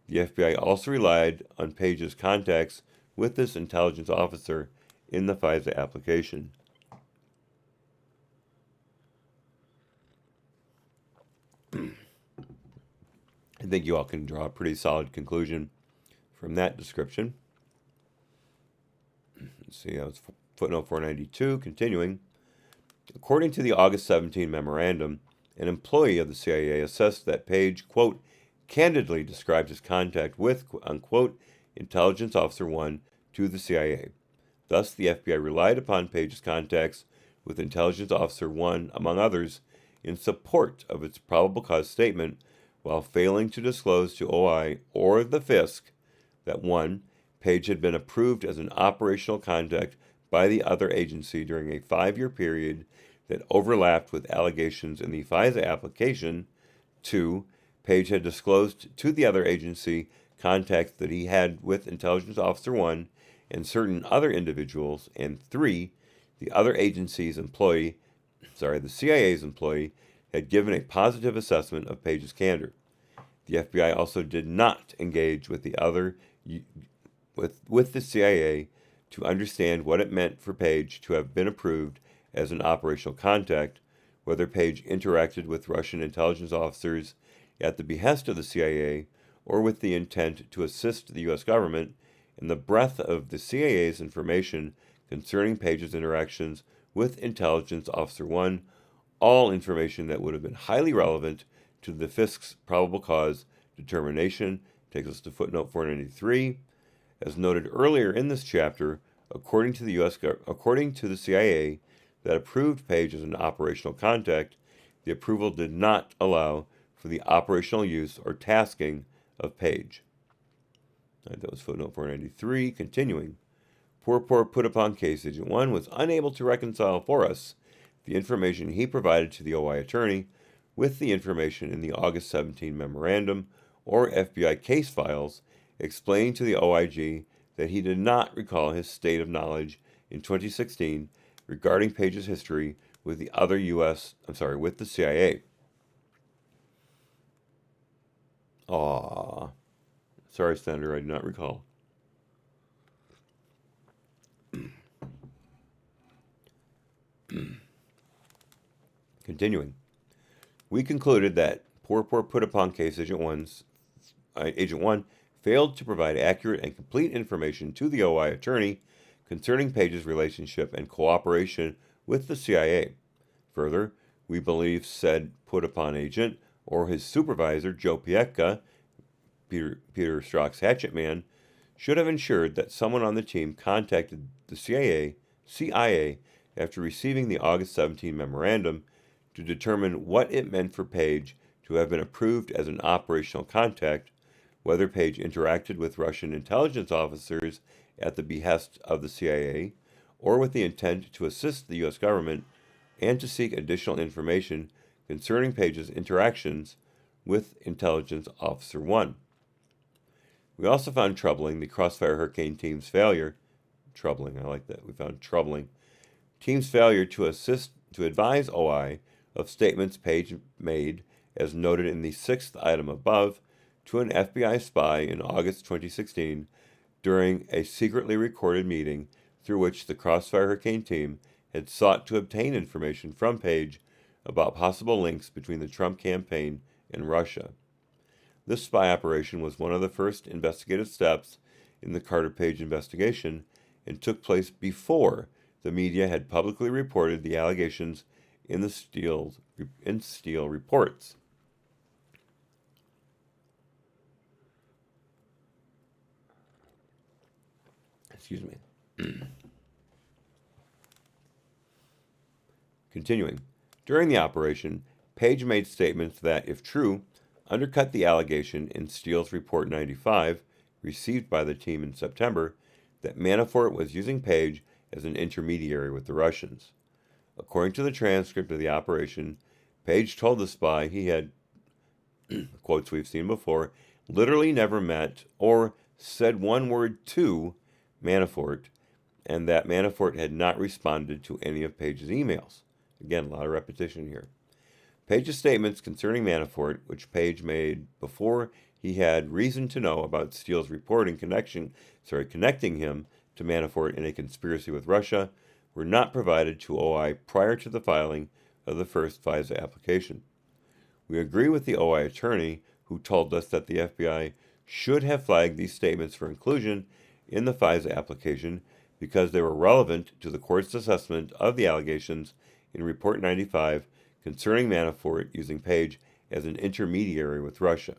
The FBI also relied on Page's contacts with this intelligence officer in the FISA application. I think you all can draw a pretty solid conclusion from that description. Let's see, that was footnote 492. Continuing, according to the August 17 memorandum, an employee of the CIA assessed that Page, quote, candidly described his contact with, unquote, Intelligence Officer 1 to the CIA. Thus, the FBI relied upon Page's contacts with Intelligence Officer 1, among others, in support of its probable cause statement, while failing to disclose to OI or the FISC that 1. Page had been approved as an operational contact by the other agency during a 5-year period that overlapped with allegations in the FISA application. 2. Page had disclosed to the other agency contacts that he had with Intelligence Officer 1 and certain other individuals. And 3. The other agency's employee, the CIA's employee, had given a positive assessment of Page's candor. The FBI also did not engage with the CIA to understand what it meant for Page to have been approved as an operational contact, whether Page interacted with Russian intelligence officers at the behest of the CIA or with the intent to assist the U.S. government, and the breadth of the CIA's information concerning Page's interactions with Intelligence Officer 1, all information that would have been highly relevant to the FISC's probable cause determination. Takes us to footnote 493. As noted earlier in this chapter, according to the CIA that approved Page as an operational contact, the approval did not allow for the operational use or tasking of Page. That was footnote 493. Continuing. Poor put upon case agent 1 was unable to reconcile for us the information he provided to the OI attorney with the information in the August 17 memorandum or FBI case files, explaining to the OIG that he did not recall his state of knowledge in 2016 regarding Page's history with the with the CIA. Sorry, Senator, I do not recall. Continuing. We concluded that poor put upon case agent 1 failed to provide accurate and complete information to the OI attorney concerning Page's relationship and cooperation with the CIA. Further, we believe said put upon agent or his supervisor, Joe Pietka, Peter Strzok's hatchet man, should have ensured that someone on the team contacted the CIA after receiving the August 17 memorandum to determine what it meant for Page to have been approved as an operational contact, whether Page interacted with Russian intelligence officers at the behest of the CIA, or with the intent to assist the U.S. government and to seek additional information concerning Page's interactions with Intelligence Officer 1. We also found troubling the Crossfire Hurricane team's failure. Troubling, I like that. We found troubling. Team's failure to advise OI of statements Page made, as noted in the 6th item above, to an FBI spy in August 2016 during a secretly recorded meeting through which the Crossfire Hurricane team had sought to obtain information from Page about possible links between the Trump campaign and Russia. This spy operation was one of the first investigative steps in the Carter-Page investigation and took place before the media had publicly reported the allegations in Steele reports. Excuse me. Continuing. During the operation, Page made statements that, if true, undercut the allegation in Steele's Report 95, received by the team in September, that Manafort was using Page as an intermediary with the Russians. According to the transcript of the operation, Page told the spy he had, quotes we've seen before, literally never met or said one word to Manafort, and that Manafort had not responded to any of Page's emails. Again, a lot of repetition here. Page's statements concerning Manafort, which Page made before he had reason to know about Steele's reporting connecting him to Manafort in a conspiracy with Russia, were not provided to OI prior to the filing of the first FISA application. We agree with the OI attorney who told us that the FBI should have flagged these statements for inclusion in the FISA application because they were relevant to the court's assessment of the allegations in Report 95 concerning Manafort using Page as an intermediary with Russia.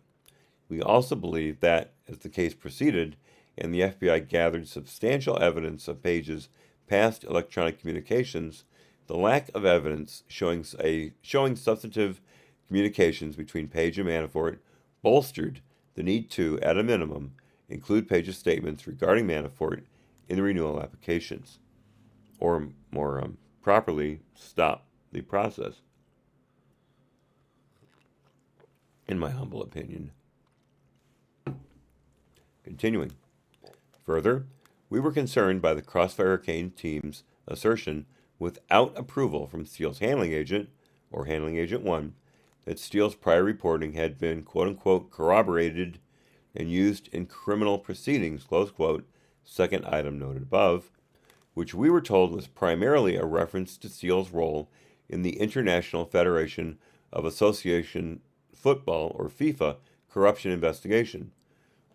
We also believe that, as the case proceeded and the FBI gathered substantial evidence of Page's past electronic communications, the lack of evidence showing substantive communications between Page and Manafort bolstered the need to, at a minimum, include Page's statements regarding Manafort in the renewal applications, or more properly, stop the process, in my humble opinion. Continuing. Further, we were concerned by the Crossfire Hurricane team's assertion, without approval from Steele's handling agent, or handling agent 1, that Steele's prior reporting had been, quote-unquote, corroborated and used in criminal proceedings, close quote, second item noted above, which we were told was primarily a reference to Steele's role in the International Federation of Association Football, or FIFA, corruption investigation.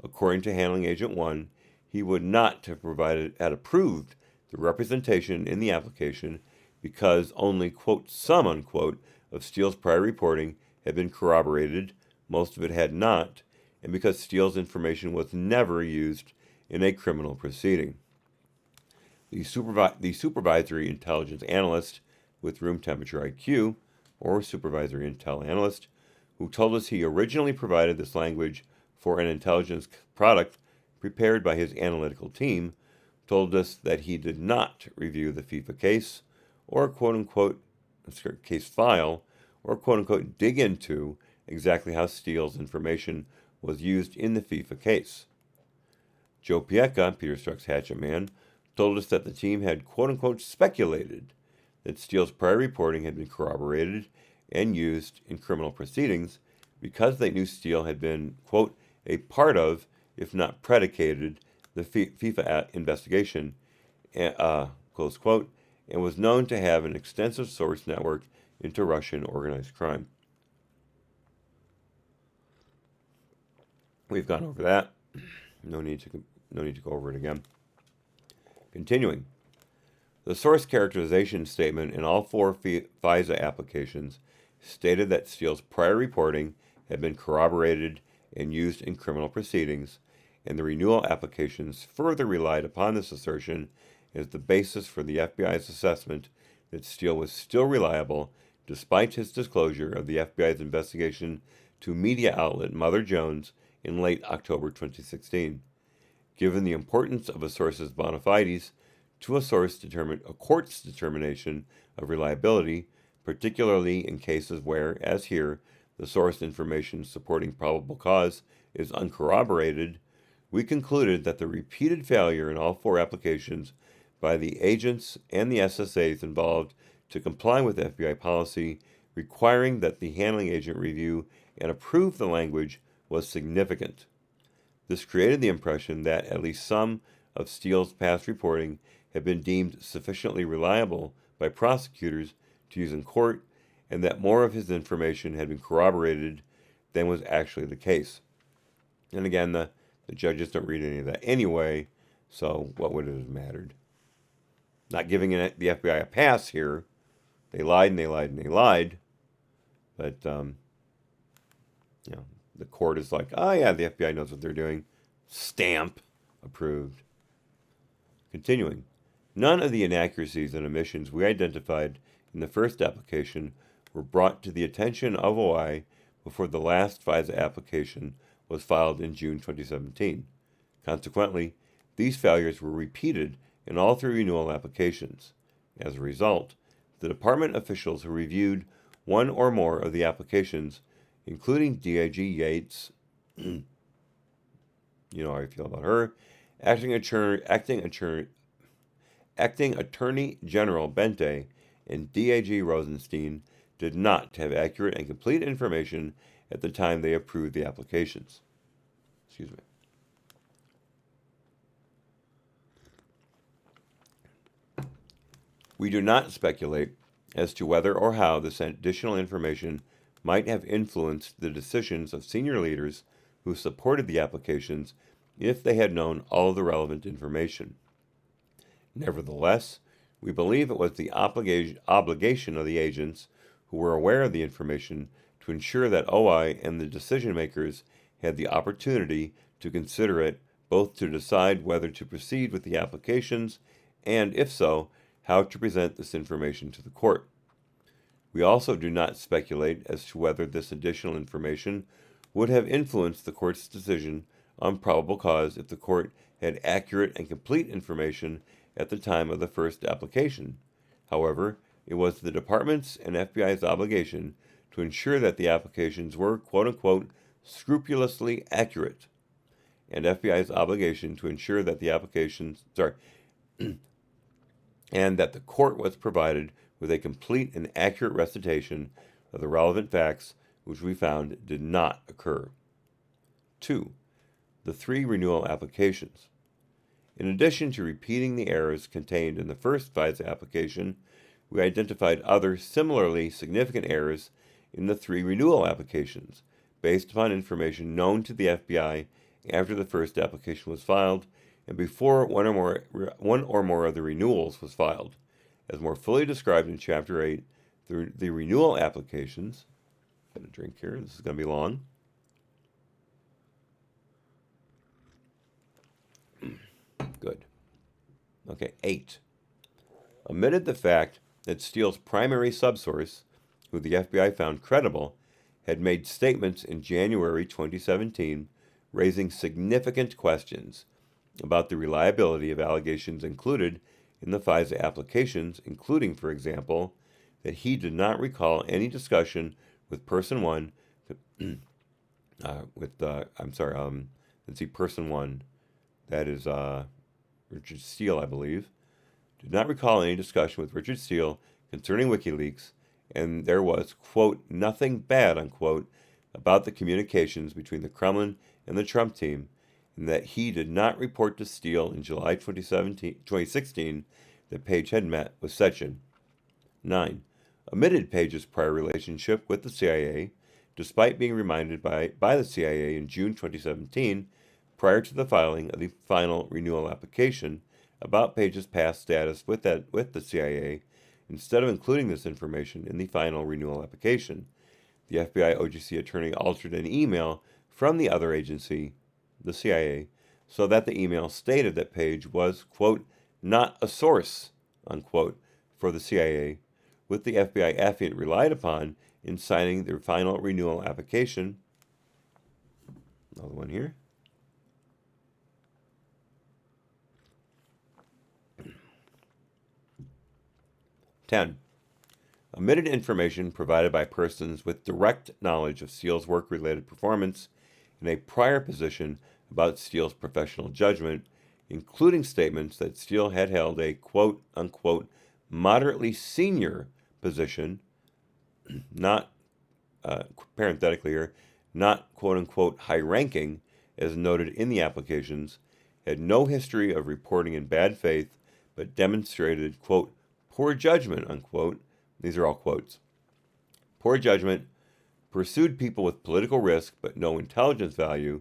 According to handling agent 1, he would not have approved the representation in the application because only, quote, some, unquote, of Steele's prior reporting had been corroborated, most of it had not, and because Steele's information was never used in a criminal proceeding. The supervisory intelligence analyst with room temperature IQ, or supervisory intel analyst, who told us he originally provided this language for an intelligence product prepared by his analytical team, told us that he did not review the FIFA case or quote-unquote case file or quote-unquote dig into exactly how Steele's information was used in the FIFA case. Joe Piecka, Peter Strzok's hatchet man, told us that the team had quote-unquote speculated that Steele's prior reporting had been corroborated and used in criminal proceedings because they knew Steele had been, quote, a part of, if not predicated, the FIFA investigation, close quote, and was known to have an extensive source network into Russian organized crime. We've gone over that. No need to go over it again. Continuing. The source characterization statement in all four FISA applications stated that Steele's prior reporting had been corroborated and used in criminal proceedings, and the renewal applications further relied upon this assertion as the basis for the FBI's assessment that Steele was still reliable despite his disclosure of the FBI's investigation to media outlet Mother Jones in late October 2016. Given the importance of a source's bona fides to a court's determination of reliability, particularly in cases where, as here, the source information supporting probable cause is uncorroborated, we concluded that the repeated failure in all four applications by the agents and the SSAs involved to comply with FBI policy requiring that the handling agent review and approve the language was significant. This created the impression that at least some of Steele's past reporting had been deemed sufficiently reliable by prosecutors to use in court, and that more of his information had been corroborated than was actually the case. And again, the judges don't read any of that anyway, so what would it have mattered? Not giving the FBI a pass here. They lied and they lied and they lied. But, the court is like, oh yeah, the FBI knows what they're doing. Stamp. Approved. Continuing. None of the inaccuracies and omissions we identified in the first application were brought to the attention of OI before the last FISA application was filed in June 2017. Consequently, these failures were repeated in all three renewal applications. As a result, the department officials who reviewed one or more of the applications, including DIG Yates, you know how I feel about her, Acting Attorney General Bente, and DIG Rosenstein, did not have accurate and complete information at the time they approved the applications. Excuse me. We do not speculate as to whether or how this additional information might have influenced the decisions of senior leaders who supported the applications if they had known all of the relevant information. Nevertheless, we believe it was the obligation of the agents who were aware of the information to ensure that OI and the decision makers had the opportunity to consider it, both to decide whether to proceed with the applications and, if so, how to present this information to the court. We also do not speculate as to whether this additional information would have influenced the court's decision on probable cause if the court had accurate and complete information at the time of the first application. However, it was the department's and FBI's obligation to ensure that the applications were, quote-unquote, scrupulously accurate, and FBI's obligation to ensure that the applications, and that the court was provided with a complete and accurate recitation of the relevant facts, which we found did not occur. 2. The three renewal applications. In addition to repeating the errors contained in the first FISA application, we identified other similarly significant errors in the three renewal applications, based upon information known to the FBI after the first application was filed and before one or more of the renewals was filed. As more fully described in Chapter 8, the renewal applications, got a drink here, this is going to be long. Good. Okay, 8. Omitted the fact that Steele's primary subsource, who the FBI found credible, had made statements in January 2017 raising significant questions about the reliability of allegations included in the FISA applications, including, for example, that he did not recall any discussion with person one, person one, that is Richard Steele, I believe, did not recall any discussion with Richard Steele concerning WikiLeaks, and there was, quote, nothing bad, unquote, about the communications between the Kremlin and the Trump team, and that he did not report to Steele in July 2016 that Page had met with Sechin. 9. Omitted Page's prior relationship with the CIA, despite being reminded by the CIA in June 2017, prior to the filing of the final renewal application, about Page's past status with the CIA, instead of including this information in the final renewal application. The FBI OGC attorney altered an email from the other agency, the CIA, so that the email stated that Page was, quote, not a source, unquote, for the CIA, with the FBI affiant relied upon in signing their final renewal application. Another one here. Ten. Omitted information provided by persons with direct knowledge of Steele's work-related performance in a prior position about Steele's professional judgment, including statements that Steele had held a quote-unquote moderately senior position, not, parenthetically here, not quote-unquote high-ranking, as noted in the applications, had no history of reporting in bad faith, but demonstrated, quote, poor judgment, unquote. These are all quotes. Poor judgment, pursued people with political risk but no intelligence value,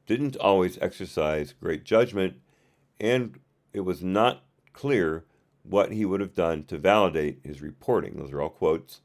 didn't always exercise great judgment, and it was not clear what he would have done to validate his reporting. Those are all quotes.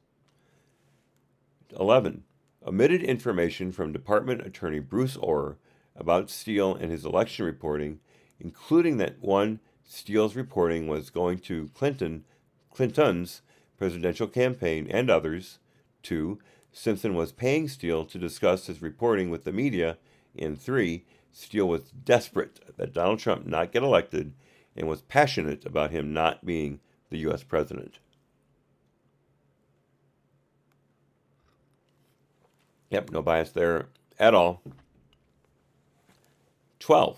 11. Omitted information from Department Attorney Bruce Orr about Steele and his election reporting, including that 1. Steele's reporting was going to Clinton's presidential campaign and others. 2. Simpson was paying Steele to discuss his reporting with the media. And 3. Steele was desperate that Donald Trump not get elected and was passionate about him not being the U.S. president. Yep, no bias there at all. 12.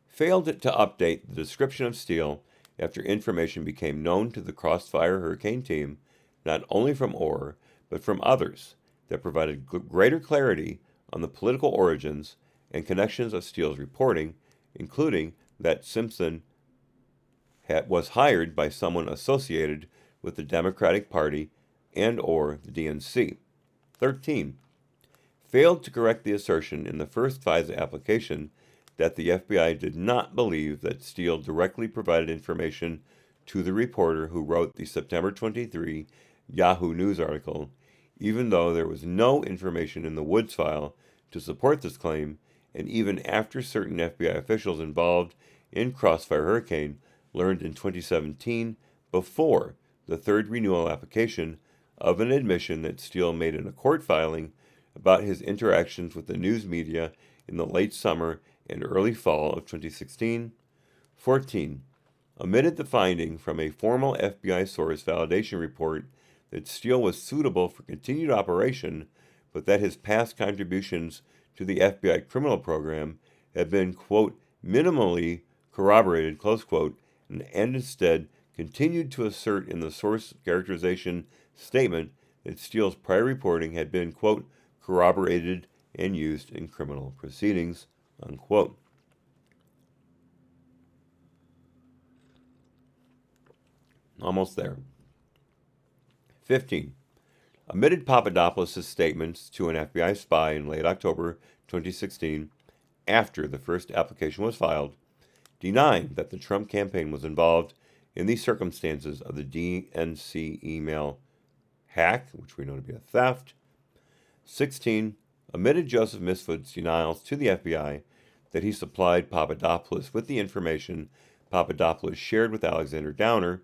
Failed to update the description of Steele after information became known to the Crossfire Hurricane team, not only from Orr, but from others, that provided greater clarity on the political origins and connections of Steele's reporting, including that Simpson was hired by someone associated with the Democratic Party and or the DNC. 13. Failed to correct the assertion in the first FISA application that the FBI did not believe that Steele directly provided information to the reporter who wrote the September 23 Yahoo News article, even though there was no information in the Woods file to support this claim, and even after certain FBI officials involved in Crossfire Hurricane learned in 2017, before the third renewal application, of an admission that Steele made in a court filing about his interactions with the news media in the late summer and early fall of 2016. 14. Omitted the finding from a formal FBI source validation report that Steele was suitable for continued operation, but that his past contributions to the FBI criminal program had been, quote, minimally corroborated, close quote, and instead continued to assert in the source characterization statement that Steele's prior reporting had been, quote, corroborated and used in criminal proceedings, unquote. Almost there. 15. Omitted Papadopoulos' statements to an FBI spy in late October 2016, after the first application was filed, denying that the Trump campaign was involved in the circumstances of the DNC email hack, which we know to be a theft. 16. Omitted Joseph Misford's denials to the FBI that he supplied Papadopoulos with the information Papadopoulos shared with Alexander Downer,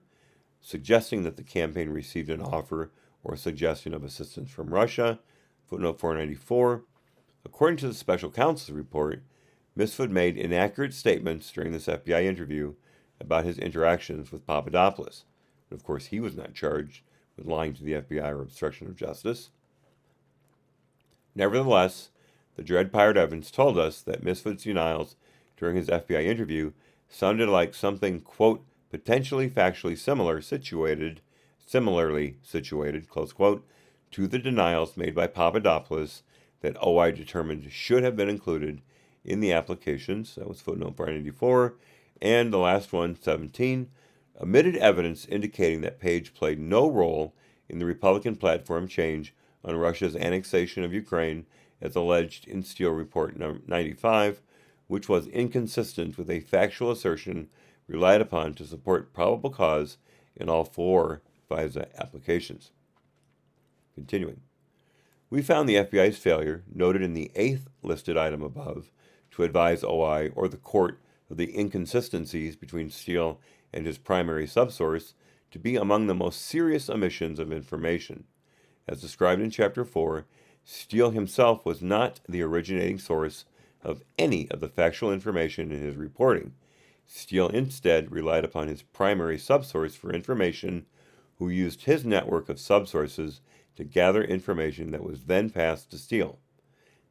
suggesting that the campaign received an offer or suggestion of assistance from Russia, footnote 494. According to the special counsel's report, Misfud made inaccurate statements during this FBI interview about his interactions with Papadopoulos. But of course, he was not charged with lying to the FBI or obstruction of justice. Nevertheless, the Dread Pirate Evans told us that Misfud's denials during his FBI interview sounded like something, quote, potentially factually similarly situated, close quote, to the denials made by Papadopoulos that OI determined should have been included in the applications. That was footnote 494. And the last one, 17, omitted evidence indicating that Page played no role in the Republican platform change on Russia's annexation of Ukraine as alleged in Steele Report 95, which was inconsistent with a factual assertion relied upon to support probable cause in all 4 FISA applications. Continuing. We found the FBI's failure, noted in the 8th listed item above, to advise OI or the court of the inconsistencies between Steele and his primary subsource to be among the most serious omissions of information. As described in Chapter 4, Steele himself was not the originating source of any of the factual information in his reporting. Steele instead relied upon his primary subsource for information, who used his network of subsources to gather information that was then passed to Steele.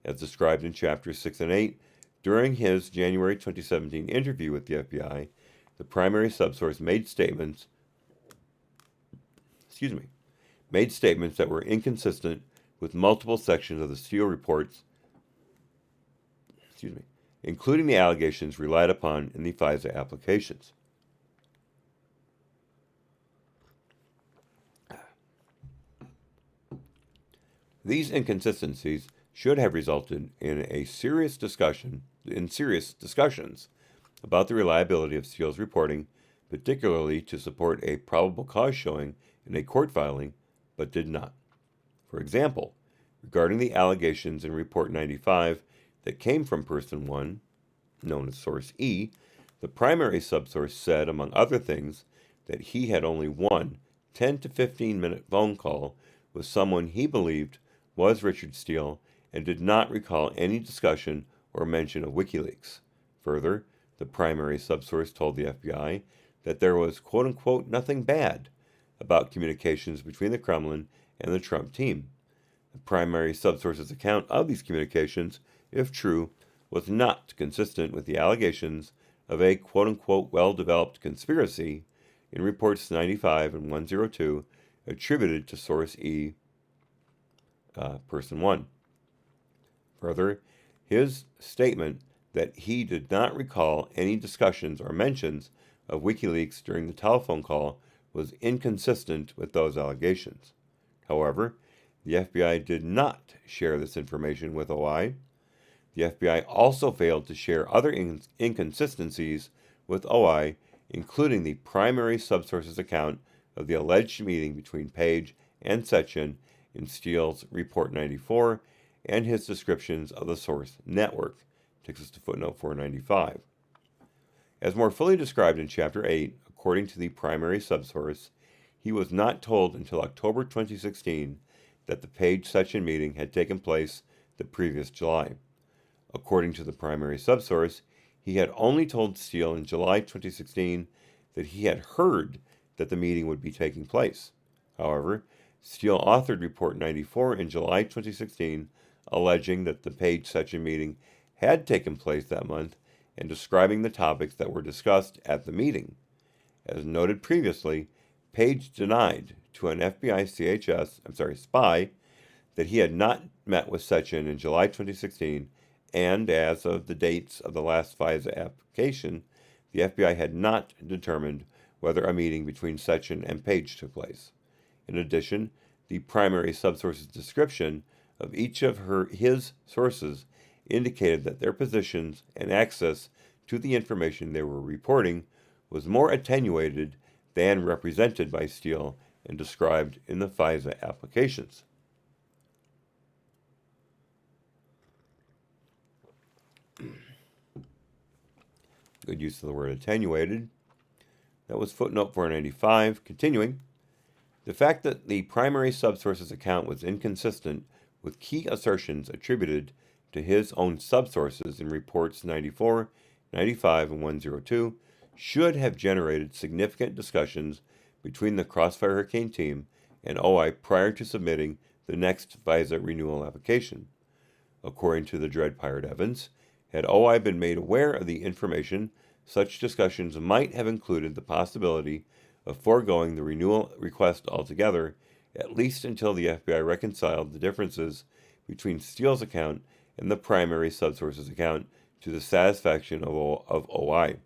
As described in Chapters 6 and 8, during his January 2017 interview with the FBI, the primary subsource made statements that were inconsistent with multiple sections of the Steele reports, including the allegations relied upon in the FISA applications. These inconsistencies should have resulted in serious discussions about the reliability of Steele's reporting, particularly to support a probable cause showing in a court filing, but did not. For example, regarding the allegations in Report 95 that came from Person 1, known as Source E, the primary subsource said, among other things, that he had only one 10 to 15 minute phone call with someone he believed was Richard Steele and did not recall any discussion or mention of WikiLeaks. Further, the primary subsource told the FBI that there was quote-unquote nothing bad about communications between the Kremlin and the Trump team. The primary subsource's account of these communications, if true, was not consistent with the allegations of a quote-unquote well-developed conspiracy in Reports 95 and 102 attributed to Source E, Person 1. Further, his statement that he did not recall any discussions or mentions of WikiLeaks during the telephone call was inconsistent with those allegations. However, the FBI did not share this information with OI. The FBI also failed to share other inconsistencies with OI, including the primary subsource's account of the alleged meeting between Page and Sechin in Steele's Report 94 and his descriptions of the source network. Takes us to footnote 495. As more fully described in Chapter 8, according to the primary subsource, he was not told until October 2016 that the Page-Sechin meeting had taken place the previous July. According to the primary subsource, he had only told Steele in July 2016 that he had heard that the meeting would be taking place. However, Steele authored Report 94 in July 2016, alleging that the Page-Sechin meeting had taken place that month and describing the topics that were discussed at the meeting. As noted previously, Page denied to an FBI spy that he had not met with Sechin in July 2016, and as of the dates of the last FISA application, the FBI had not determined whether a meeting between Sechin and Page took place. In addition, the primary subsource's description of each of his sources indicated that their positions and access to the information they were reporting was more attenuated than represented by Steele and described in the FISA applications. Good use of the word attenuated. That was footnote 495. Continuing, the fact that the primary subsource's account was inconsistent with key assertions attributed to his own subsources in reports 94, 95, and 102 should have generated significant discussions between the Crossfire Hurricane team and OI prior to submitting the next FISA renewal application. According to the Dread Pirate Evans, had OI been made aware of the information, such discussions might have included the possibility of foregoing the renewal request altogether, at least until the FBI reconciled the differences between Steele's account and the primary subsource's account to the satisfaction of OI.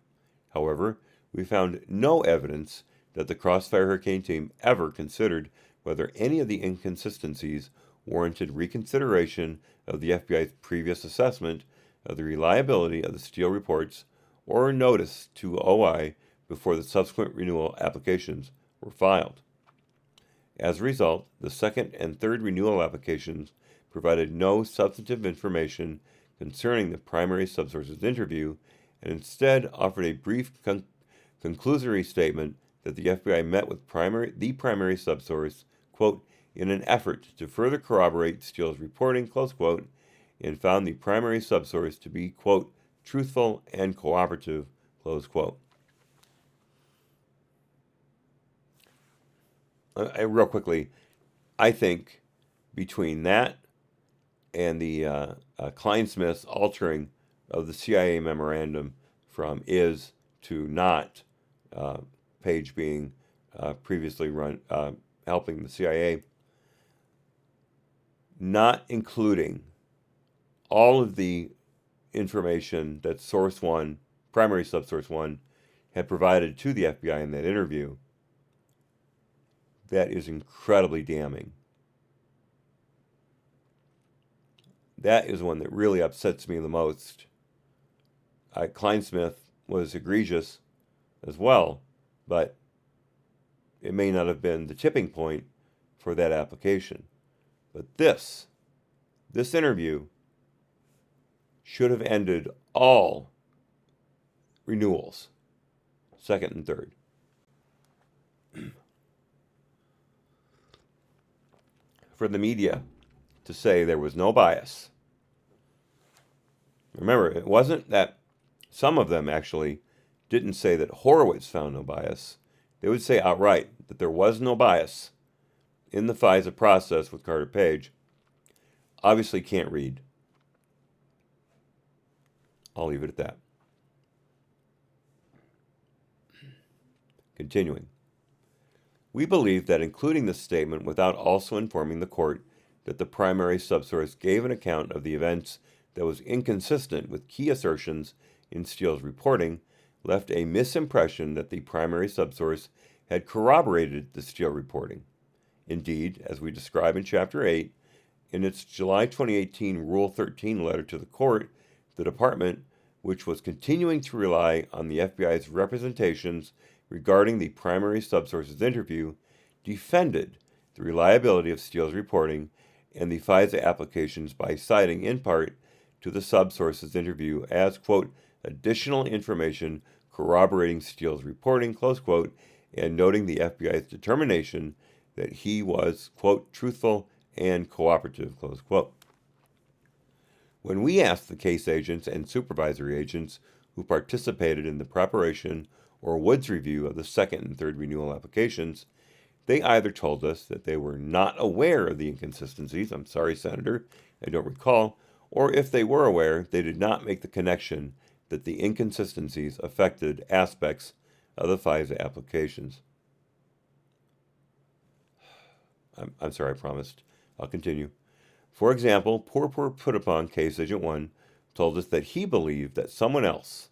However, we found no evidence that the Crossfire Hurricane team ever considered whether any of the inconsistencies warranted reconsideration of the FBI's previous assessment of the reliability of the Steele reports or notice to OI before the subsequent renewal applications were filed. As a result, the second and third renewal applications provided no substantive information concerning the primary subsource's interview and instead offered a brief conclusory statement that the FBI met with the primary subsource, quote, in an effort to further corroborate Steele's reporting, close quote, and found the primary subsource to be, quote, truthful and cooperative, close quote. Real quickly, I think between that and the Kleinsmith's altering of the CIA memorandum from is to not, Page being previously run, helping the CIA, not including all of the information that Source 1, primary subsource 1, had provided to the FBI in that interview, that is incredibly damning. That is one that really upsets me the most. Kleinsmith was egregious as well, but it may not have been the tipping point for that application. But this interview should have ended all renewals, second and third. For the media to say there was no bias. Remember, it wasn't that some of them actually didn't say that Horowitz found no bias. They would say outright that there was no bias in the FISA process with Carter Page. Obviously can't read. I'll leave it at that. Continuing. We believe that including this statement without also informing the court that the primary subsource gave an account of the events that was inconsistent with key assertions in Steele's reporting left a misimpression that the primary subsource had corroborated the Steele reporting. Indeed, as we describe in Chapter 8, in its July 2018 Rule 13 letter to the court, the department, which was continuing to rely on the FBI's representations regarding the primary subsource's interview, defended the reliability of Steele's reporting and the FISA applications by citing, in part, to the subsource's interview as, quote, additional information corroborating Steele's reporting, close quote, and noting the FBI's determination that he was, quote, truthful and cooperative, close quote. When we asked the case agents and supervisory agents who participated in the preparation or Woods review of the second and third renewal applications, they either told us that they were not aware of the inconsistencies, I'm sorry, Senator, I don't recall, or if they were aware, they did not make the connection that the inconsistencies affected aspects of the FISA applications. I'm sorry, I promised. I'll continue. For example, poor put upon Case Agent 1 told us that he believed that someone else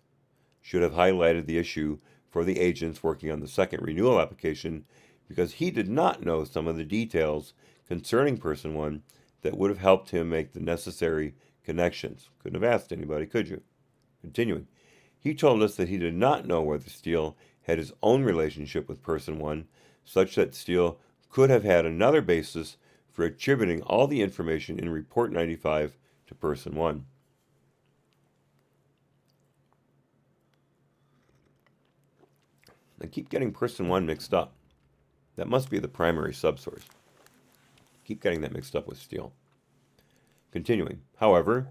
should have highlighted the issue for the agents working on the second renewal application because he did not know some of the details concerning Person 1 that would have helped him make the necessary connections. Couldn't have asked anybody, could you? Continuing. He told us that he did not know whether Steele had his own relationship with Person 1, such that Steele could have had another basis for attributing all the information in Report 95 to Person 1. I keep getting Person 1 mixed up. That must be the primary subsource. Keep getting that mixed up with Steele. Continuing. However,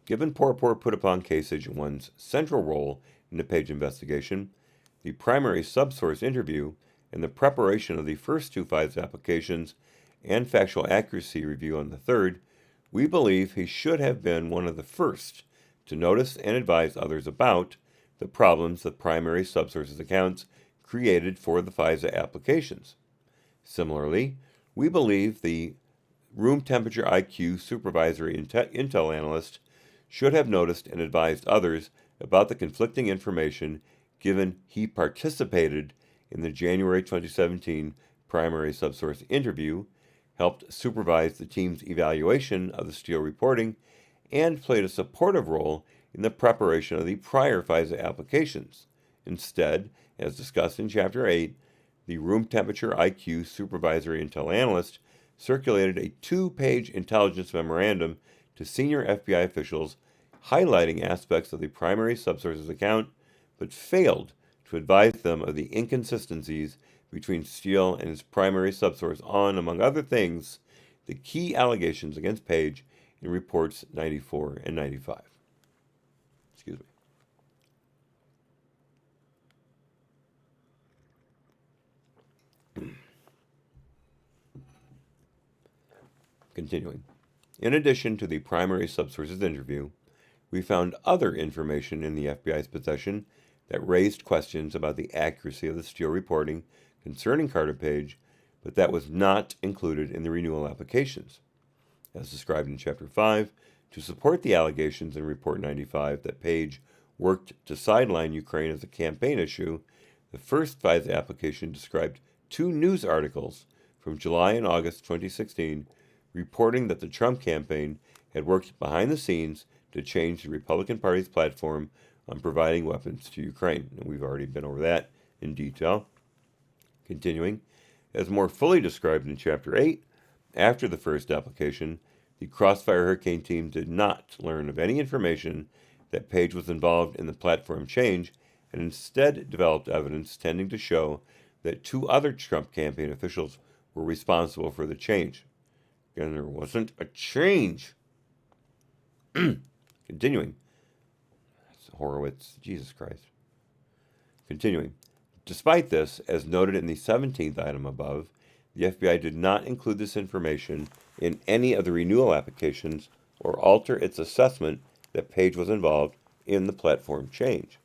Given purport put upon Case Agent 1's central role in the Page investigation, the primary subsource interview, and the preparation of the first two FISA applications and factual accuracy review on the third, we believe he should have been one of the first to notice and advise others about the problems the primary subsources accounts created for the FISA applications. Similarly, we believe the room temperature IQ supervisory intel analyst should have noticed and advised others about the conflicting information given he participated in the January 2017 primary subsource interview, helped supervise the team's evaluation of the steel reporting, and played a supportive role in the preparation of the prior FISA applications. Instead, as discussed in Chapter 8, the room temperature IQ supervisory intel analyst circulated a 2-page intelligence memorandum to senior FBI officials highlighting aspects of the primary subsource's account, but failed to advise them of the inconsistencies between Steele and his primary subsource on, among other things, the key allegations against Page in reports 94 and 95. Excuse me. Continuing. In addition to the primary subsource's interview, we found other information in the FBI's possession that raised questions about the accuracy of the Steele reporting concerning Carter Page, but that was not included in the renewal applications. As described in Chapter 5, to support the allegations in Report 95 that Page worked to sideline Ukraine as a campaign issue, the first FISA application described 2 news articles from July and August 2016 reporting that the Trump campaign had worked behind the scenes to change the Republican Party's platform on providing weapons to Ukraine. And we've already been over that in detail. Continuing, as more fully described in Chapter 8, after the first application, the Crossfire Hurricane team did not learn of any information that Page was involved in the platform change and instead developed evidence tending to show that 2 other Trump campaign officials were responsible for the change. Again, there wasn't a change. Continuing. Horowitz, Jesus Christ. Continuing. Despite this, as noted in the 17th item above, the FBI did not include this information in any of the renewal applications or alter its assessment that Page was involved in the platform change.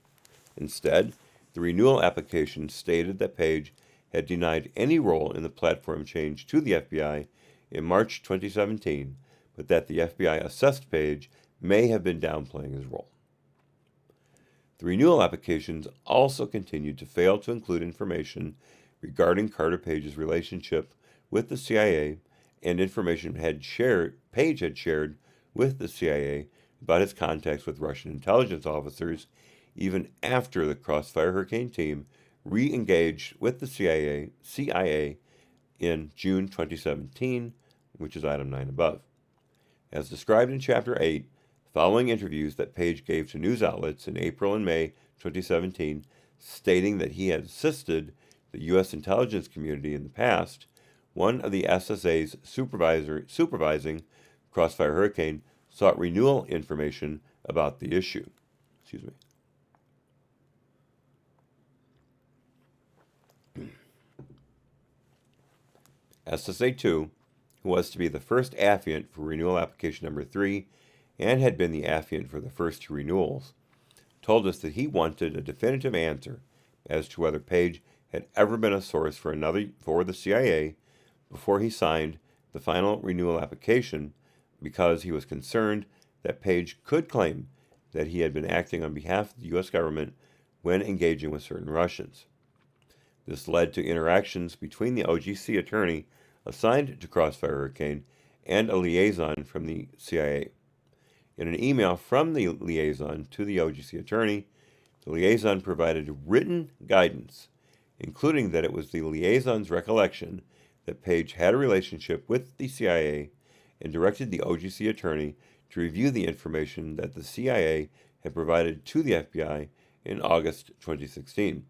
Instead, the renewal application stated that Page had denied any role in the platform change to the FBI in March 2017, but that the FBI assessed Page may have been downplaying his role. The renewal applications also continued to fail to include information regarding Carter Page's relationship with the CIA and information Page had shared with the CIA about his contacts with Russian intelligence officers even after the Crossfire Hurricane team re-engaged with the CIA in June 2017, which is item 9 above. As described in Chapter 8, following interviews that Page gave to news outlets in April and May 2017, stating that he had assisted the U.S. intelligence community in the past, one of the SSA's supervising Crossfire Hurricane sought renewal information about the issue. Excuse me. SSA-2, who was to be the first affiant for renewal application number 3 and had been the affiant for the first 2 renewals, told us that he wanted a definitive answer as to whether Page had ever been a source for the CIA before he signed the final renewal application, because he was concerned that Page could claim that he had been acting on behalf of the U.S. government when engaging with certain Russians. This led to interactions between the OGC attorney assigned to Crossfire Hurricane and a liaison from the CIA. In an email from the liaison to the OGC attorney, the liaison provided written guidance, including that it was the liaison's recollection that Page had a relationship with the CIA, and directed the OGC attorney to review the information that the CIA had provided to the FBI in August 2016.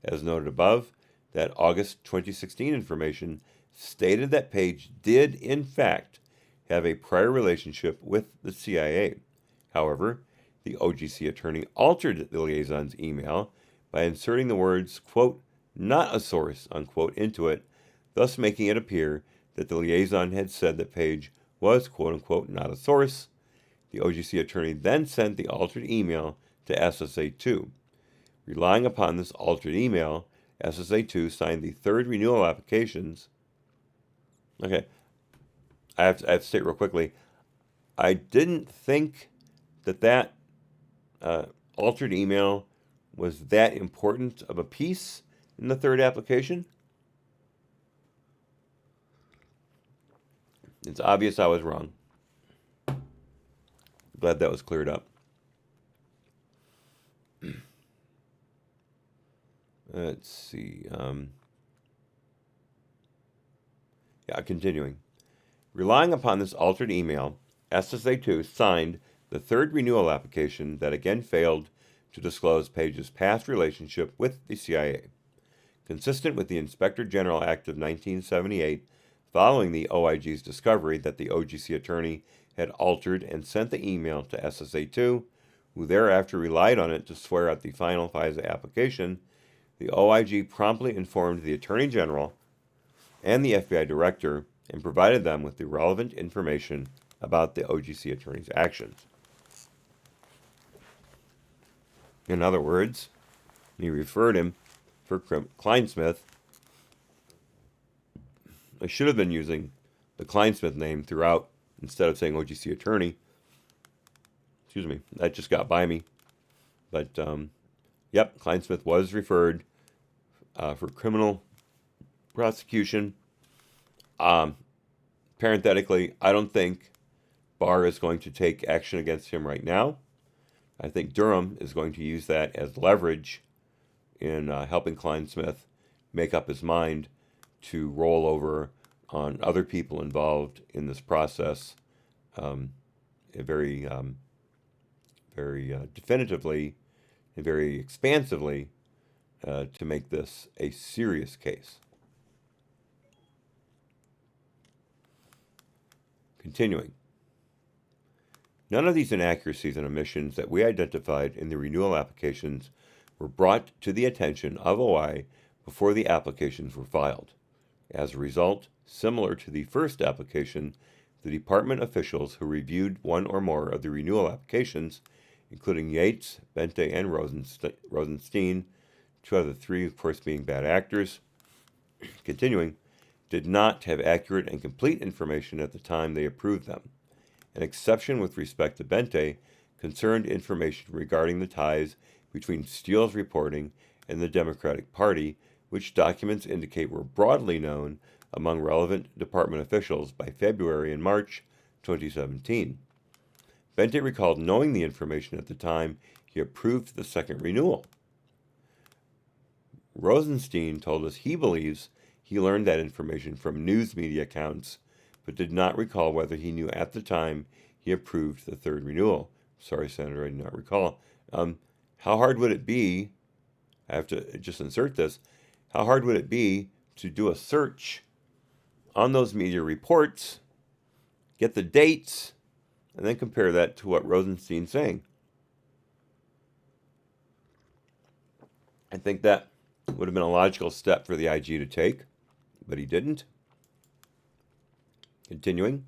As noted above, that August 2016 information stated that Page did, in fact, have a prior relationship with the CIA, However, the OGC attorney altered the liaison's email by inserting the words, quote, not a source, unquote, into it, thus making it appear that the liaison had said that Page was, quote unquote, not a source. The OGC attorney then sent the altered email to SSA2. Relying upon this altered email, SSA2 signed the third renewal applications. Okay, I have to state real quickly, I didn't think that altered email was that important of a piece in the third application. It's obvious I was wrong. Glad that was cleared up. Let's see. Continuing. Relying upon this altered email, SSA2 signed the third renewal application that again failed to disclose Page's past relationship with the CIA. Consistent with the Inspector General Act of 1978, following the OIG's discovery that the OGC attorney had altered and sent the email to SSA2, who thereafter relied on it to swear out the final FISA application, the OIG promptly informed the Attorney General and the FBI Director and provided them with the relevant information about the OGC attorney's actions. In other words, he referred him for Kleinsmith. I should have been using the Kleinsmith name throughout instead of saying OGC attorney. Excuse me, that just got by me. But, yep, Kleinsmith was referred for criminal prosecution. Parenthetically, I don't think Barr is going to take action against him right now. I think Durham is going to use that as leverage in helping Kleinsmith make up his mind to roll over on other people involved in this process very definitively and very expansively to make this a serious case. Continuing. None of these inaccuracies and omissions that we identified in the renewal applications were brought to the attention of OI before the applications were filed. As a result, similar to the first application, the department officials who reviewed one or more of the renewal applications, including Yates, Bente, and Rosenstein, two out of the three, of course, being bad actors, continuing, did not have accurate and complete information at the time they approved them. An exception with respect to Bente concerned information regarding the ties between Steele's reporting and the Democratic Party, which documents indicate were broadly known among relevant department officials by February and March 2017. Bente recalled knowing the information at the time he approved the second renewal. Rosenstein told us he believes he learned that information from news media accounts, but did not recall whether he knew at the time he approved the third renewal. Sorry, Senator, I do not recall. How hard would it be, I have to just insert this, how hard would it be to do a search on those media reports, get the dates, and then compare that to what Rosenstein's saying? I think that would have been a logical step for the IG to take, but he didn't. Continuing,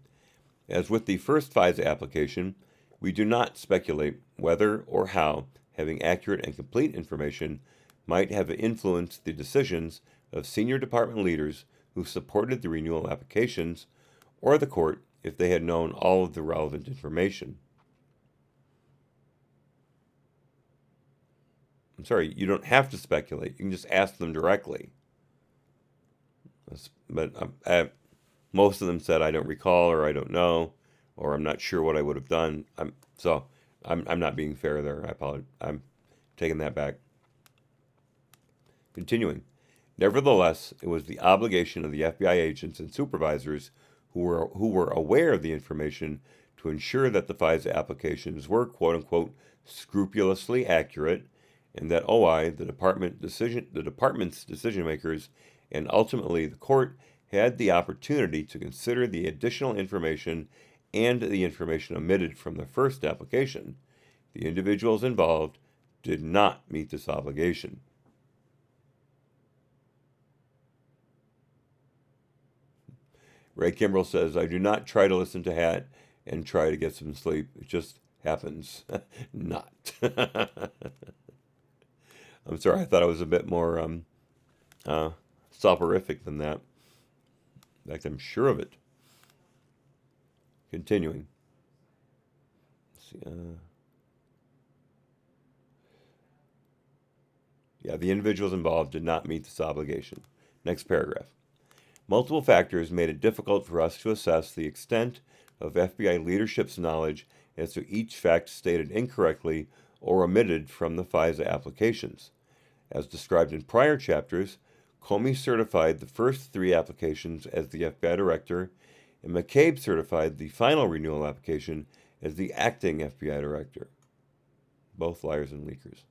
as with the first FISA application, we do not speculate whether or how having accurate and complete information might have influenced the decisions of senior department leaders who supported the renewal applications, or the court if they had known all of the relevant information. I'm sorry, you don't have to speculate. You can just ask them directly. But most of them said, I don't recall, or I don't know, or I'm not sure what I would have done. I'm not being fair there. I apologize. I'm taking that back. Continuing. Nevertheless, it was the obligation of the FBI agents and supervisors who were aware of the information to ensure that the FISA applications were, quote-unquote, scrupulously accurate, and that OI, the department's decision makers, and ultimately the court had the opportunity to consider the additional information and the information omitted from the first application, the individuals involved did not meet this obligation. Ray Kimbrell says, I do not try to listen to Hat and try to get some sleep. It just happens not. I'm sorry, I thought it was a bit more soporific than that. In fact, I'm sure of it. Continuing. Let's see, the individuals involved did not meet this obligation. Next paragraph. Multiple factors made it difficult for us to assess the extent of FBI leadership's knowledge as to each fact stated incorrectly or omitted from the FISA applications. As described in prior chapters, Comey certified the first 3 applications as the FBI director, and McCabe certified the final renewal application as the acting FBI director. Both liars and leakers.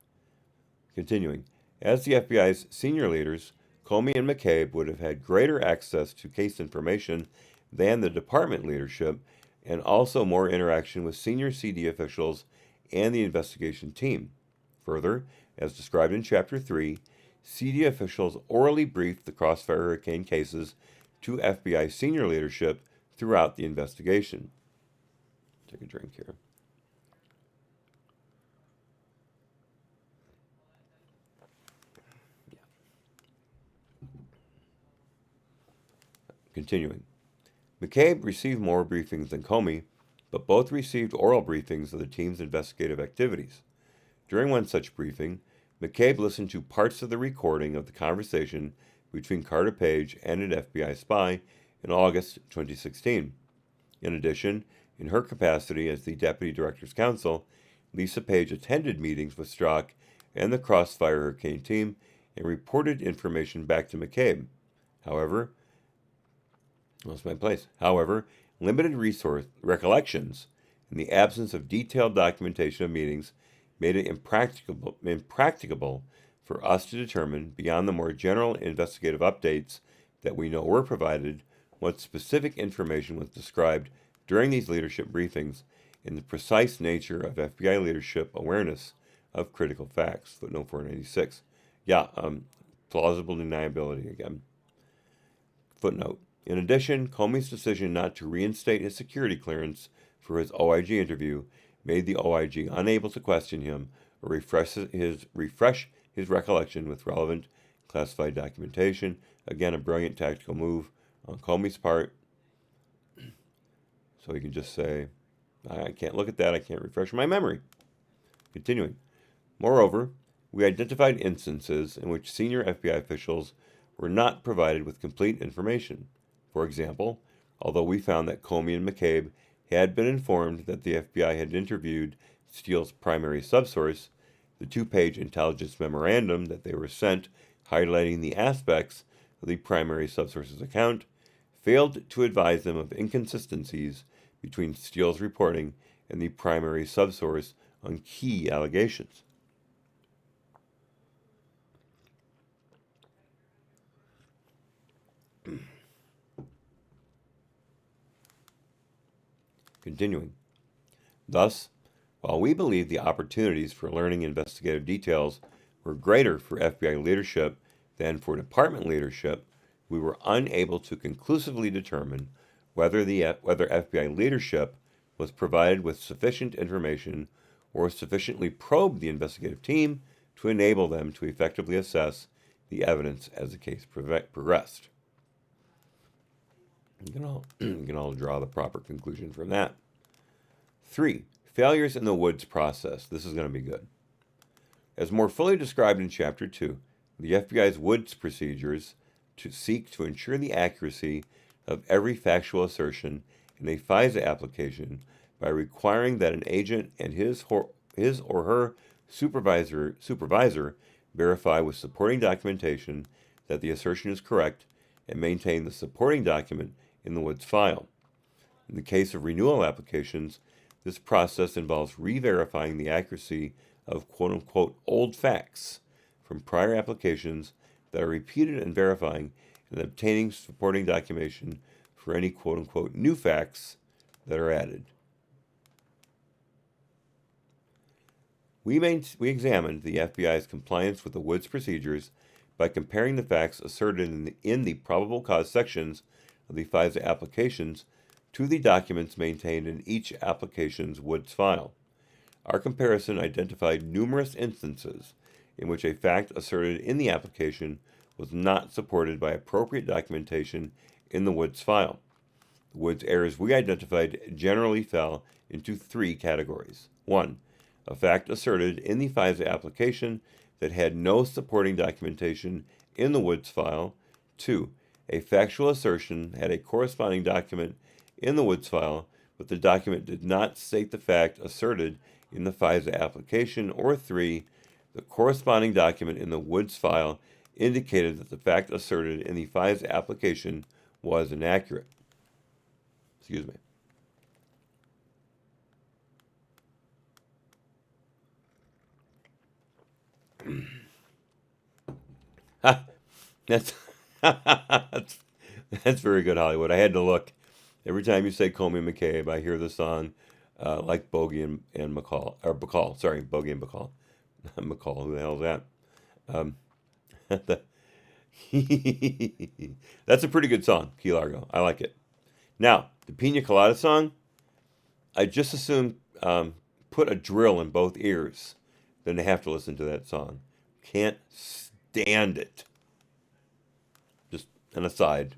Continuing, as the FBI's senior leaders, Comey and McCabe would have had greater access to case information than the department leadership, and also more interaction with senior CD officials and the investigation team. Further, as described in Chapter 3, CD officials orally briefed the Crossfire Hurricane cases to FBI senior leadership throughout the investigation. Take a drink here. Continuing. McCabe received more briefings than Comey, but both received oral briefings of the team's investigative activities. During one such briefing, McCabe listened to parts of the recording of the conversation between Carter Page and an FBI spy in August 2016. In addition, in her capacity as the Deputy Director's Counsel, Lisa Page attended meetings with Strzok and the Crossfire Hurricane team and reported information back to McCabe. However, limited resource recollections and the absence of detailed documentation of meetings made it impracticable for us to determine, beyond the more general investigative updates that we know were provided, what specific information was described during these leadership briefings and the precise nature of FBI leadership awareness of critical facts. Footnote 496. Plausible deniability again. Footnote. In addition, Comey's decision not to reinstate his security clearance for his OIG interview made the OIG unable to question him or refresh his recollection with relevant classified documentation. Again, a brilliant tactical move on Comey's part. So he can just say, I can't look at that, I can't refresh my memory. Continuing. Moreover, we identified instances in which senior FBI officials were not provided with complete information. For example, although we found that Comey and McCabe had been informed that the FBI had interviewed Steele's primary subsource, the 2-page intelligence memorandum that they were sent highlighting the aspects of the primary subsource's account failed to advise them of inconsistencies between Steele's reporting and the primary subsource on key allegations. Continuing. Thus, while we believe the opportunities for learning investigative details were greater for FBI leadership than for department leadership, we were unable to conclusively determine whether FBI leadership was provided with sufficient information or sufficiently probed the investigative team to enable them to effectively assess the evidence as the case progressed. You can all draw the proper conclusion from that. 3. Failures in the Woods process. This is going to be good. As more fully described in Chapter 2, the FBI's Woods procedures seek to ensure the accuracy of every factual assertion in a FISA application by requiring that an agent and his or her supervisor verify with supporting documentation that the assertion is correct and maintain the supporting document in the Woods file. In the case of renewal applications, this process involves re-verifying the accuracy of quote-unquote old facts from prior applications that are repeated and verifying and obtaining supporting documentation for any quote-unquote new facts that are added. We examined the FBI's compliance with the Woods procedures by comparing the facts asserted in the probable cause sections of the FISA applications to the documents maintained in each application's Woods file. Our comparison identified numerous instances in which a fact asserted in the application was not supported by appropriate documentation in the Woods file. The Woods errors we identified generally fell into three categories. 1. A fact asserted in the FISA application that had no supporting documentation in the Woods file. 2. A factual assertion had a corresponding document in the Woods file, but the document did not state the fact asserted in the FISA application. Or 3. The corresponding document in the Woods file indicated that the fact asserted in the FISA application was inaccurate. Excuse me. That's that's very good, Hollywood. I had to look. Every time you say "Call Me McCabe," I hear the song like Bogey and McCall, or Bacall. Sorry, Bogey and Bacall. McCall. Who the hell is that? That's a pretty good song, Key Largo. I like it. Now, the Pina Colada song, I just assume put a drill in both ears than to have to listen to that song. Can't stand it. Just an aside.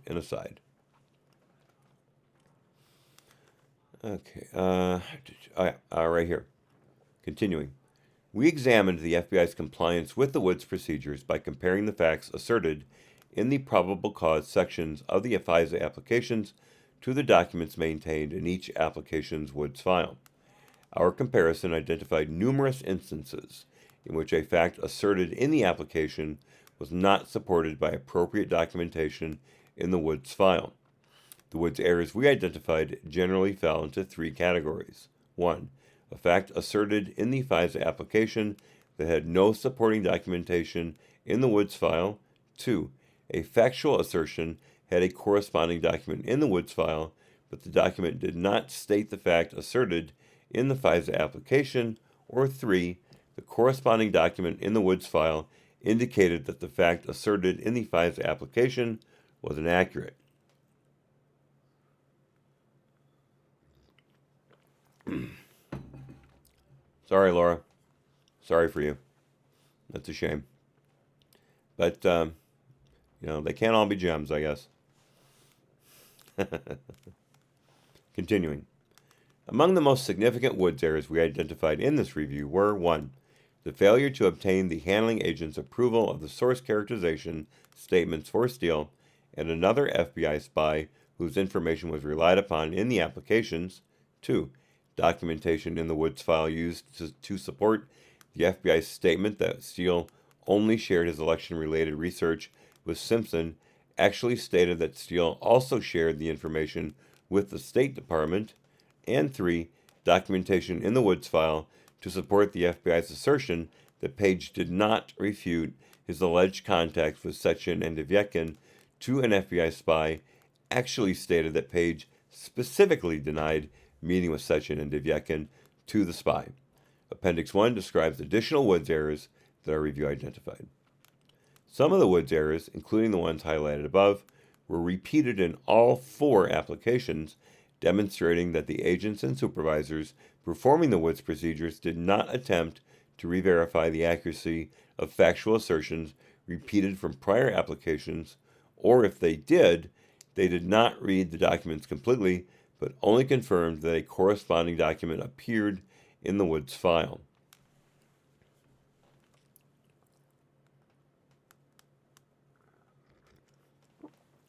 Okay. Right here. Continuing. We examined the FBI's compliance with the Woods procedures by comparing the facts asserted in the probable cause sections of the FISA applications to the documents maintained in each application's Woods file. Our comparison identified numerous instances in which a fact asserted in the application was not supported by appropriate documentation in the Woods file. The Woods errors we identified generally fell into three categories. 1. A fact asserted in the FISA application that had no supporting documentation in the Woods file. 2. A factual assertion had a corresponding document in the Woods file, but the document did not state the fact asserted in the FISA application. Or 3. The corresponding document in the Woods file indicated that the fact asserted in the FISA application was inaccurate. Sorry, Laura. Sorry for you. That's a shame. But, they can't all be gems, I guess. Continuing. Among the most significant Woods errors we identified in this review were 1. The failure to obtain the handling agent's approval of the source characterization statements for Steele and another FBI spy whose information was relied upon in the applications. 2. Documentation in the Woods file used to support the FBI's statement that Steele only shared his election-related research with Simpson actually stated that Steele also shared the information with the State Department. And 3. Documentation in the Woods file to support the FBI's assertion that Page did not refute his alleged contacts with Sechin and Devyekin to an FBI spy actually stated that Page specifically denied meeting with Sechin and Devyekin to the spy. Appendix 1 describes additional Woods errors that our review identified. Some of the Woods errors, including the ones highlighted above, were repeated in all 4 applications, demonstrating that the agents and supervisors performing the Woods procedures did not attempt to re-verify the accuracy of factual assertions repeated from prior applications, or if they did not read the documents completely, but only confirmed that a corresponding document appeared in the Woods file.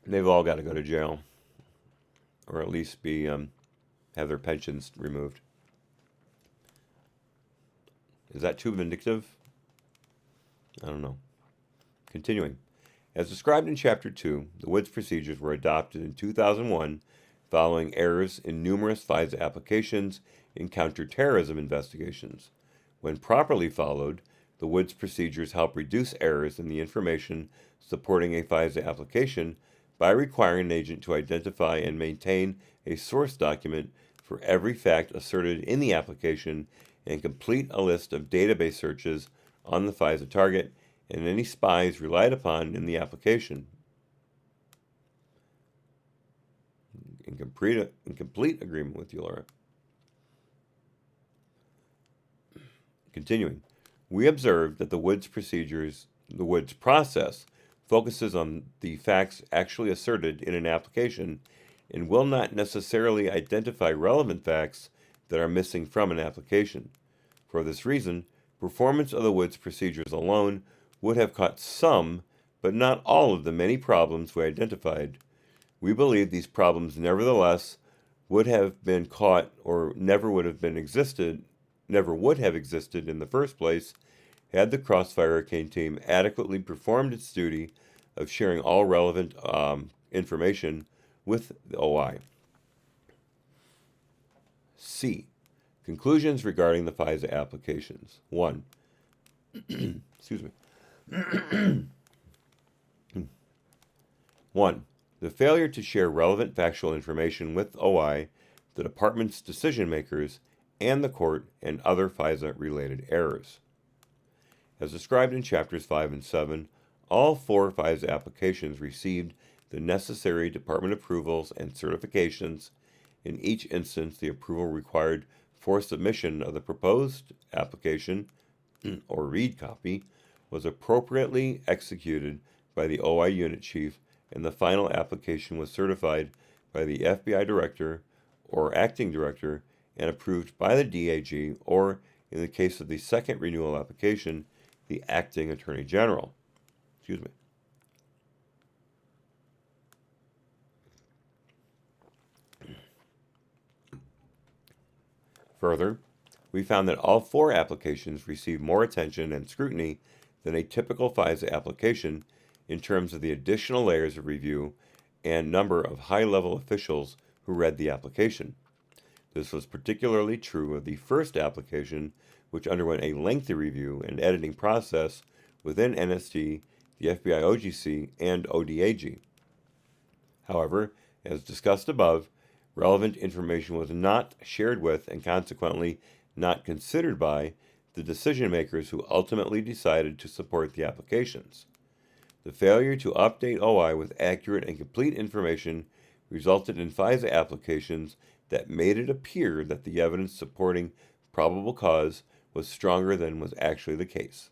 They've all got to go to jail, or at least have their pensions removed. Is that too vindictive? I don't know. Continuing. As described in Chapter 2, the Woods procedures were adopted in 2001 following errors in numerous FISA applications in counterterrorism investigations. When properly followed, the Woods procedures help reduce errors in the information supporting a FISA application by requiring an agent to identify and maintain a source document for every fact asserted in the application and complete a list of database searches on the FISA target and any spies relied upon in the application. In complete agreement with you, Laura. Continuing, we observed that the Woods process focuses on the facts actually asserted in an application and will not necessarily identify relevant facts that are missing from an application. For this reason, performance of the Woods procedures alone would have caught some, but not all of the many problems we identified. We believe these problems nevertheless would have been caught or never would have existed in the first place had the Crossfire Hurricane team adequately performed its duty of sharing all relevant information with the OI. C. Conclusions regarding the FISA applications. 1. Excuse me. 1. The failure to share relevant factual information with OI, the department's decision makers, and the court, and other FISA-related errors. As described in chapters 5 and 7, all 4 FISA applications received the necessary department approvals and certifications. In each instance, the approval required for submission of the proposed application, or read copy, was appropriately executed by the OI unit chief, and the final application was certified by the FBI director or acting director and approved by the DAG, or, in the case of the second renewal application, the acting attorney general. Excuse me. Further, we found that all 4 applications received more attention and scrutiny than a typical FISA application in terms of the additional layers of review and number of high-level officials who read the application. This was particularly true of the first application, which underwent a lengthy review and editing process within NSD, the FBI OGC, and ODAG. However, as discussed above, relevant information was not shared with and consequently not considered by the decision makers who ultimately decided to support the applications. The failure to update OI with accurate and complete information resulted in FISA applications that made it appear that the evidence supporting probable cause was stronger than was actually the case.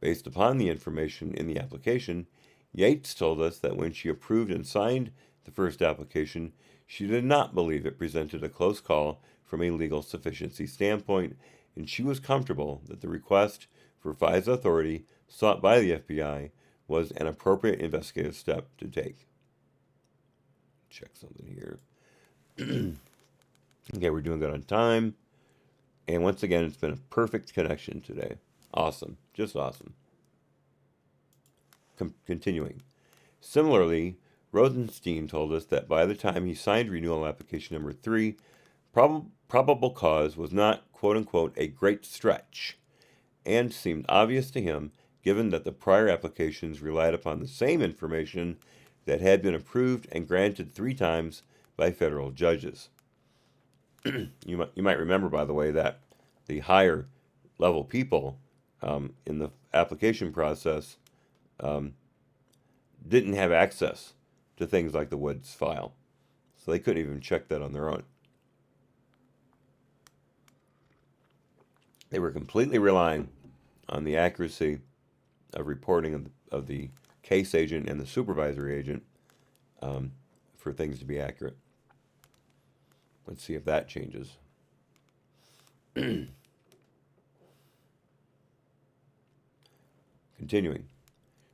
Based upon the information in the application, Yates told us that when she approved and signed the first application, she did not believe it presented a close call from a legal sufficiency standpoint, and she was comfortable that the request for FISA authority sought by the FBI was an appropriate investigative step to take. Check something here. Okay, we're doing good on time. And once again, it's been a perfect connection today. Awesome. Just awesome. Continuing. Similarly, Rosenstein told us that by the time he signed renewal application number 3, probable cause was not, quote-unquote, a great stretch, and seemed obvious to him given that the prior applications relied upon the same information that had been approved and granted 3 times by federal judges. You might remember, by the way, that the higher level people in the application process didn't have access to things like the Woods file, so they couldn't even check that on their own. They were completely relying on the accuracy of reporting of the case agent and the supervisory agent for things to be accurate. Let's see if that changes. Continuing.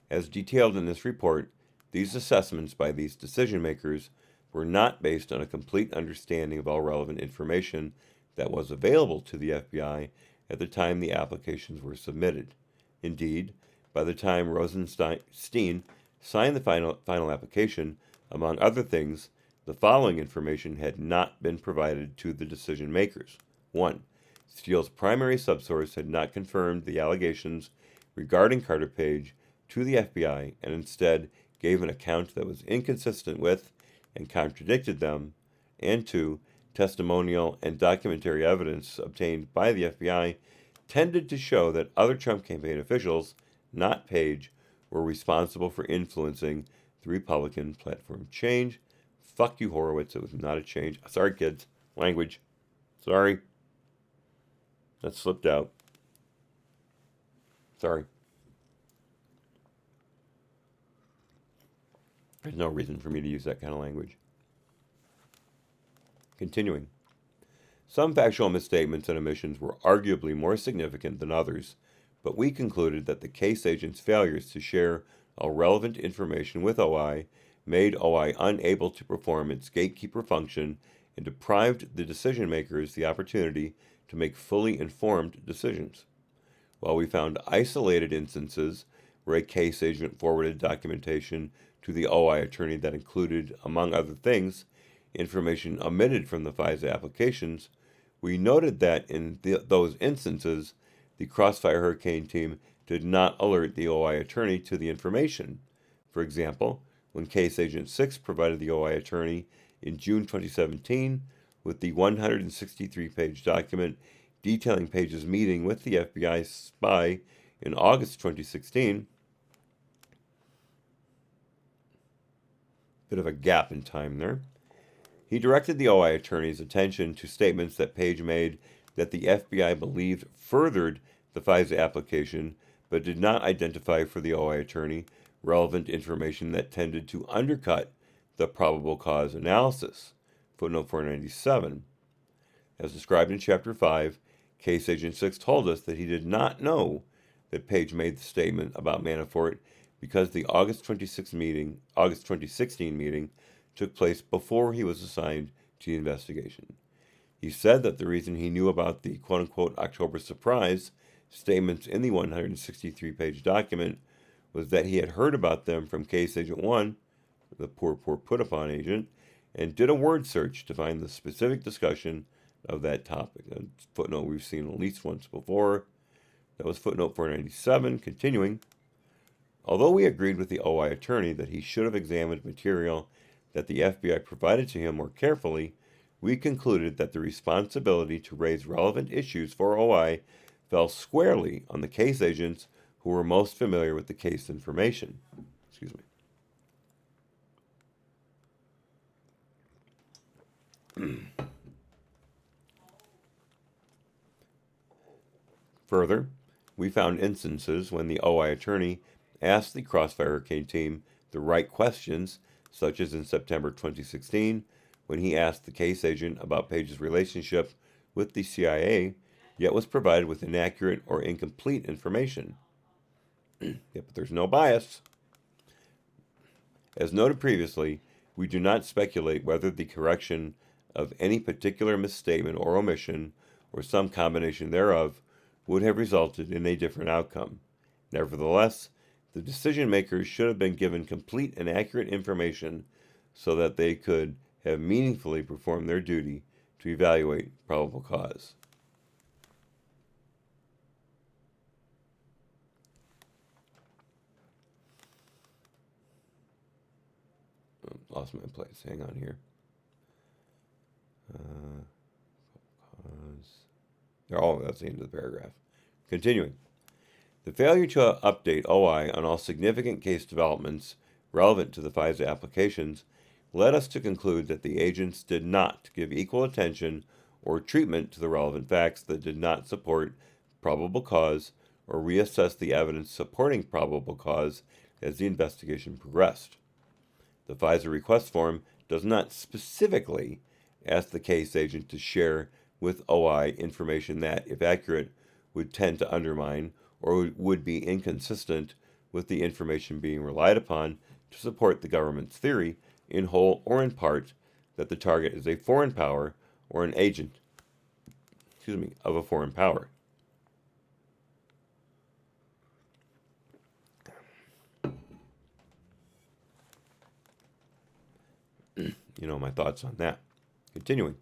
As detailed in this report, these assessments by these decision makers were not based on a complete understanding of all relevant information that was available to the FBI at the time the applications were submitted. Indeed, by the time Rosenstein signed the final application, among other things, the following information had not been provided to the decision makers. 1. Steele's primary subsource had not confirmed the allegations regarding Carter Page to the FBI and instead gave an account that was inconsistent with and contradicted them. And 2. testimonial, and documentary evidence obtained by the FBI tended to show that other Trump campaign officials, not Page, were responsible for influencing the Republican platform change. Fuck you, Horowitz. It was not a change. Sorry, kids. Language. Sorry. That slipped out. Sorry. There's no reason for me to use that kind of language. Continuing. Some factual misstatements and omissions were arguably more significant than others, but we concluded that the case agent's failures to share all relevant information with OI made OI unable to perform its gatekeeper function and deprived the decision makers the opportunity to make fully informed decisions. While we found isolated instances where a case agent forwarded documentation to the OI attorney that included, among other things, information omitted from the FISA applications, we noted that in those instances, the Crossfire Hurricane team did not alert the OI attorney to the information. For example, when Case Agent 6 provided the OI attorney in June 2017 with the 163-page document detailing Page's meeting with the FBI spy in August 2016, bit of a gap in time there, he directed the OI attorney's attention to statements that Page made that the FBI believed furthered the FISA application, but did not identify for the OI attorney relevant information that tended to undercut the probable cause analysis. Footnote 497. As described in Chapter 5, Case Agent 6 told us that he did not know that Page made the statement about Manafort because the August 2016 meeting took place before he was assigned to the investigation. He said that the reason he knew about the quote-unquote October surprise statements in the 163-page document was that he had heard about them from Case Agent 1, the poor put-upon agent, and did a word search to find the specific discussion of that topic. A footnote we've seen at least once before. That was footnote 497. Continuing. Although we agreed with the OI attorney that he should have examined material that the FBI provided to him more carefully, we concluded that the responsibility to raise relevant issues for OI fell squarely on the case agents who were most familiar with the case information. Excuse me. Further, we found instances when the OI attorney asked the Crossfire Hurricane team the right questions, such as in September 2016, when he asked the case agent about Page's relationship with the CIA, yet was provided with inaccurate or incomplete information. Yeah, but there's no bias. As noted previously, we do not speculate whether the correction of any particular misstatement or omission, or some combination thereof, would have resulted in a different outcome. Nevertheless, the decision makers should have been given complete and accurate information so that they could have meaningfully performed their duty to evaluate probable cause. Lost my place. Hang on here. That's the end of the paragraph. Continuing. The failure to update OI on all significant case developments relevant to the FISA applications led us to conclude that the agents did not give equal attention or treatment to the relevant facts that did not support probable cause or reassess the evidence supporting probable cause as the investigation progressed. The FISA request form does not specifically ask the case agent to share with OI information that, if accurate, would tend to undermine or would be inconsistent with the information being relied upon to support the government's theory, in whole or in part, that the target is a foreign power or an agent, of a foreign power. You know my thoughts on that. Continuing.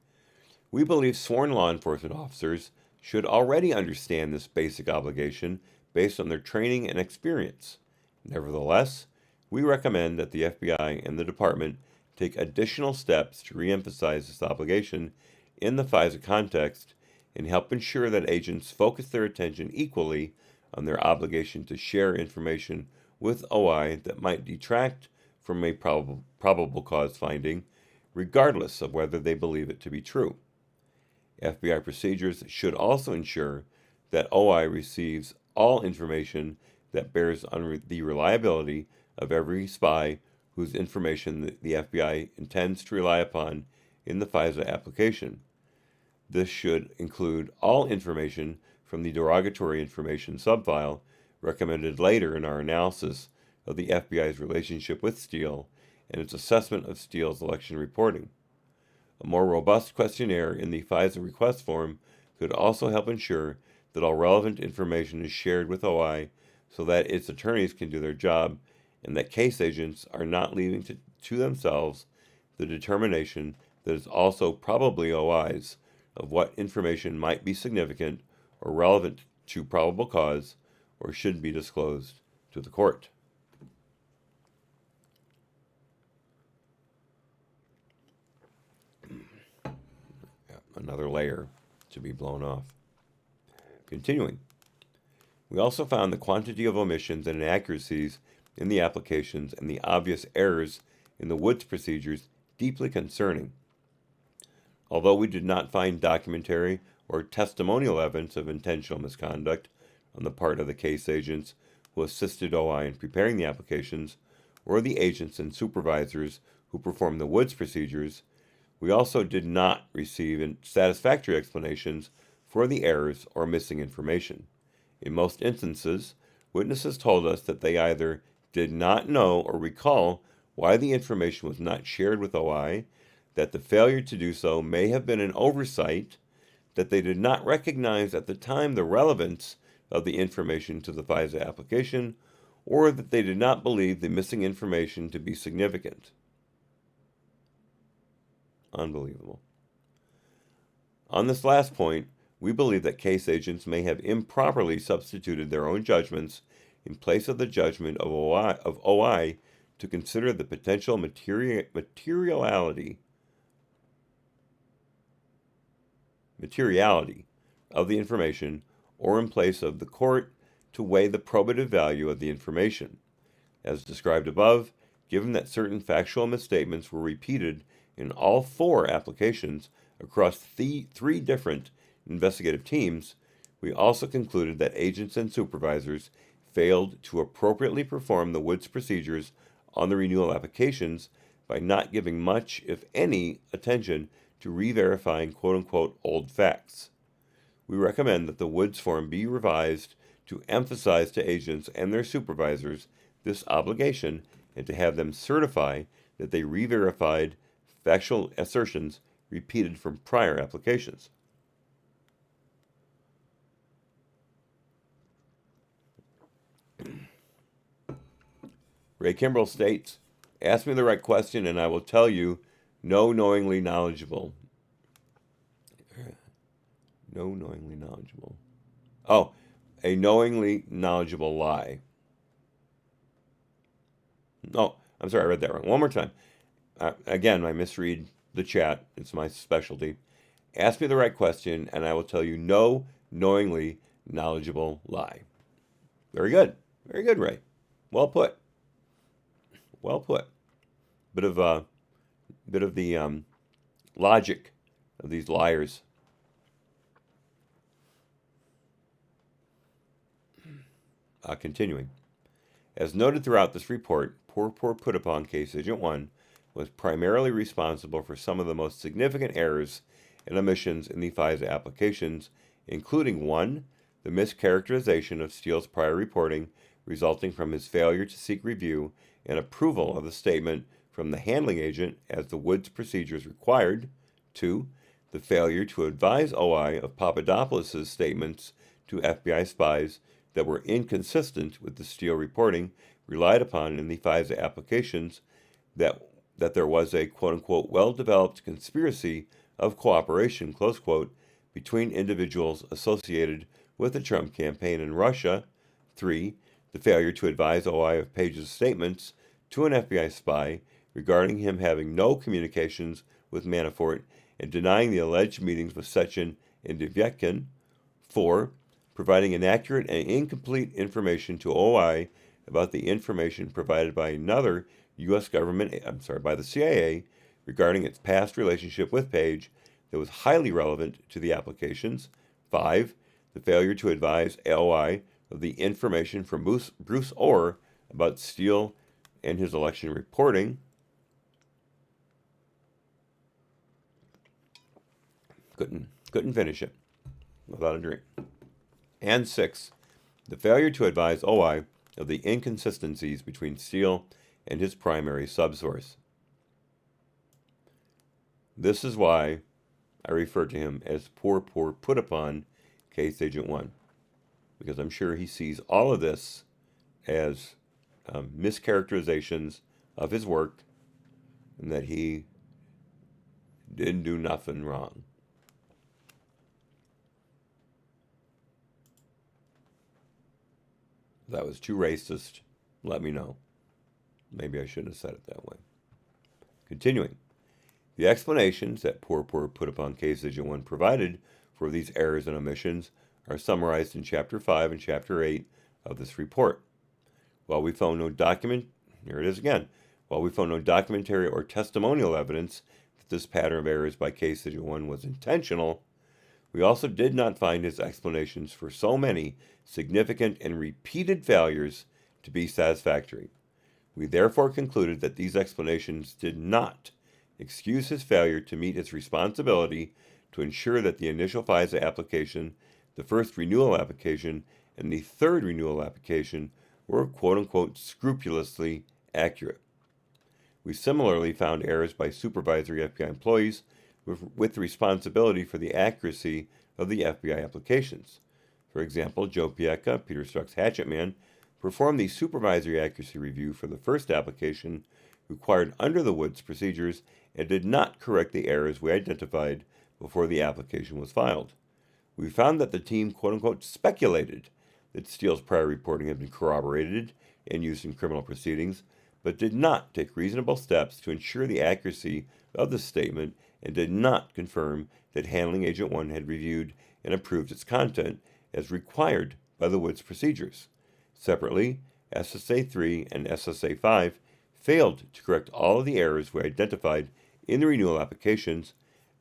We believe sworn law enforcement officers should already understand this basic obligation based on their training and experience. Nevertheless, we recommend that the FBI and the department take additional steps to reemphasize this obligation in the FISA context and help ensure that agents focus their attention equally on their obligation to share information with OI that might detract from a probable cause finding, regardless of whether they believe it to be true. FBI procedures should also ensure that OI receives all information that bears on the reliability of every spy whose information the FBI intends to rely upon in the FISA application. This should include all information from the derogatory information subfile recommended later in our analysis of the FBI's relationship with Steele and its assessment of Steele's election reporting. A more robust questionnaire in the FISA request form could also help ensure that all relevant information is shared with OI so that its attorneys can do their job and that case agents are not leaving to themselves the determination that is also probably OI's of what information might be significant or relevant to probable cause or should be disclosed to the court. Another layer to be blown off. Continuing. We also found the quantity of omissions and inaccuracies in the applications and the obvious errors in the Woods procedures deeply concerning. Although we did not find documentary or testimonial evidence of intentional misconduct on the part of the case agents who assisted OI in preparing the applications, or the agents and supervisors who performed the Woods procedures, we also did not receive satisfactory explanations for the errors or missing information. In most instances, witnesses told us that they either did not know or recall why the information was not shared with OI, that the failure to do so may have been an oversight, that they did not recognize at the time the relevance of the information to the FISA application, or that they did not believe the missing information to be significant. Unbelievable. On this last point, we believe that case agents may have improperly substituted their own judgments in place of the judgment of OI to consider the potential materiality of the information, or in place of the court to weigh the probative value of the information. As described above, given that certain factual misstatements were repeated in all 4 applications across three different investigative teams, we also concluded that agents and supervisors failed to appropriately perform the Woods procedures on the renewal applications by not giving much, if any, attention to re-verifying quote-unquote old facts. We recommend that the Woods form be revised to emphasize to agents and their supervisors this obligation and to have them certify that they re-verified factual assertions repeated from prior applications. Ray Kimbrell states, "Ask me the right question and I will tell you, no knowingly knowledgeable." No knowingly knowledgeable. Oh, a knowingly knowledgeable lie. Oh, I'm sorry, I read that wrong. One more time. Again, I misread the chat. It's my specialty. Ask me the right question and I will tell you no knowingly knowledgeable lie. Very good. Very good, Ray. Well put. Well put. Bit of the logic of these liars. Continuing. As noted throughout this report, poor put upon Case Agent 1 was primarily responsible for some of the most significant errors and omissions in the FISA applications, including 1. The mischaracterization of Steele's prior reporting resulting from his failure to seek review and approval of the statement from the handling agent as the Woods procedures required. 2. The failure to advise OI of Papadopoulos' statements to FBI spies that were inconsistent with the Steele reporting relied upon in the FISA applications, that there was a quote-unquote well-developed conspiracy of cooperation, close quote, between individuals associated with the Trump campaign in Russia. 3. The failure to advise OI of Page's statements to an FBI spy regarding him having no communications with Manafort and denying the alleged meetings with Sechin and Devyekin. 4. Providing inaccurate and incomplete information to OI about the information provided by another U.S. government, by the CIA, regarding its past relationship with Page that was highly relevant to the applications. 5. The failure to advise OI of the information from Bruce Orr about Steele and his election reporting. Couldn't finish it without a drink. And 6. The failure to advise OI of the inconsistencies between Steele and his primary subsource. This is why I refer to him as poor put upon Case Agent 1, because I'm sure he sees all of this as mischaracterizations of his work and that he didn't do nothing wrong. If that was too racist, let me know. Maybe I shouldn't have said it that way. Continuing. The explanations that poor put upon Case Agent 1 provided for these errors and omissions are summarized in Chapter 5 and Chapter 8 of this report. While we found no documentary or testimonial evidence that this pattern of errors by Case Agent 1 was intentional, we also did not find his explanations for so many significant and repeated failures to be satisfactory. We therefore concluded that these explanations did not excuse his failure to meet his responsibility to ensure that the initial FISA application, the first renewal application, and the third renewal application were quote-unquote scrupulously accurate. We similarly found errors by supervisory FBI employees with responsibility for the accuracy of the FBI applications. For example, Joe Pieka, Peter Strzok's hatchet man, performed the supervisory accuracy review for the first application required under the Woods procedures and did not correct the errors we identified before the application was filed. We found that the team quote-unquote speculated that Steele's prior reporting had been corroborated and used in criminal proceedings, but did not take reasonable steps to ensure the accuracy of the statement and did not confirm that Handling Agent 1 had reviewed and approved its content as required by the Woods procedures. Separately, SSA 3 and SSA 5 failed to correct all of the errors we identified in the renewal applications,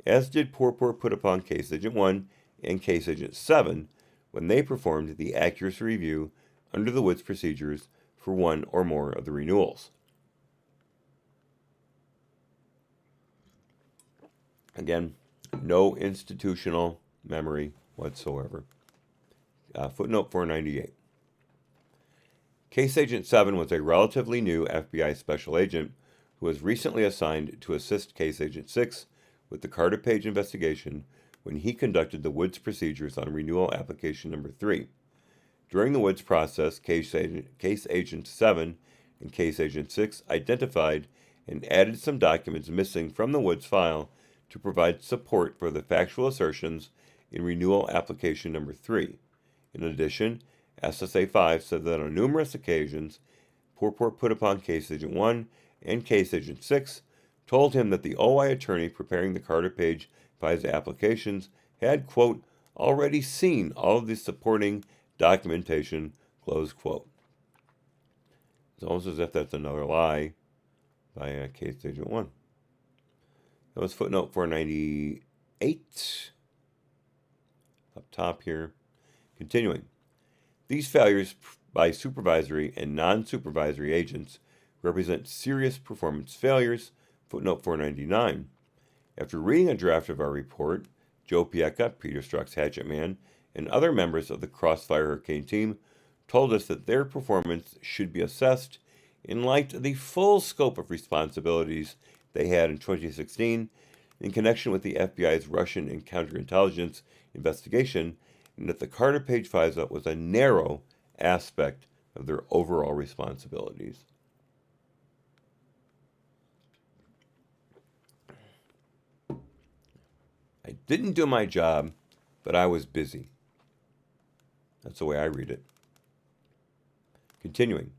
as did poor put upon Case Agent 1 and Case Agent 7 when they performed the accuracy review under the Woods procedures for one or more of the renewals. Again, no institutional memory whatsoever. Footnote 498. Case Agent 7 was a relatively new FBI special agent who was recently assigned to assist Case Agent 6 with the Carter Page investigation when he conducted the Woods procedures on renewal application number 3. During the Woods process, Case Agent 7 and Case Agent 6 identified and added some documents missing from the Woods file to provide support for the factual assertions in renewal application number 3. In addition, SSA 5 said that on numerous occasions, poor put upon Case Agent 1 and Case Agent 6 told him that the OI attorney preparing the Carter Page FISA applications had, quote, already seen all of the supporting documentation, close quote. It's almost as if that's another lie by Case Agent 1. That was footnote 498 up top here. Continuing. These failures by supervisory and non-supervisory agents represent serious performance failures, footnote 499. After reading a draft of our report, Joe Pieka, Peter Strzok's hatchet man, and other members of the Crossfire Hurricane team told us that their performance should be assessed in light of the full scope of responsibilities they had in 2016 in connection with the FBI's Russian and counterintelligence investigation, and that the Carter Page FISA was a narrow aspect of their overall responsibilities. I didn't do my job, but I was busy. That's the way I read it. Continuing.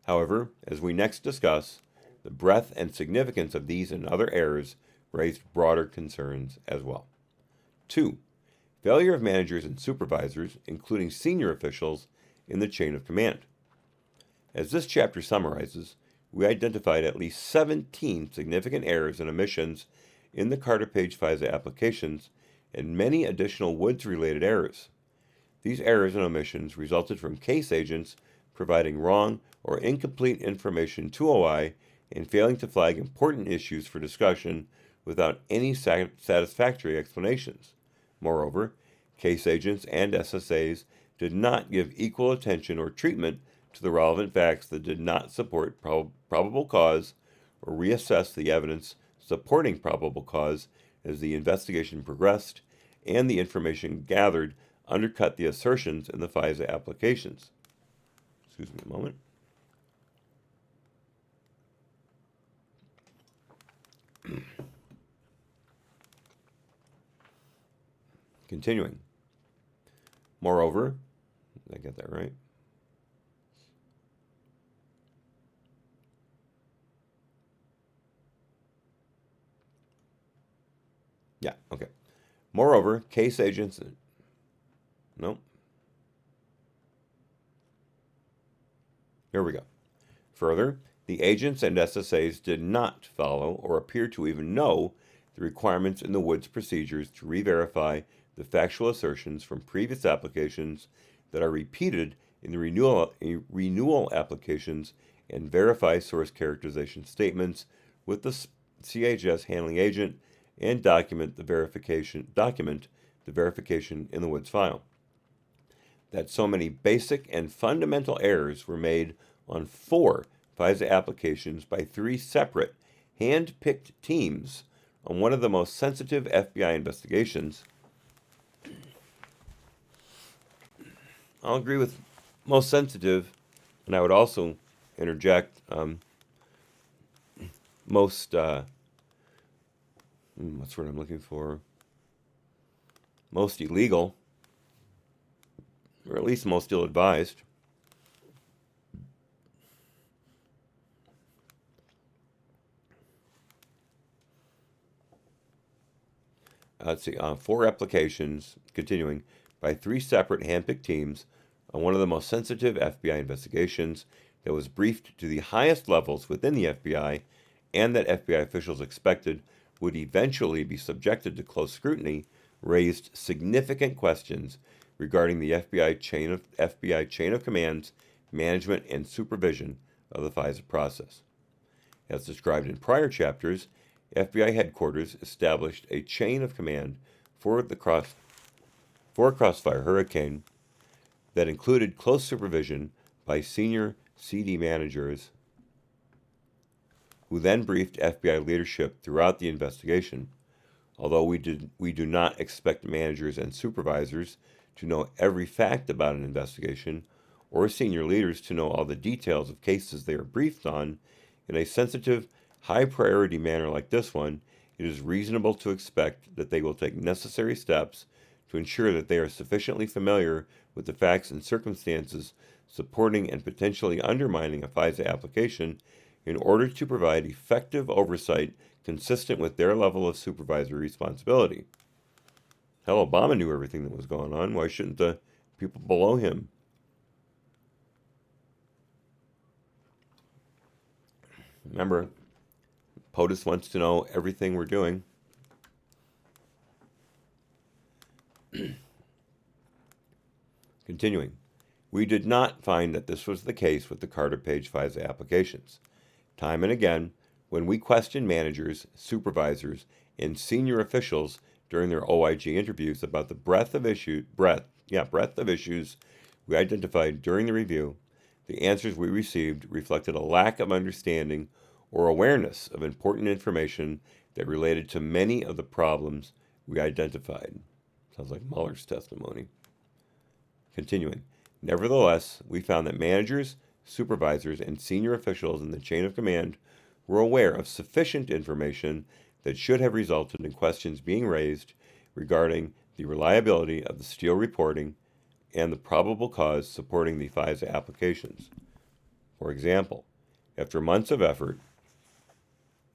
However, as we next discuss, the breadth and significance of these and other errors raised broader concerns as well. 2. Failure of managers and supervisors, including senior officials, in the chain of command. As this chapter summarizes, we identified at least 17 significant errors and omissions in the Carter-Page FISA applications and many additional Woods-related errors. These errors and omissions resulted from case agents providing wrong or incomplete information to OI and failing to flag important issues for discussion without any satisfactory explanations. Moreover, case agents and SSAs did not give equal attention or treatment to the relevant facts that did not support probable cause or reassess the evidence supporting probable cause as the investigation progressed and the information gathered undercut the assertions in the FISA applications. Excuse me a moment. Continuing. Moreover, did I get that right? Yeah, okay. Moreover, case agents... No. Here we go. Further, the agents and SSAs did not follow or appear to even know the requirements in the Woods procedures to re-verify the factual assertions from previous applications that are repeated in the renewal applications and verify source characterization statements with the CHS handling agent and document the verification in the Woods file. That so many basic and fundamental errors were made on 4 FISA applications by 3 separate, hand-picked teams on one of the most sensitive FBI investigations. I'll agree with most sensitive, and I would also interject most, what's the word I'm looking for? Most illegal, or at least most ill-advised. Let's see, 4 applications, continuing, by 3 separate hand-picked teams on one of the most sensitive FBI investigations that was briefed to the highest levels within the FBI and that FBI officials expected would eventually be subjected to close scrutiny, raised significant questions regarding the FBI chain of commands, management, and supervision of the FISA process. As described in prior chapters, FBI headquarters established a chain of command for Crossfire Hurricane that included close supervision by senior CD managers who then briefed FBI leadership throughout the investigation. Although we do not expect managers and supervisors to know every fact about an investigation or senior leaders to know all the details of cases they are briefed on, in a sensitive, high-priority manner like this one, it is reasonable to expect that they will take necessary steps to ensure that they are sufficiently familiar with the facts and circumstances supporting and potentially undermining a FISA application in order to provide effective oversight consistent with their level of supervisory responsibility. Hell, Obama knew everything that was going on. Why shouldn't the people below him? Remember, POTUS wants to know everything we're doing. Continuing, we did not find that this was the case with the Carter-Page FISA applications. Time and again, when we questioned managers, supervisors, and senior officials during their OIG interviews about the breadth of issues we identified during the review, the answers we received reflected a lack of understanding or awareness of important information that related to many of the problems we identified. Sounds like Mueller's testimony. Continuing, nevertheless, we found that managers, supervisors, and senior officials in the chain of command were aware of sufficient information that should have resulted in questions being raised regarding the reliability of the Steele reporting and the probable cause supporting the FISA applications. For example, after months of effort,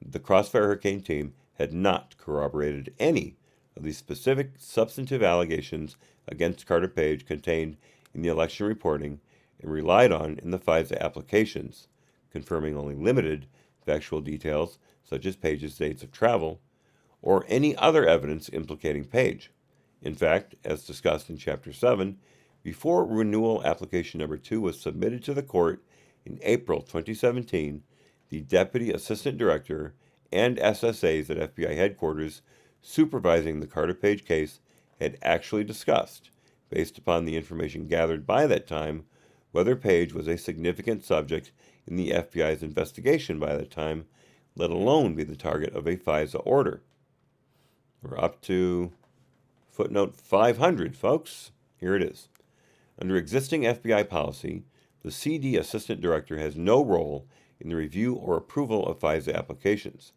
the Crossfire Hurricane team had not corroborated any of the specific substantive allegations against Carter Page contained in the election reporting and relied on in the FISA applications, confirming only limited factual details such as Page's dates of travel, or any other evidence implicating Page. In fact, as discussed in Chapter 7, before renewal application number 2 was submitted to the court in April 2017, the Deputy Assistant Director and SSAs at FBI headquarters supervising the Carter Page case had actually discussed, based upon the information gathered by that time, whether Page was a significant subject in the FBI's investigation by that time, let alone be the target of a FISA order. We're up to footnote 500, folks. Here it is. Under existing FBI policy, the CD Assistant Director has no role in the review or approval of FISA applications.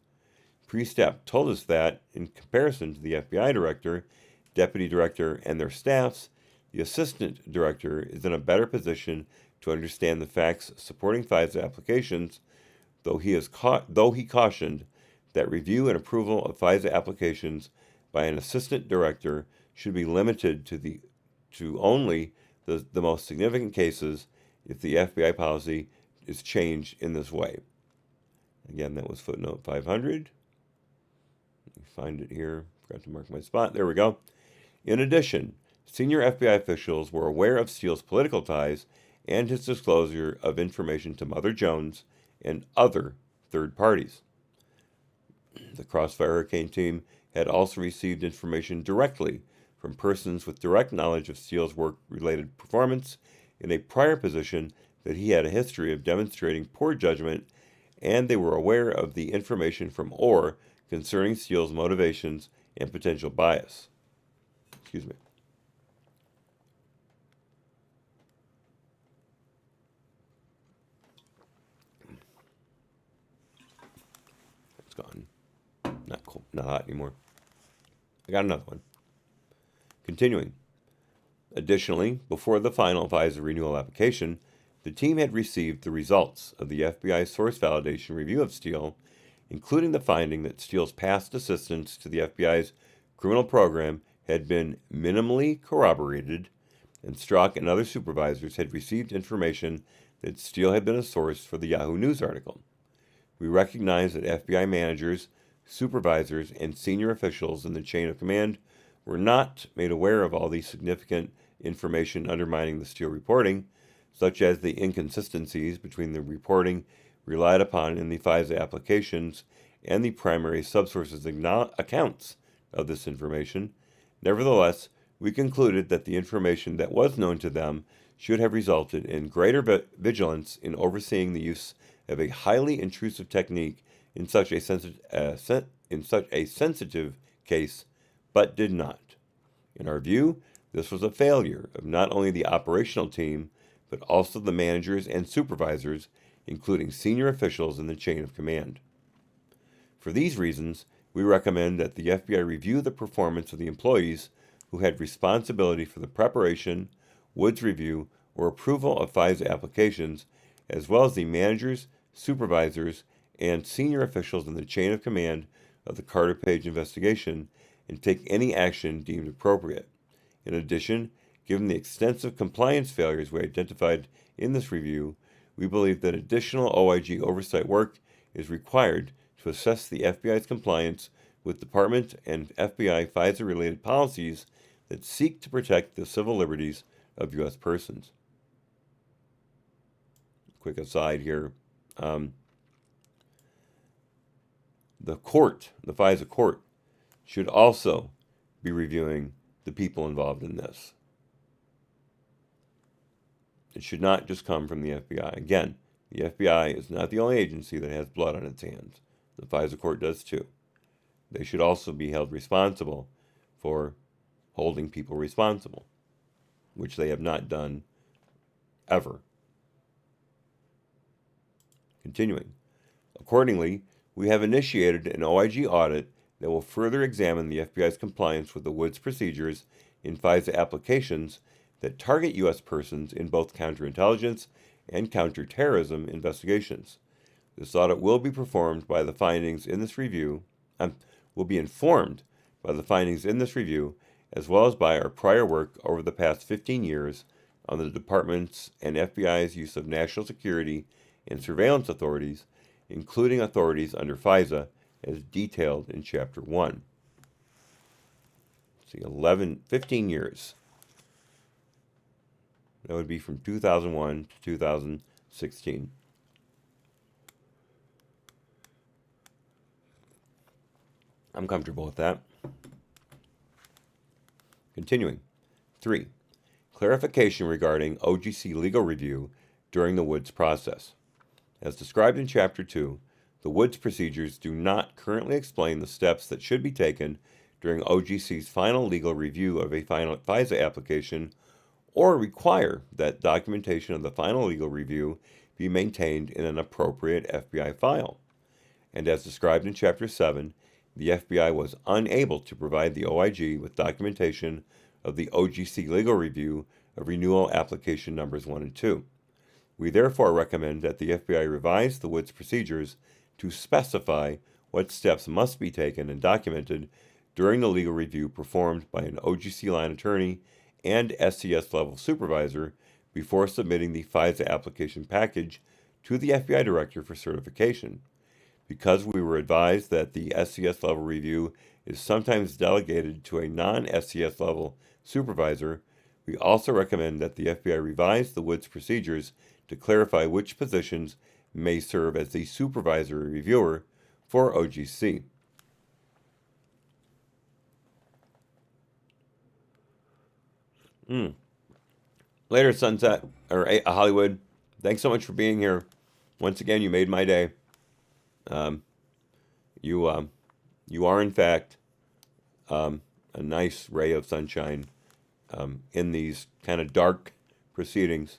Pre-Step told us that, in comparison to the FBI Director, Deputy Director, and their staffs, the Assistant Director is in a better position to understand the facts supporting FISA applications, though he cautioned that review and approval of FISA applications by an Assistant Director should be limited to only the most significant cases if the FBI policy is changed in this way. Again, that was footnote 500. Let me find it here. Forgot to mark my spot. There we go. In addition, senior FBI officials were aware of Steele's political ties and his disclosure of information to Mother Jones and other third parties. The Crossfire Hurricane team had also received information directly from persons with direct knowledge of Steele's work-related performance in a prior position that he had a history of demonstrating poor judgment, and they were aware of the information from Orr concerning Steele's motivations and potential bias. Excuse me. It's gone. Not cold, not hot anymore. I got another one. Continuing. Additionally, before the final FISA renewal application, the team had received the results of the FBI source validation review of Steele, including the finding that Steele's past assistance to the FBI's criminal program had been minimally corroborated, and Strzok and other supervisors had received information that Steele had been a source for the Yahoo News article. We recognize that FBI managers, supervisors, and senior officials in the chain of command were not made aware of all the significant information undermining the Steele reporting, such as the inconsistencies between the reporting relied upon in the FISA applications and the primary subsources' accounts of this information. Nevertheless, we concluded that the information that was known to them should have resulted in greater vigilance in overseeing the use of a highly intrusive technique in such a sensitive case, but did not. In our view, this was a failure of not only the operational team, but also the managers and supervisors, including senior officials in the chain of command. For these reasons, we recommend that the FBI review the performance of the employees who had responsibility for the preparation, Woods review, or approval of FISA applications, as well as the managers, supervisors, and senior officials in the chain of command of the Carter Page investigation, and take any action deemed appropriate. In addition, given the extensive compliance failures we identified in this review, we believe that additional OIG oversight work is required to assess the FBI's compliance with Department and FBI FISA-related policies that seek to protect the civil liberties of U.S. persons. Quick aside here. The FISA court, should also be reviewing the people involved in this. It should not just come from the FBI. Again, the FBI is not the only agency that has blood on its hands. The FISA court does too. They should also be held responsible for holding people responsible, which they have not done ever. Continuing. Accordingly, we have initiated an OIG audit that will further examine the FBI's compliance with the Woods procedures in FISA applications that target U.S. persons in both counterintelligence and counterterrorism investigations. This audit will be performed by the findings in this review, will be informed by the findings in this review, as well as by our prior work over the past 15 years on the Department's and FBI's use of national security and surveillance authorities, including authorities under FISA, as detailed in Chapter 1. See, 15 years. That would be from 2001 to 2016. I'm comfortable with that. Continuing. 3. Clarification regarding OGC legal review during the Woods process. As described in Chapter 2, the Woods procedures do not currently explain the steps that should be taken during OGC's final legal review of a final FISA application, or require that documentation of the final legal review be maintained in an appropriate FBI file. And as described in Chapter 7, the FBI was unable to provide the OIG with documentation of the OGC legal review of renewal application numbers 1 and 2. We therefore recommend that the FBI revise the Woods procedures to specify what steps must be taken and documented during the legal review performed by an OGC line attorney and SCS level supervisor before submitting the FISA application package to the FBI director for certification. Because we were advised that the SCS level review is sometimes delegated to a non-SCS level supervisor, we also recommend that the FBI revise the Woods procedures to clarify which positions may serve as the supervisory reviewer for OGC. Later, Sunset, or Hollywood, thanks so much for being here. Once again, you made my day. You are, in fact, a nice ray of sunshine in these kind of dark proceedings.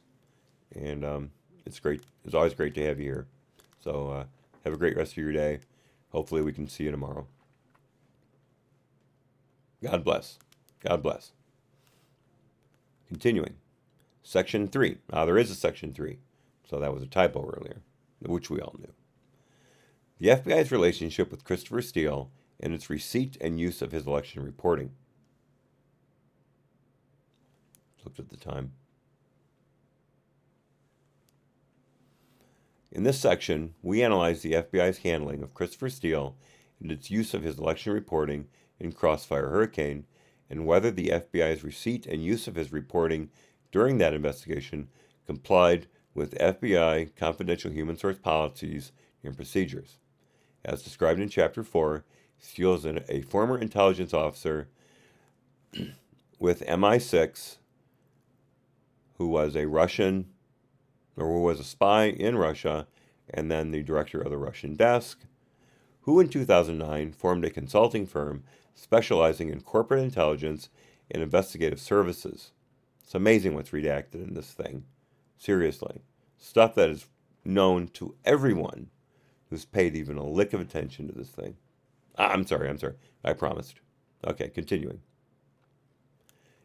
And it's great. It's always great to have you here. So have a great rest of your day. Hopefully we can see you tomorrow. God bless. God bless. Continuing. Section 3. There is a Section 3. So that was a typo earlier, which we all knew. The FBI's relationship with Christopher Steele and its receipt and use of his election reporting. Looked at the time. In this section, we analyze the FBI's handling of Christopher Steele and its use of his election reporting in Crossfire Hurricane, and whether the FBI's receipt and use of his reporting during that investigation complied with FBI confidential human source policies and procedures. As described in Chapter 4, Steele is a former intelligence officer with MI6 who was a spy in Russia, and then the director of the Russian desk, who in 2009 formed a consulting firm specializing in corporate intelligence and investigative services. It's amazing what's redacted in this thing. Seriously. Stuff that is known to everyone who's paid even a lick of attention to this thing. I'm sorry. I promised. Okay, continuing.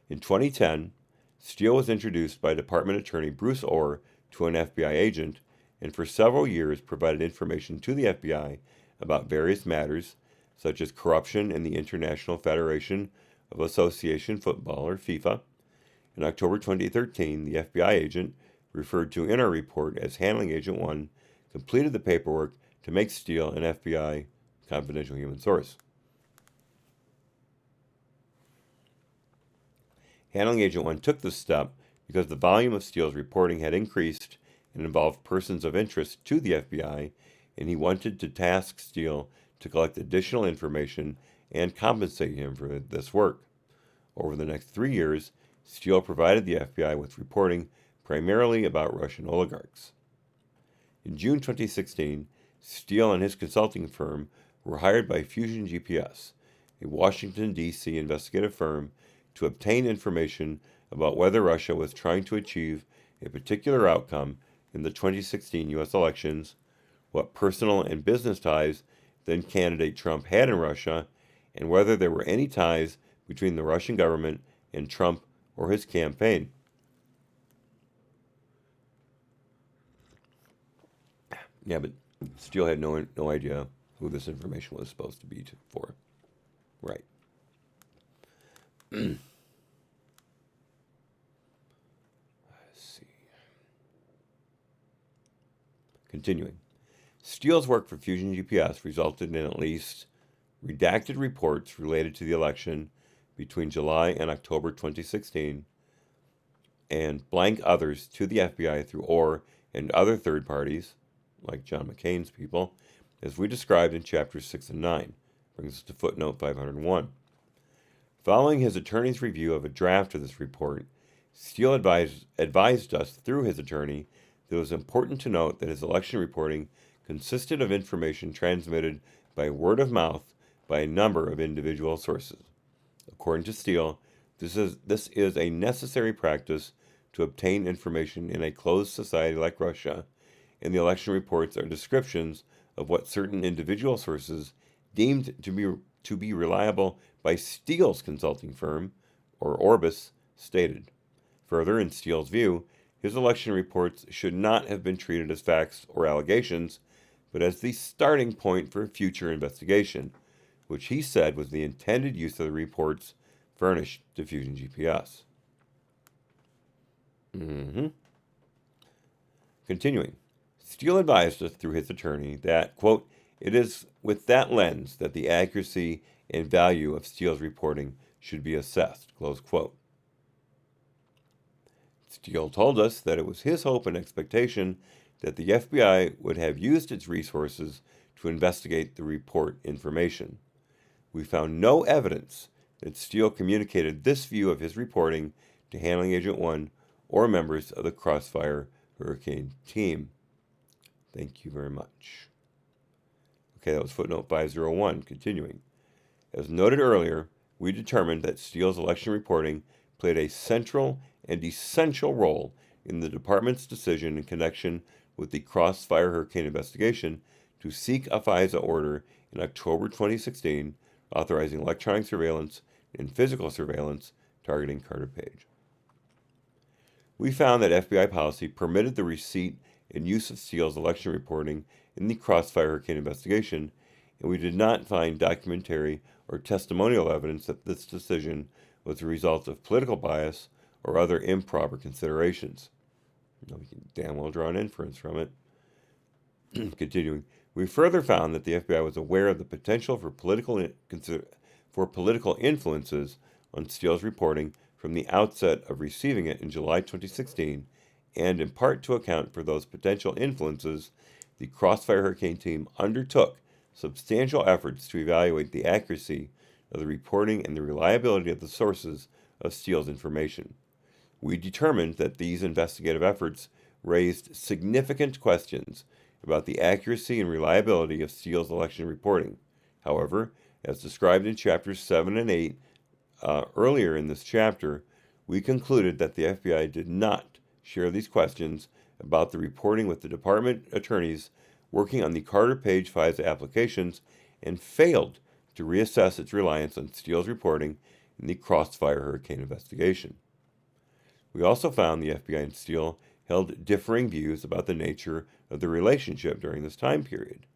In 2010, Steele was introduced by Department Attorney Bruce Orr to an FBI agent, and for several years provided information to the FBI about various matters, such as corruption in the International Federation of Association Football, or FIFA. In October 2013, the FBI agent, referred to in our report as Handling Agent 1, completed the paperwork to make Steele an FBI confidential human source. Handling Agent 1 took this step because the volume of Steele's reporting had increased and involved persons of interest to the FBI, and he wanted to task Steele to collect additional information and compensate him for this work. Over the next 3 years, Steele provided the FBI with reporting primarily about Russian oligarchs. In June 2016, Steele and his consulting firm were hired by Fusion GPS, a Washington, D.C. investigative firm, to obtain information about whether Russia was trying to achieve a particular outcome in the 2016 U.S. elections, what personal and business ties then candidate Trump had in Russia, and whether there were any ties between the Russian government and Trump or his campaign. Yeah, but Steele had no idea who this information was supposed to be for. Right. Let's see. Continuing. Steele's work for Fusion GPS resulted in at least redacted reports related to the election between July and October 2016, and blank others to the FBI through Orr and other third parties, like John McCain's people, as we described in chapters 6 and 9. Brings us to footnote 501. Following his attorney's review of a draft of this report, Steele advised us through his attorney that it was important to note that his election reporting consisted of information transmitted by word of mouth by a number of individual sources. According to Steele, this is a necessary practice to obtain information in a closed society like Russia, and the election reports are descriptions of what certain individual sources deemed to be reliable by Steele's consulting firm, or Orbis, stated. Further, in Steele's view, his election reports should not have been treated as facts or allegations, but as the starting point for future investigation, which he said was the intended use of the reports furnished to Fusion GPS. Continuing, Steele advised us through his attorney that, quote, it is with that lens that the accuracy and value of Steele's reporting should be assessed, close quote. Steele told us that it was his hope and expectation that the FBI would have used its resources to investigate the report information. We found no evidence that Steele communicated this view of his reporting to Handling Agent 1 or members of the Crossfire Hurricane team. Thank you very much. Okay, that was footnote 501. Continuing. As noted earlier, we determined that Steele's election reporting played a central and essential role in the department's decision in connection with the Crossfire Hurricane investigation to seek a FISA order in October 2016 authorizing electronic surveillance and physical surveillance targeting Carter Page. We found that FBI policy permitted the receipt and use of Steele's election reporting in the Crossfire Hurricane investigation, and we did not find documentary or testimonial evidence that this decision was the result of political bias or other improper considerations. We can damn well draw an inference from it. Continuing, we further found that the FBI was aware of the potential for political influences on Steele's reporting from the outset of receiving it in July 2016, and in part to account for those potential influences, the Crossfire Hurricane team undertook substantial efforts to evaluate the accuracy of the reporting and the reliability of the sources of Steele's information. We determined that these investigative efforts raised significant questions about the accuracy and reliability of Steele's election reporting. However, as described in chapters 7 and 8 earlier in this chapter, we concluded that the FBI did not share these questions about the reporting with the department attorneys working on the Carter Page FISA applications and failed to reassess its reliance on Steele's reporting in the Crossfire Hurricane investigation. We also found the FBI and Steele held differing views about the nature of the relationship during this time period.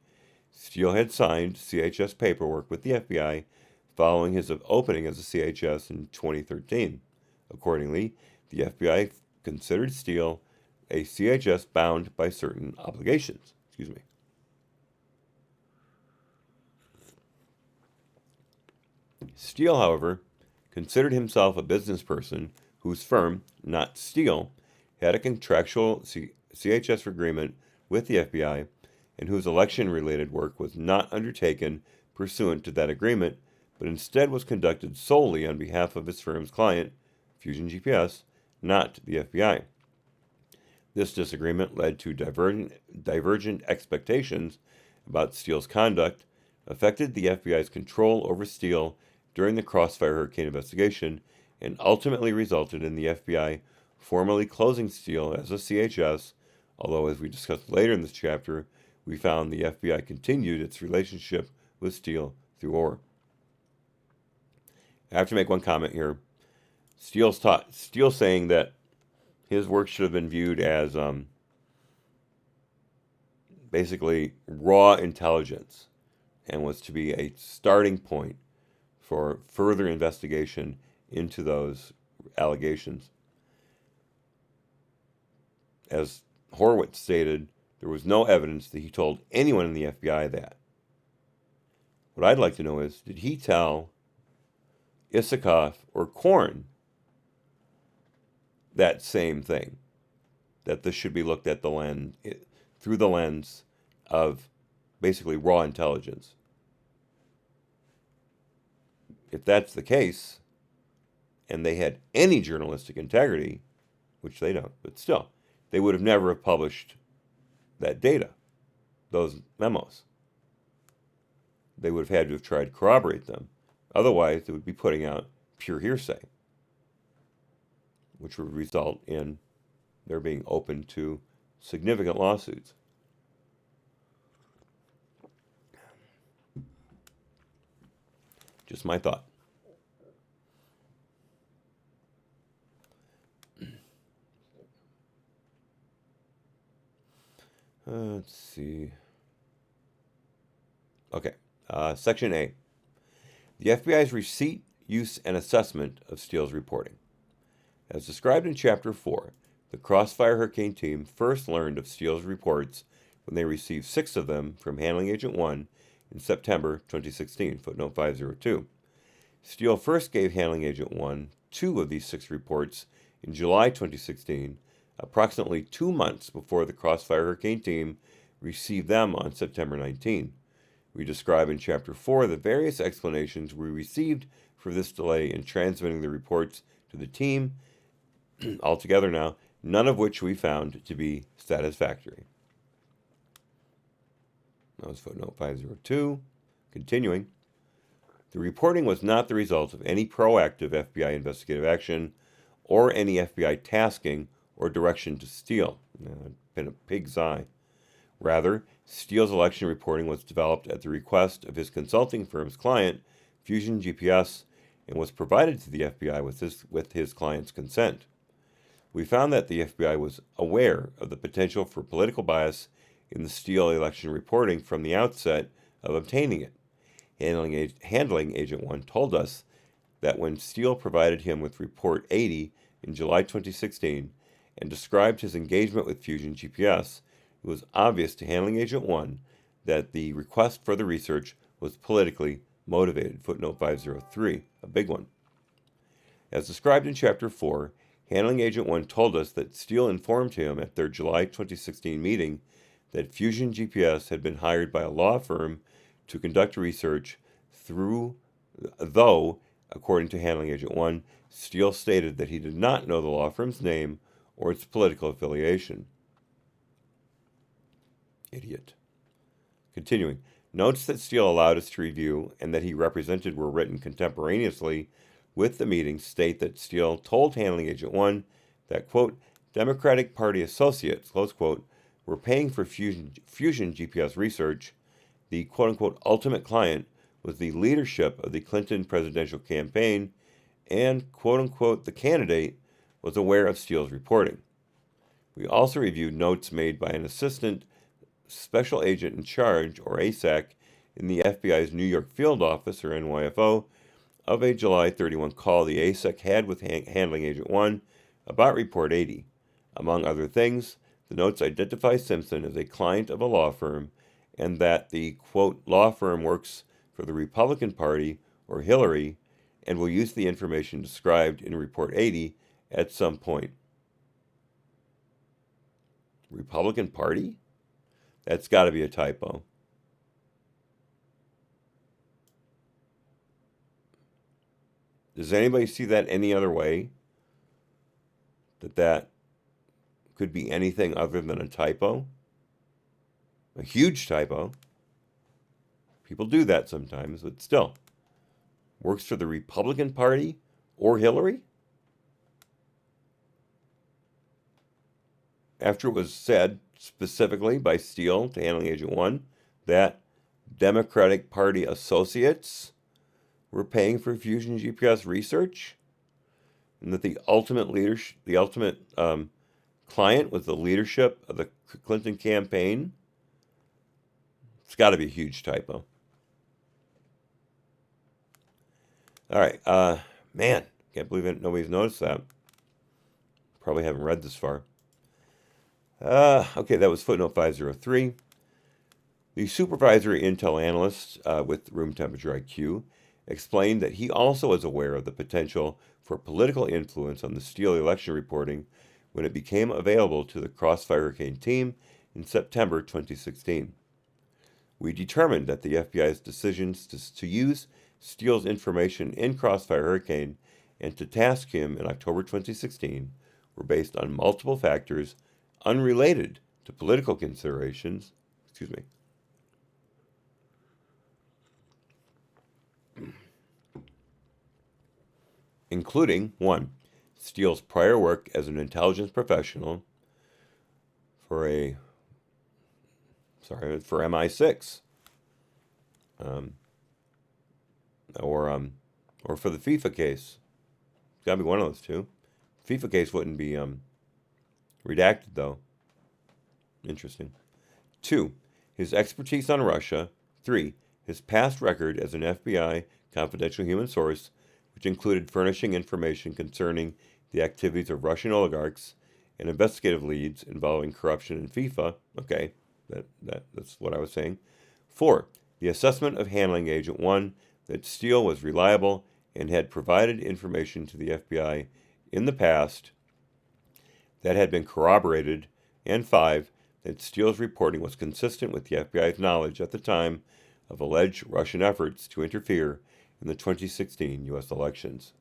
Steele had signed CHS paperwork with the FBI following his opening as a CHS in 2013. Accordingly, the FBI considered Steele a CHS bound by certain obligations. Steele, however, considered himself a business person whose firm, not Steele, had a contractual CHS agreement with the FBI and whose election-related work was not undertaken pursuant to that agreement, but instead was conducted solely on behalf of his firm's client, Fusion GPS, not the FBI. This disagreement led to divergent expectations about Steele's conduct, affected the FBI's control over Steele during the Crossfire Hurricane investigation, and ultimately resulted in the FBI formally closing Steele as a CHS, although as we discussed later in this chapter, we found the FBI continued its relationship with Steele through Orr. I have to make one comment here. Steele saying that his work should have been viewed as basically raw intelligence and was to be a starting point for further investigation into those allegations. As Horowitz stated, there was no evidence that he told anyone in the FBI that. What I'd like to know is, did he tell Isikoff or Korn that same thing? That this should be looked at through the lens of basically raw intelligence. If that's the case, and they had any journalistic integrity, which they don't, but still, they would have never have published that data, those memos. They would have had to have tried to corroborate them. Otherwise, they would be putting out pure hearsay, which would result in their being open to significant lawsuits. Just my thought. Let's see. Okay. Section A. The FBI's receipt, use, and assessment of Steele's reporting. As described in Chapter 4, the Crossfire Hurricane team first learned of Steele's reports when they received 6 of them from Handling Agent 1 in September 2016, footnote 502. Steele first gave Handling Agent 1 2 of these 6 reports in July 2016, approximately 2 months before the Crossfire Hurricane team received them on September 19. We describe in Chapter 4 the various explanations we received for this delay in transmitting the reports to the team, altogether now, none of which we found to be satisfactory. That was footnote 502. Continuing, the reporting was not the result of any proactive FBI investigative action or any FBI tasking or direction to Steele. Been a pig's eye. Rather, Steele's election reporting was developed at the request of his consulting firm's client, Fusion GPS, and was provided to the FBI with his client's consent. We found that the FBI was aware of the potential for political bias in the Steele election reporting from the outset of obtaining it. Handling Agent 1 told us that when Steele provided him with Report 80 in July 2016 and described his engagement with Fusion GPS, it was obvious to Handling Agent 1 that the request for the research was politically motivated. Footnote 503, a big one. As described in Chapter 4, Handling Agent 1 told us that Steele informed him at their July 2016 meeting that Fusion GPS had been hired by a law firm to conduct research though, according to Handling Agent 1, Steele stated that he did not know the law firm's name or its political affiliation. Idiot. Continuing, notes that Steele allowed us to review and that he represented were written contemporaneously with the meeting state that Steele told Handling Agent 1 that, quote, Democratic Party associates, close quote, were paying for Fusion GPS research. The quote-unquote ultimate client was the leadership of the Clinton presidential campaign, and quote-unquote the candidate was aware of Steele's reporting. We also reviewed notes made by an assistant special agent in charge, or ASAC, in the FBI's New York field office, or NYFO, of a July 31 call the ASAC had with Handling Agent 1 about Report 80. Among other things, the notes identify Simpson as a client of a law firm and that the, quote, law firm works for the Republican Party, or Hillary, and will use the information described in Report 80 at some point. Republican Party? That's got to be a typo. Does anybody see that any other way? That could be anything other than a typo? A huge typo. People do that sometimes, but still. Works for the Republican Party or Hillary? After it was said specifically by Steele to Handling Agent 1 that Democratic Party associates were paying for Fusion GPS research, and that the ultimate client was the leadership of the Clinton campaign. It's got to be a huge typo. All right. Man, can't believe it. Nobody's noticed that. Probably haven't read this far. Okay, that was footnote 503. The supervisory intel analyst with room temperature IQ explained that he also was aware of the potential for political influence on the Steele election reporting when it became available to the Crossfire Hurricane team in September 2016. We determined that the FBI's decisions to use Steele's information in Crossfire Hurricane and to task him in October 2016 were based on multiple factors unrelated to political considerations, including 1. Steele's prior work as an intelligence professional for MI6, or for the FIFA case. It's got to be one of those two. FIFA case wouldn't be redacted though. Interesting. 2. His expertise on Russia. 3. His past record as an FBI confidential human source, which included furnishing information concerning the activities of Russian oligarchs and investigative leads involving corruption in FIFA. Okay, that's what I was saying. 4. The assessment of handling Agent 1 that Steele was reliable and had provided information to the FBI in the past that had been corroborated. And 5. That Steele's reporting was consistent with the FBI's knowledge at the time of alleged Russian efforts to interfere in the 2016 U.S. elections.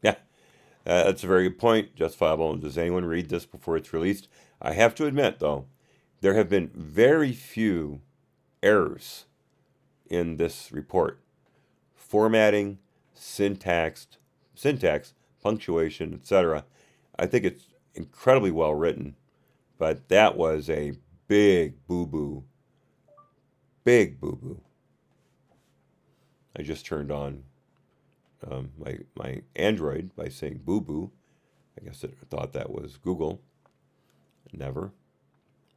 Yeah, that's a very good point, justifiable. Does anyone read this before it's released? I have to admit, though, there have been very few errors in this report. Formatting, syntax, punctuation, etc. I think it's incredibly well written, but that was a big boo-boo. Big boo-boo. I just turned on my Android by saying boo-boo. I guess it thought that was Google. Never.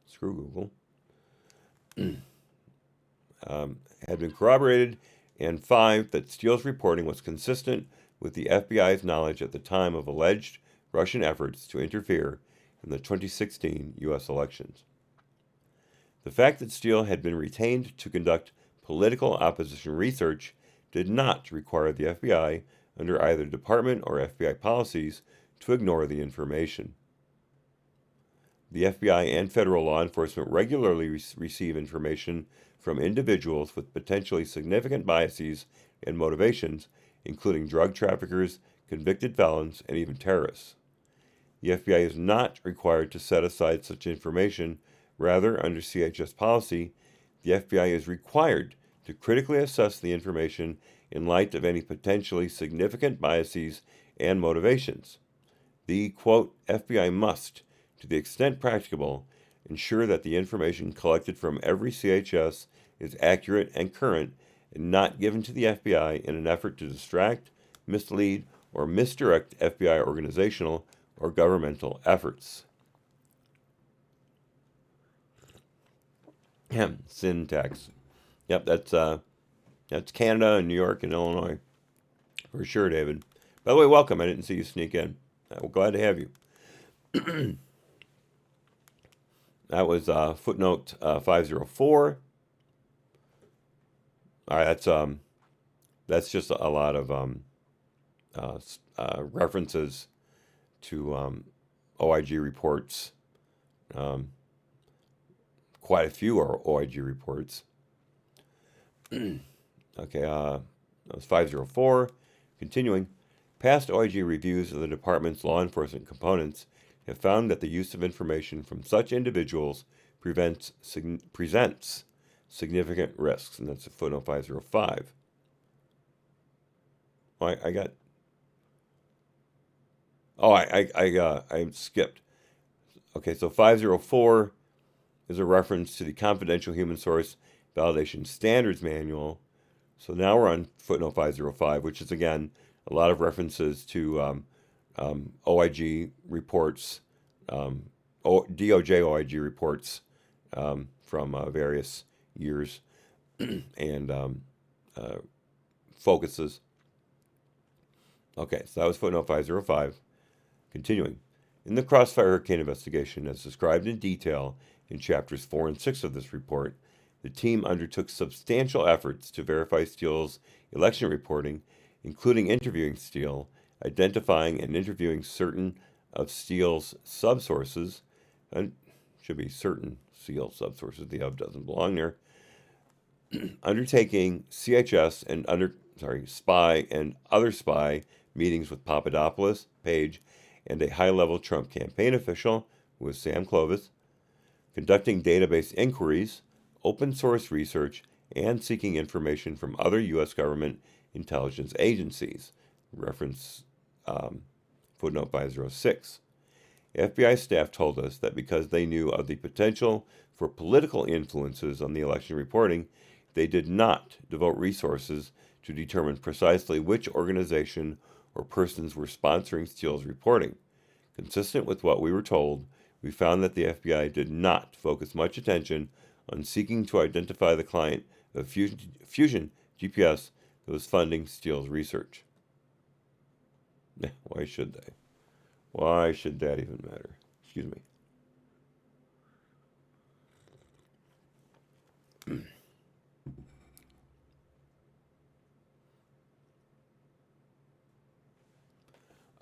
Screw Google. Had been corroborated. And 5, that Steele's reporting was consistent with the FBI's knowledge at the time of alleged Russian efforts to interfere in the 2016 U.S. elections. The fact that Steele had been retained to conduct political opposition research did not require the FBI, under either department or FBI policies, to ignore the information. The FBI and federal law enforcement regularly receive information from individuals with potentially significant biases and motivations, including drug traffickers, convicted felons, and even terrorists. The FBI is not required to set aside such information. Rather, under CHS policy, the FBI is required to critically assess the information in light of any potentially significant biases and motivations. The, quote, FBI must, to the extent practicable, ensure that the information collected from every CHS is accurate and current and not given to the FBI in an effort to distract, mislead, or misdirect FBI organizational or governmental efforts. Syntax. Yep, that's Canada and New York and Illinois. For sure, David. By the way, welcome. I didn't see you sneak in. We're glad to have you. That was footnote 504. All right, that's just a lot of references to OIG reports. Quite a few are OIG reports. Okay, that was 504. Continuing, past OIG reviews of the department's law enforcement components have found that the use of information from such individuals presents significant risks, and that's footnote 505. Oh, I skipped. Okay, so 504 is a reference to the Confidential Human Source Validation Standards Manual. So now we're on footnote 505, which is, again, a lot of references to OIG reports, DOJ OIG reports from various years. And focuses. Okay, so that was footnote 505. Continuing. In the Crossfire Hurricane investigation, as described in detail in chapters 4 and 6 of this report, the team undertook substantial efforts to verify Steele's election reporting, including interviewing Steele, identifying and interviewing certain of Steele's subsources, and should be certain Steele subsources, the of doesn't belong there, undertaking CHS and spy and other spy meetings with Papadopoulos, Page, and a high-level Trump campaign official, who was Sam Clovis, conducting database inquiries, open source research, and seeking information from other U.S. government intelligence agencies. Reference footnote 506. FBI staff told us that because they knew of the potential for political influences on the election reporting, they did not devote resources to determine precisely which organization or persons were sponsoring Steele's reporting. Consistent with what we were told, we found that the FBI did not focus much attention on seeking to identify the client of Fusion GPS that was funding Steele's research. Why should they? Why should that even matter? Excuse me.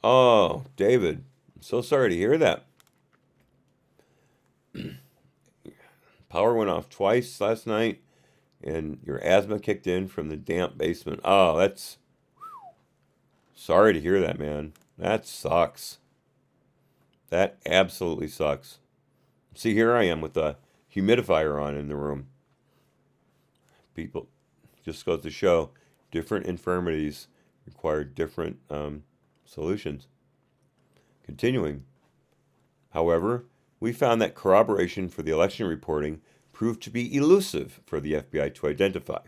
Oh, David, I'm so sorry to hear that. Power went off twice last night, and your asthma kicked in from the damp basement. Oh, that's... Sorry to hear that, man. That sucks. That absolutely sucks. See, here I am with the humidifier on in the room. People, just goes to show, different infirmities require different solutions. Continuing. However, we found that corroboration for the election reporting proved to be elusive for the FBI to identify.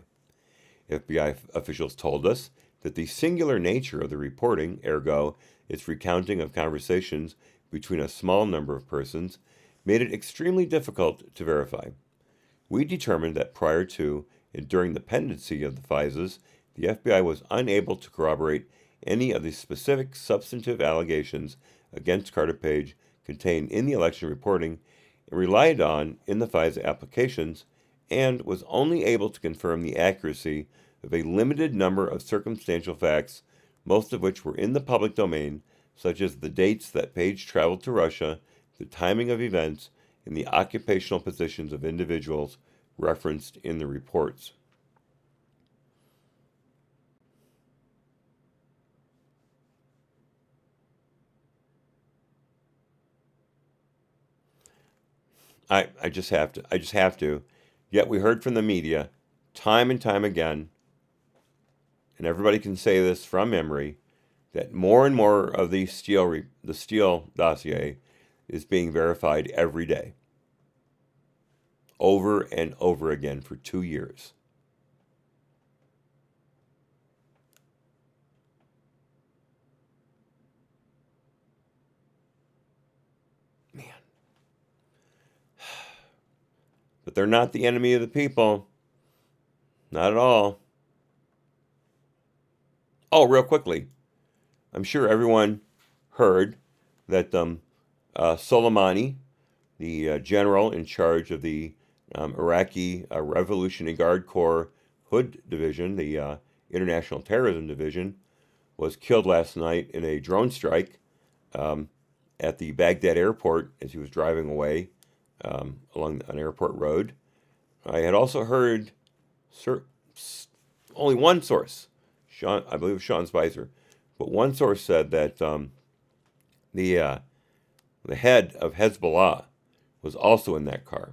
FBI officials told us that the singular nature of the reporting, ergo its recounting of conversations between a small number of persons, made it extremely difficult to verify. We determined that prior to and during the pendency of the FISAs, the FBI was unable to corroborate any of the specific substantive allegations against Carter Page contained in the election reporting and relied on in the FISA applications, and was only able to confirm the accuracy of a limited number of circumstantial facts, most of which were in the public domain, such as the dates that Page traveled to Russia, the timing of events, and the occupational positions of individuals referenced in the reports. I just have to. Yet we heard from the media time and time again, and everybody can say this from memory, that more and more of the Steele dossier is being verified every day, over and over again for 2 years. Man. But they're not the enemy of the people. Not at all. Oh, real quickly. I'm sure everyone heard that Soleimani, the general in charge of the Iraqi Revolutionary Guard Corps Hood Division, the International Terrorism Division, was killed last night in a drone strike at the Baghdad airport as he was driving away along an airport road. I had also heard only one source, I believe Sean Spicer, but one source said that the head of Hezbollah was also in that car.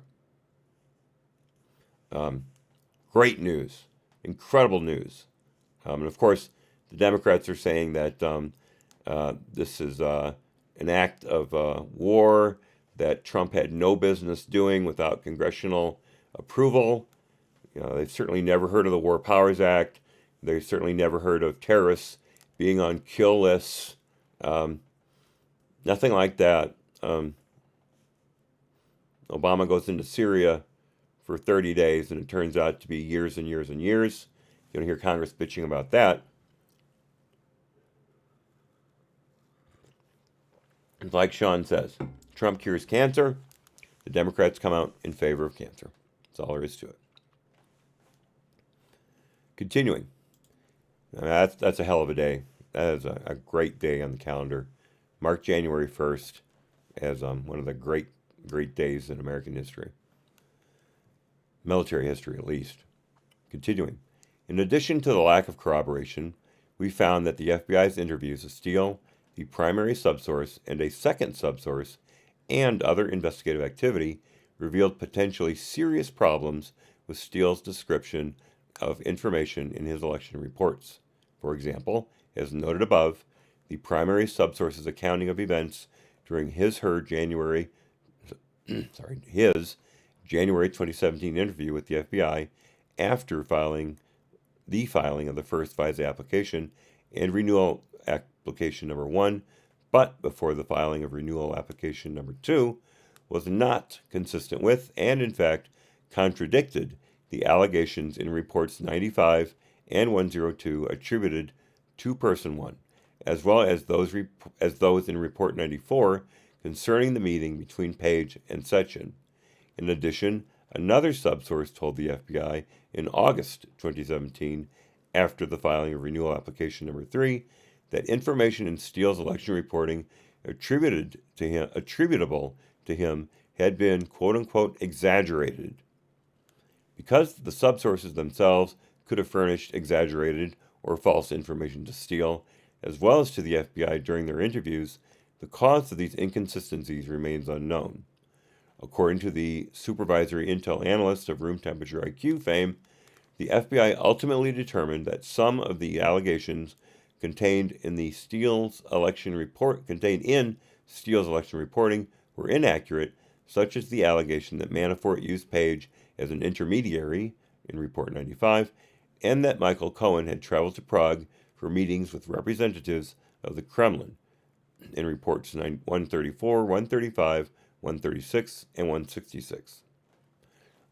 Great news, incredible news. And of course, the Democrats are saying that this is an act of war that Trump had no business doing without congressional approval. You know, they've certainly never heard of the War Powers Act. They've certainly never heard of terrorists being on kill lists. Nothing like that. Obama goes into Syria for 30 days, and it turns out to be years and years and years. You don't hear Congress bitching about that. Like Sean says, Trump cures cancer, the Democrats come out in favor of cancer. That's all there is to it. Continuing. Now that's a hell of a day. That is a great day on the calendar. Mark January 1st as one of the great days in American history. Military history, at least. Continuing. In addition to the lack of corroboration, we found that the FBI's interviews of Steele, the primary subsource, and a second subsource, and other investigative activity revealed potentially serious problems with Steele's description of information in his election reports. For example, as noted above, the primary subsource's accounting of events during his January 2017 interview with the FBI after the filing of the first FISA application and renewal application number 1, but before the filing of renewal application number 2, was not consistent with and in fact contradicted the allegations in reports 95 and 102 attributed to person 1, as well as those in report 94 concerning the meeting between Page and Sechin. In addition, another subsource told the FBI in August 2017, after the filing of renewal application number 3, that information in Steele's election reporting attributable to him had been quote-unquote exaggerated. Because the subsources themselves could have furnished exaggerated or false information to Steele, as well as to the FBI during their interviews, the cause of these inconsistencies remains unknown. According to the supervisory intel analyst of room temperature IQ fame, the FBI ultimately determined that some of the allegations contained in Steele's election reporting were inaccurate, such as the allegation that Manafort used Page as an intermediary in report 95, and that Michael Cohen had traveled to Prague for meetings with representatives of the Kremlin in reports 134, 135, 136, and 166.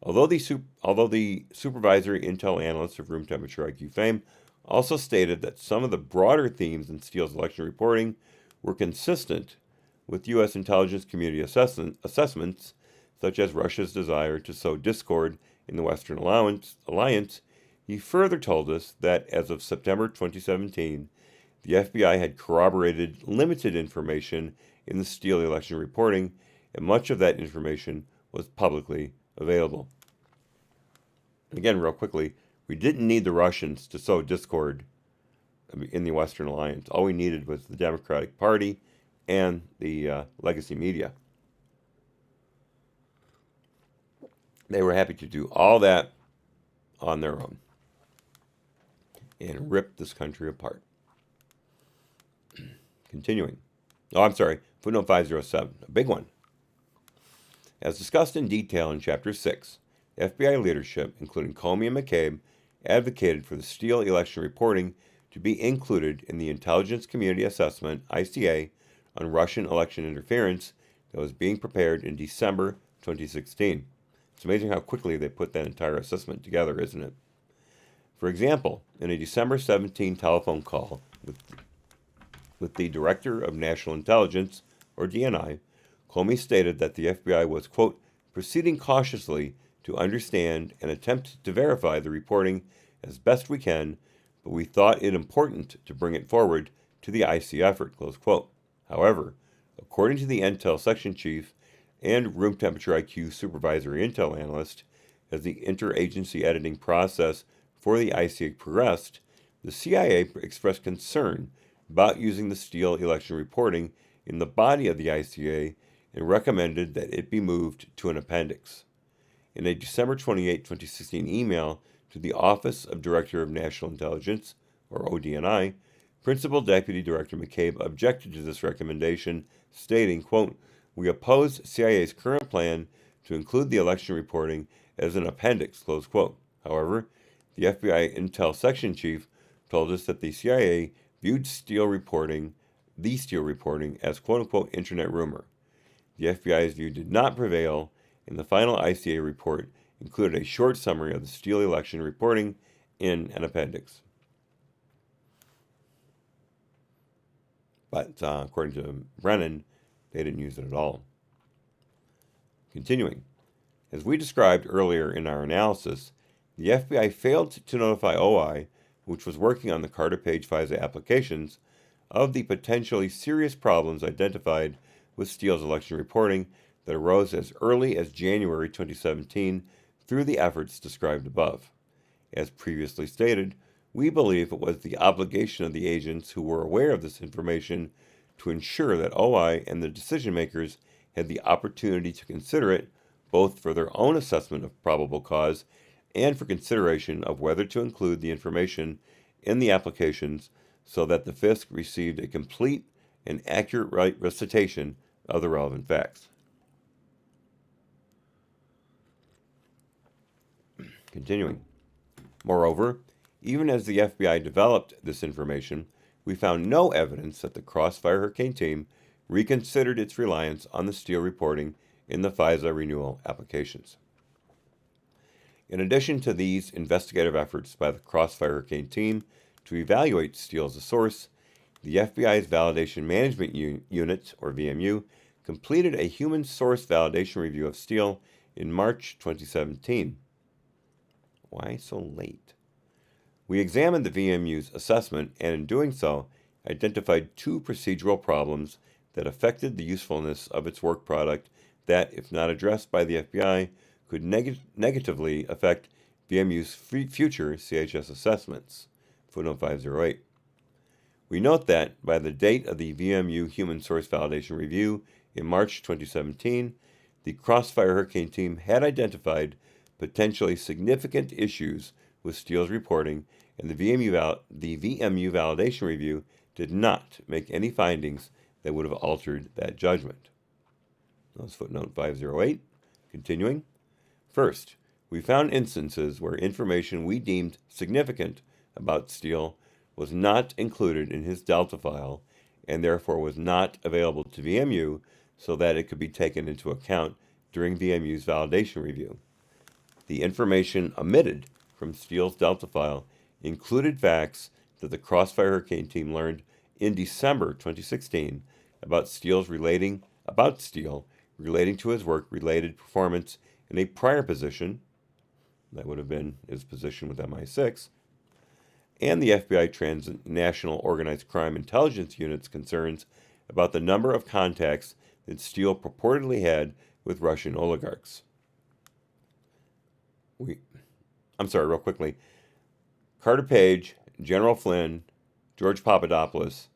Although the supervisory intel analyst of room temperature IQ fame also stated that some of the broader themes in Steele's election reporting were consistent with U.S. intelligence community assessments, such as Russia's desire to sow discord in the Western Alliance, he further told us that as of September 2017, the FBI had corroborated limited information in the Steele election reporting, and much of that information was publicly available. Again, real quickly, we didn't need the Russians to sow discord in the Western Alliance. All we needed was the Democratic Party and the legacy media. They were happy to do all that on their own and rip this country apart. Continuing. Footnote 507, a big one. As discussed in detail in Chapter 6, FBI leadership, including Comey and McCabe, advocated for the Steele election reporting to be included in the Intelligence Community Assessment, ICA, on Russian election interference that was being prepared in December 2016. It's amazing how quickly they put that entire assessment together, isn't it? For example, in a December 17 telephone call with the Director of National Intelligence, or DNI, Comey stated that the FBI was, quote, proceeding cautiously to understand and attempt to verify the reporting as best we can, but we thought it important to bring it forward to the IC effort, close quote. However, according to the Intel Section Chief and Room Temperature IQ Supervisory Intel Analyst, as the interagency editing process for the ICA progressed, the CIA expressed concern about using the Steele election reporting in the body of the ICA and recommended that it be moved to an appendix. In a December 28, 2016 email to the Office of Director of National Intelligence, or ODNI, Principal Deputy Director McCabe objected to this recommendation, stating, quote, we oppose CIA's current plan to include the election reporting as an appendix, close quote. However, the FBI Intel Section Chief told us that the CIA viewed the Steele reporting as quote-unquote internet rumor. The FBI's view did not prevail, and the final ICA report included a short summary of the Steele election reporting in an appendix. But according to Brennan, they didn't use it at all. Continuing. As we described earlier in our analysis, the FBI failed to notify OI, which was working on the Carter Page FISA applications, of the potentially serious problems identified with Steele's election reporting that arose as early as January 2017 through the efforts described above. As previously stated, we believe it was the obligation of the agents who were aware of this information to ensure that OI and the decision makers had the opportunity to consider it, both for their own assessment of probable cause and for consideration of whether to include the information in the applications so that the FISC received a complete and accurate recitation of the relevant facts. Continuing. Moreover, even as the FBI developed this information, we found no evidence that the Crossfire Hurricane team reconsidered its reliance on the Steele reporting in the FISA renewal applications. In addition to these investigative efforts by the Crossfire Hurricane team to evaluate Steele as a source, the FBI's Validation Management Unit, or VMU, completed a human source validation review of Steele in March 2017. Why so late? We examined the VMU's assessment and, in doing so, identified two procedural problems that affected the usefulness of its work product that, if not addressed by the FBI, could negatively affect VMU's future CHS assessments. Footnote 508. We note that, by the date of the VMU Human Source Validation Review in March 2017, the Crossfire Hurricane team had identified potentially significant issues with Steele's reporting, and the VMU Validation Review did not make any findings that would have altered that judgment. That was footnote 508. Continuing. First, we found instances where information we deemed significant about Steele was not included in his Delta file and therefore was not available to VMU so that it could be taken into account during VMU's validation review. The information omitted from Steele's Delta file included facts that the Crossfire Hurricane team learned in December 2016 about Steele relating to his work-related performance in a prior position, that would have been his position with MI6, and the FBI Transnational Organized Crime Intelligence Unit's concerns about the number of contacts that Steele purportedly had with Russian oligarchs. Real quickly. Carter Page, General Flynn, George Papadopoulos,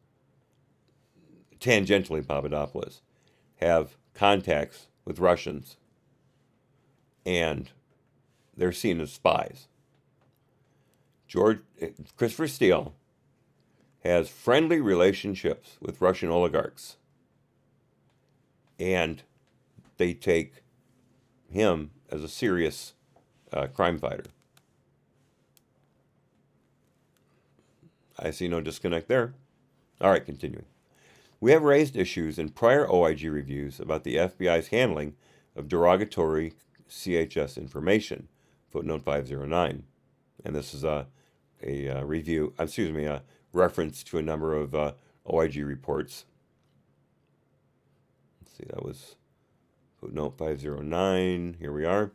tangentially Papadopoulos, have contacts with Russians, and they're seen as spies. Christopher Steele has friendly relationships with Russian oligarchs, and they take him as a serious crime fighter. I see no disconnect there. All right, continuing. We have raised issues in prior OIG reviews about the FBI's handling of derogatory CHS information, footnote 509. And this is a reference to a number of OIG reports. Let's see, that was footnote 509. Here we are.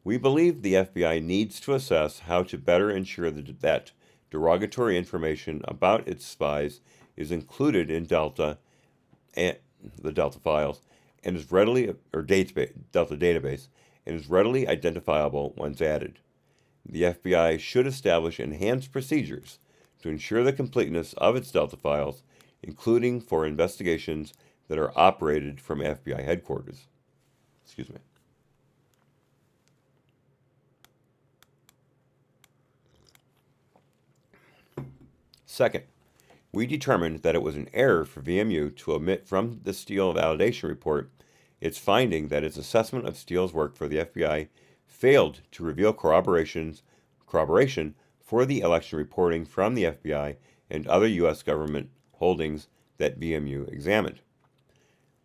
We believe the FBI needs to assess how to better ensure that derogatory information about its spies is included in Delta and the Delta files and is readily Delta database and is readily identifiable once added. The FBI should establish enhanced procedures to ensure the completeness of its Delta files, including for investigations that are operated from FBI headquarters. Excuse me. Second, we determined that it was an error for VMU to omit from the Steele validation report its finding that its assessment of Steele's work for the FBI failed to reveal corroboration for the election reporting from the FBI and other U.S. government holdings that VMU examined.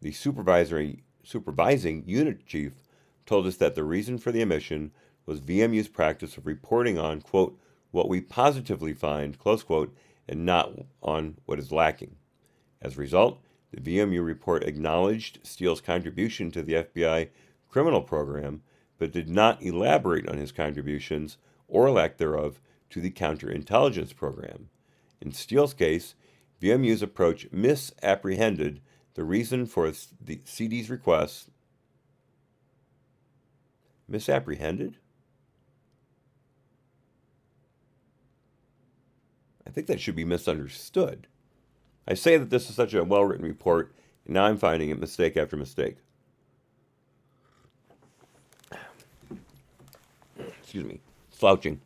The supervising unit chief told us that the reason for the omission was VMU's practice of reporting on, quote, what we positively find, close quote, and not on what is lacking. As a result, the VMU report acknowledged Steele's contribution to the FBI criminal program, but did not elaborate on his contributions, or lack thereof, to the counterintelligence program. In Steele's case, VMU's approach misapprehended the reason for the CD's request. Misapprehended? I think that should be misunderstood. I say that this is such a well-written report, and now I'm finding it mistake after mistake. Excuse me, slouching.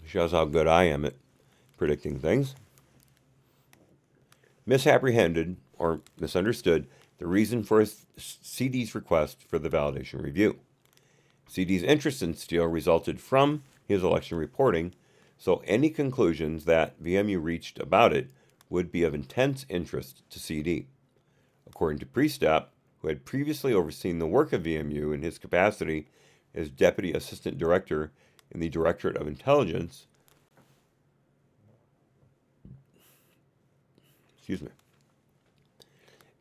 Shows how good I am at predicting things. Misapprehended, or misunderstood, the reason for CD's request for the validation review. CD's interest in Steele resulted from his election reporting, so any conclusions that VMU reached about it would be of intense interest to CD. According to Priestap, who had previously overseen the work of VMU in his capacity as Deputy Assistant Director in the Directorate of Intelligence,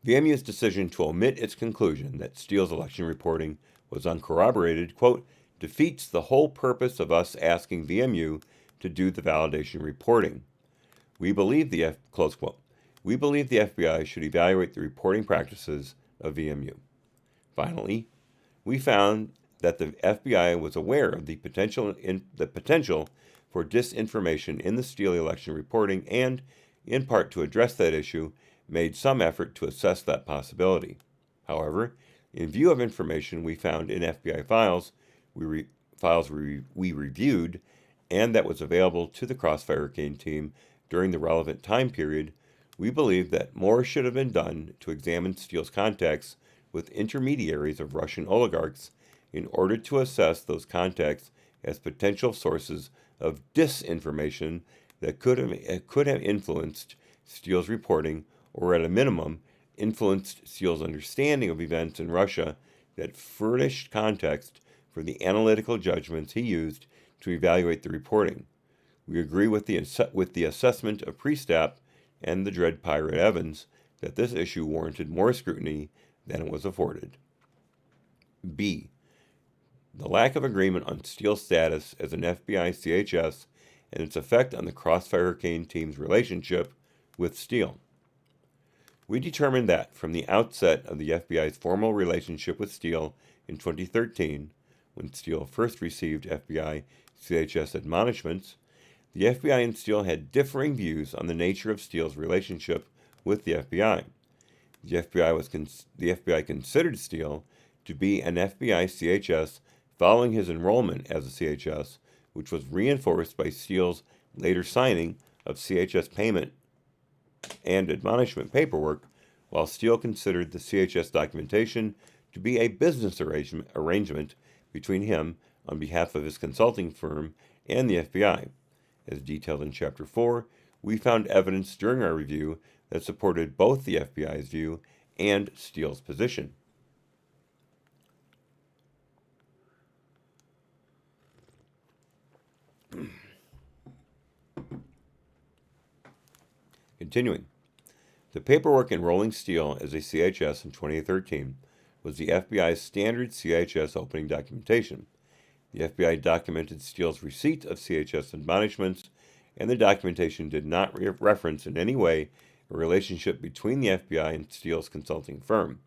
VMU's decision to omit its conclusion that Steele's election reporting was uncorroborated, quote, defeats the whole purpose of us asking VMU to do the validation reporting. We believe close quote, we believe the FBI should evaluate the reporting practices of VMU. Finally, we found that the FBI was aware of the potential for disinformation in the Steele election reporting and, in part to address that issue, made some effort to assess that possibility. However, in view of information we found in FBI files we reviewed and that was available to the Crossfire Hurricane team during the relevant time period, we believe that more should have been done to examine Steele's contacts with intermediaries of Russian oligarchs in order to assess those contacts as potential sources of disinformation that could have influenced Steele's reporting, or at a minimum, influenced Steele's understanding of events in Russia that furnished context for the analytical judgments he used to evaluate the reporting. We agree with the assessment of Priestap and the Dread Pirate Evans that this issue warranted more scrutiny than it was afforded. B. The lack of agreement on Steele's status as an FBI CHS and its effect on the Crossfire Hurricane team's relationship with Steele. We determined that from the outset of the FBI's formal relationship with Steele in 2013, when Steele first received FBI CHS admonishments, the FBI and Steele had differing views on the nature of Steele's relationship with the FBI. The FBI considered Steele to be an FBI CHS following his enrollment as a CHS, which was reinforced by Steele's later signing of CHS payment and admonishment paperwork, while Steele considered the CHS documentation to be a business arrangement between him on behalf of his consulting firm and the FBI. As detailed in Chapter 4, we found evidence during our review that supported both the FBI's view and Steele's position. Continuing. The paperwork enrolling Steele as a CHS in 2013 was the FBI's standard CHS opening documentation. The FBI documented Steele's receipt of CHS admonishments, and the documentation did not reference in any way a relationship between the FBI and Steele's consulting firm.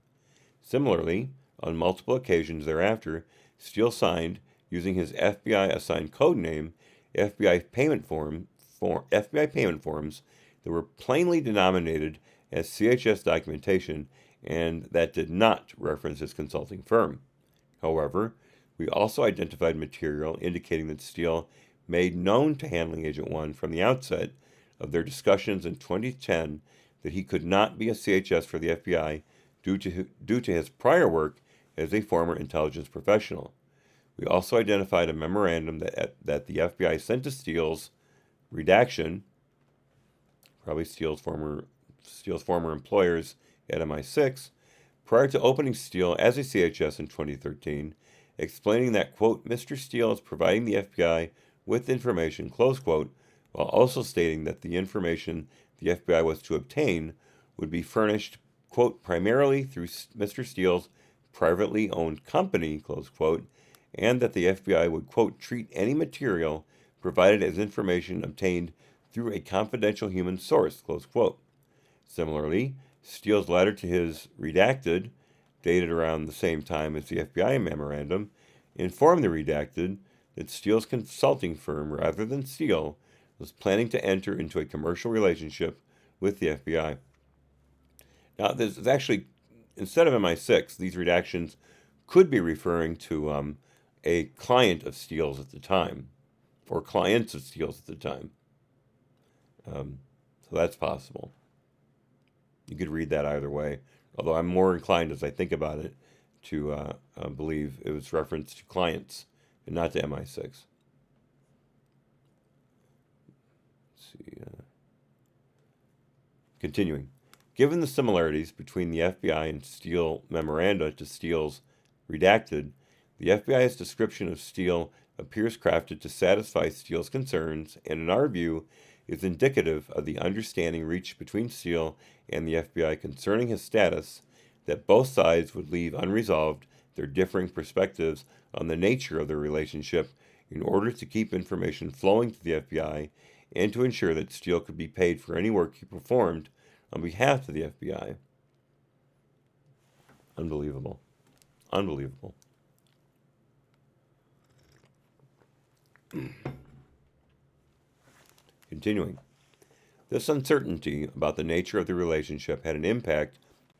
Similarly, on multiple occasions thereafter, Steele signed, using his FBI-assigned code name, FBI payment forms that were plainly denominated as CHS documentation and that did not reference his consulting firm. However, we also identified material indicating that Steele made known to Handling Agent 1 from the outset of their discussions in 2010 that he could not be a CHS for the FBI due to his prior work as a former intelligence professional. We also identified a memorandum that the FBI sent to Steele's redaction, probably Steele's former employers at MI6, prior to opening Steele as a CHS in 2013, explaining that, quote, Mr. Steele is providing the FBI with information, close quote, while also stating that the information the FBI was to obtain would be furnished, quote, primarily through Mr. Steele's privately owned company, close quote, and that the FBI would, quote, treat any material provided as information obtained through a confidential human source, close quote. Similarly, Steele's letter to his redacted, dated around the same time as the FBI memorandum, informed the redacted that Steele's consulting firm, rather than Steele, was planning to enter into a commercial relationship with the FBI. Now, this is actually, instead of MI6, these redactions could be referring to a client of Steele's at the time, or clients of Steele's at the time. So that's possible. You could read that either way, although I'm more inclined, as I think about it, to believe it was reference to clients and not to MI6. Let's see. Continuing. Given the similarities between the FBI and Steele memoranda to Steele's redacted, the FBI's description of Steele appears crafted to satisfy Steele's concerns and, in our view, is indicative of the understanding reached between Steele and the FBI concerning his status, that both sides would leave unresolved their differing perspectives on the nature of their relationship in order to keep information flowing to the FBI and to ensure that Steele could be paid for any work he performed on behalf of the FBI. Unbelievable. Unbelievable. Continuing. This uncertainty about the nature of the relationship had an impact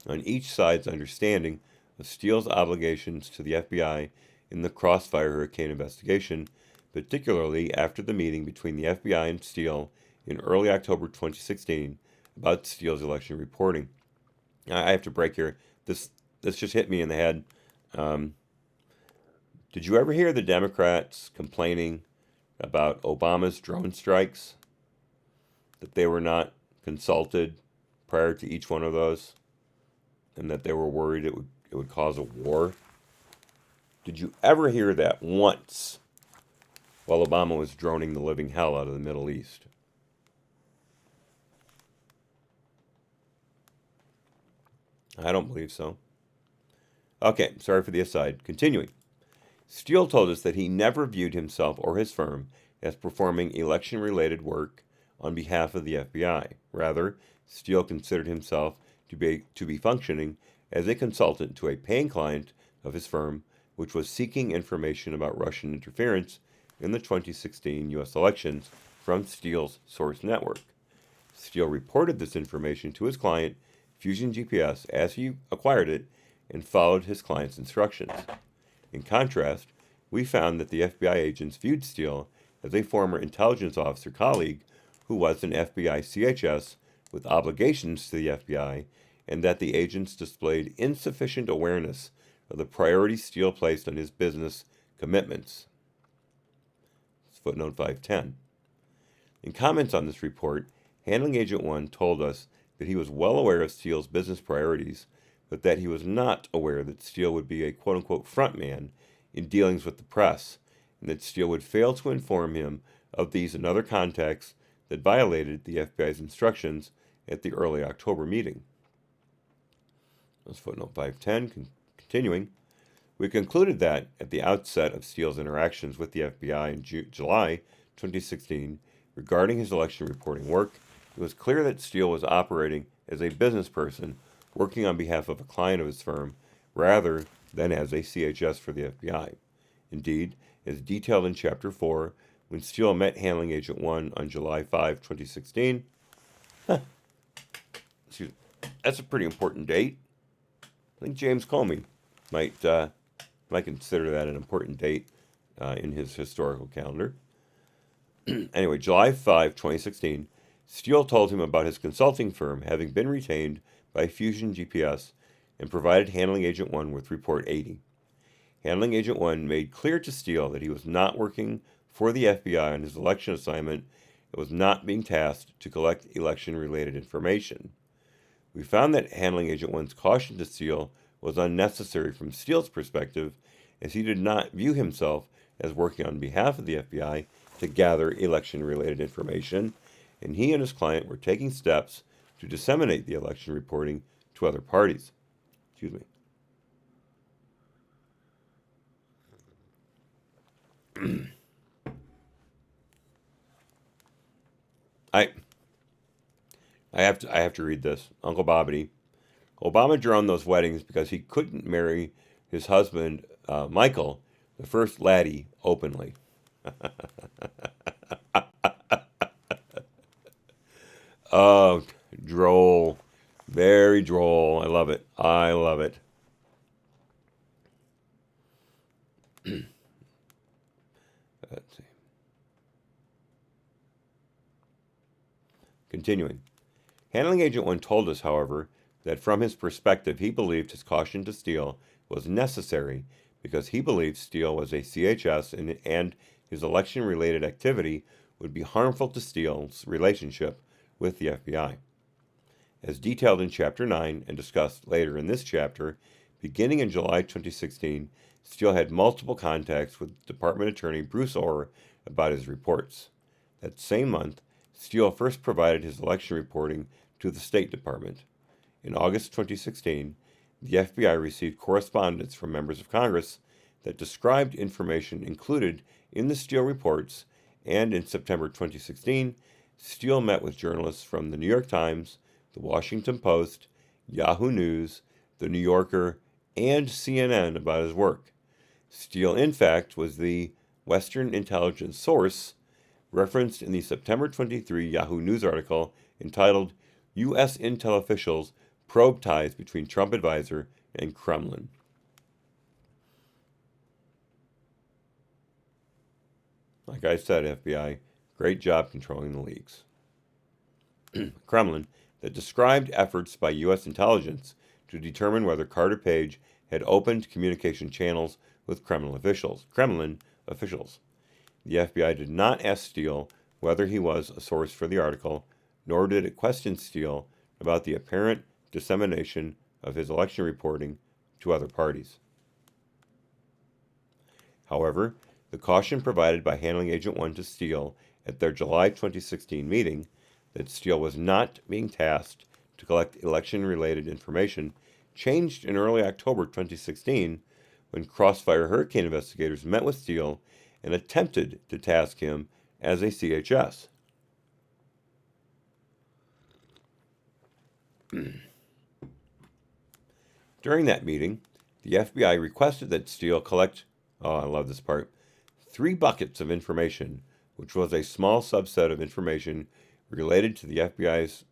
on each side's understanding of Steele's obligations to the FBI in the Crossfire Hurricane investigation, particularly after the meeting between the FBI and Steele in early October 2016 about Steele's election reporting. I have to break here. This just hit me in the head. Did you ever hear the Democrats complaining about Obama's drone strikes? That they were not consulted prior to each one of those, and that they were worried it would cause a war? Did you ever hear that once while Obama was droning the living hell out of the Middle East? I don't believe so. Okay, sorry for the aside. Continuing. Steele told us that he never viewed himself or his firm as performing election-related work on behalf of the FBI. Rather, Steele considered himself to be functioning as a consultant to a paying client of his firm, which was seeking information about Russian interference in the 2016 U.S. elections from Steele's source network. Steele reported this information to his client, Fusion GPS, as he acquired it and followed his client's instructions. In contrast, we found that the FBI agents viewed Steele as a former intelligence officer colleague who was an FBI CHS with obligations to the FBI, and that the agents displayed insufficient awareness of the priority Steele placed on his business commitments. It's footnote 510. In comments on this report, Handling Agent 1 told us that he was well aware of Steele's business priorities, but that he was not aware that Steele would be a quote-unquote front man in dealings with the press, and that Steele would fail to inform him of these and other contacts that violated the FBI's instructions at the early October meeting. That's footnote 510. Continuing, we concluded that at the outset of Steele's interactions with the FBI in July 2016 regarding his election reporting work, it was clear that Steele was operating as a business person working on behalf of a client of his firm rather than as a CHS for the FBI. Indeed, as detailed in Chapter 4, when Steele met Handling Agent 1 on July 5, 2016. That's a pretty important date. I think James Comey might consider that an important date in his historical calendar. Anyway, July 5, 2016, Steele told him about his consulting firm having been retained by Fusion GPS and provided Handling Agent 1 with Report 80. Handling Agent 1 made clear to Steele that he was not working for the FBI on his election assignment and was not being tasked to collect election-related information. We found that Handling Agent 1's caution to Steele was unnecessary from Steele's perspective, as he did not view himself as working on behalf of the FBI to gather election-related information, and he and his client were taking steps to disseminate the election reporting to other parties. Excuse me. I have to read this. Uncle Bobbity. Obama droned those weddings because he couldn't marry his husband, Michael, the first laddie, openly. Oh, droll. Very droll. I love it. I love it. Let's see. Continuing. Handling Agent 1 told us, however, that from his perspective, he believed his caution to Steele was necessary because he believed Steele was a CHS and his election-related activity would be harmful to Steele's relationship with the FBI. As detailed in Chapter 9 and discussed later in this chapter, beginning in July 2016, Steele had multiple contacts with Department Attorney Bruce Orr about his reports. That same month, Steele first provided his election reporting to the State Department. In August 2016, the FBI received correspondence from members of Congress that described information included in the Steele reports, and in September 2016, Steele met with journalists from the New York Times, the Washington Post, Yahoo News, the New Yorker, and CNN about his work. Steele, in fact, was the Western intelligence source referenced in the September 23 Yahoo News article entitled U.S. Intel Officials Probe Ties Between Trump Advisor and Kremlin. Like I said, FBI, great job controlling the leaks. Kremlin, that described efforts by U.S. intelligence to determine whether Carter Page had opened communication channels with Kremlin officials. The FBI did not ask Steele whether he was a source for the article, nor did it question Steele about the apparent dissemination of his election reporting to other parties. However, the caution provided by Handling Agent 1 to Steele at their July 2016 meeting that Steele was not being tasked to collect election-related information changed in early October 2016 when Crossfire Hurricane investigators met with Steele and attempted to task him as a CHS. During that meeting, the FBI requested that Steele collect, I love this part, 3 buckets of information, which was a small subset of information related to the FBI's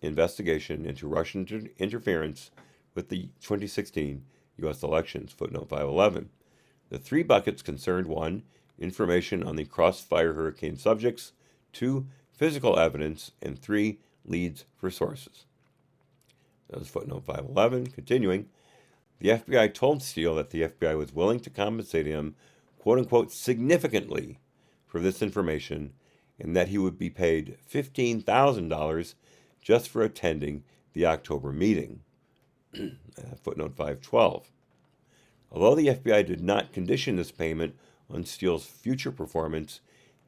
investigation into Russian interference with the 2016 U.S. elections, footnote 511. The 3 buckets concerned 1, information on the Crossfire Hurricane subjects, 2, physical evidence, and 3, leads for sources. That was footnote 511. Continuing, the FBI told Steele that the FBI was willing to compensate him, quote-unquote, significantly for this information, and that he would be paid $15,000 just for attending the October meeting. Footnote 512. Although the FBI did not condition this payment on Steele's future performance,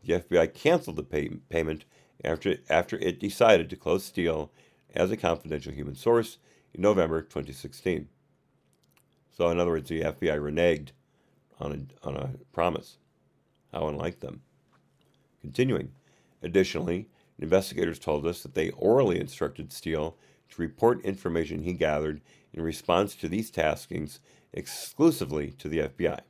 the FBI canceled the payment after it decided to close Steele as a confidential human source in November 2016. So, in other words, the FBI reneged on a promise. How unlike them. Continuing. Additionally, investigators told us that they orally instructed Steele to report information he gathered in response to these taskings exclusively to the FBI.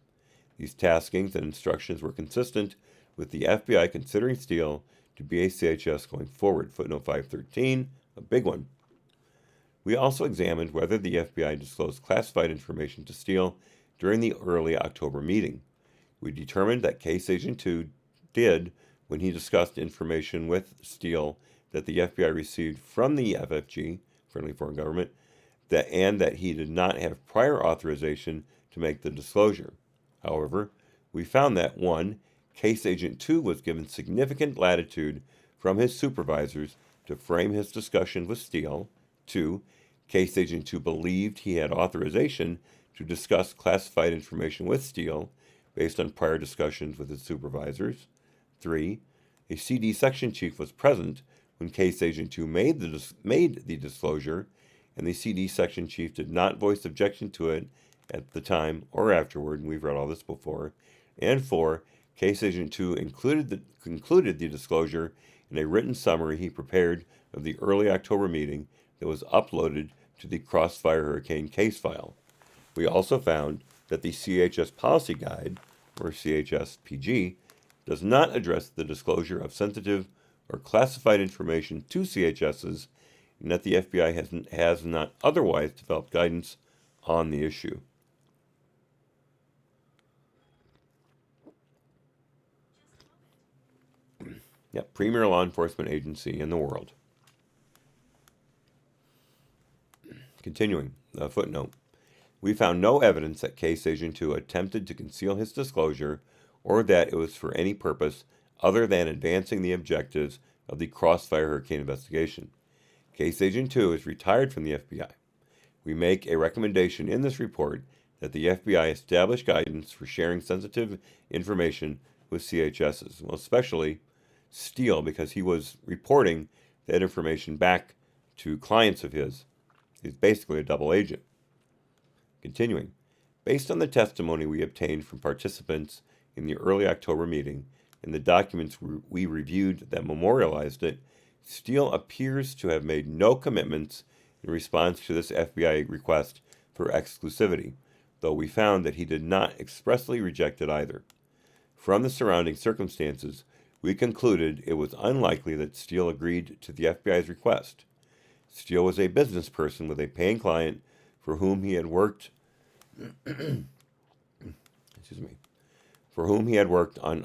These taskings and instructions were consistent with the FBI considering Steele to be a CHS going forward. Footnote 513, a big one. We also examined whether the FBI disclosed classified information to Steele during the early October meeting. We determined that Case Agent 2 did when he discussed information with Steele that the FBI received from the FFG, Friendly Foreign Government, and that he did not have prior authorization to make the disclosure. However, we found that 1. Case Agent 2 was given significant latitude from his supervisors to frame his discussion with Steele. 2. Case Agent 2 believed he had authorization to discuss classified information with Steele based on prior discussions with his supervisors. 3. A CD section chief was present when Case Agent 2 made the disclosure, and the CD section chief did not voice objection to it at the time or afterward, and we've read all this before. And 4. Case Agent 2 concluded the disclosure in a written summary he prepared of the early October meeting that was uploaded to the Crossfire Hurricane case file. We also found that the CHS Policy Guide, or CHS-PG, does not address the disclosure of sensitive or classified information to CHSs, and that the FBI has not otherwise developed guidance on the issue. Premier law enforcement agency in the world. Continuing, footnote. We found no evidence that Case Agent 2 attempted to conceal his disclosure or that it was for any purpose other than advancing the objectives of the Crossfire Hurricane investigation. Case Agent 2 is retired from the FBI. We make a recommendation in this report that the FBI establish guidance for sharing sensitive information with CHSs, well, especially Steele, because he was reporting that information back to clients of his. He's basically a double agent. Continuing, based on the testimony we obtained from participants in the early October meeting and the documents we reviewed that memorialized it, Steele appears to have made no commitments in response to this FBI request for exclusivity, though we found that he did not expressly reject it either. From the surrounding circumstances, we concluded it was unlikely that Steele agreed to the FBI's request. Steele was a business person with a paying client for whom he had worked on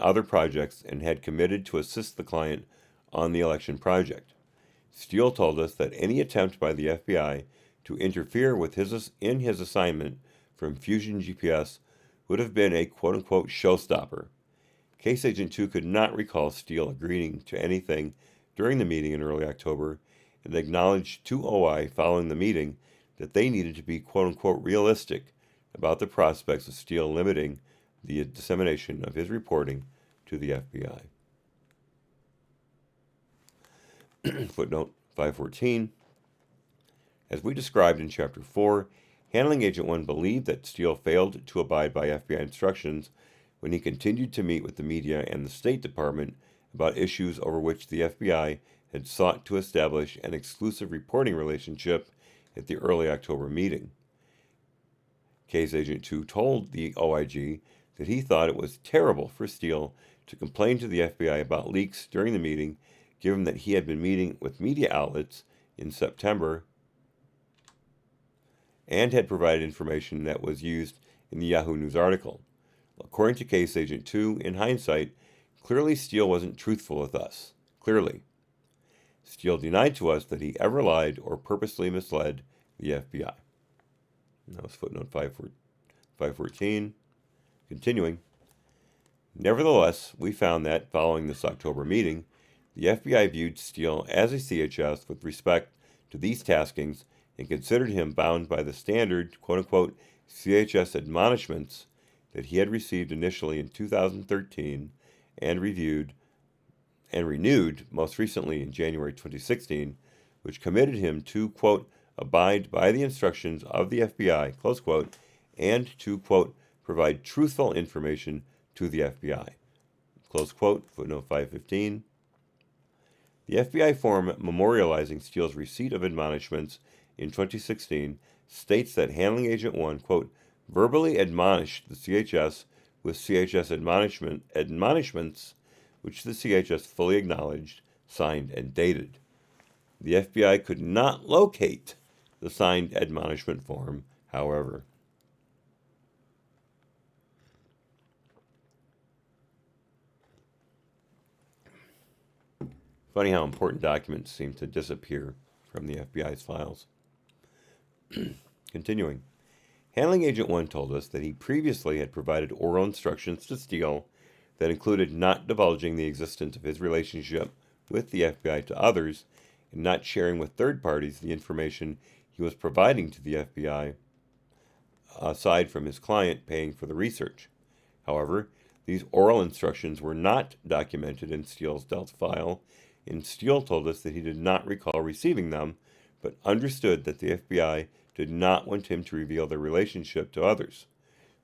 other projects and had committed to assist the client on the election project. Steele told us that any attempt by the FBI to interfere with his assignment from Fusion GPS would have been a quote-unquote showstopper. Case Agent 2 could not recall Steele agreeing to anything during the meeting in early October and acknowledged to OI following the meeting that they needed to be quote-unquote realistic about the prospects of Steele limiting the dissemination of his reporting to the FBI. Footnote 514. As we described in Chapter 4, Handling Agent 1 believed that Steele failed to abide by FBI instructions when he continued to meet with the media and the State Department about issues over which the FBI had sought to establish an exclusive reporting relationship at the early October meeting. Case Agent 2 told the OIG that he thought it was terrible for Steele to complain to the FBI about leaks during the meeting, given that he had been meeting with media outlets in September and had provided information that was used in the Yahoo News article. According to Case Agent 2, in hindsight, clearly Steele wasn't truthful with us. Clearly. Steele denied to us that he ever lied or purposely misled the FBI. And that was footnote 514. Continuing. Nevertheless, we found that, following this October meeting, the FBI viewed Steele as a CHS with respect to these taskings and considered him bound by the standard, quote-unquote, CHS admonishments that he had received initially in 2013 and renewed most recently in January 2016, which committed him to, quote, abide by the instructions of the FBI, close quote, and to, quote, provide truthful information to the FBI, close quote, footnote 515. The FBI form memorializing Steele's receipt of admonishments in 2016 states that Handling Agent 1, quote, verbally admonished the CHS with CHS admonishments, which the CHS fully acknowledged, signed, and dated. The FBI could not locate the signed admonishment form, however. Funny how important documents seem to disappear from the FBI's files. Continuing. Handling Agent 1 told us that he previously had provided oral instructions to Steele that included not divulging the existence of his relationship with the FBI to others and not sharing with third parties the information he was providing to the FBI, aside from his client paying for the research. However, These oral instructions were not documented in Steele's Delta file, and Steele told us that he did not recall receiving them, but understood that the FBI did not want him to reveal their relationship to others.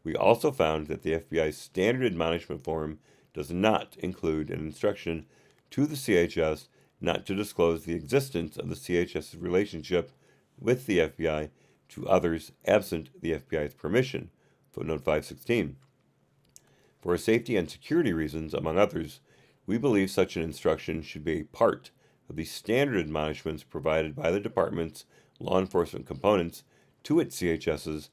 We also found that the FBI's standard admonishment form does not include an instruction to the CHS not to disclose the existence of the CHS's relationship with the FBI to others absent the FBI's permission, footnote 516. For safety and security reasons, among others, we believe such an instruction should be a part of the standard admonishments provided by the department's law enforcement components to its CHSs,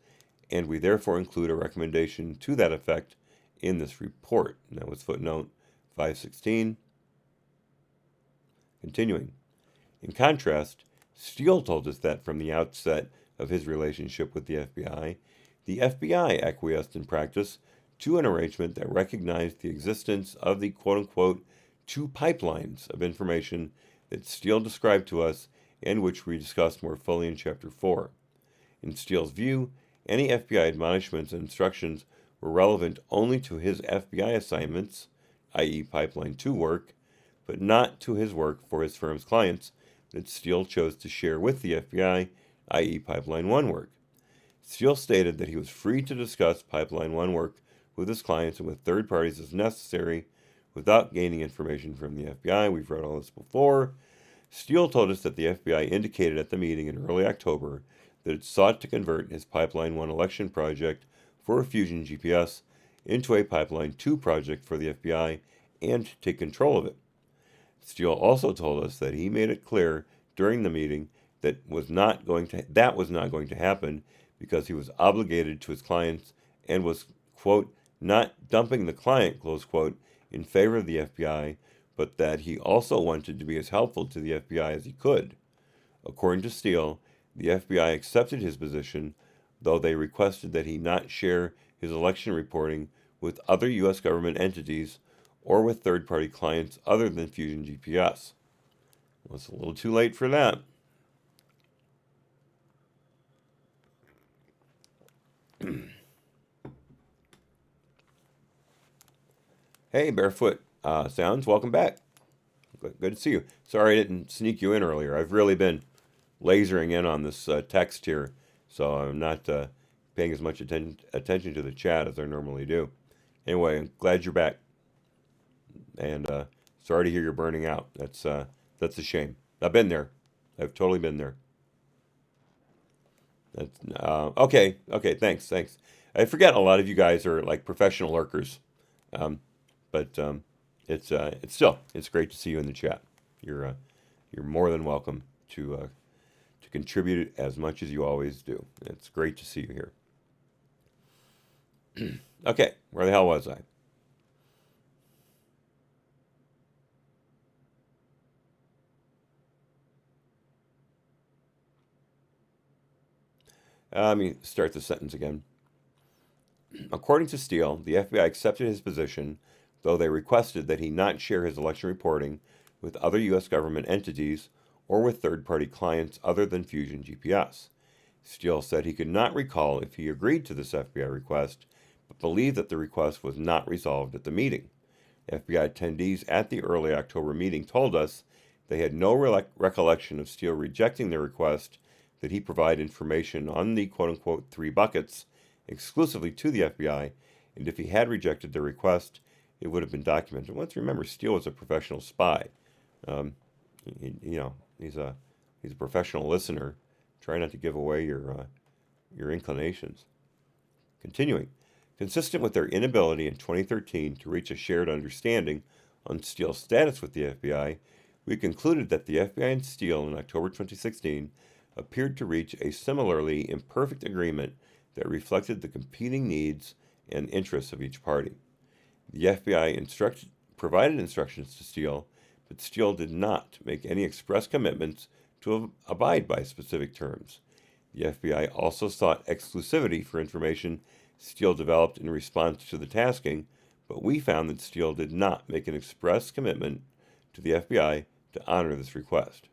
and we therefore include a recommendation to that effect in this report. And that was footnote 516. Continuing. In contrast, Steele told us that from the outset of his relationship with the FBI acquiesced in practice to an arrangement that recognized the existence of the quote-unquote two pipelines of information that Steele described to us and which we discussed more fully in Chapter 4. In Steele's view, any FBI admonishments and instructions were relevant only to his FBI assignments, i.e. Pipeline 2 work, but not to his work for his firm's clients that Steele chose to share with the FBI, i.e. Pipeline 1 work. Steele stated that he was free to discuss Pipeline 1 work with his clients and with third parties as necessary without gaining information from the FBI. We've read all this before. Steele told us that the FBI indicated at the meeting in early October that it sought to convert his Pipeline 1 election project for Fusion GPS into a Pipeline 2 project for the FBI and take control of it. Steele also told us that he made it clear during the meeting that was not going to happen because he was obligated to his clients and was, quote, not dumping the client, close quote, in favor of the FBI, but that he also wanted to be as helpful to the FBI as he could. According to Steele, the FBI accepted his position, though they requested that he not share his election reporting with other U.S. government entities or with third-party clients other than Fusion GPS. Well, it's a little too late for that. Hey, Barefoot Sounds, welcome back. Good to see you. Sorry I didn't sneak you in earlier. I've really been lasering in on this text here, so I'm not paying as much attention to the chat as I normally do. Anyway, I'm glad you're back, and sorry to hear you're burning out. That's a shame. I've been there. I've totally been there. That's okay. Thanks. I forget a lot of you guys are like professional lurkers, but it's great to see you in the chat. You're more than welcome to contribute as much as you always do. It's great to see you here. Okay, where the hell was I? Let me start the sentence again. According to Steele, the FBI accepted his position, though they requested that he not share his election reporting with other U.S. government entities or with third-party clients other than Fusion GPS. Steele said he could not recall if he agreed to this FBI request, but believed that the request was not resolved at the meeting. FBI attendees at the early October meeting told us they had no recollection of Steele rejecting the request that he provide information on the quote-unquote three buckets exclusively to the FBI, and if he had rejected the request, it would have been documented. Let's remember, Steele was a professional spy. He's a professional listener. Try not to give away your inclinations. Continuing, consistent with their inability in 2013 to reach a shared understanding on Steele's status with the FBI, we concluded that the FBI and Steele in October 2016 appeared to reach a similarly imperfect agreement that reflected the competing needs and interests of each party. The FBI provided instructions to Steele, but Steele did not make any express commitments to abide by specific terms. The FBI also sought exclusivity for information Steele developed in response to the tasking, but we found that Steele did not make an express commitment to the FBI to honor this request.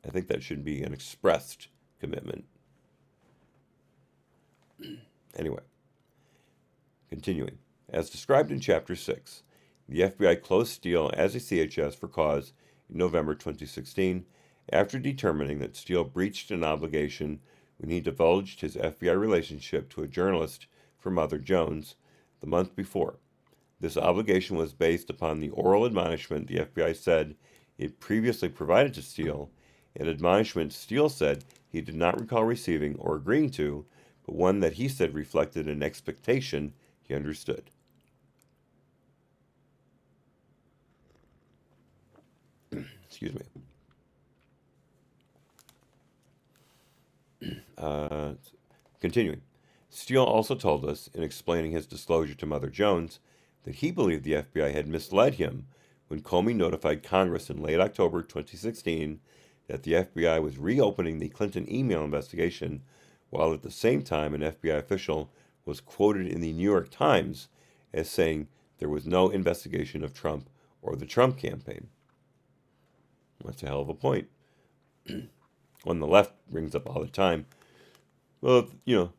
I think that should be an expressed commitment. Anyway, Continuing. As described in Chapter 6, the FBI closed Steele as a CHS for cause in November 2016 after determining that Steele breached an obligation when he divulged his FBI relationship to a journalist for Mother Jones the month before. This obligation was based upon the oral admonishment the FBI said it previously provided to Steele, an admonishment Steele said he did not recall receiving or agreeing to, but one that he said reflected an expectation he understood. Excuse me. Continuing. Steele also told us, in explaining his disclosure to Mother Jones, that he believed the FBI had misled him when Comey notified Congress in late October 2016 that the FBI was reopening the Clinton email investigation, while at the same time an FBI official was quoted in the New York Times as saying there was no investigation of Trump or the Trump campaign. That's a hell of a point. One the left brings up all the time. Well, if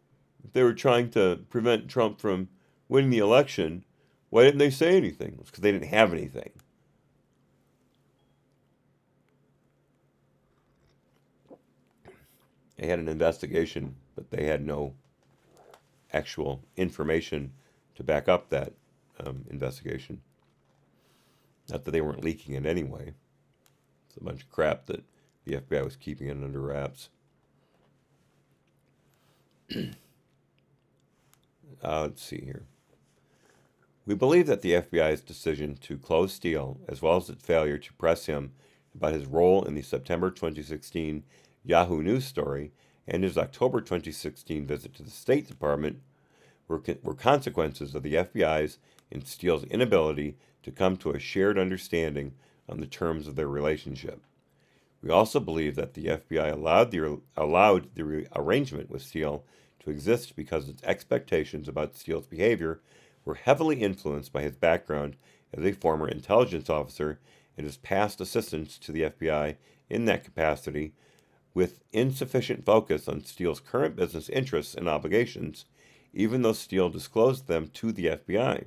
they were trying to prevent Trump from winning the election, why didn't they say anything? It's because they didn't have anything. They had an investigation, but they had no actual information to back up that investigation. Not that they weren't leaking it anyway. It's a bunch of crap that the FBI was keeping it under wraps. Let's see here. We believe that the FBI's decision to close Steele, as well as its failure to press him about his role in the September 2016 Yahoo News story and his October 2016 visit to the State Department, were consequences of the FBI's and Steele's inability to come to a shared understanding on the terms of their relationship. We also believe that the FBI allowed the arrangement with Steele to exist because its expectations about Steele's behavior were heavily influenced by his background as a former intelligence officer and his past assistance to the FBI in that capacity, with insufficient focus on Steele's current business interests and obligations, even though Steele disclosed them to the FBI.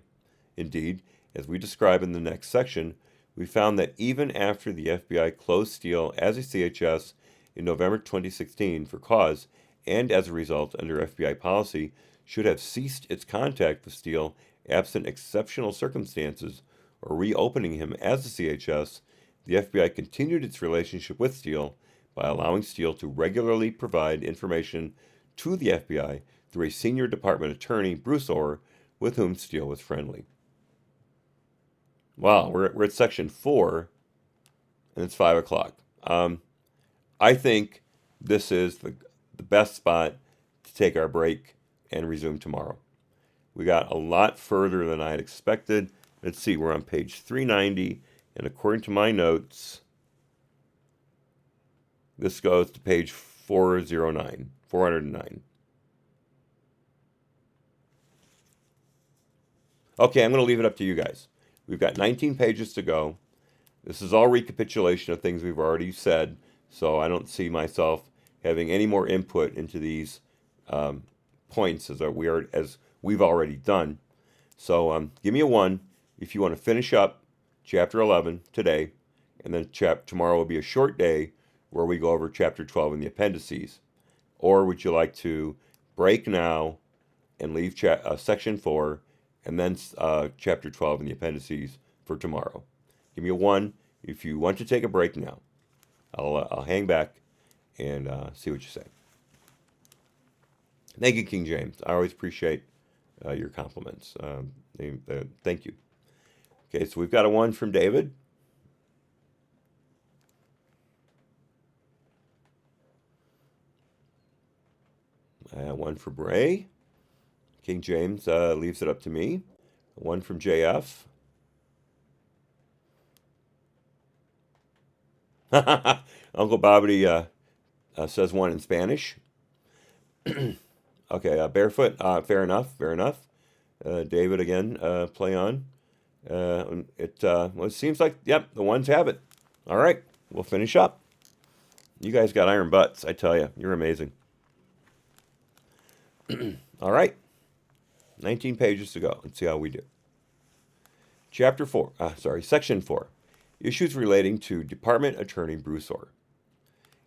Indeed, as we describe in the next section, we found that even after the FBI closed Steele as a CHS in November 2016 for cause, and as a result under FBI policy, should have ceased its contact with Steele absent exceptional circumstances or reopening him as a CHS, the FBI continued its relationship with Steele by allowing Steele to regularly provide information to the FBI through a senior department attorney, Bruce Orr, with whom Steele was friendly. Wow, we're at section 4, and it's 5 o'clock. I think this is the best spot to take our break and resume tomorrow. We got a lot further than I had expected. Let's see, we're on page 390, and according to my notes, this goes to page 409. Okay, I'm going to leave it up to you guys. We've got 19 pages to go. This is all recapitulation of things we've already said, so I don't see myself having any more input into these points as we've already done. So give me a 1 if you want to finish up chapter 11 today, and then tomorrow will be a short day where we go over chapter 12 and the appendices. Or would you like to break now and leave section 4 and then chapter 12 and the appendices for tomorrow? Give me a 1 if you want to take a break now. I'll hang back and see what you say. Thank you, King James. I always appreciate your compliments. Thank you. Okay, so we've got a 1 from David. One for Bray. King James leaves it up to me. 1 from JF. Uncle Bobbity says 1 in Spanish. Okay, Barefoot. Fair enough. David again. Play on. It seems like, yep, the 1s have it. All right, we'll finish up. You guys got iron butts, I tell you. You're amazing. All right. 19 pages to go. Let's see how we do. Section 4, issues relating to Department Attorney Bruce Orr.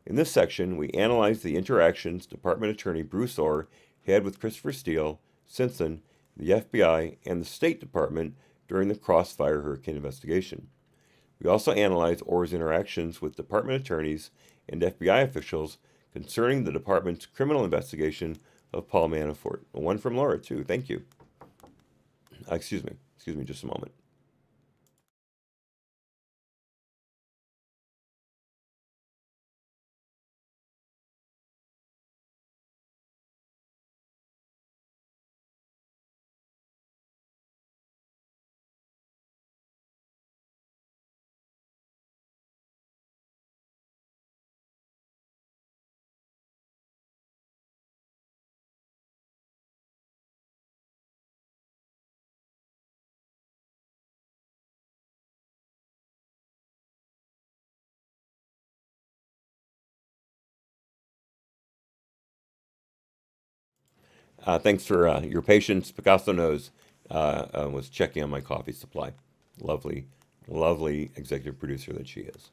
In this section, we analyze the interactions Department Attorney Bruce Orr had with Christopher Steele, Simpson, the FBI, and the State Department during the Crossfire Hurricane investigation. We also analyze Orr's interactions with department attorneys and FBI officials concerning the department's criminal investigation of Paul Manafort. One from Laura, too. Thank you. Excuse me just a moment. Thanks for your patience. Picasso knows was checking on my coffee supply. Lovely, lovely executive producer that she is.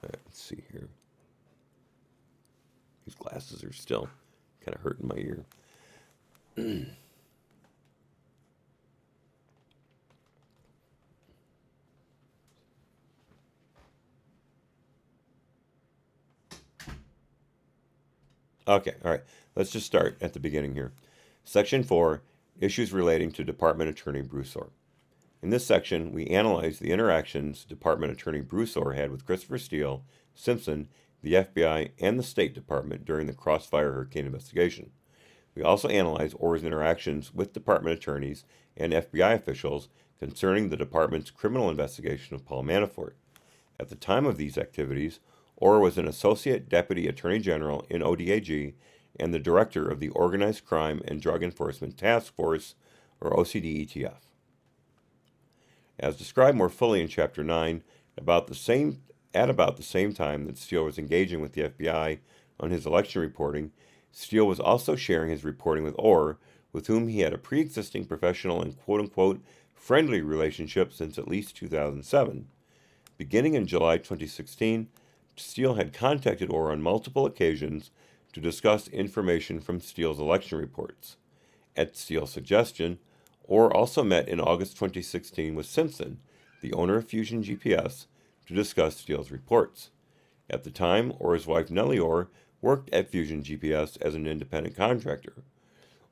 All right, let's see here. These glasses are still kind of hurting my ear. Okay, all right. Let's just start at the beginning here. Section 4, issues relating to Department Attorney Bruce Orr. In this section, we analyze the interactions Department Attorney Bruce Orr had with Christopher Steele, Simpson, the FBI, and the State Department during the Crossfire Hurricane investigation. We also analyze Orr's interactions with department attorneys and FBI officials concerning the department's criminal investigation of Paul Manafort. At the time of these activities, Orr was an Associate Deputy Attorney General in ODAG and the Director of the Organized Crime and Drug Enforcement Task Force, or OCD-ETF. As described more fully in Chapter 9, at about the same time that Steele was engaging with the FBI on his election reporting, Steele was also sharing his reporting with Orr, with whom he had a pre-existing professional and quote-unquote friendly relationship since at least 2007. Beginning in July 2016, Steele had contacted Orr on multiple occasions to discuss information from Steele's election reports. At Steele's suggestion, Orr also met in August 2016 with Simpson, the owner of Fusion GPS, to discuss Steele's reports. At the time, Orr's wife Nellie Orr worked at Fusion GPS as an independent contractor.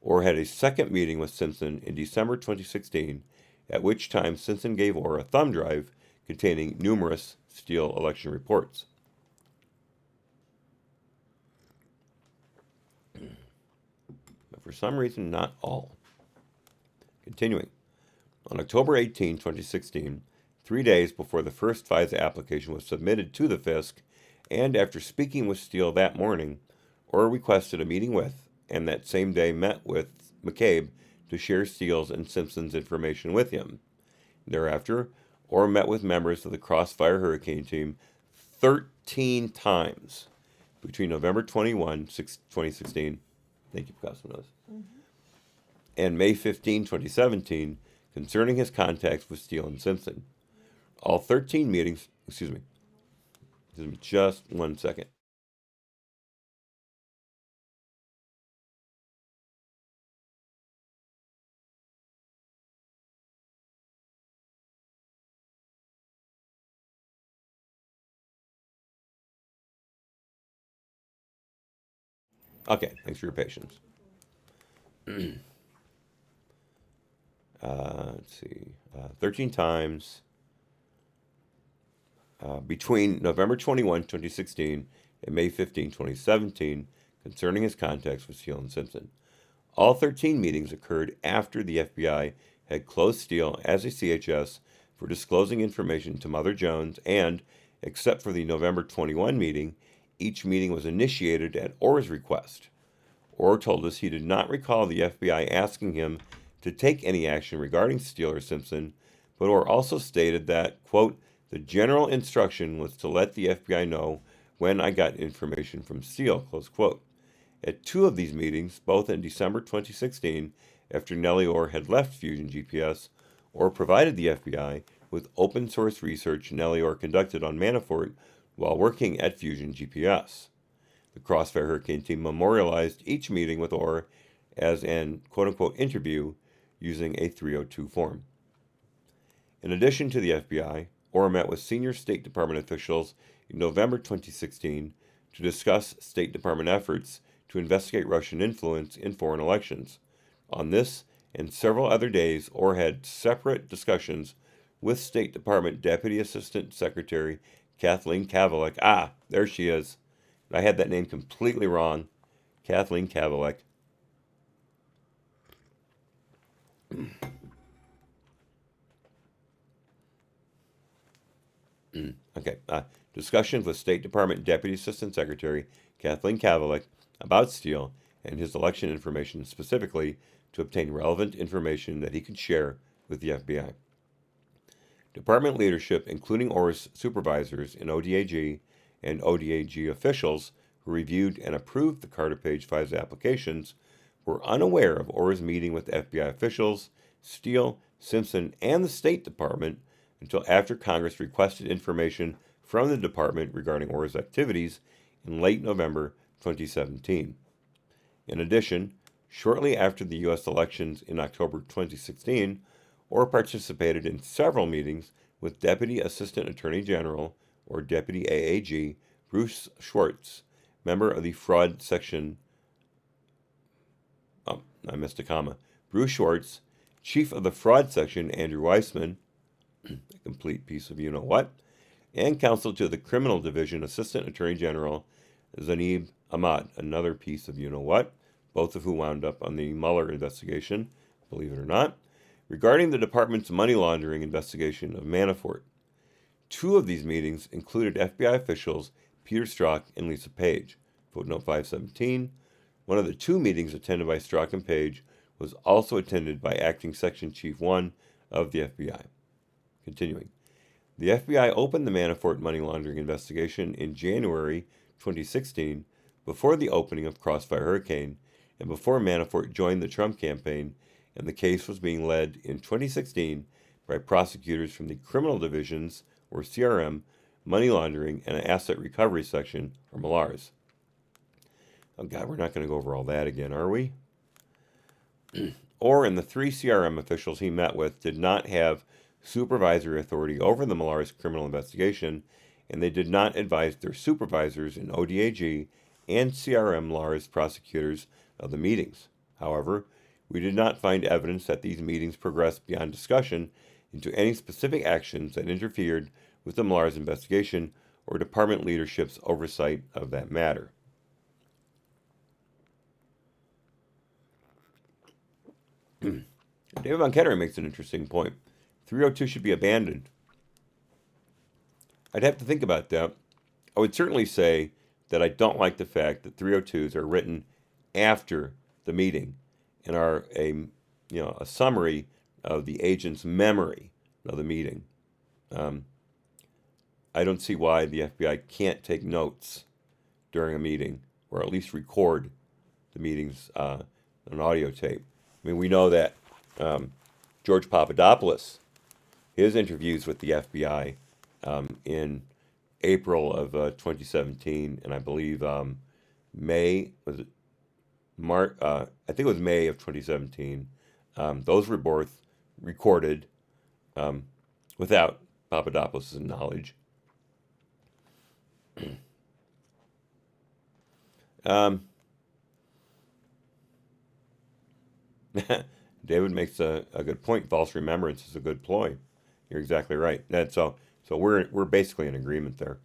Orr had a second meeting with Simpson in December 2016, at which time Simpson gave Orr a thumb drive containing numerous Steele election reports. But for some reason, not all. Continuing. On October 18, 2016, 3 days before the first FISA application was submitted to the FISC, and after speaking with Steele that morning, Orr requested a meeting with, and that same day met with, McCabe to share Steele's and Simpson's information with him. Thereafter, Orr met with members of the Crossfire Hurricane Team 13 times between November 21, 2016, thank you, Picasso knows, and May 15, 2017, concerning his contacts with Steele and Simpson. All 13 meetings, excuse me, just 1 second. Okay, thanks for your patience. Let's see, 13 times between November 21, 2016 and May 15, 2017 concerning his contacts with Steele and Simpson. All 13 meetings occurred after the FBI had closed Steele as a CHS for disclosing information to Mother Jones, and, except for the November 21 meeting, each meeting was initiated at Orr's request. Orr told us he did not recall the FBI asking him to take any action regarding Steele or Simpson, but Orr also stated that, quote, the general instruction was to let the FBI know when I got information from Steele, close quote. At two of these meetings, both in December 2016, after Nellie Orr had left Fusion GPS, Orr provided the FBI with open source research Nellie Orr conducted on Manafort while working at Fusion GPS. The Crossfire Hurricane team memorialized each meeting with Orr as an quote-unquote interview using a 302 form. In addition to the FBI, Orr met with senior State Department officials in November 2016 to discuss State Department efforts to investigate Russian influence in foreign elections. On this and several other days, Orr had separate discussions with State Department Deputy Assistant Secretary Kathleen Kavalek. Ah, there she is. I had that name completely wrong. Kathleen Kavalek. Okay. Discussions with State Department Deputy Assistant Secretary Kathleen Kavalek about Steele and his election information, specifically to obtain relevant information that he could share with the FBI. Department leadership, including Orr's supervisors in ODAG and ODAG officials who reviewed and approved the Carter Page FISA applications, were unaware of Orr's meeting with FBI officials, Steele, Simpson, and the State Department until after Congress requested information from the department regarding Orr's activities in late November 2017. In addition, shortly after the U.S. elections in October 2016, Orr participated in several meetings with Deputy Assistant Attorney General, or Deputy AAG, Bruce Schwartz, member of the Fraud Section. Oh, I missed a comma. Bruce Schwartz, Chief of the Fraud Section, Andrew Weissman, a complete piece of you-know-what, and Counsel to the Criminal Division Assistant Attorney General, Zanib Ahmad, another piece of you-know-what, both of who wound up on the Mueller investigation, believe it or not, regarding the department's money laundering investigation of Manafort. Two of these meetings included FBI officials Peter Strzok and Lisa Page. Footnote 517. One of the two meetings attended by Strzok and Page was also attended by Acting Section Chief 1 of the FBI. Continuing. The FBI opened the Manafort money laundering investigation in January 2016, before the opening of Crossfire Hurricane, and before Manafort joined the Trump campaign, and the case was being led in 2016 by prosecutors from the Criminal Divisions, or CRM, Money Laundering, and Asset Recovery Section, or MLARS. Oh God, we're not going to go over all that again, are we? Orr and the three CRM officials he met with did not have supervisory authority over the MLARS criminal investigation, and they did not advise their supervisors in ODAG and CRM LARS prosecutors of the meetings. However, we did not find evidence that these meetings progressed beyond discussion into any specific actions that interfered with the MLARS investigation or department leadership's oversight of that matter. David Von Kettering makes an interesting point. 302 should be abandoned. I'd have to think about that. I would certainly say that I don't like the fact that 302s are written after the meeting and are a summary of the agent's memory of the meeting. I don't see why the FBI can't take notes during a meeting, or at least record the meetings on an audio tape. I mean, we know that George Papadopoulos, his interviews with the FBI in April of 2017, and I believe May, was it March? I think it was May of 2017. Those were both recorded without Papadopoulos' knowledge. David makes a good point. False remembrance is a good ploy. You're exactly right. So we're basically in agreement there.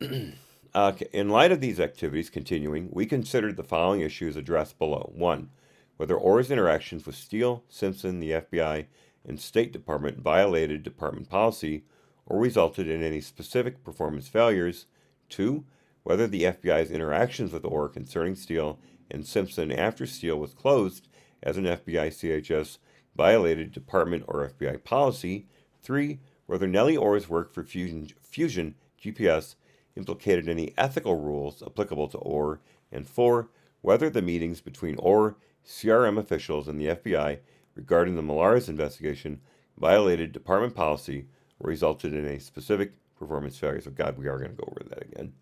In light of these activities continuing, we considered the following issues addressed below. 1. Whether Orr's interactions with Steele, Simpson, the FBI, and State Department violated department policy or resulted in any specific performance failures. 2. Whether the FBI's interactions with Orr concerning Steele and Simpson after Steele was closed as an FBI CHS violated department or FBI policy. 3. Whether Nellie Orr's work for Fusion GPS implicated any ethical rules applicable to Orr, and 4, whether the meetings between Orr, CRM officials, and the FBI regarding the Malaras investigation violated department policy or resulted in a specific performance failure. So, God, we are going to go over that again.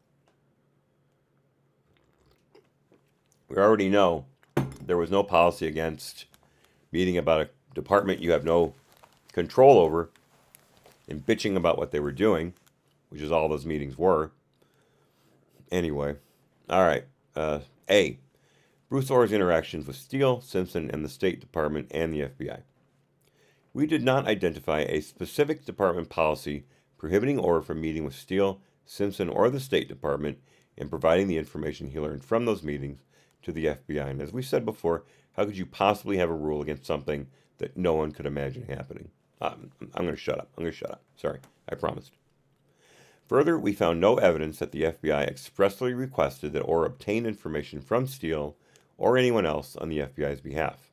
We already know there was no policy against meeting about a department you have no control over and bitching about what they were doing, which is all those meetings were. Anyway, all right. A. Bruce Orr's interactions with Steele, Simpson, and the State Department and the FBI. We did not identify a specific department policy prohibiting Orr from meeting with Steele, Simpson, or the State Department and providing the information he learned from those meetings to the FBI. And as we said before, how could you possibly have a rule against something that no one could imagine happening? I'm going to shut up. Sorry, I promised. Further, we found no evidence that the FBI expressly requested that Orr obtain information from Steele or anyone else on the FBI's behalf.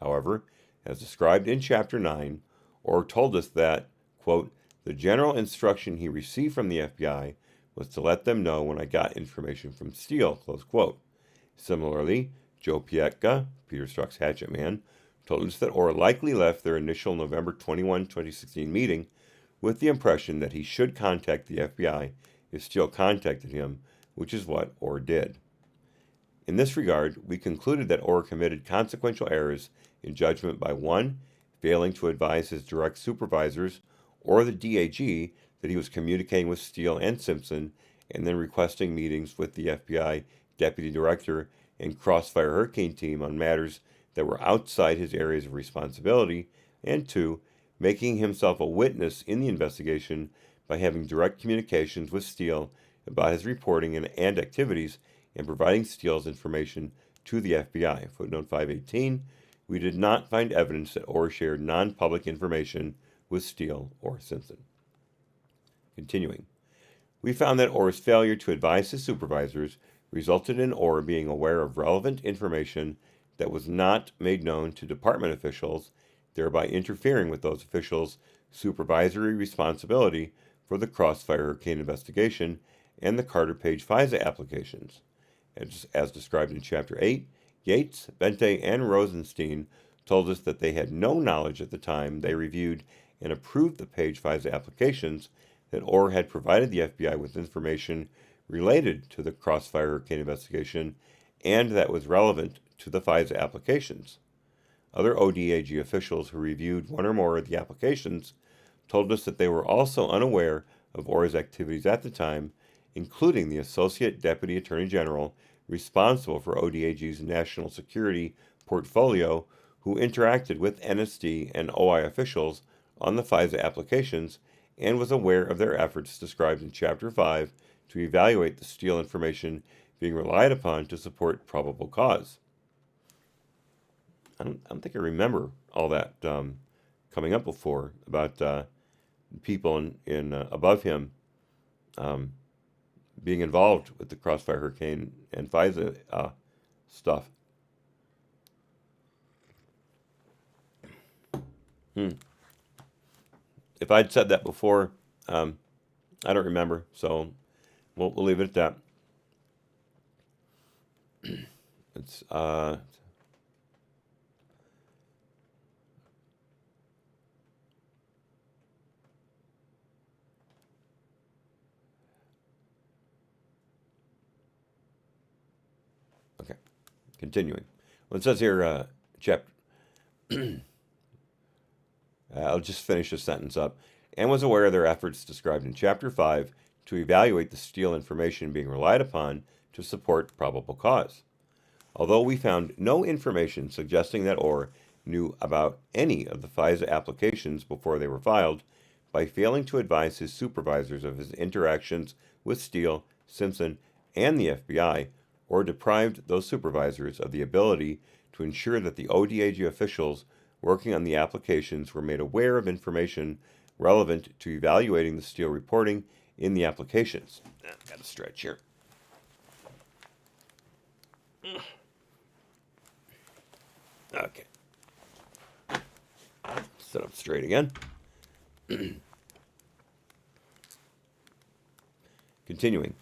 However, as described in Chapter 9, Orr told us that, quote, the general instruction he received from the FBI was to let them know when I got information from Steele, close quote. Similarly, Joe Pietka, Peter Strzok's hatchet man, told us that Orr likely left their initial November 21, 2016 meeting with the impression that he should contact the FBI if Steele contacted him, which is what Orr did. In this regard, we concluded that Orr committed consequential errors in judgment by 1, failing to advise his direct supervisors or the DAG that he was communicating with Steele and Simpson, and then requesting meetings with the FBI Deputy Director and Crossfire Hurricane Team on matters that were outside his areas of responsibility, and 2, making himself a witness in the investigation by having direct communications with Steele about his reporting and activities and providing Steele's information to the FBI. Footnote 518, we did not find evidence that Orr shared non-public information with Steele or Simpson. Continuing, we found that Orr's failure to advise his supervisors resulted in Orr being aware of relevant information that was not made known to department officials, thereby interfering with those officials' supervisory responsibility for the Crossfire Hurricane investigation and the Carter Page FISA applications. As described in Chapter 8, Yates, Bente, and Rosenstein told us that they had no knowledge at the time they reviewed and approved the Page FISA applications that Orr had provided the FBI with information related to the Crossfire Hurricane investigation and that was relevant to the FISA applications. Other ODAG officials who reviewed one or more of the applications told us that they were also unaware of Orr's activities at the time, including the Associate Deputy Attorney General responsible for ODAG's national security portfolio, who interacted with NSD and OI officials on the FISA applications and was aware of their efforts described in Chapter 5 to evaluate the Steele information being relied upon to support probable cause. I don't think I remember all that coming up before about people in above him being involved with the Crossfire Hurricane and FISA stuff. If I'd said that before, I don't remember, so we'll leave it at that. It's okay. Continuing. Well, it says here, chapter. I'll just finish this sentence up. And was aware of their efforts described in Chapter 5 to evaluate the Steele information being relied upon to support probable cause. Although we found no information suggesting that Orr knew about any of the FISA applications before they were filed, by failing to advise his supervisors of his interactions with Steele, Simpson, and the FBI, Orr deprived those supervisors of the ability to ensure that the ODAG officials working on the applications were made aware of information relevant to evaluating the Steele reporting in the applications. Got to stretch here. Okay. Sit up straight again. Continuing.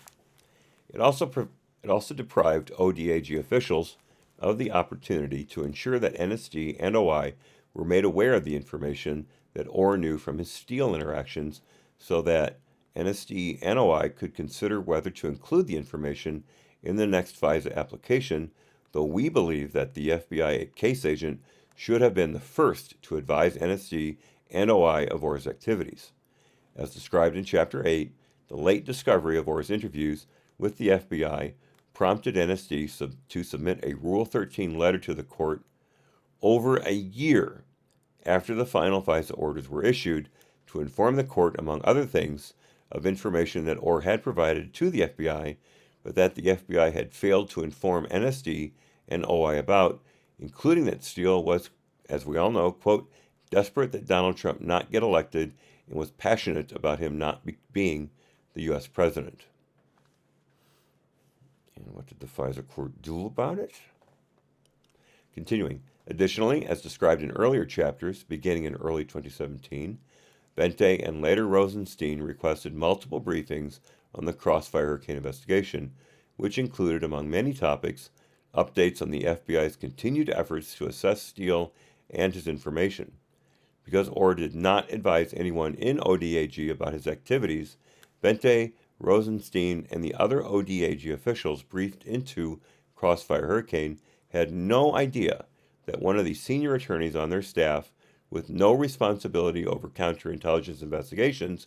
It also deprived ODAG officials of the opportunity to ensure that NSD and OI were made aware of the information that Orr knew from his Steele interactions so that NSD and OI could consider whether to include the information in the next FISA application, though we believe that the FBI case agent should have been the first to advise NSD and OI of Orr's activities. As described in Chapter 8, the late discovery of Orr's interviews with the FBI prompted NSD to submit a Rule 13 letter to the court over a year after the final FISA orders were issued to inform the court, among other things, of information that Orr had provided to the FBI, but that the FBI had failed to inform NSD and OI about, including that Steele was, as we all know, quote, desperate that Donald Trump not get elected and was passionate about him not being the U.S. president. And what did the FISA court do about it? Continuing. Additionally, as described in earlier chapters, beginning in early 2017, Bente and later Rosenstein requested multiple briefings on the Crossfire Hurricane investigation, which included, among many topics, updates on the FBI's continued efforts to assess Steele and his information. Because Orr did not advise anyone in ODAG about his activities, Bente, Rosenstein, and the other ODAG officials briefed into Crossfire Hurricane had no idea that one of the senior attorneys on their staff, with no responsibility over counterintelligence investigations,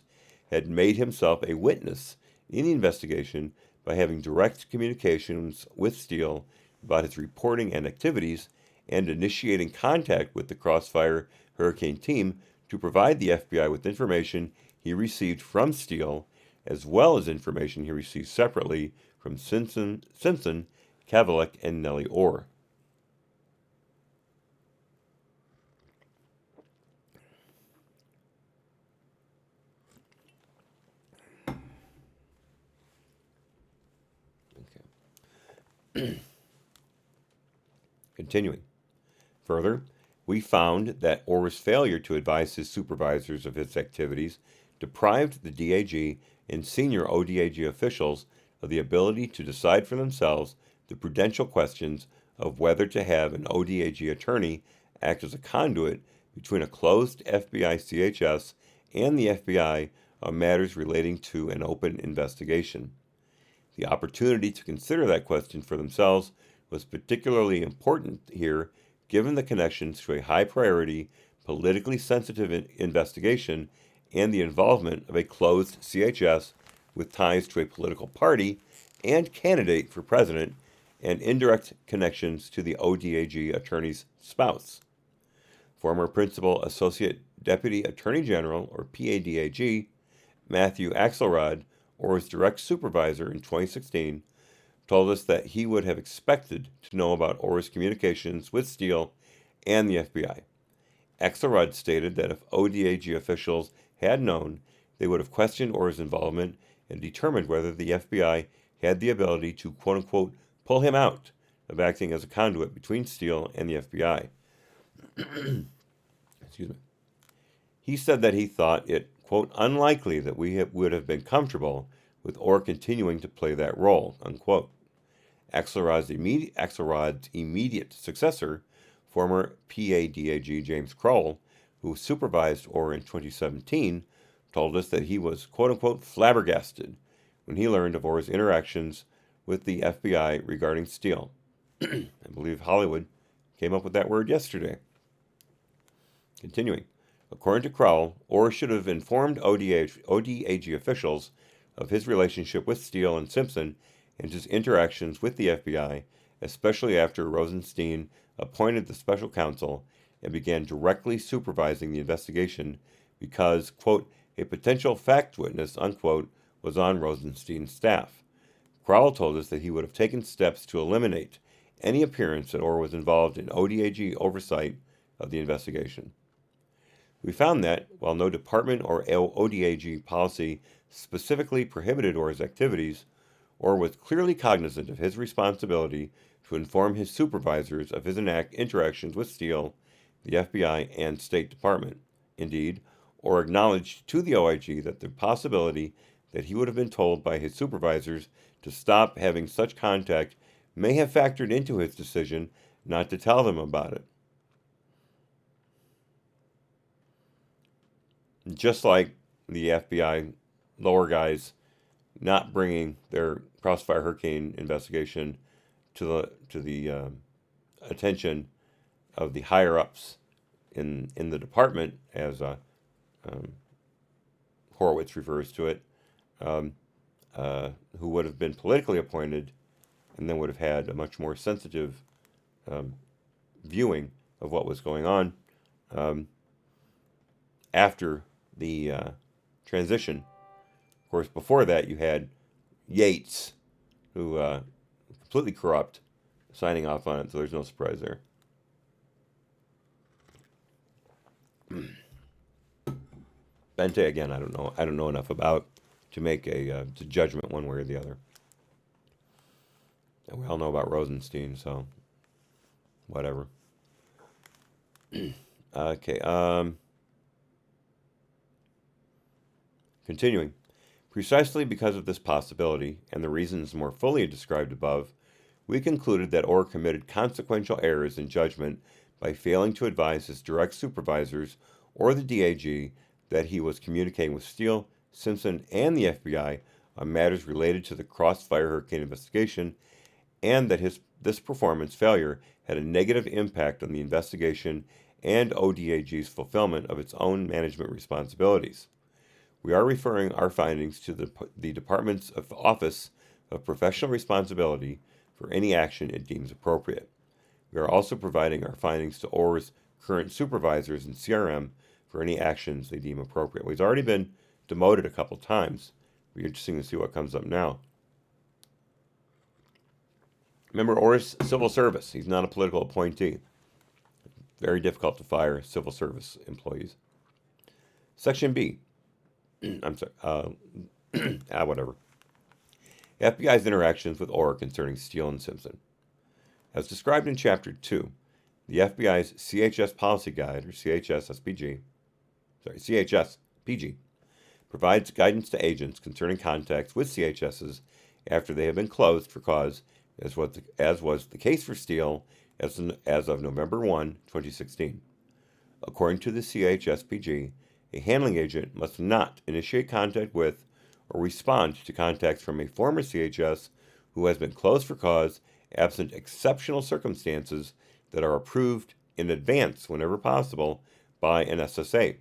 had made himself a witness in the investigation by having direct communications with Steele about his reporting and activities and initiating contact with the Crossfire Hurricane team to provide the FBI with information he received from Steele, as well as information he received separately from Simpson, Kavalik, and Nellie Orr. Continuing. Further, we found that Orr's failure to advise his supervisors of his activities deprived the DAG and senior ODAG officials of the ability to decide for themselves the prudential questions of whether to have an ODAG attorney act as a conduit between a closed FBI CHS and the FBI on matters relating to an open investigation. The opportunity to consider that question for themselves was particularly important here, given the connections to a high-priority, politically sensitive investigation and the involvement of a closed CHS with ties to a political party and candidate for president and indirect connections to the ODAG attorney's spouse. Former Principal Associate Deputy Attorney General, or PADAG, Matthew Axelrod, Orr's direct supervisor in 2016, told us that he would have expected to know about Orr's communications with Steele and the FBI. Axelrod stated that if ODAG officials had known, they would have questioned Orr's involvement and determined whether the FBI had the ability to, quote-unquote, pull him out of acting as a conduit between Steele and the FBI. Excuse me. He said that he thought it, quote, unlikely that we would have been comfortable with Orr continuing to play that role, unquote. Axelrod's immediate successor, former PADAG James Kroll, who supervised Orr in 2017, told us that he was, quote-unquote, flabbergasted when he learned of Orr's interactions with the FBI regarding Steele. I believe Hollywood came up with that word yesterday. Continuing. According to Kroll, Orr should have informed ODAG officials of his relationship with Steele and Simpson and his interactions with the FBI, especially after Rosenstein appointed the special counsel and began directly supervising the investigation because, quote, a potential fact witness, unquote, was on Rosenstein's staff. Kroll told us that he would have taken steps to eliminate any appearance that Orr was involved in ODAG oversight of the investigation. We found that, while no department or ODAG policy specifically prohibited Orr's activities, Orr was clearly cognizant of his responsibility to inform his supervisors of his interactions with Steele, the FBI, and State Department. Indeed, Orr acknowledged to the OIG that the possibility that he would have been told by his supervisors to stop having such contact may have factored into his decision not to tell them about it. Just like the FBI lower guys not bringing their Crossfire Hurricane investigation to the attention of the higher ups in the department, as Horowitz refers to it, who would have been politically appointed and then would have had a much more sensitive viewing of what was going on after the transition. Of course, before that, you had Yates, who completely corrupt, signing off on it, so there's no surprise there. Bente, again, I don't know enough about to make a judgment one way or the other. And we all know about Rosenstein, so whatever. Okay. Continuing. Precisely because of this possibility and the reasons more fully described above, we concluded that Orr committed consequential errors in judgment by failing to advise his direct supervisors or the DAG that he was communicating with Steele, Simpson, and the FBI on matters related to the Crossfire Hurricane investigation, and that this performance failure had a negative impact on the investigation and ODAG's fulfillment of its own management responsibilities. We are referring our findings to the Department's Office of Professional Responsibility for any action it deems appropriate. We are also providing our findings to Orr's current supervisors in CRM for any actions they deem appropriate. Well, he's already been demoted a couple times. It'll be interesting to see what comes up now. Remember, Orr's civil service. He's not a political appointee. Very difficult to fire civil service employees. Section B. I'm sorry. Whatever. FBI's interactions with Orr concerning Steele and Simpson. As described in Chapter 2, the FBI's CHS Policy Guide, or CHS-PG, provides guidance to agents concerning contacts with CHSs after they have been closed for cause, as was the case for Steele as of November 1, 2016. According to the CHS-PG, a handling agent must not initiate contact with or respond to contacts from a former CHS who has been closed for cause, absent exceptional circumstances that are approved in advance whenever possible by an SSA.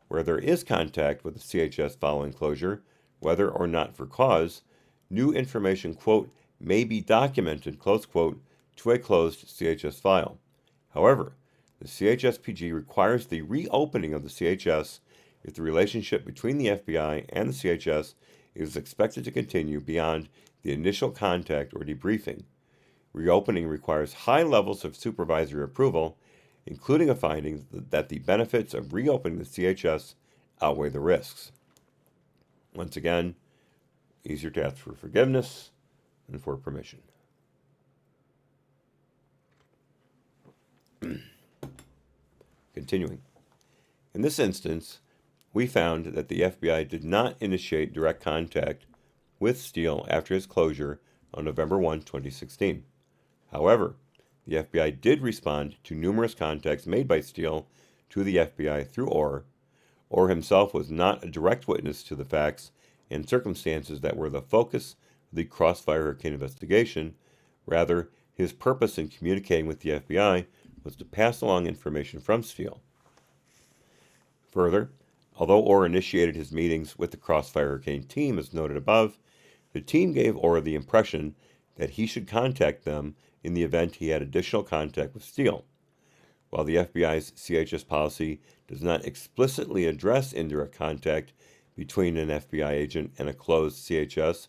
Where there is contact with the CHS following closure, whether or not for cause, new information, quote, may be documented, close quote, to a closed CHS file. However, the CHS-PG requires the reopening of the CHS if the relationship between the FBI and the CHS is expected to continue beyond the initial contact or debriefing. Reopening requires high levels of supervisory approval, including a finding that the benefits of reopening the CHS outweigh the risks. Once again, easier to ask for forgiveness than for permission. Continuing. In this instance, we found that the FBI did not initiate direct contact with Steele after his closure on November 1, 2016. However, the FBI did respond to numerous contacts made by Steele to the FBI through Orr. Orr himself was not a direct witness to the facts and circumstances that were the focus of the Crossfire Hurricane investigation. Rather, his purpose in communicating with the FBI was to pass along information from Steele. Further, although Orr initiated his meetings with the Crossfire Hurricane team, as noted above, the team gave Orr the impression that he should contact them in the event he had additional contact with Steele. While the FBI's CHS policy does not explicitly address indirect contact between an FBI agent and a closed CHS,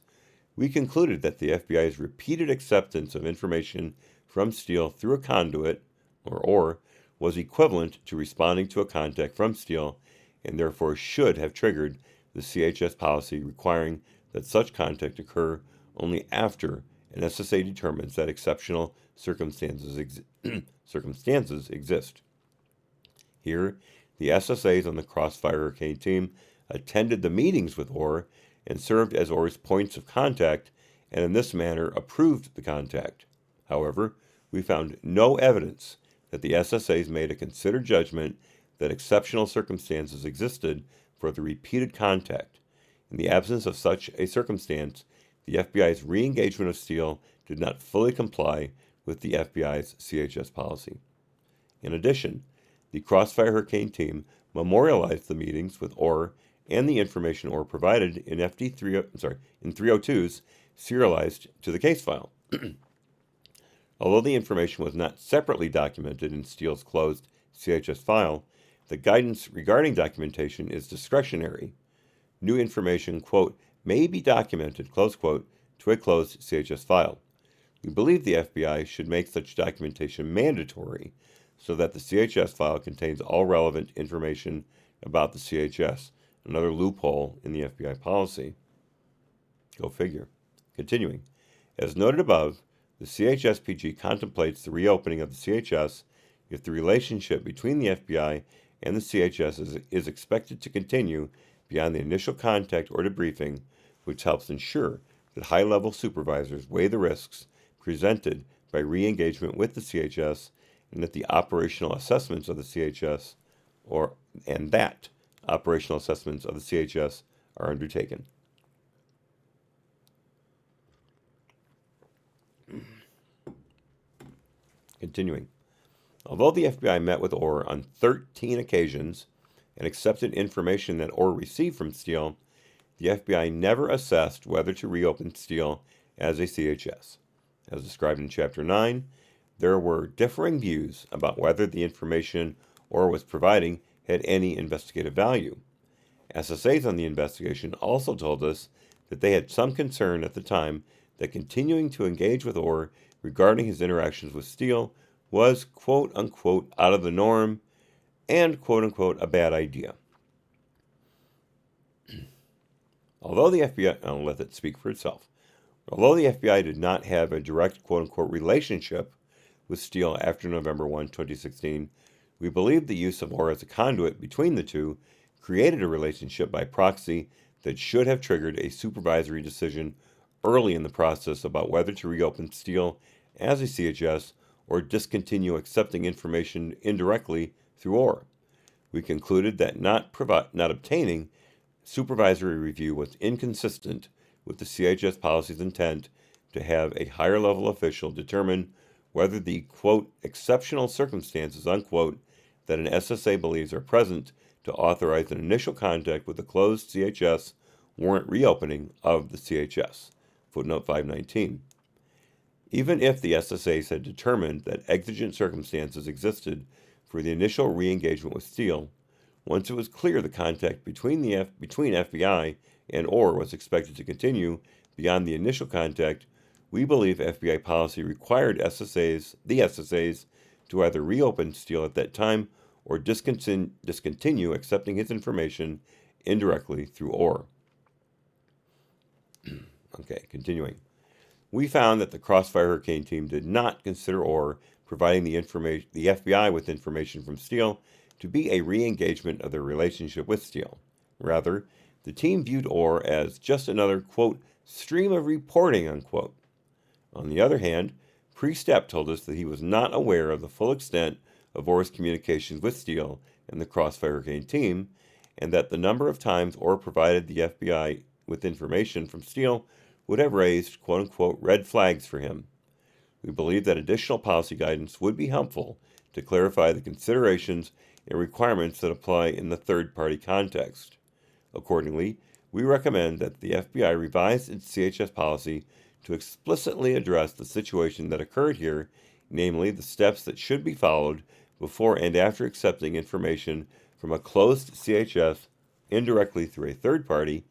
we concluded that the FBI's repeated acceptance of information from Steele through a conduit, or Orr, was equivalent to responding to a contact from Steele, and therefore should have triggered the CHS policy requiring that such contact occur only after an SSA determines that exceptional circumstances exist. Here, the SSAs on the Crossfire Hurricane team attended the meetings with Orr and served as Orr's points of contact and in this manner approved the contact. However, we found no evidence that the SSAs made a considered judgment that exceptional circumstances existed for the repeated contact. In the absence of such a circumstance, the FBI's re-engagement of Steele did not fully comply with the FBI's CHS policy. In addition, the Crossfire Hurricane team memorialized the meetings with Orr and the information Orr provided in in 302s serialized to the case file. Although the information was not separately documented in Steele's closed CHS file, the guidance regarding documentation is discretionary. New information, quote, may be documented, close quote, to a closed CHS file. We believe the FBI should make such documentation mandatory so that the CHS file contains all relevant information about the CHS, another loophole in the FBI policy. Go figure. Continuing. As noted above, the CHSPG contemplates the reopening of the CHS if the relationship between the FBI and the CHS is expected to continue beyond the initial contact or debriefing, which helps ensure that high-level supervisors weigh the risks presented by re-engagement with the CHS and that the operational assessments of the CHS are undertaken. Continuing. Although the FBI met with Orr on 13 occasions and accepted information that Orr received from Steele, the FBI never assessed whether to reopen Steele as a CHS. As described in Chapter 9, there were differing views about whether the information Orr was providing had any investigative value. SSAs on the investigation also told us that they had some concern at the time that continuing to engage with Orr regarding his interactions with Steele was quote-unquote out of the norm and quote-unquote a bad idea. Although the FBI, I'll let it speak for itself. Although the FBI did not have a direct quote-unquote relationship with Steele after November 1, 2016, we believe the use of Orr as a conduit between the two created a relationship by proxy that should have triggered a supervisory decision early in the process about whether to reopen Steele as a CHS or discontinue accepting information indirectly through Orr. We concluded that not obtaining supervisory review was inconsistent with the CHS policy's intent to have a higher level official determine whether the, quote, exceptional circumstances, unquote, that an SSA believes are present to authorize an initial contact with a closed CHS warrant reopening of the CHS. Footnote 519. Even if the SSAs had determined that exigent circumstances existed for the initial re-engagement with Steele, once it was clear the contact between FBI and Orr was expected to continue beyond the initial contact, we believe FBI policy required the SSAs, to either reopen Steele at that time or discontinue accepting his information indirectly through Orr. Okay, continuing. We found that the Crossfire Hurricane team did not consider Orr providing the FBI with information from Steele to be a re-engagement of their relationship with Steele. Rather, the team viewed Orr as just another, quote, stream of reporting, unquote. On the other hand, Pre-Step told us that he was not aware of the full extent of Orr's communications with Steele and the Crossfire Hurricane team, and that the number of times Orr provided the FBI with information from Steele would have raised, quote-unquote, red flags for him. We believe that additional policy guidance would be helpful to clarify the considerations and requirements that apply in the third-party context. Accordingly, we recommend that the FBI revise its CHS policy to explicitly address the situation that occurred here, namely the steps that should be followed before and after accepting information from a closed CHS indirectly through a third party,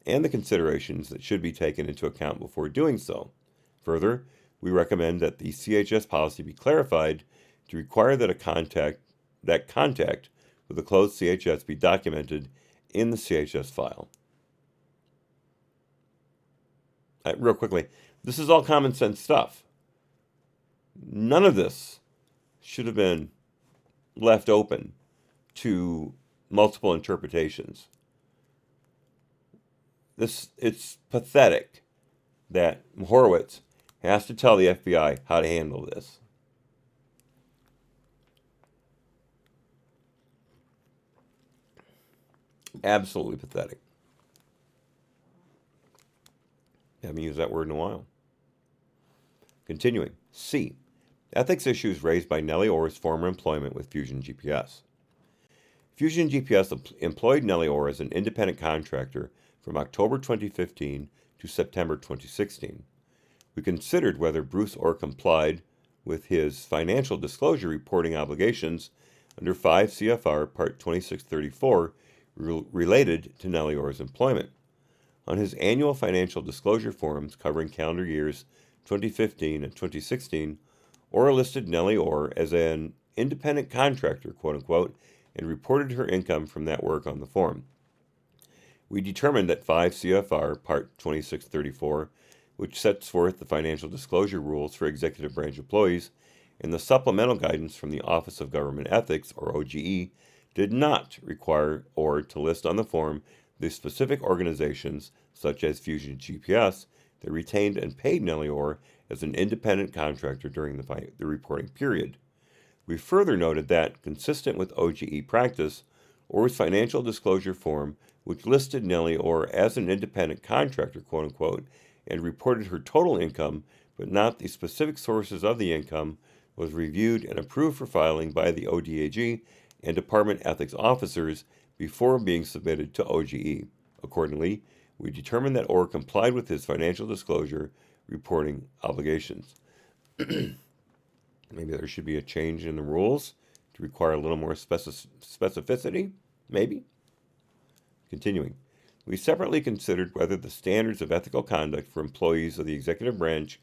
and the considerations that should be taken into account before doing so. Further, we recommend that the CHS policy be clarified to require that contact with a closed CHS be documented in the CHS file. Real quickly, this is all common sense stuff. None of this should have been left open to multiple interpretations. It's pathetic that Horowitz has to tell the FBI how to handle this. Absolutely pathetic. Haven't used that word in a while. Continuing. C. Ethics issues raised by Nellie Orr's former employment with Fusion GPS. Fusion GPS employed Nellie Orr as an independent contractor from October 2015 to September 2016. We considered whether Bruce Orr complied with his financial disclosure reporting obligations under 5 CFR Part 2634 related to Nellie Orr's employment. On his annual financial disclosure forms covering calendar years 2015 and 2016, Orr listed Nellie Orr as an independent contractor, quote unquote, and reported her income from that work on the form. We determined that 5 CFR Part 2634, which sets forth the financial disclosure rules for executive branch employees, and the supplemental guidance from the Office of Government Ethics, or OGE, did not require Orr to list on the form the specific organizations, such as Fusion GPS, that retained and paid Nellie Orr as an independent contractor during the reporting period. We further noted that, consistent with OGE practice, Orr's financial disclosure form, which listed Nellie Orr as an independent contractor, quote unquote, and reported her total income, but not the specific sources of the income, was reviewed and approved for filing by the ODAG and Department Ethics officers before being submitted to OGE. Accordingly, we determined that Orr complied with his financial disclosure reporting obligations. Maybe there should be a change in the rules to require a little more specificity, maybe. Continuing. We separately considered whether the standards of ethical conduct for employees of the executive branch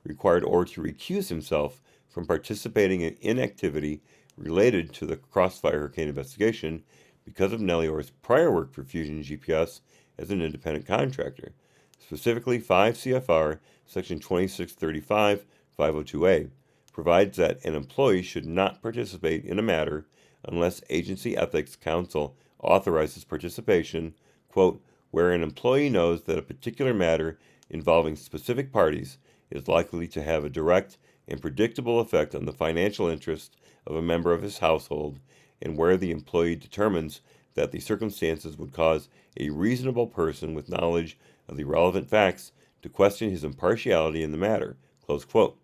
required Orr to recuse himself from participating in activity related to the Crossfire Hurricane investigation because of Nellie Orr's prior work for Fusion GPS as an independent contractor, specifically 5 CFR Section 2635 502A. Provides that an employee should not participate in a matter unless Agency Ethics Counsel authorizes participation, quote, where an employee knows that a particular matter involving specific parties is likely to have a direct and predictable effect on the financial interest of a member of his household, and where the employee determines that the circumstances would cause a reasonable person with knowledge of the relevant facts to question his impartiality in the matter, close quote.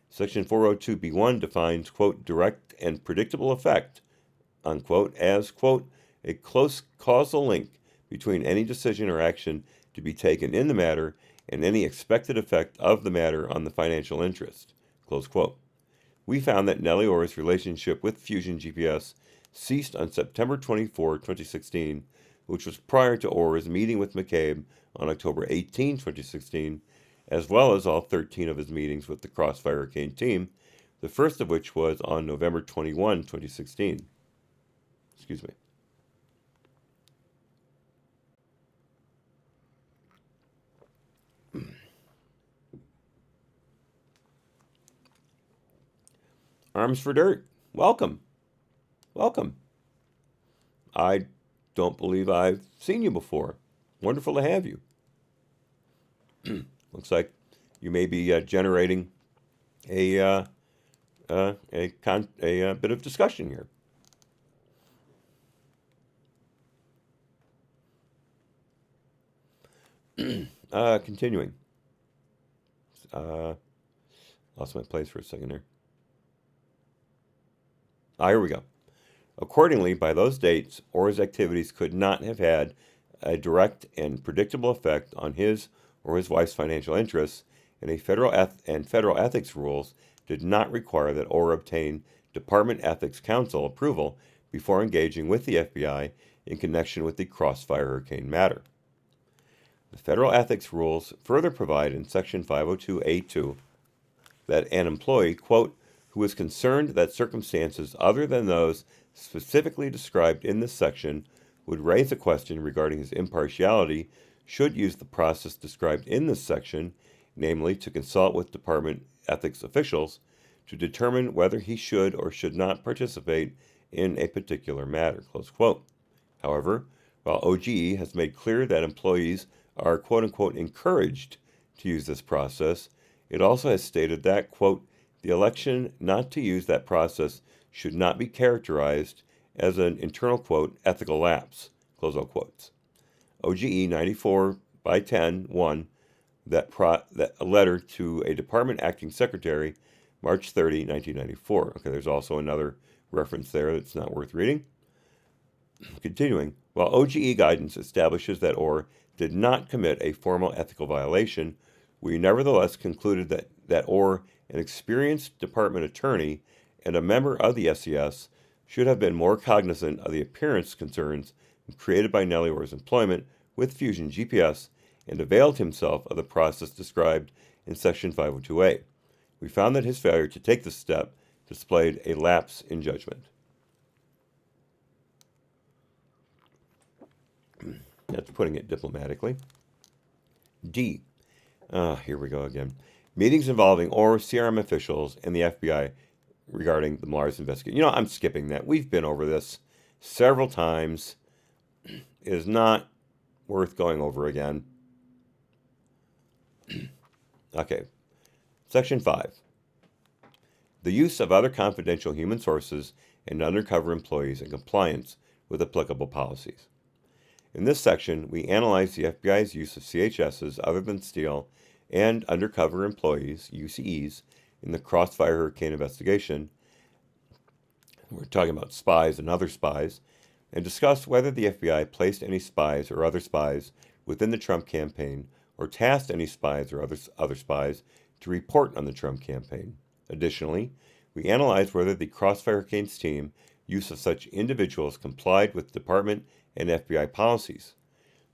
Section 402b1 defines, quote, direct and predictable effect, unquote, as, quote, a close causal link between any decision or action to be taken in the matter and any expected effect of the matter on the financial interest, close quote. We found that Nellie Orr's relationship with Fusion GPS ceased on September 24, 2016, which was prior to Orr's meeting with McCabe on October 18, 2016, as well as all 13 of his meetings with the Crossfire Hurricane team, the first of which was on November 21, 2016. Excuse me. Arms for Dirt. Welcome. Welcome. I don't believe I've seen you before. Wonderful to have you. Looks like you may be generating a bit of discussion here. Continuing. Lost my place for a second there. Here we go. Accordingly, by those dates, Orr's activities could not have had a direct and predictable effect on his or his wife's financial interests, and federal ethics rules did not require that Orr obtain Department Ethics Counsel approval before engaging with the FBI in connection with the Crossfire Hurricane matter. The federal ethics rules further provide in Section 502A2 that an employee, quote, who is concerned that circumstances other than those specifically described in this section would raise a question regarding his impartiality should use the process described in this section, namely to consult with department ethics officials to determine whether he should or should not participate in a particular matter, close quote. However, while OGE has made clear that employees are quote-unquote encouraged to use this process. It also has stated that, quote, the election not to use that process should not be characterized as an internal, quote, ethical lapse, close all quotes. OGE 94 by 10-1, that a letter to a department acting secretary, March 30, 1994. Okay, there's also another reference there that's not worth reading. Continuing, while OGE guidance establishes that Orr did not commit a formal ethical violation, we nevertheless concluded that Orr, an experienced department attorney and a member of the SES, should have been more cognizant of the appearance concerns created by Nellie Orr's employment with Fusion GPS and availed himself of the process described in Section 502A. We found that his failure to take this step displayed a lapse in judgment. That's putting it diplomatically. D. Here we go again. Meetings involving Orr, CRM officials, and the FBI regarding the Mars investigation. I'm skipping that. We've been over this several times. It is not worth going over again. Okay. Section 5. The use of other confidential human sources and undercover employees in compliance with applicable policies. In this section, we analyze the FBI's use of CHSs other than Steele and undercover employees, UCEs, in the Crossfire Hurricane investigation. We're talking about spies and other spies, and discuss whether the FBI placed any spies or other spies within the Trump campaign or tasked any spies or other spies to report on the Trump campaign. Additionally, we analyze whether the Crossfire Hurricanes team use of such individuals complied with department and FBI policies.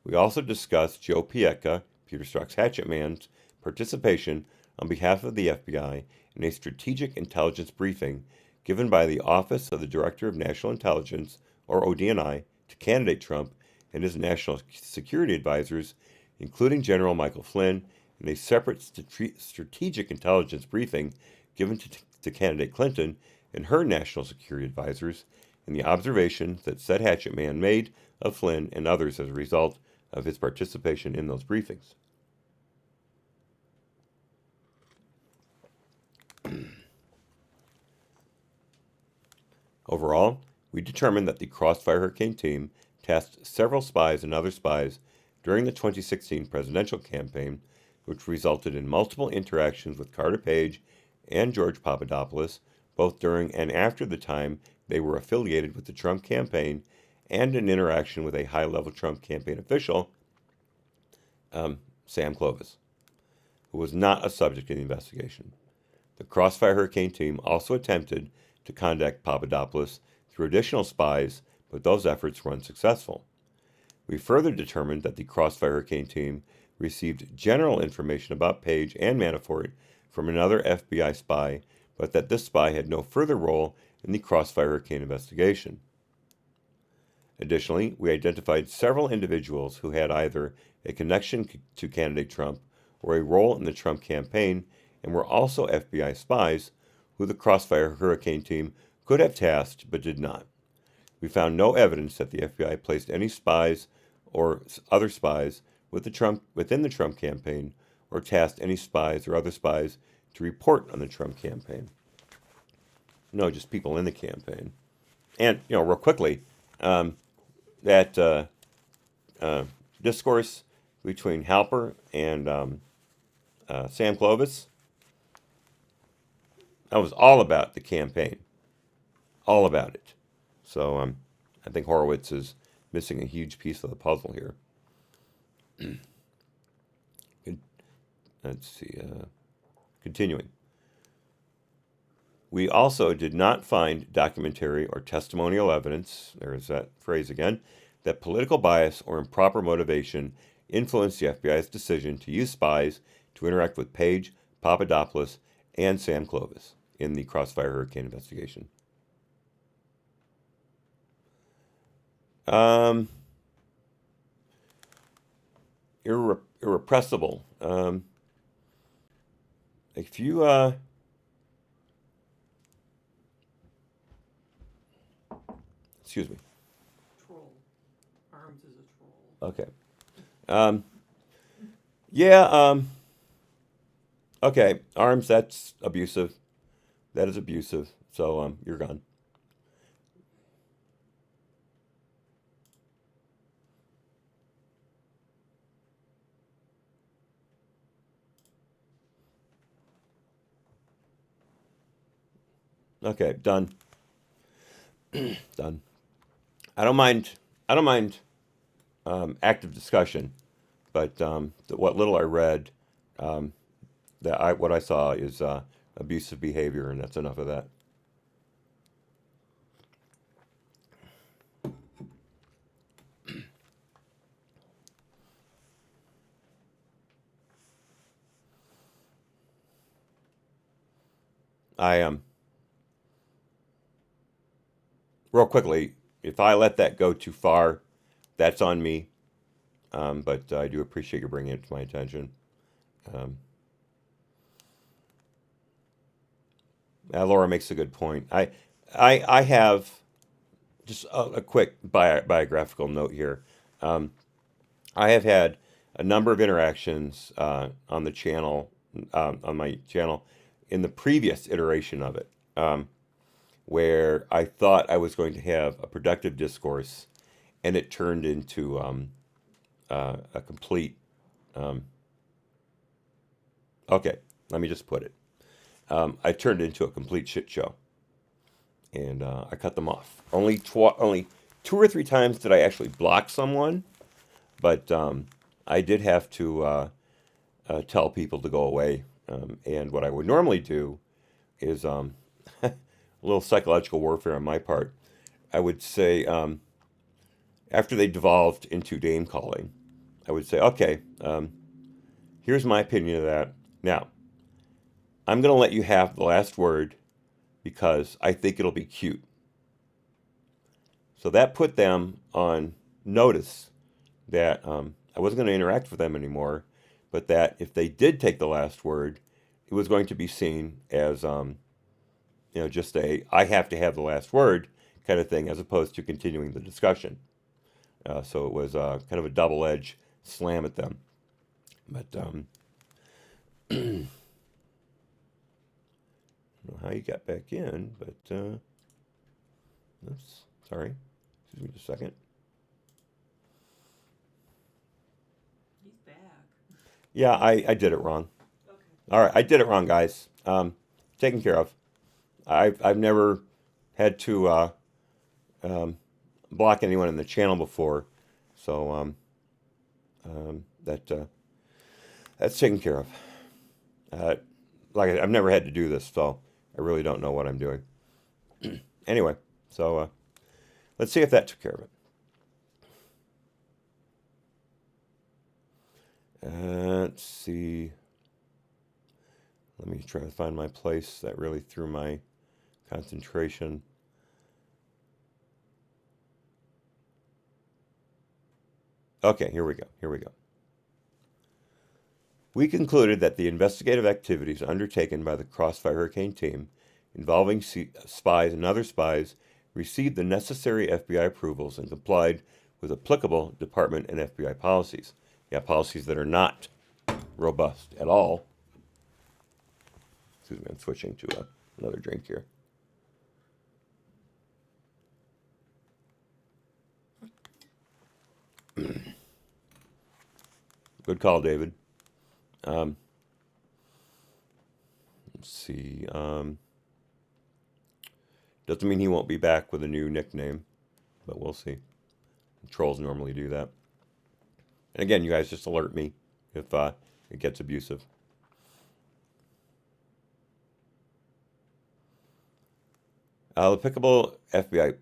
We also discussed Joe Piecka, Peter Strzok's Hatchet Man's participation on behalf of the FBI in a strategic intelligence briefing given by the Office of the Director of National Intelligence, or ODNI, to candidate Trump and his national security advisors, including General Michael Flynn, in a separate strategic intelligence briefing given to candidate Clinton and her national security advisors, and the observations that said Hatchet Man made of Flynn and others as a result of his participation in those briefings. Overall, we determined that the Crossfire Hurricane team tasked several spies and other spies during the 2016 presidential campaign, which resulted in multiple interactions with Carter Page and George Papadopoulos, both during and after the time they were affiliated with the Trump campaign, and an interaction with a high-level Trump campaign official, Sam Clovis, who was not a subject in the investigation. The Crossfire Hurricane team also attempted to contact Papadopoulos through additional spies, but those efforts were unsuccessful. We further determined that the Crossfire Hurricane team received general information about Page and Manafort from another FBI spy, but that this spy had no further role in the Crossfire Hurricane investigation. Additionally, we identified several individuals who had either a connection to candidate Trump or a role in the Trump campaign and were also FBI spies who the Crossfire Hurricane team could have tasked but did not. We found no evidence that the FBI placed any spies or other spies within the Trump campaign or tasked any spies or other spies to report on the Trump campaign. No, just people in the campaign. And, real quickly, that discourse between Halper and Sam Clovis, that was all about the campaign. All about it. So I think Horowitz is missing a huge piece of the puzzle here. Let's see. Continuing. We also did not find documentary or testimonial evidence, there's that phrase again, that political bias or improper motivation influenced the FBI's decision to use spies to interact with Page, Papadopoulos, and Sam Clovis in the Crossfire Hurricane investigation. Irrepressible. If you excuse me. Troll. Arms is a troll. Okay. Yeah. Okay, arms, that's abusive. That is abusive. So you're gone. Okay, done. Done. I don't mind. I don't mind active discussion, but what little I read, what I saw is abusive behavior, and that's enough of that. I real quickly, if I let that go too far, that's on me. But I do appreciate you bringing it to my attention. Um, Laura makes a good point. I have just a quick biographical note here. Um, I have had a number of interactions on the channel, on my channel, in the previous iteration of it, where I thought I was going to have a productive discourse, and it turned into a complete. Um, okay, let me just put it. I turned it into a complete shit show, and I cut them off. Only 2 or 3 times did I actually block someone, but I did have to tell people to go away. And what I would normally do is a little psychological warfare on my part. I would say, after they devolved into name calling, I would say, okay, here's my opinion of that. Now, I'm going to let you have the last word because I think it'll be cute. So that put them on notice that I wasn't going to interact with them anymore, but that if they did take the last word, it was going to be seen as, just I have to have the last word kind of thing, as opposed to continuing the discussion. So it was kind of a double-edged slam at them. But I don't know how you got back in, but oops, sorry. Excuse me just a second. He's back. Yeah, I did it wrong. Okay. All right, I did it wrong, guys. Taken care of. I've never had to block anyone in the channel before, so that's taken care of. I've never had to do this, so I really don't know what I'm doing. Anyway, so let's see if that took care of it. Let's see. Let me try to find my place that really threw my concentration. Okay, here we go. Here we go. We concluded that the investigative activities undertaken by the Crossfire Hurricane team involving spies and other spies received the necessary FBI approvals and complied with applicable department and FBI policies. Yeah, policies that are not robust at all. Excuse me, I'm switching to another drink here. Good call, David. Let's see. Doesn't mean he won't be back with a new nickname, but we'll see. Trolls normally do that. And again, you guys just alert me if it gets abusive. The applicable FBI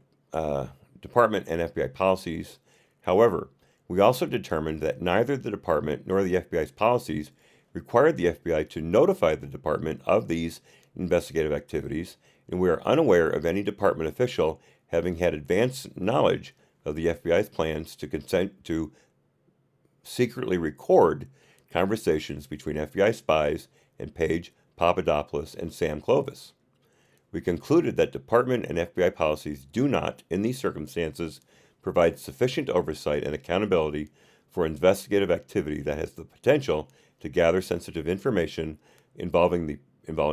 department and FBI policies. However, we also determined that neither the department nor the FBI's policies required the FBI to notify the department of these investigative activities, and we are unaware of any department official having had advanced knowledge of the FBI's plans to consent to secretly record conversations between FBI spies and Paige Papadopoulos and Sam Clovis. We concluded that department and FBI policies do not, in these circumstances, provide sufficient oversight and accountability for investigative activity that has the potential to gather sensitive information involving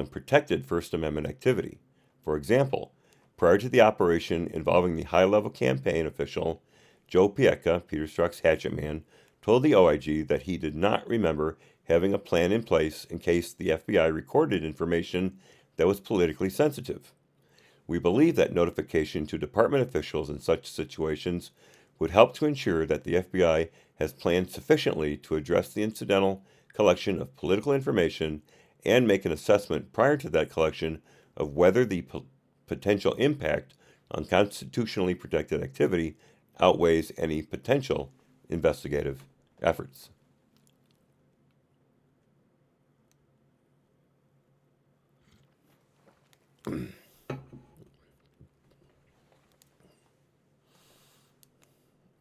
protected First Amendment activity. For example, prior to the operation involving the high-level campaign official, Joe Piecka, Peter Strzok's hatchet man, told the OIG that he did not remember having a plan in place in case the FBI recorded information that was politically sensitive. We believe that notification to department officials in such situations would help to ensure that the FBI has planned sufficiently to address the incidental collection of political information and make an assessment prior to that collection of whether the potential impact on constitutionally protected activity outweighs any potential investigative efforts.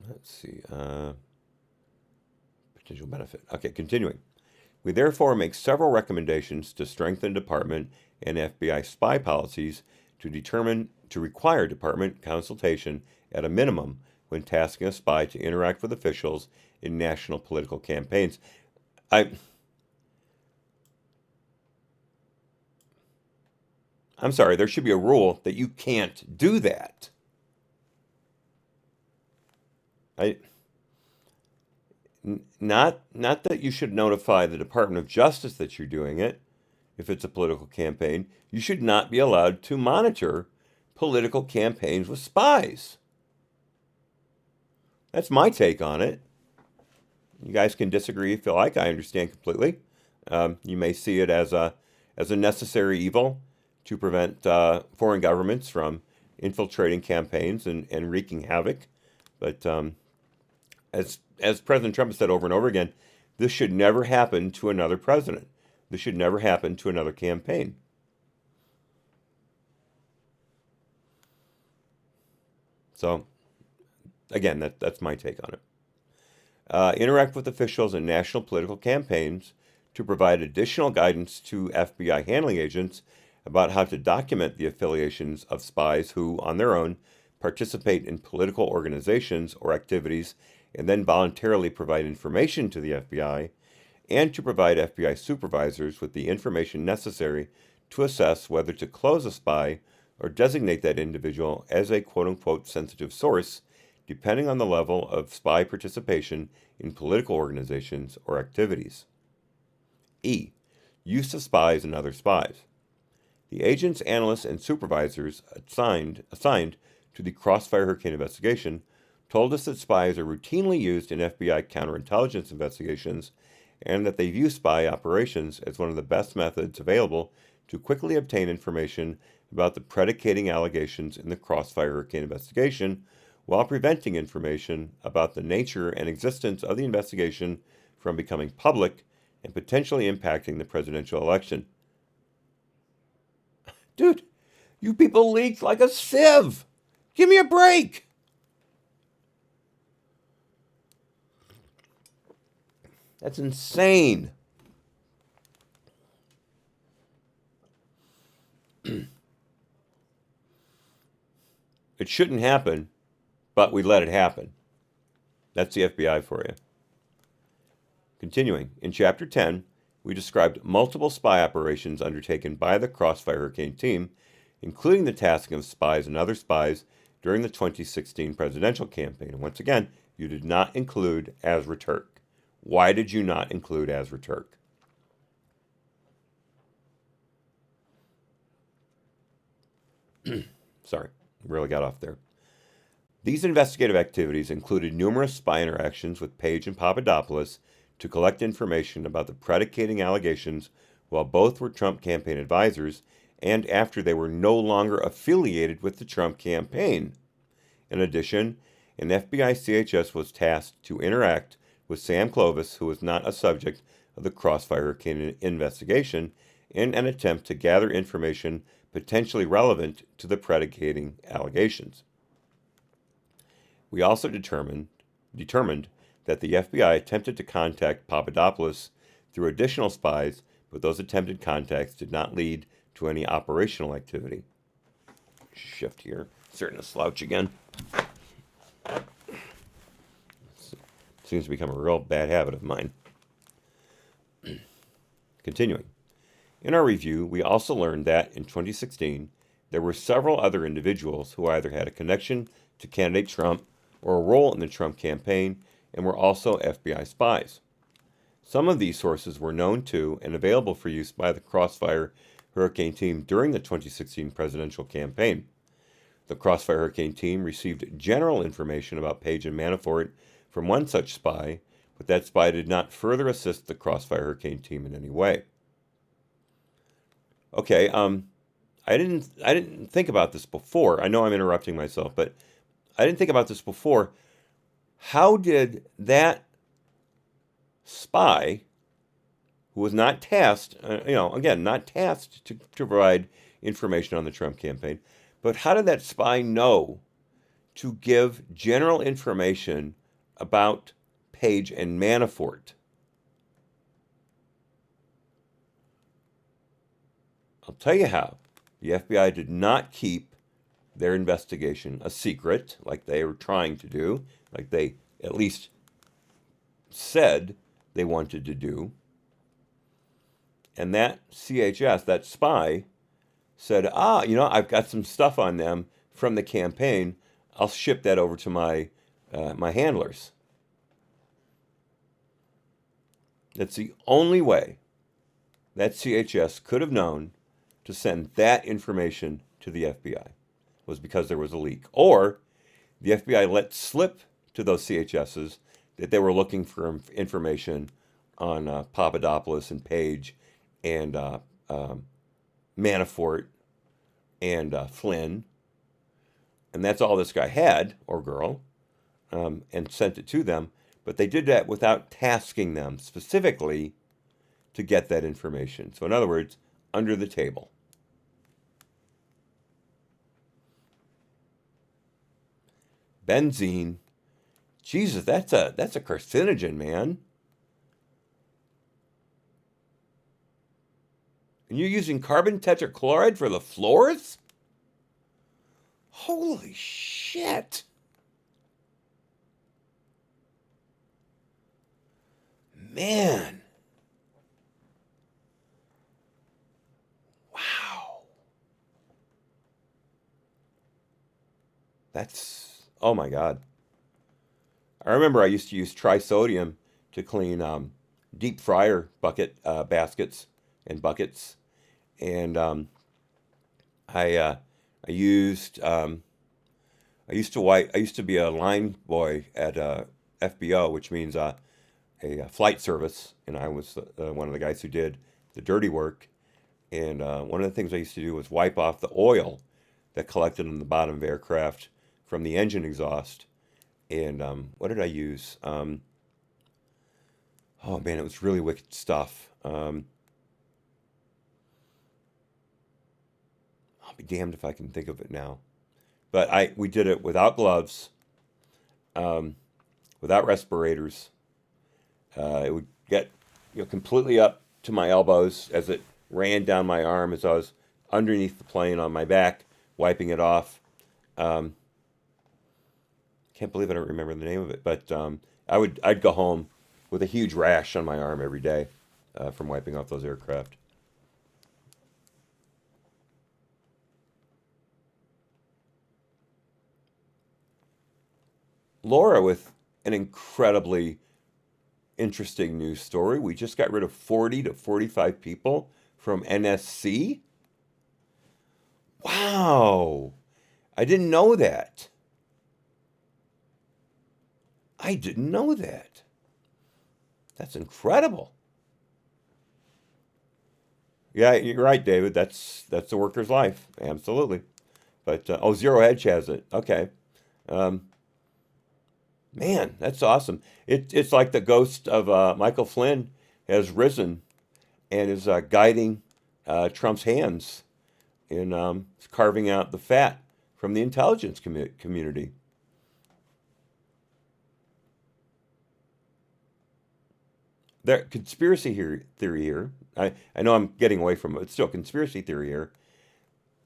Let's see. Potential benefit. Okay, continuing. We therefore make several recommendations to strengthen department and FBI spy policies to require department consultation at a minimum when tasking a spy to interact with officials in national political campaigns. I'm sorry, there should be a rule that you can't do that. Not that you should notify the Department of Justice that you're doing it. If it's a political campaign, you should not be allowed to monitor political campaigns with spies. That's my take on it. You guys can disagree if you like. I understand completely. You may see it as a necessary evil to prevent foreign governments from infiltrating campaigns and wreaking havoc. But as President Trump has said over and over again, this should never happen to another president. This should never happen to another campaign. So, again, that's my take on it. Interact with officials in national political campaigns to provide additional guidance to FBI handling agents about how to document the affiliations of spies who, on their own, participate in political organizations or activities and then voluntarily provide information to the FBI, and to provide FBI supervisors with the information necessary to assess whether to close a spy or designate that individual as a quote-unquote sensitive source, depending on the level of spy participation in political organizations or activities. E. Use of spies and other spies. The agents, analysts, and supervisors assigned to the Crossfire Hurricane investigation told us that spies are routinely used in FBI counterintelligence investigations and that they view spy operations as one of the best methods available to quickly obtain information about the predicating allegations in the Crossfire Hurricane investigation while preventing information about the nature and existence of the investigation from becoming public and potentially impacting the presidential election. Dude, you people leaked like a sieve. Give me a break. That's insane. It shouldn't happen, but we let it happen. That's the FBI for you. Continuing, in Chapter 10, we described multiple spy operations undertaken by the Crossfire Hurricane team, including the tasking of spies and other spies during the 2016 presidential campaign. And once again, you did not include Azra Turk. Why did you not include Azra Turk? Sorry, really got off there. These investigative activities included numerous spy interactions with Page and Papadopoulos to collect information about the predicating allegations while both were Trump campaign advisors and after they were no longer affiliated with the Trump campaign. In addition, an FBI CHS was tasked to interact with Sam Clovis, who was not a subject of the Crossfire Hurricane investigation, in an attempt to gather information potentially relevant to the predicating allegations. We also determined that the FBI attempted to contact Papadopoulos through additional spies, but those attempted contacts did not lead to any operational activity. Shift here. Starting to slouch again. Seems to become a real bad habit of mine. Continuing. In our review, we also learned that in 2016, there were several other individuals who either had a connection to candidate Trump or a role in the Trump campaign and were also FBI spies. Some of these sources were known to and available for use by the Crossfire Hurricane team during the 2016 presidential campaign. The Crossfire Hurricane team received general information about Page and Manafort from one such spy, but that spy did not further assist the Crossfire Hurricane team in any way. Okay, I didn't think about this before. I know I'm interrupting myself, but I didn't think about this before. How did that spy, who was not tasked, not tasked to provide information on the Trump campaign, but how did that spy know to give general information about Page and Manafort? I'll tell you how. The FBI did not keep their investigation a secret, like they were trying to do, like they at least said they wanted to do. And that CHS, that spy, said, I've got some stuff on them from the campaign. I'll ship that over to my handlers. That's the only way that CHS could have known to send that information to the FBI, was because there was a leak. Or the FBI let slip to those CHSs that they were looking for information on Papadopoulos and Page and Manafort and Flynn. And that's all this guy had, or girl, and sent it to them. But they did that without tasking them specifically to get that information. So in other words, under the table. Benzene. Jesus, that's a carcinogen, man. And you're using carbon tetrachloride for the floors? Holy shit. Man. Wow. Oh my God. I remember I used to use trisodium to clean deep fryer baskets and buckets. And I used to be a line boy at FBO, which means a flight service, and I was one of the guys who did the dirty work. And one of the things I used to do was wipe off the oil that collected on the bottom of aircraft from the engine exhaust. And what did I use? Oh man, it was really wicked stuff. I'll be damned if I can think of it now. But we did it without gloves, without respirators. It would get completely up to my elbows as it ran down my arm as I was underneath the plane on my back, wiping it off. Can't believe I don't remember the name of it, but I'd go home with a huge rash on my arm every day from wiping off those aircraft. Laura with an incredibly interesting news story. We just got rid of 40 to 45 people from NSC. Wow. I didn't know that. I didn't know that. That's incredible. Yeah, you're right, David. That's the worker's life. Absolutely. But, Zero Hedge has it. Okay. Man, that's awesome. It's like the ghost of Michael Flynn has risen and is guiding Trump's hands in carving out the fat from the intelligence community. There, conspiracy theory here. I know I'm getting away from it. It's still conspiracy theory here.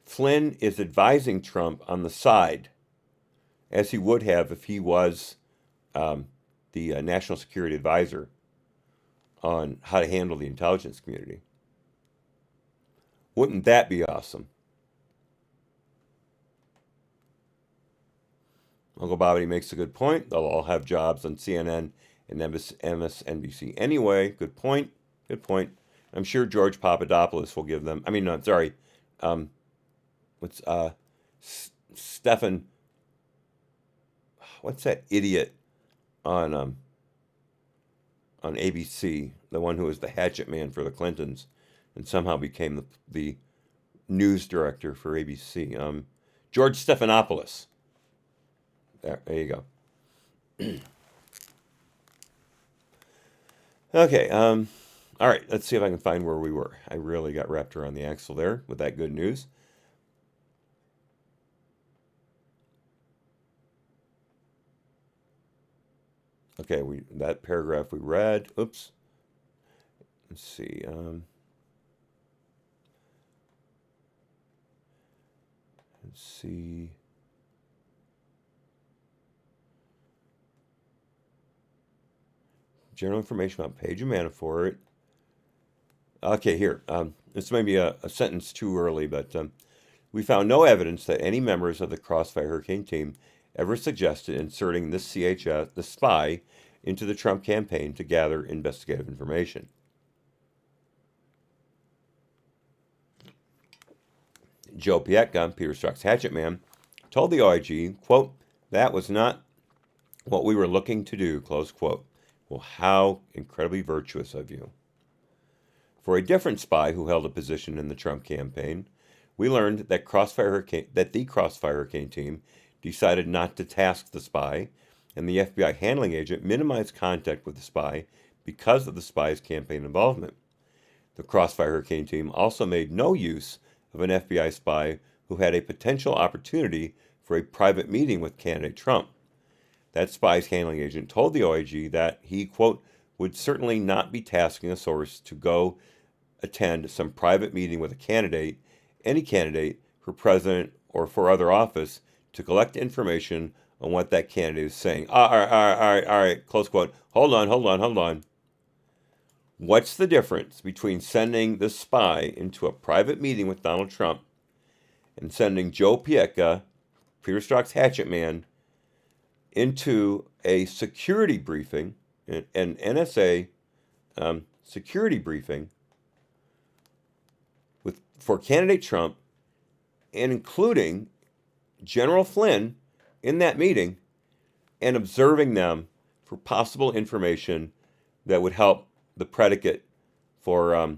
Flynn is advising Trump on the side, as he would have if he was the national security advisor on how to handle the intelligence community. Wouldn't that be awesome? Uncle Bobby makes a good point. They'll all have jobs on CNN and MSNBC anyway. Good point. Good point. I'm sure George Papadopoulos will give them. I mean, no, sorry. What's Stephen? What's that idiot on ABC? The one who was the hatchet man for the Clintons, and somehow became the news director for ABC. George Stephanopoulos. There you go. Okay. All right. Let's see if I can find where we were. I really got wrapped around the axle there with that good news. Okay. That paragraph we read. Oops. Let's see. Let's see. General information about Page and Manafort. Okay, here. This may be a sentence too early, but we found no evidence that any members of the Crossfire Hurricane team ever suggested inserting this CHS, the spy, into the Trump campaign to gather investigative information. Joe Pietga, Peter Strzok's hatchet man, told the OIG, quote, "That was not what we were looking to do," close quote. Well, how incredibly virtuous of you. For a different spy who held a position in the Trump campaign, we learned that the Crossfire Hurricane team decided not to task the spy, and the FBI handling agent minimized contact with the spy because of the spy's campaign involvement. The Crossfire Hurricane team also made no use of an FBI spy who had a potential opportunity for a private meeting with candidate Trump. That spy's handling agent told the OIG that he, quote, would certainly not be tasking a source to go attend some private meeting with a candidate, any candidate, for president or for other office, to collect information on what that candidate is saying. All right, close quote. Hold on. What's the difference between sending the spy into a private meeting with Donald Trump and sending Joe Pietga, Peter Strzok's hatchet man, into a security briefing, an NSA security briefing for candidate Trump, and including General Flynn in that meeting, and observing them for possible information that would help the predicate for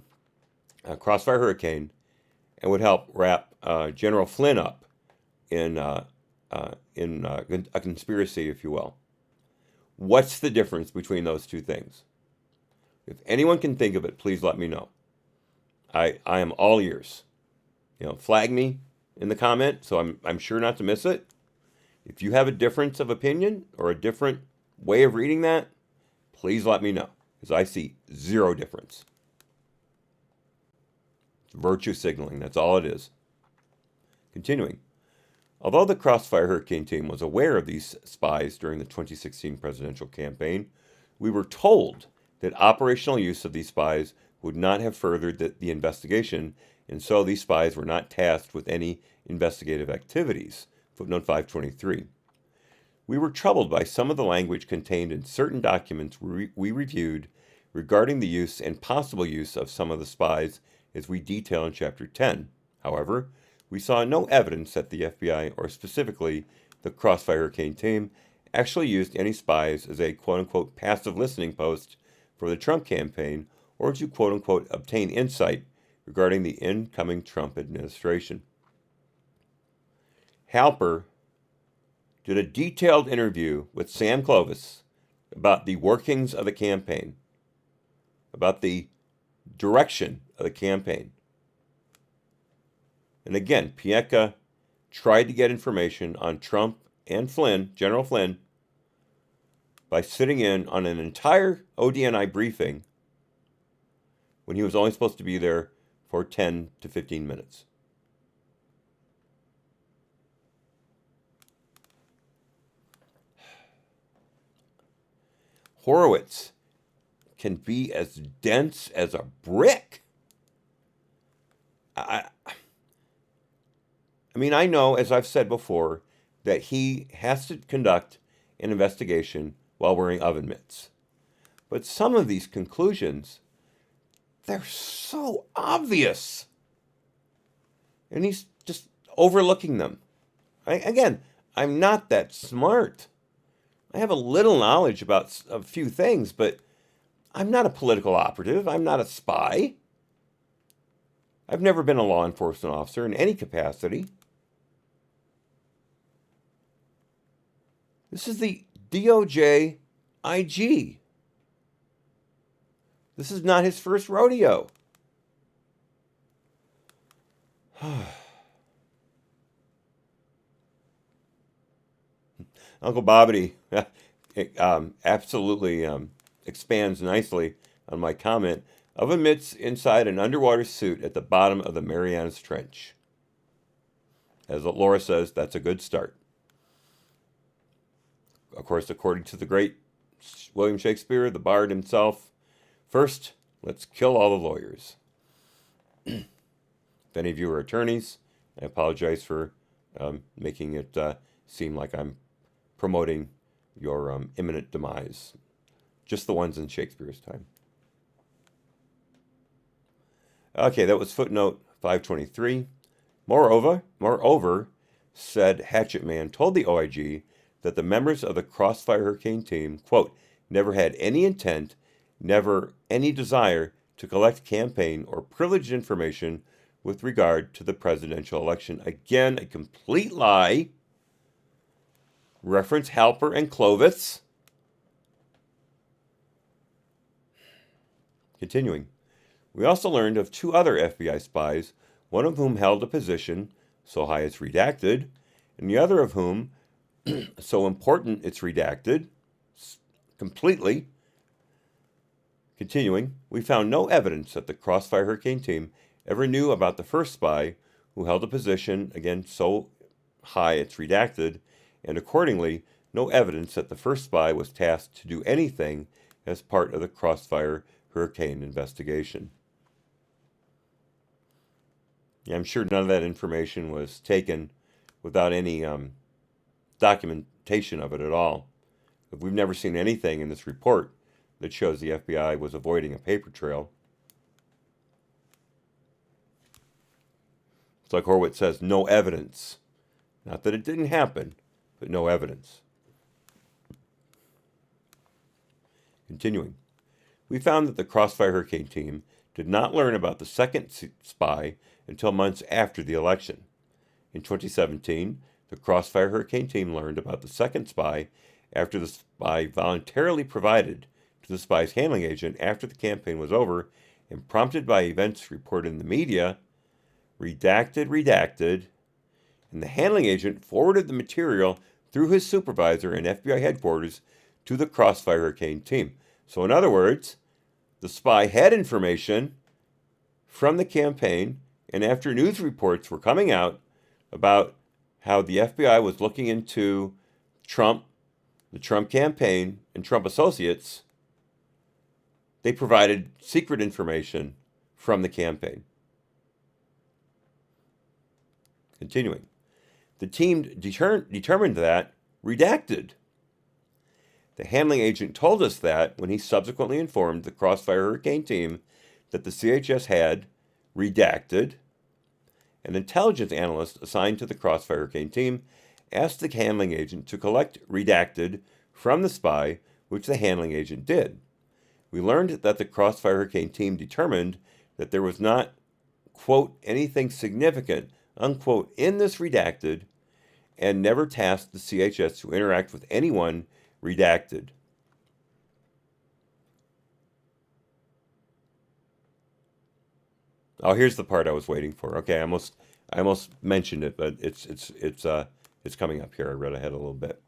Crossfire Hurricane, and would help wrap General Flynn up in a conspiracy, if you will. What's the difference between those two things? If anyone can think of it, please let me know. I am all ears. Flag me in the comment so I'm sure not to miss it. If you have a difference of opinion or a different way of reading that, please let me know, because I see zero difference. It's virtue signaling, that's all it is. Continuing. Although the Crossfire Hurricane team was aware of these spies during the 2016 presidential campaign, we were told that operational use of these spies would not have furthered the investigation, and so these spies were not tasked with any investigative activities. Footnote 523. We were troubled by some of the language contained in certain documents we reviewed regarding the use and possible use of some of the spies, as we detail in Chapter 10. However, we saw no evidence that the FBI, or specifically the Crossfire Hurricane team, actually used any spies as a quote-unquote passive listening post for the Trump campaign, or to quote-unquote obtain insight regarding the incoming Trump administration. Halper did a detailed interview with Sam Clovis about the workings of the campaign, about the direction of the campaign. And again, Pietga tried to get information on Trump and Flynn, General Flynn, by sitting in on an entire ODNI briefing when he was only supposed to be there for 10 to 15 minutes. Horowitz can be as dense as a brick. I mean, I know, as I've said before, that he has to conduct an investigation while wearing oven mitts. But some of these conclusions, they're so obvious. And he's just overlooking them. Again, I'm not that smart. I have a little knowledge about a few things, but I'm not a political operative. I'm not a spy. I've never been a law enforcement officer in any capacity. This is the DOJ IG. This is not his first rodeo. Uncle Bobbity absolutely expands nicely on my comment of mitts inside an underwater suit at the bottom of the Marianas Trench. As Laura says, that's a good start. Of course, according to the great William Shakespeare, the bard himself, first, let's kill all the lawyers. If any of you are attorneys, I apologize for making it seem like I'm promoting your imminent demise. Just the ones in Shakespeare's time. Okay, that was footnote 523. Moreover, said Hatchet Man told the OIG that the members of the Crossfire Hurricane team, quote, never had any intent, never any desire to collect campaign or privileged information with regard to the presidential election. Again, a complete lie. Reference Halper and Clovis. Continuing. We also learned of 2 other FBI spies, one of whom held a position so high it's redacted, and the other of whom so important it's redacted completely. Continuing, we found no evidence that the Crossfire Hurricane team ever knew about the first spy who held a position, again, so high it's redacted, and accordingly, no evidence that the first spy was tasked to do anything as part of the Crossfire Hurricane investigation. Yeah, I'm sure none of that information was taken without any documentation of it at all. We've never seen anything in this report that shows the FBI was avoiding a paper trail. It's like Horowitz says, no evidence. Not that it didn't happen, but no evidence. Continuing. We found that the Crossfire Hurricane team did not learn about the second spy until months after the election. In 2017, the Crossfire Hurricane team learned about the second spy after the spy voluntarily provided to the spy's handling agent after the campaign was over, and prompted by events reported in the media, redacted, and the handling agent forwarded the material through his supervisor in FBI headquarters to the Crossfire Hurricane team. So in other words, the spy had information from the campaign, and after news reports were coming out about how the FBI was looking into Trump, the Trump campaign, and Trump associates, they provided secret information from the campaign. Continuing. The team determined that redacted. The handling agent told us that when he subsequently informed the Crossfire Hurricane team that the CHS had redacted. An intelligence analyst assigned to the Crossfire Hurricane team asked the handling agent to collect redacted from the spy, which the handling agent did. We learned that the Crossfire Hurricane team determined that there was not, quote, anything significant, unquote, in this redacted, and never tasked the CHS to interact with anyone redacted. Oh, here's the part I was waiting for. Okay, I almost mentioned it, but it's coming up here. I read ahead a little bit.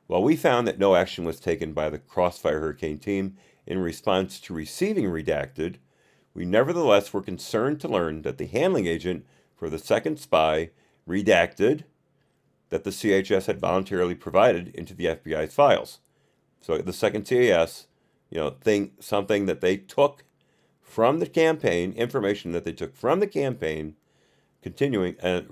While we found that no action was taken by the Crossfire Hurricane team in response to receiving redacted, we nevertheless were concerned to learn that the handling agent for the second spy redacted that the CHS had voluntarily provided into the FBI's files. So the second CAS, something that they took from the campaign, information that they took from the campaign, continuing and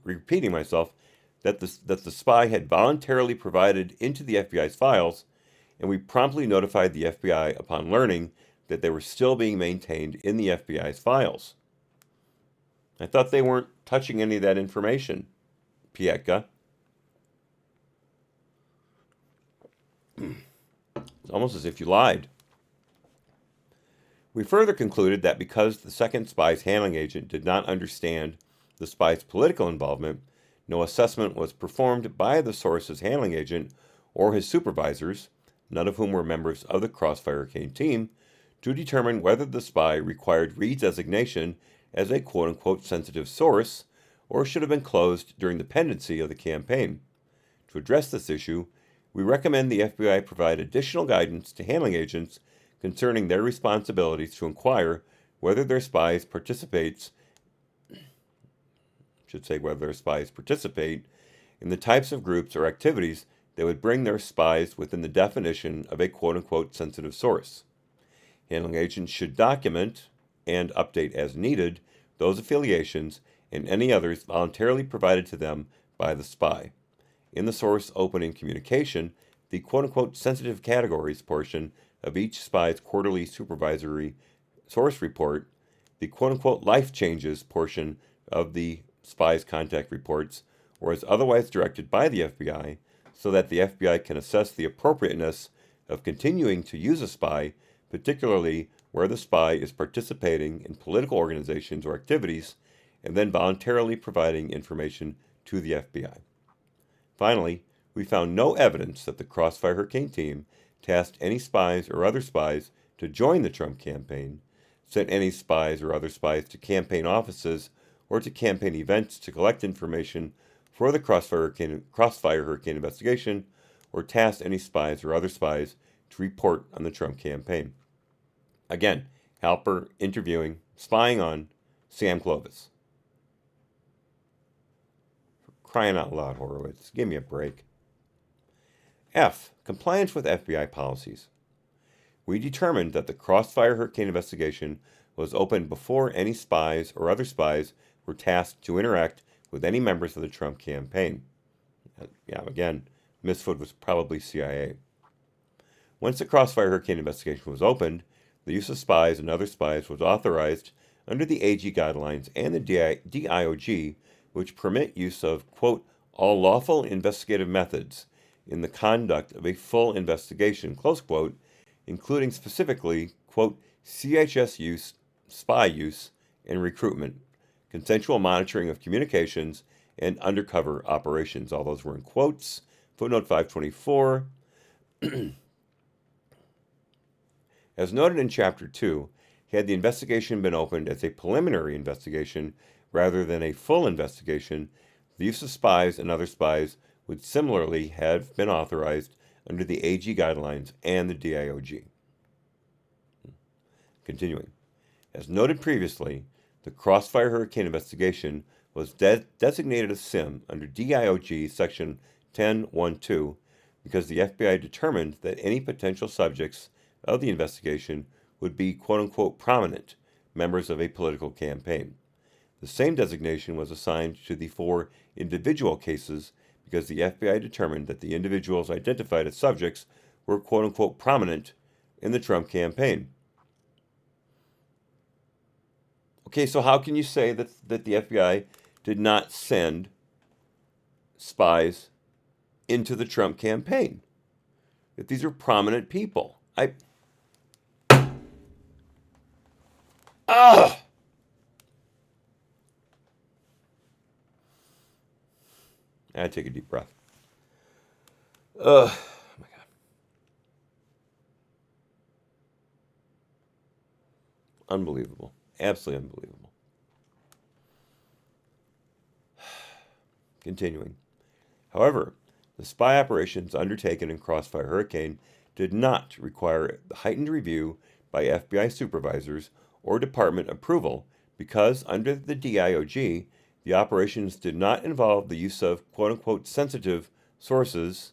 repeating myself, that the spy had voluntarily provided into the FBI's files, and we promptly notified the FBI upon learning that they were still being maintained in the FBI's files. I thought they weren't touching any of that information, Pietka. It's almost as if you lied. We further concluded that because the second spy's handling agent did not understand the spy's political involvement, no assessment was performed by the source's handling agent or his supervisors, none of whom were members of the Crossfire Hurricane team, to determine whether the spy required redesignation as a quote-unquote sensitive source or should have been closed during the pendency of the campaign. To address this issue, we recommend the FBI provide additional guidance to handling agents concerning their responsibilities to inquire whether their spies participate in the types of groups or activities that would bring their spies within the definition of a quote-unquote sensitive source. Handling agents should document and update as needed those affiliations and any others voluntarily provided to them by the spy. In the source opening communication, the quote-unquote sensitive categories portion of each spy's quarterly supervisory source report, the quote-unquote life changes portion of the spy's contact reports, or as otherwise directed by the FBI, so that the FBI can assess the appropriateness of continuing to use a spy, particularly where the spy is participating in political organizations or activities, and then voluntarily providing information to the FBI. Finally, we found no evidence that the Crossfire Hurricane team tasked any spies or other spies to join the Trump campaign, sent any spies or other spies to campaign offices or to campaign events to collect information for the Crossfire Hurricane investigation, or tasked any spies or other spies to report on the Trump campaign. Again, Halper interviewing, spying on Sam Clovis. For crying out loud, Horowitz. Give me a break. F. Compliance with FBI policies. We determined that the Crossfire Hurricane investigation was opened before any spies or other spies were tasked to interact with any members of the Trump campaign. Yeah, again, Misfoot was probably CIA. Once the Crossfire Hurricane investigation was opened, the use of spies and other spies was authorized under the AG guidelines and the DIOG, which permit use of, quote, all lawful investigative methods in the conduct of a full investigation, close quote, including specifically, quote, CHS use, spy use, and recruitment, consensual monitoring of communications, and undercover operations. All those were in quotes. Footnote 524. As noted in Chapter 2, had the investigation been opened as a preliminary investigation rather than a full investigation, the use of spies and other spies would similarly have been authorized under the AG guidelines and the DIOG. Continuing. As noted previously, the Crossfire Hurricane investigation was designated a SIM under DIOG Section 10.1.2 because the FBI determined that any potential subjects of the investigation would be quote-unquote prominent members of a political campaign. The same designation was assigned to the 4 individual cases because the FBI determined that the individuals identified as subjects were quote-unquote prominent in the Trump campaign. Okay, so how can you say that the FBI did not send spies into the Trump campaign? If these are prominent people. I take a deep breath. Oh my God. Unbelievable. Absolutely unbelievable. Continuing. However, the spy operations undertaken in Crossfire Hurricane did not require heightened review by FBI supervisors or department approval because under the DIOG, the operations did not involve the use of quote-unquote sensitive sources.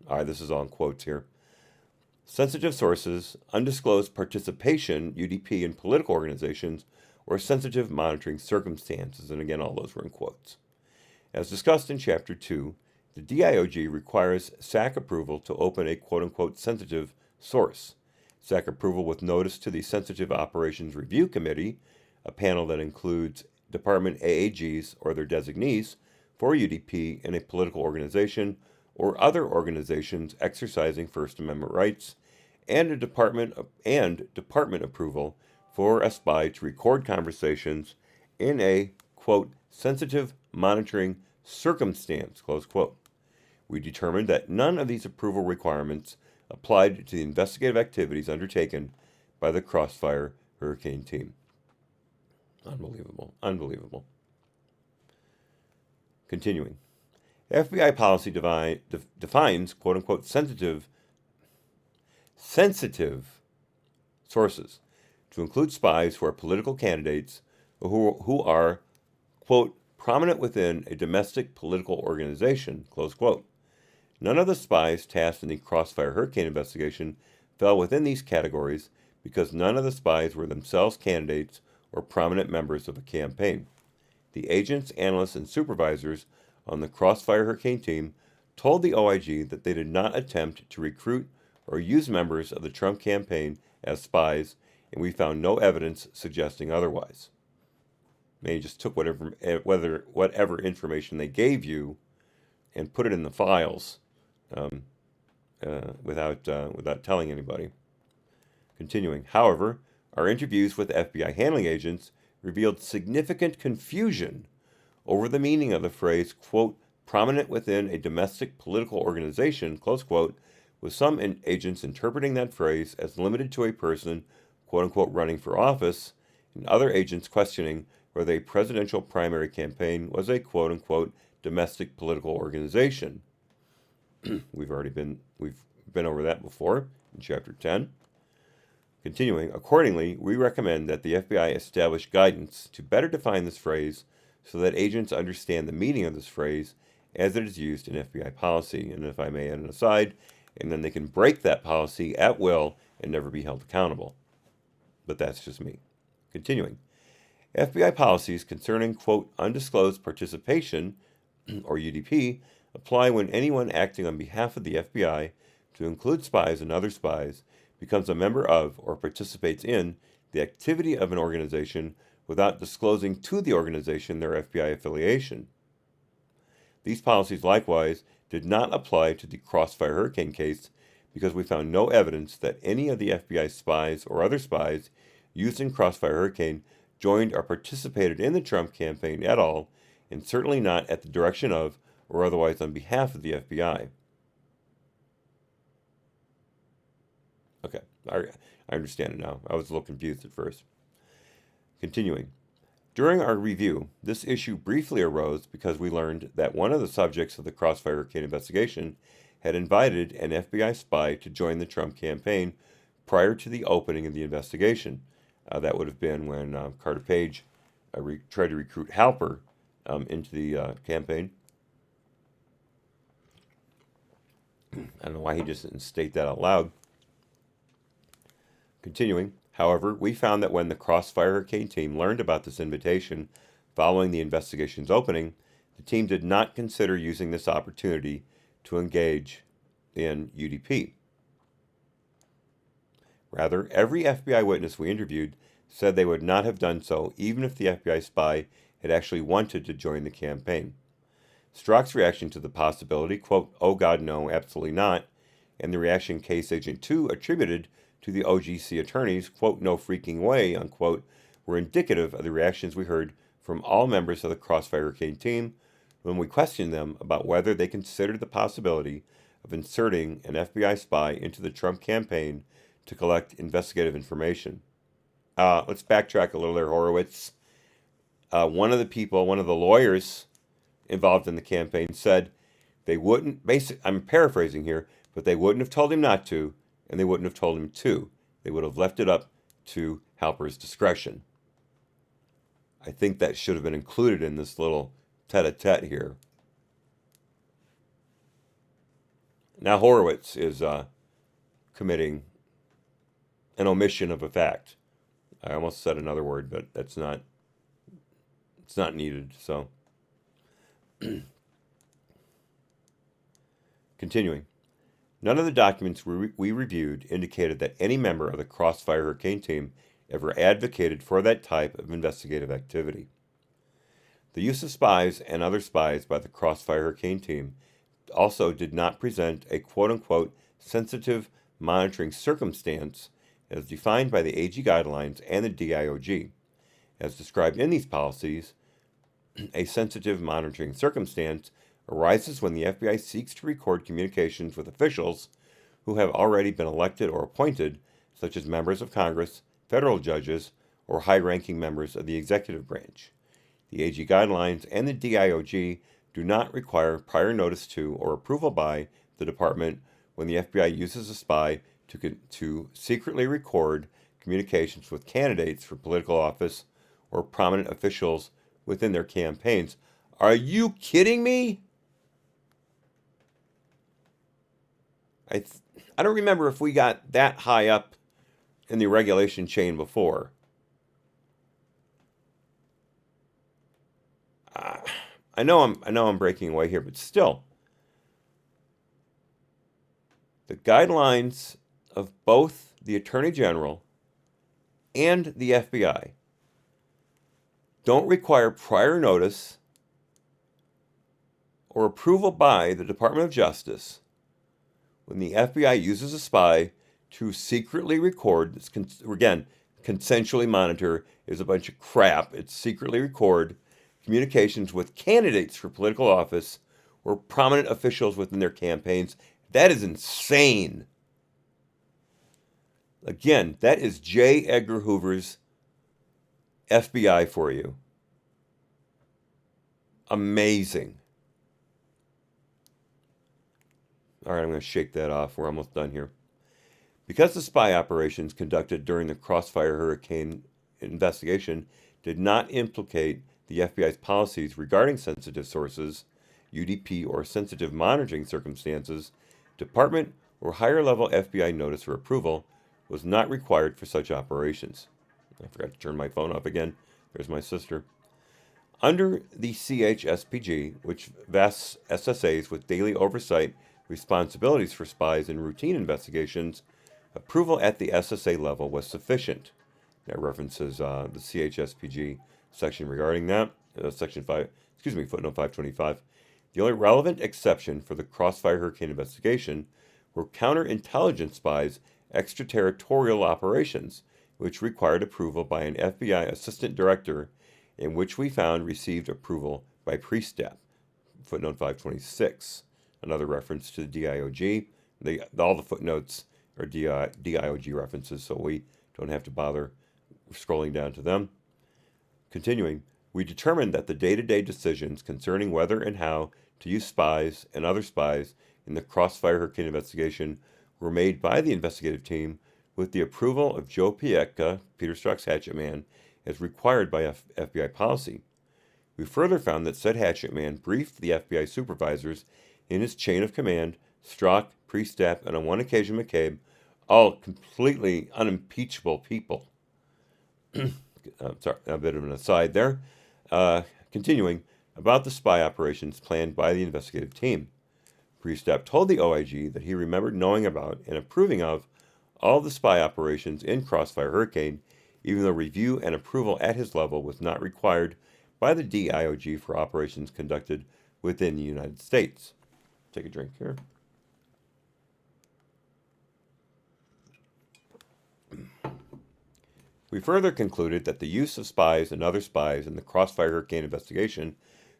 All right, this is all in quotes here. sensitive sources, undisclosed participation, UDP, in political organizations, or sensitive monitoring circumstances. And again, all those were in quotes. As discussed in Chapter 2, the DIOG requires SAC approval to open a quote-unquote sensitive source. SAC approval with notice to the Sensitive Operations Review Committee, a panel that includes department AAGs or their designees for UDP in a political organization or other organizations exercising First Amendment rights, and department approval for a spy to record conversations in a, quote, sensitive monitoring circumstance, close quote. We determined that none of these approval requirements applied to the investigative activities undertaken by the Crossfire Hurricane Team. Unbelievable. Unbelievable. Continuing. FBI policy defines, quote-unquote, sensitive sources to include spies who are political candidates or who are, quote, prominent within a domestic political organization, close quote. None of the spies tasked in the Crossfire Hurricane investigation fell within these categories because none of the spies were themselves candidates or prominent members of a campaign. The agents, analysts, and supervisors on the Crossfire Hurricane Team told the OIG that they did not attempt to recruit or use members of the Trump campaign as spies, and we found no evidence suggesting otherwise. They just took whatever information they gave you and put it in the files without telling anybody. Continuing. However, our interviews with FBI handling agents revealed significant confusion over the meaning of the phrase, quote, prominent within a domestic political organization, close quote, with some agents interpreting that phrase as limited to a person, quote unquote, running for office, and other agents questioning whether a presidential primary campaign was a quote unquote domestic political organization. We've been over that before in Chapter 10. Continuing, accordingly, we recommend that the FBI establish guidance to better define this phrase so that agents understand the meaning of this phrase as it is used in FBI policy. And if I may add an aside, and then they can break that policy at will and never be held accountable. But that's just me. Continuing, FBI policies concerning, quote, undisclosed participation, or UDP, apply when anyone acting on behalf of the FBI, to include spies and other spies, becomes a member of or participates in the activity of an organization without disclosing to the organization their FBI affiliation. These policies likewise did not apply to the Crossfire Hurricane case because we found no evidence that any of the FBI spies or other spies used in Crossfire Hurricane joined or participated in the Trump campaign at all, and certainly not at the direction of or otherwise on behalf of the FBI. Okay, I understand it now. I was a little confused at first. Continuing. During our review, this issue briefly arose because we learned that one of the subjects of the Crossfire Hurricane investigation had invited an FBI spy to join the Trump campaign prior to the opening of the investigation. That would have been when Carter Page tried to recruit Halper into the campaign. I don't know why he just didn't state that out loud. Continuing, however, we found that when the Crossfire Hurricane team learned about this invitation following the investigation's opening, the team did not consider using this opportunity to engage in UDP. Rather, every FBI witness we interviewed said they would not have done so even if the FBI spy had actually wanted to join the campaign. Strzok's reaction to the possibility, quote, oh God, no, absolutely not, and the reaction Case Agent 2 attributed to the OGC attorneys, quote, no freaking way, unquote, were indicative of the reactions we heard from all members of the Crossfire Hurricane team when we questioned them about whether they considered the possibility of inserting an FBI spy into the Trump campaign to collect investigative information. Let's backtrack a little there, Horowitz. One of the lawyers involved in the campaign said they wouldn't, I'm paraphrasing here, but they wouldn't have told him not to, and they wouldn't have told him to. They would have left it up to Halper's discretion. I think that should have been included in this little tete-a-tete here. Now Horowitz is committing an omission of a fact. I almost said another word, but it's not needed. So, continuing. None of the documents we reviewed indicated that any member of the Crossfire Hurricane team ever advocated for that type of investigative activity. The use of spies and other spies by the Crossfire Hurricane team also did not present a quote-unquote sensitive monitoring circumstance as defined by the AG guidelines and the DIOG. As described in these policies, a sensitive monitoring circumstance arises when the FBI seeks to record communications with officials who have already been elected or appointed, such as members of Congress, federal judges, or high-ranking members of the executive branch. The AG guidelines and the DIOG do not require prior notice to or approval by the department when the FBI uses a spy to secretly record communications with candidates for political office or prominent officials within their campaigns. Are you kidding me? I don't remember if we got that high up in the regulation chain before. I know I'm breaking away here, but still, the guidelines of both the Attorney General and the FBI don't require prior notice or approval by the Department of Justice when the FBI uses a spy to secretly record, again, consensually monitor is a bunch of crap. It's secretly record communications with candidates for political office or prominent officials within their campaigns. That is insane. Again, that is J. Edgar Hoover's FBI for you. Amazing. All right, I'm going to shake that off. We're almost done here. Because the spy operations conducted during the Crossfire Hurricane investigation did not implicate the FBI's policies regarding sensitive sources, UDP, or sensitive monitoring circumstances, department or higher level FBI notice or approval was not required for such operations. I forgot to turn my phone off again. There's my sister. Under the CHSPG, which vests SSAs with daily oversight responsibilities for spies in routine investigations, approval at the SSA level was sufficient. That references the CHSPG section regarding that, footnote 525. The only relevant exception for the Crossfire Hurricane investigation were counterintelligence spies' extraterritorial operations, which required approval by an FBI assistant director, and which we found received approval by pre-step, footnote 526. Another reference to the DIOG. All the footnotes are DIOG references, so we don't have to bother scrolling down to them. Continuing, we determined that the day-to-day decisions concerning whether and how to use spies and other spies in the Crossfire Hurricane investigation were made by the investigative team with the approval of Joe Piekka, Peter Strzok's hatchet man, as required by FBI policy. We further found that said hatchet man briefed the FBI supervisors in his chain of command, Strzok, Priestap, and on one occasion McCabe, all completely unimpeachable people. Sorry, a bit of an aside there. Continuing, about the spy operations planned by the investigative team. Priestap told the OIG that he remembered knowing about and approving of all the spy operations in Crossfire Hurricane, even though review and approval at his level was not required by the DIOG for operations conducted within the United States. Take a drink here. We further concluded that the use of spies and other spies in the Crossfire Hurricane investigation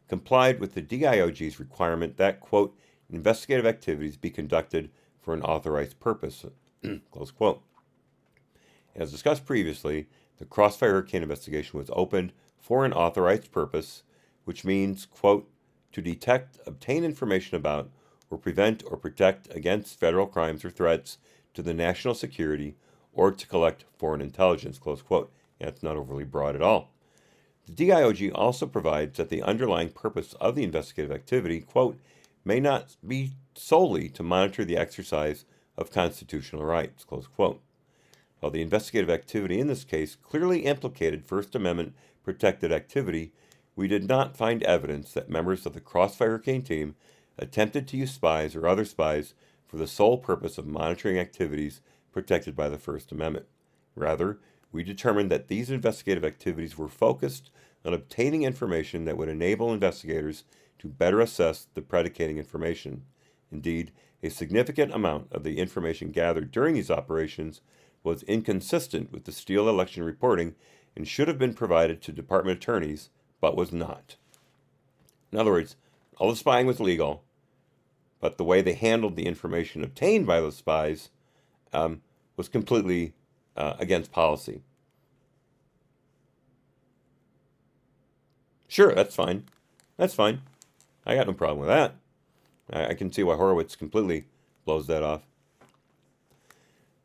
complied with the DIOG's requirement that, quote, investigative activities be conducted for an authorized purpose, close quote. As discussed previously, the Crossfire Hurricane investigation was opened for an authorized purpose, which means, quote, to detect, obtain information about, or prevent or protect against federal crimes or threats to the national security, or to collect foreign intelligence, close quote. That's not overly broad at all. The DIOG also provides that the underlying purpose of the investigative activity, quote, may not be solely to monitor the exercise of constitutional rights, close quote. While the investigative activity in this case clearly implicated First Amendment protected activity, we did not find evidence that members of the Crossfire Hurricane team attempted to use spies or other spies for the sole purpose of monitoring activities protected by the First Amendment. Rather, we determined that these investigative activities were focused on obtaining information that would enable investigators to better assess the predicating information. Indeed, a significant amount of the information gathered during these operations was inconsistent with the Steele election reporting and should have been provided to department attorneys, but was not. In other words, all the spying was legal, but the way they handled the information obtained by those spies was completely against policy. Sure, that's fine. That's fine. I got no problem with that. I can see why Horowitz completely blows that off.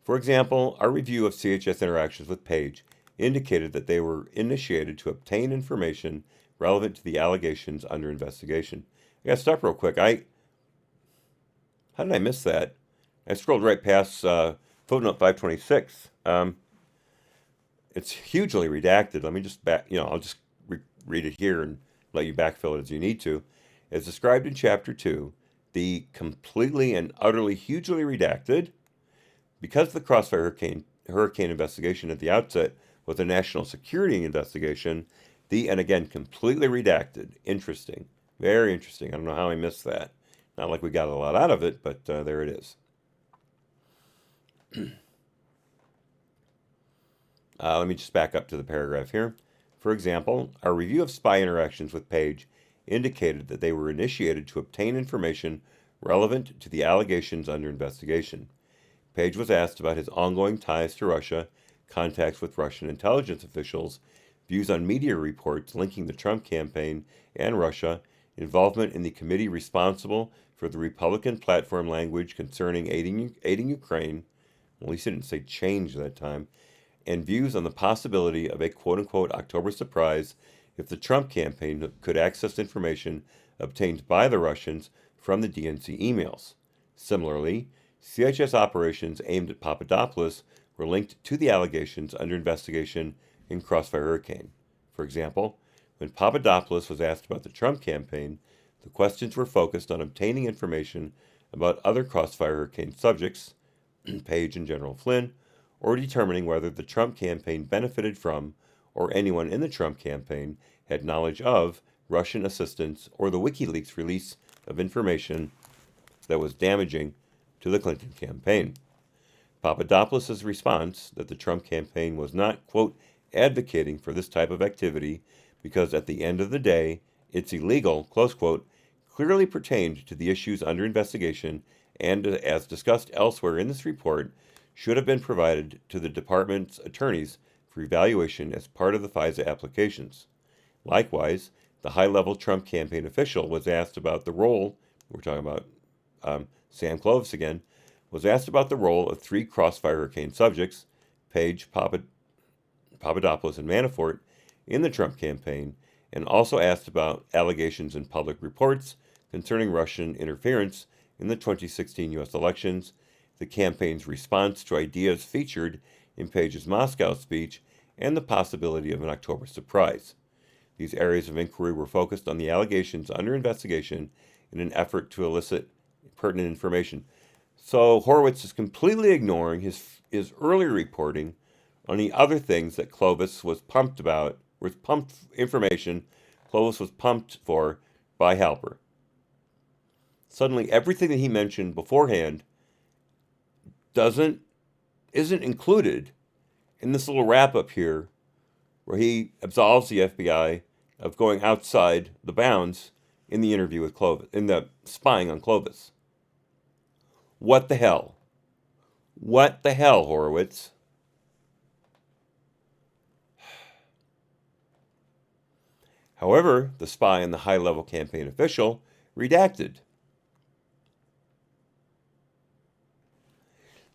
For example, our review of CHS interactions with Page indicated that they were initiated to obtain information relevant to the allegations under investigation. I gotta stop real quick. How did I miss that? I scrolled right past footnote 526. It's hugely redacted. Let me just I'll just read it here and let you backfill it as you need to. As described in Chapter 2, the completely and utterly hugely redacted, because the Crossfire Hurricane investigation at the outset was a national security investigation, and again, completely redacted. Interesting. Very interesting. I don't know how I missed that. Not like we got a lot out of it, but there it is. Let me just back up to the paragraph here. For example, our review of spy interactions with Page indicated that they were initiated to obtain information relevant to the allegations under investigation. Page was asked about his ongoing ties to Russia, contacts with Russian intelligence officials, views on media reports linking the Trump campaign and Russia, involvement in the committee responsible for the Republican platform language concerning aiding Ukraine, at least he didn't say change that time, and views on the possibility of a quote-unquote October surprise if the Trump campaign could access information obtained by the Russians from the DNC emails. Similarly, CHS operations aimed at Papadopoulos were linked to the allegations under investigation in Crossfire Hurricane. For example, when Papadopoulos was asked about the Trump campaign, the questions were focused on obtaining information about other Crossfire Hurricane subjects, Page and General Flynn, or determining whether the Trump campaign benefited from, or anyone in the Trump campaign had knowledge of, Russian assistance or the WikiLeaks release of information that was damaging to the Clinton campaign. Papadopoulos' response that the Trump campaign was not, quote, advocating for this type of activity because at the end of the day, it's illegal, close quote, clearly pertained to the issues under investigation and, as discussed elsewhere in this report, should have been provided to the department's attorneys for evaluation as part of the FISA applications. Likewise, the high-level Trump campaign official was asked about the role, we're talking about Sam Clovis again, was asked about the role of three Crossfire Hurricane subjects, Page, Papadopoulos, and Manafort, in the Trump campaign, and also asked about allegations in public reports concerning Russian interference in the 2016 U.S. elections, the campaign's response to ideas featured in Page's Moscow speech, and the possibility of an October surprise. These areas of inquiry were focused on the allegations under investigation in an effort to elicit pertinent information. So Horowitz is completely ignoring his earlier reporting on the other things that Clovis was pumped about, information Clovis was pumped for by Halper. Suddenly, everything that he mentioned beforehand isn't included in this little wrap-up here where he absolves the FBI of going outside the bounds in the interview with Clovis, in the spying on Clovis. What the hell? What the hell, Horowitz? However, the spy and the high-level campaign official redacted.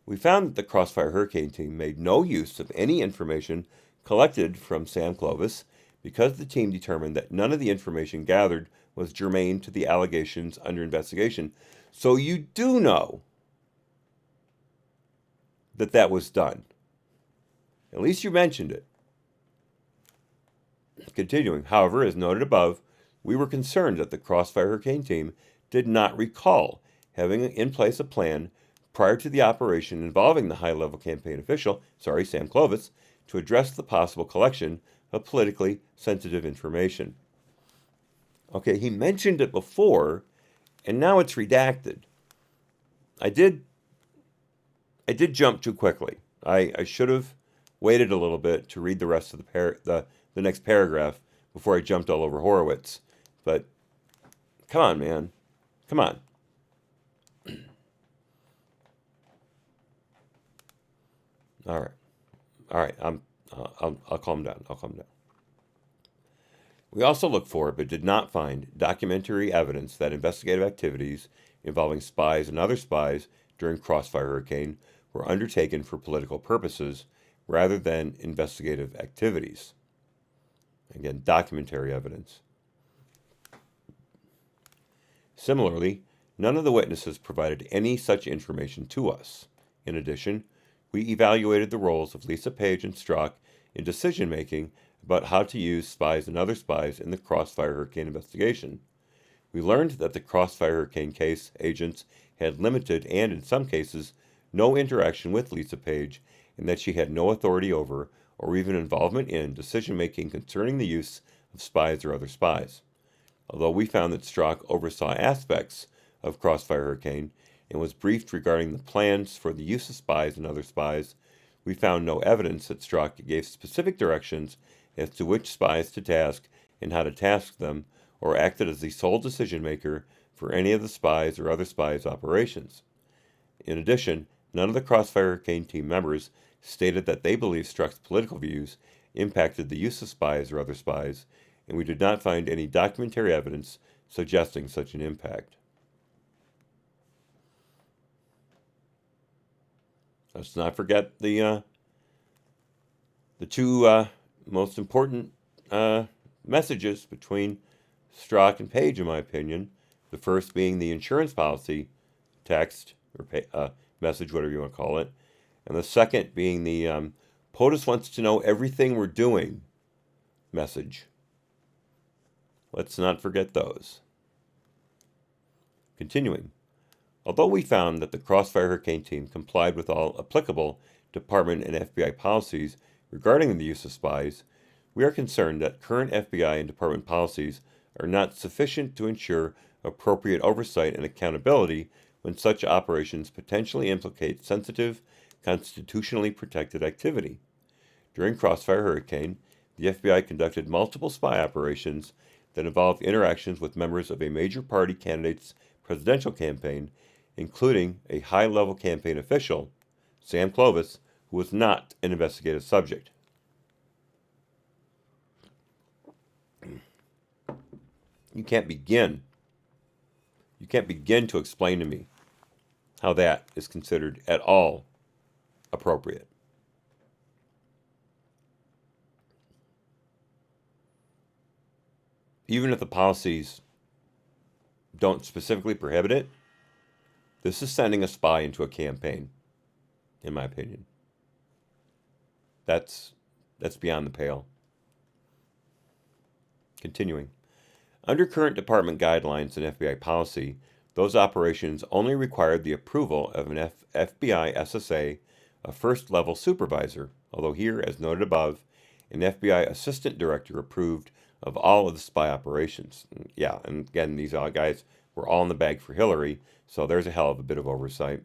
We found that the Crossfire Hurricane team made no use of any information collected from Sam Clovis because the team determined that none of the information gathered was germane to the allegations under investigation. So you do know that that was done. At least you mentioned it. Continuing, however, as noted above, we were concerned that the Crossfire Hurricane team did not recall having in place a plan prior to the operation involving the high-level campaign official, Sam Horowitz, to address the possible collection of politically sensitive information. Okay, he mentioned it before, and now it's redacted. I did jump too quickly. I should have waited a little bit to read the rest of the next paragraph before I jumped all over Horowitz. But come on, man. Come on. All right. I'll calm down. We also looked for, but did not find, documentary evidence that investigative activities involving spies and other spies during Crossfire Hurricane were undertaken for political purposes rather than investigative activities. Again, documentary evidence. Similarly, none of the witnesses provided any such information to us. In addition, we evaluated the roles of Lisa Page and Strzok in decision-making about how to use spies and other spies in the Crossfire Hurricane investigation. We learned that the Crossfire Hurricane case agents had limited and, in some cases, no interaction with Lisa Page, and that she had no authority over or even involvement in decision-making concerning the use of spies or other spies. Although we found that Strzok oversaw aspects of Crossfire Hurricane and was briefed regarding the plans for the use of spies and other spies, we found no evidence that Strzok gave specific directions as to which spies to task and how to task them, or acted as the sole decision-maker for any of the spies or other spies' operations. In addition, none of the Crossfire Hurricane team members stated that they believed Strzok's political views impacted the use of spies or other spies, and we did not find any documentary evidence suggesting such an impact. Let's not forget the two most important messages between Strzok and Page, in my opinion. The first being the insurance policy text or message, whatever you want to call it, and the second being the POTUS wants to know everything we're doing message. Let's not forget those. Continuing. Although we found that the Crossfire Hurricane team complied with all applicable Department and FBI policies regarding the use of spies, we are concerned that current FBI and Department policies are not sufficient to ensure appropriate oversight and accountability when such operations potentially implicate sensitive, constitutionally protected activity. During Crossfire Hurricane, the FBI conducted multiple spy operations that involved interactions with members of a major party candidate's presidential campaign, including a high-level campaign official, Sam Horowitz, who was not an investigative subject. You can't begin to explain to me how that is considered at all appropriate. Even if the policies don't specifically prohibit it, this is sending a spy into a campaign, in my opinion. That's beyond the pale. Continuing. Under current department guidelines and FBI policy, those operations only required the approval of an FBI SSA, a first-level supervisor, although here, as noted above, an FBI assistant director approved of all of the spy operations. Yeah, and again, these guys were all in the bag for Hillary, so there's a hell of a bit of oversight.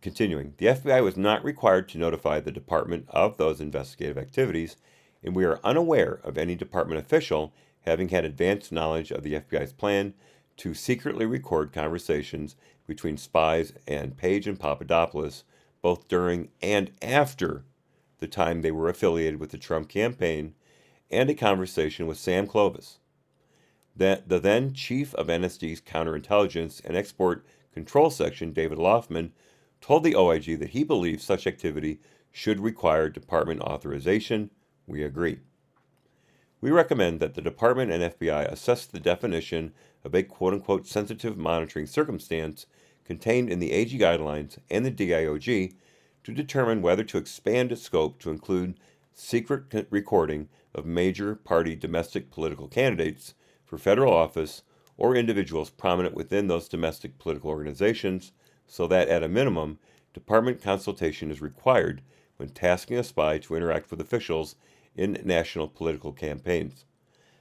Continuing, the FBI was not required to notify the department of those investigative activities, and we are unaware of any department official having had advanced knowledge of the FBI's plan to secretly record conversations between spies and Page and Papadopoulos, both during and after the time they were affiliated with the Trump campaign, and a conversation with Sam Horowitz. The then chief of NSD's Counterintelligence and Export Control Section, David Loffman, told the OIG that he believes such activity should require department authorization. We agree. We recommend that the department and FBI assess the definition of a quote-unquote sensitive monitoring circumstance contained in the AG guidelines and the DIOG to determine whether to expand its scope to include secret recording of major party domestic political candidates for federal office or individuals prominent within those domestic political organizations, so that at a minimum, department consultation is required when tasking a spy to interact with officials in national political campaigns.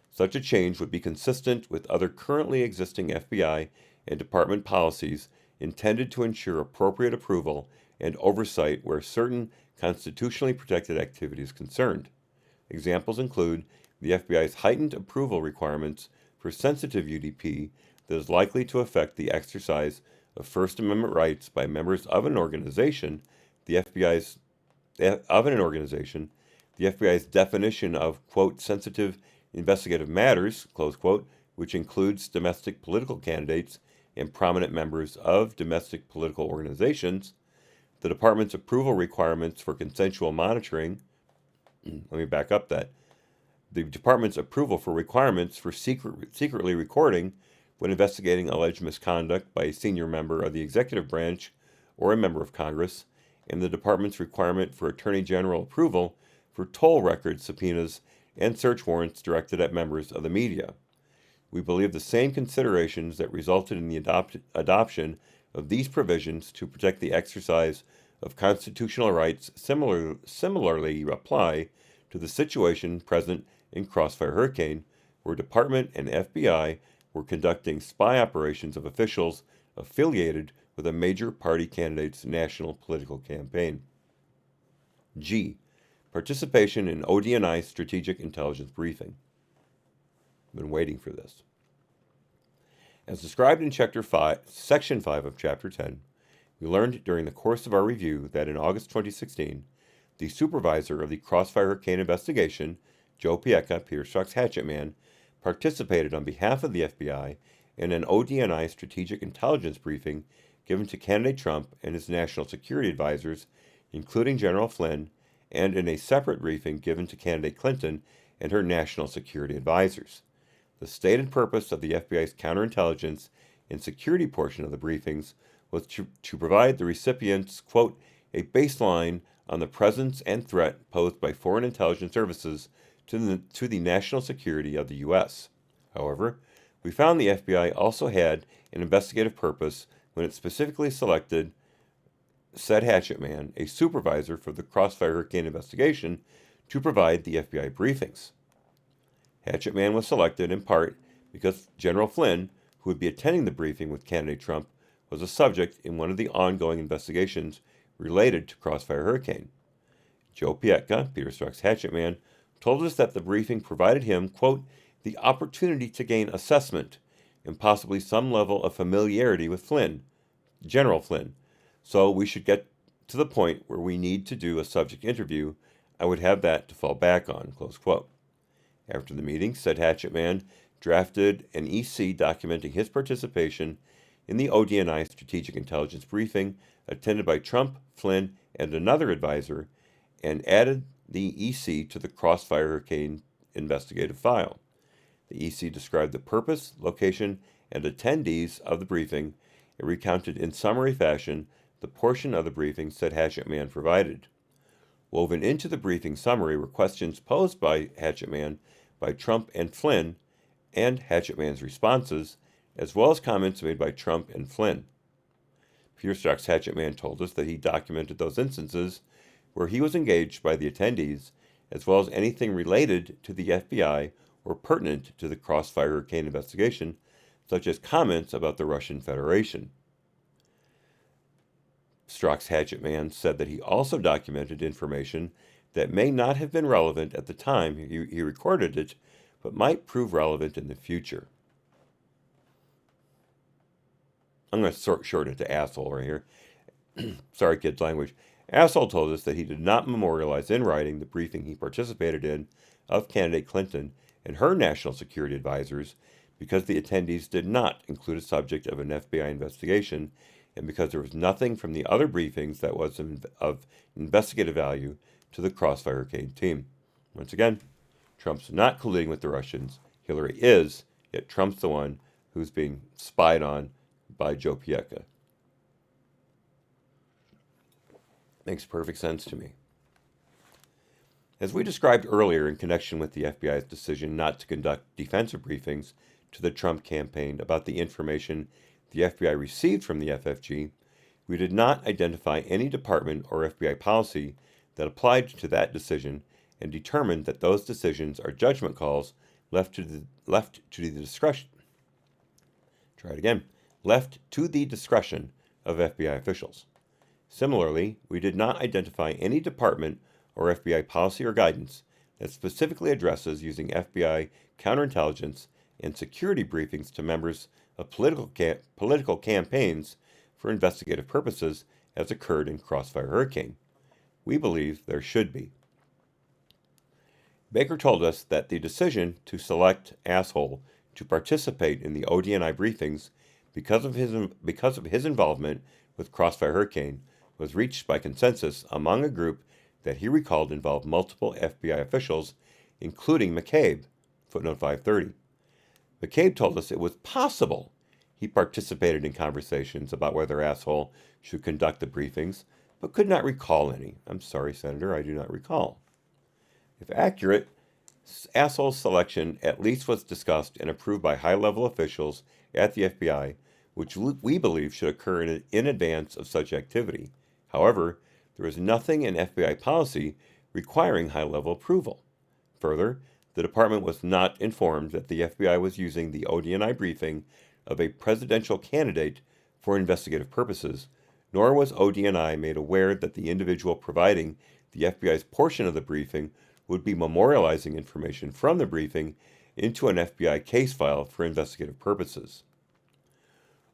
Such a change would be consistent with other currently existing FBI and department policies intended to ensure appropriate approval and oversight where certain constitutionally protected activity is concerned. Examples include the FBI's heightened approval requirements for sensitive UDP that is likely to affect the exercise of First Amendment rights by members of an organization, the FBI's definition of, quote, sensitive investigative matters, close quote, which includes domestic political candidates and prominent members of domestic political organizations, the department's approval requirements for consensual monitoring. Let me back up that. The department's approval for requirements for secretly recording when investigating alleged misconduct by a senior member of the executive branch or a member of Congress, and the department's requirement for Attorney General approval for toll record subpoenas and search warrants directed at members of the media. We believe the same considerations that resulted in the adoption of these provisions to protect the exercise of constitutional rights similarly apply to the situation present in Crossfire Hurricane, where Department and FBI were conducting spy operations of officials affiliated with a major party candidate's national political campaign. G. Participation in ODNI strategic intelligence briefing. I've been waiting for this. As described in Section 5 of Chapter 10, we learned during the course of our review that in August 2016, the supervisor of the Crossfire Hurricane investigation, Joe Piecka, Peter Strzok's hatchet man, participated on behalf of the FBI in an ODNI strategic intelligence briefing given to candidate Trump and his national security advisors, including General Flynn, and in a separate briefing given to candidate Clinton and her national security advisors. The stated purpose of the FBI's counterintelligence and security portion of the briefings was to provide the recipients, quote, a baseline on the presence and threat posed by foreign intelligence services to the national security of the U.S. However, we found the FBI also had an investigative purpose when it specifically selected said hatchet man, a supervisor for the Crossfire Hurricane investigation, to provide the FBI briefings. Hatchet man was selected in part because General Flynn, who would be attending the briefing with candidate Trump, was a subject in one of the ongoing investigations related to Crossfire Hurricane. Joe Piecka, Peter Strzok's hatchet man, told us that the briefing provided him, quote, the opportunity to gain assessment and possibly some level of familiarity with Flynn, General Flynn. So we should get to the point where we need to do a subject interview. I would have that to fall back on, close quote. After the meeting, said hatchet man drafted an EC documenting his participation in the ODNI strategic intelligence briefing attended by Trump, Flynn, and another advisor, and added the EC to the Crossfire Hurricane investigative file. The EC described the purpose, location, and attendees of the briefing and recounted in summary fashion the portion of the briefing said hatchet man provided. Woven into the briefing summary were questions posed by hatchet man by Trump and Flynn, and hatchet man's responses, as well as comments made by Trump and Flynn. Peter Strzok's hatchet man told us that he documented those instances where he was engaged by the attendees, as well as anything related to the FBI or pertinent to the Crossfire Hurricane investigation, such as comments about the Russian Federation. Strzok's hatchet man said that he also documented information that may not have been relevant at the time he recorded it, but might prove relevant in the future. I'm going to short it to asshole right here. Sorry, kids' language. Asshole told us that he did not memorialize in writing the briefing he participated in of candidate Clinton and her national security advisors because the attendees did not include a subject of an FBI investigation and because there was nothing from the other briefings that was of investigative value to the Crossfire Hurricane team. Once again, Trump's not colluding with the Russians. Hillary is, yet Trump's the one who's being spied on by Joe Piecka. Makes perfect sense to me. As we described earlier in connection with the FBI's decision not to conduct defensive briefings to the Trump campaign about the information the FBI received from the FFG, we did not identify any department or FBI policy that applied to that decision and determined that those decisions are judgment calls left to the discretion. Left to the discretion of FBI officials. Similarly, we did not identify any department or FBI policy or guidance that specifically addresses using FBI counterintelligence and security briefings to members of political campaigns for investigative purposes as occurred in Crossfire Hurricane. We believe there should be. Baker told us that the decision to select Asshole to participate in the ODNI briefings because of his involvement with Crossfire Hurricane was reached by consensus among a group that he recalled involved multiple FBI officials, including McCabe, footnote 530. McCabe told us it was possible he participated in conversations about whether Asshole should conduct the briefings, but could not recall any. I'm sorry, Senator, I do not recall. If accurate, Asshole's selection at least was discussed and approved by high-level officials at the FBI, which we believe should occur in advance of such activity. However, there is nothing in FBI policy requiring high-level approval. Further, the department was not informed that the FBI was using the ODNI briefing of a presidential candidate for investigative purposes, nor was ODNI made aware that the individual providing the FBI's portion of the briefing would be memorializing information from the briefing into an FBI case file for investigative purposes.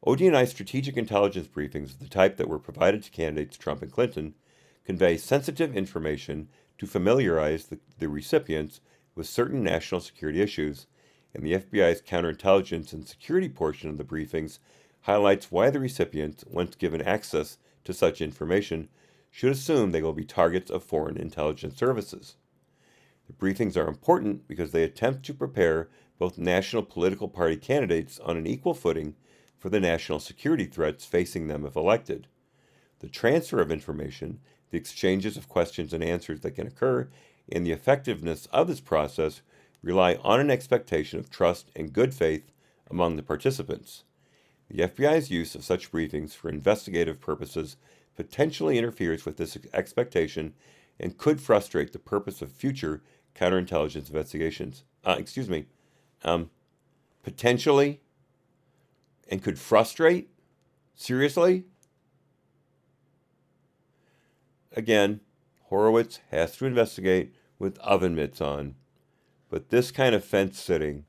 ODNI strategic intelligence briefings of the type that were provided to candidates Trump and Clinton convey sensitive information to familiarize the recipients with certain national security issues, and the FBI's counterintelligence and security portion of the briefings highlights why the recipients, once given access to such information, should assume they will be targets of foreign intelligence services. The briefings are important because they attempt to prepare both national political party candidates on an equal footing for the national security threats facing them if elected. The transfer of information, the exchanges of questions and answers that can occur, and the effectiveness of this process rely on an expectation of trust and good faith among the participants. The FBI's use of such briefings for investigative purposes potentially interferes with this expectation and could frustrate the purpose of future counterintelligence investigations. Potentially and could frustrate? Seriously? Again, Horowitz has to investigate with oven mitts on, but this kind of fence sitting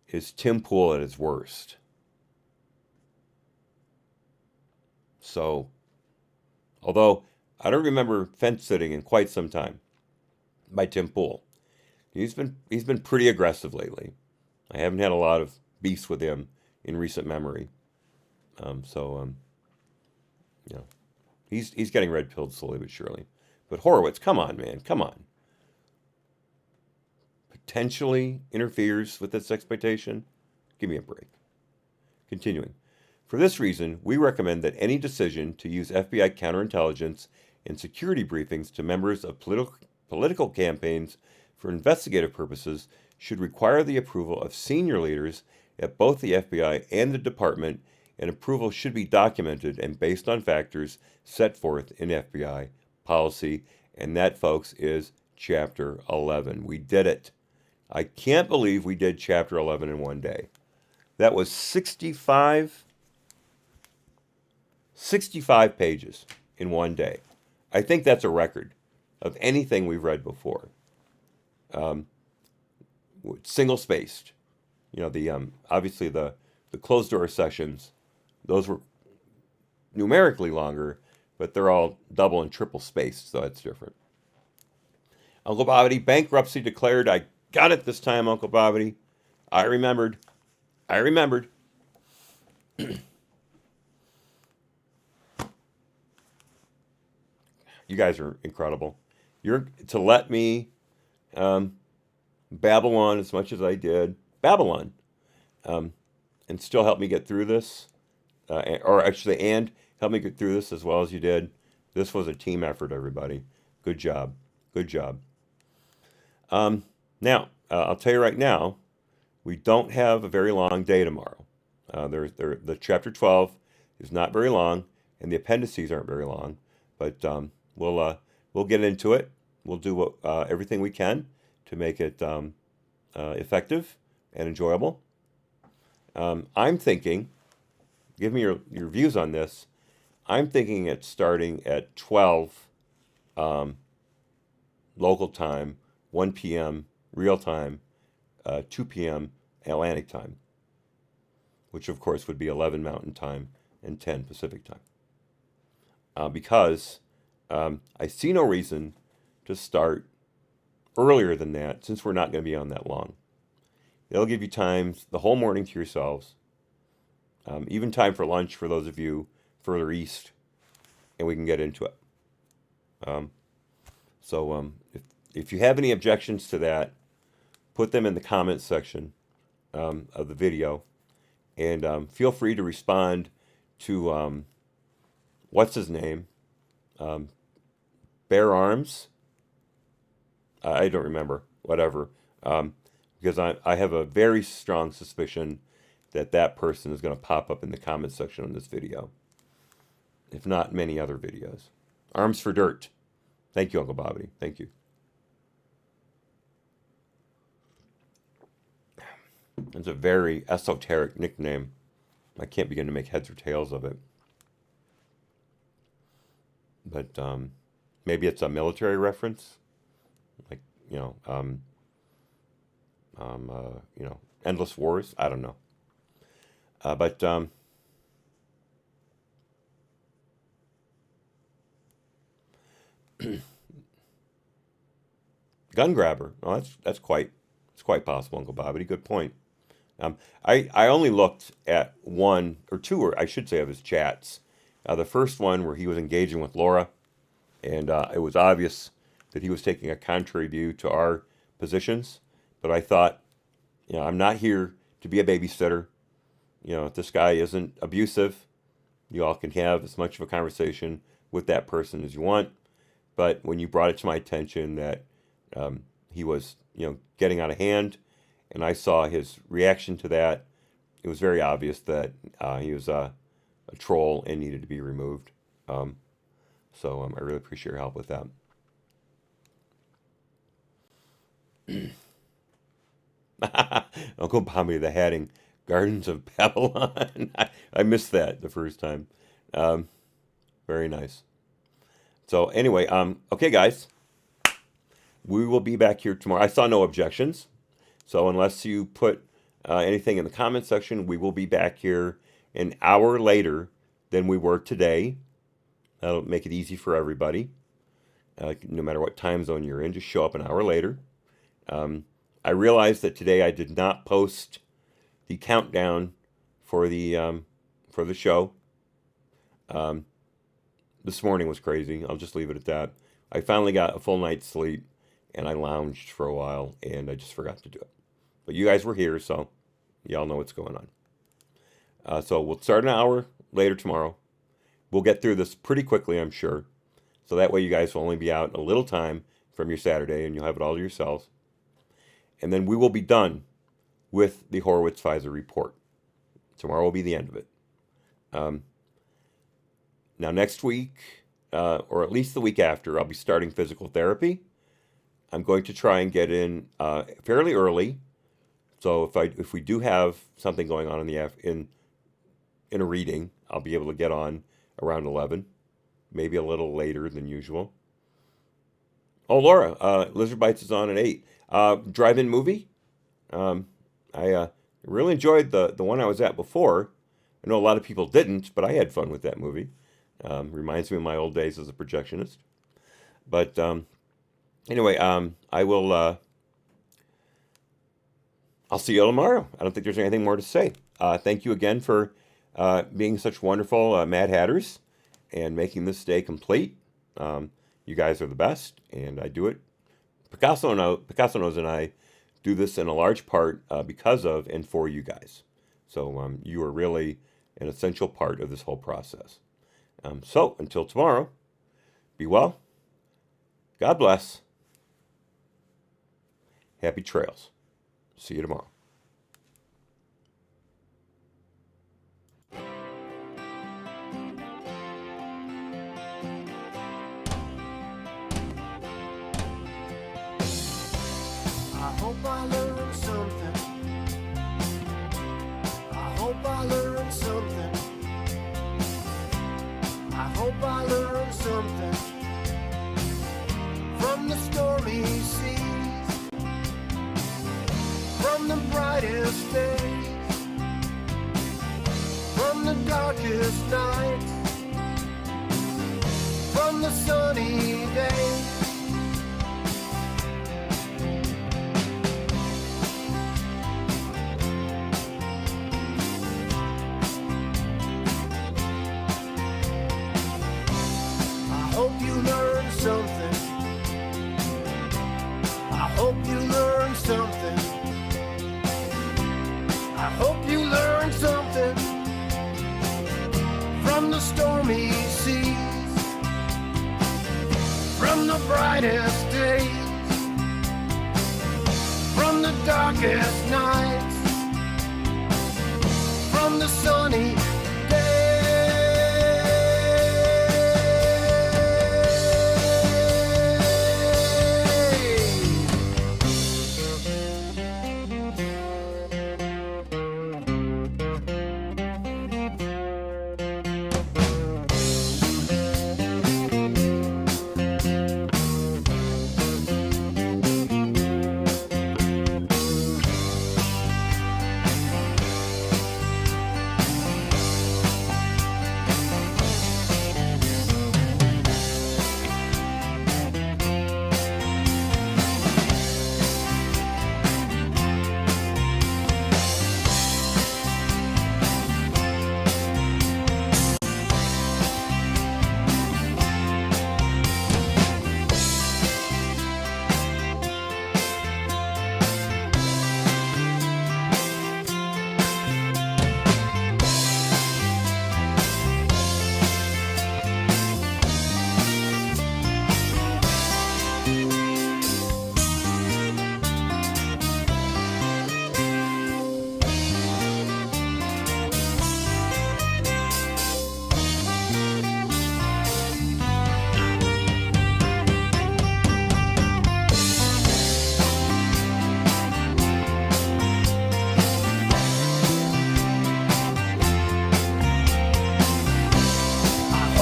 is Tim Pool at his worst. So, although I don't remember fence sitting in quite some time by Tim Pool, he's been pretty aggressive lately. I haven't had a lot of beefs with him in recent memory. He's getting red-pilled slowly but surely. But Horowitz, come on, man, come on. Potentially interferes with this expectation? Give me a break. Continuing. For this reason, we recommend that any decision to use FBI counterintelligence and security briefings to members of political campaigns for investigative purposes should require the approval of senior leaders at both the FBI and the department, and approval should be documented and based on factors set forth in FBI policy, and that, folks, is Chapter 11. We did it. I can't believe we did Chapter 11 in one day. That was 65 pages in one day. I think that's a record of anything we've read before. Single-spaced. Obviously the closed-door sessions, those were numerically longer, but they're all double and triple spaced, so that's different. Uncle Bobbity, bankruptcy declared. I got it this time, Uncle Bobbity. I remembered. You guys are incredible. You're to let me babble on as much as I did. Babylon. And still help me get through this. And help me get through this as well as you did. This was a team effort, everybody. Good job. Good job. Now, I'll tell you right now, we don't have a very long day tomorrow. The chapter 12 is not very long, and the appendices aren't very long, but we'll get into it. We'll do everything we can to make it effective and enjoyable. I'm thinking, give me your views on this. I'm thinking it's starting at 12 local time, 1 p.m. real time, 2 p.m. Atlantic time, which of course would be 11 Mountain time and 10 Pacific time. Because I see no reason to start earlier than that, since we're not going to be on that long. It'll give you time the whole morning to yourselves, even time for lunch for those of you further east, and we can get into it. If you have any objections to that, put them in the comments section of the video, and feel free to respond to what's his name, Bear Arms. I don't remember, whatever, because I have a very strong suspicion that person is going to pop up in the comments section on this video, if not many other videos. Arms for Dirt. Thank you, Uncle Bobby. Thank you. It's a very esoteric nickname. I can't begin to make heads or tails of it. But maybe it's a military reference, like Endless Wars. I don't know. Gun grabber. Oh, that's quite possible, Uncle Bobby. Good point. I only looked at one or two, or I should say, of his chats. The first one where he was engaging with Laura, and it was obvious that he was taking a contrary view to our positions. But I thought, I'm not here to be a babysitter. If this guy isn't abusive, you all can have as much of a conversation with that person as you want. But when you brought it to my attention that he was, getting out of hand, and I saw his reaction to that, it was very obvious that he was a troll and needed to be removed. I really appreciate your help with that. Uncle Bobby, the Hatting Gardens of Babylon. I missed that the first time. Very nice. So anyway, okay, guys, we will be back here tomorrow. I saw no objections, so unless you put anything in the comment section, we will be back here an hour later than we were today. That'll make it easy for everybody. No matter what time zone you're in, just show up an hour later. I realized that today I did not post the countdown for the show. This morning was crazy. I'll just leave it at that. I finally got a full night's sleep, and I lounged for a while, and I just forgot to do it. But you guys were here, so y'all know what's going on. So we'll start an hour later tomorrow. We'll get through this pretty quickly, I'm sure. So that way you guys will only be out a little time from your Saturday, and you'll have it all to yourselves. And then we will be done with the Horowitz FISA report. Tomorrow will be the end of it. Now next week, or at least the week after, I'll be starting physical therapy. I'm going to try and get in fairly early. So if we do have something going on in a reading, I'll be able to get on around 11, maybe a little later than usual. Oh, Laura, Lizard Bites is on at 8. Drive-in movie. I really enjoyed the one I was at before. I know a lot of people didn't, but I had fun with that movie. Reminds me of my old days as a projectionist. But anyway, I will. I'll see you all tomorrow. I don't think there's anything more to say. Thank you again for being such wonderful Mad Hatters and making this day complete. You guys are the best, and I do it. Picasso knows, and I do this in a large part because of and for you guys. So you are really an essential part of this whole process. So until tomorrow, Be well. God bless. Happy trails. See you tomorrow. I hope I learned something. I hope I learned something. I hope I learned something from the stormy seas, from the brightest days, from the darkest nights, from the sunny days. I hope you learned something. I hope you learned something. I hope you learned something from the stormy seas, from the brightest days, from the darkest nights, from the sunny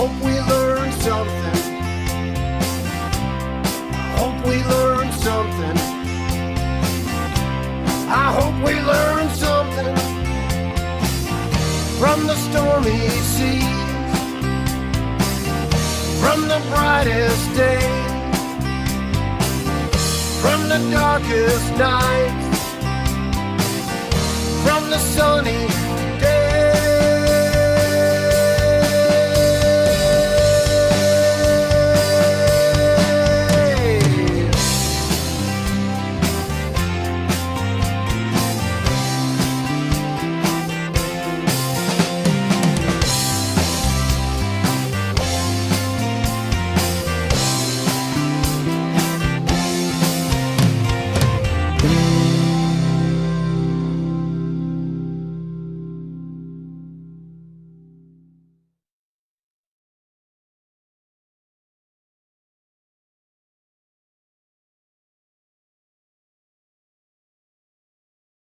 hope we learned something. I hope we learned something. I hope we learned something from the stormy seas, from the brightest days, from the darkest nights, from the sunny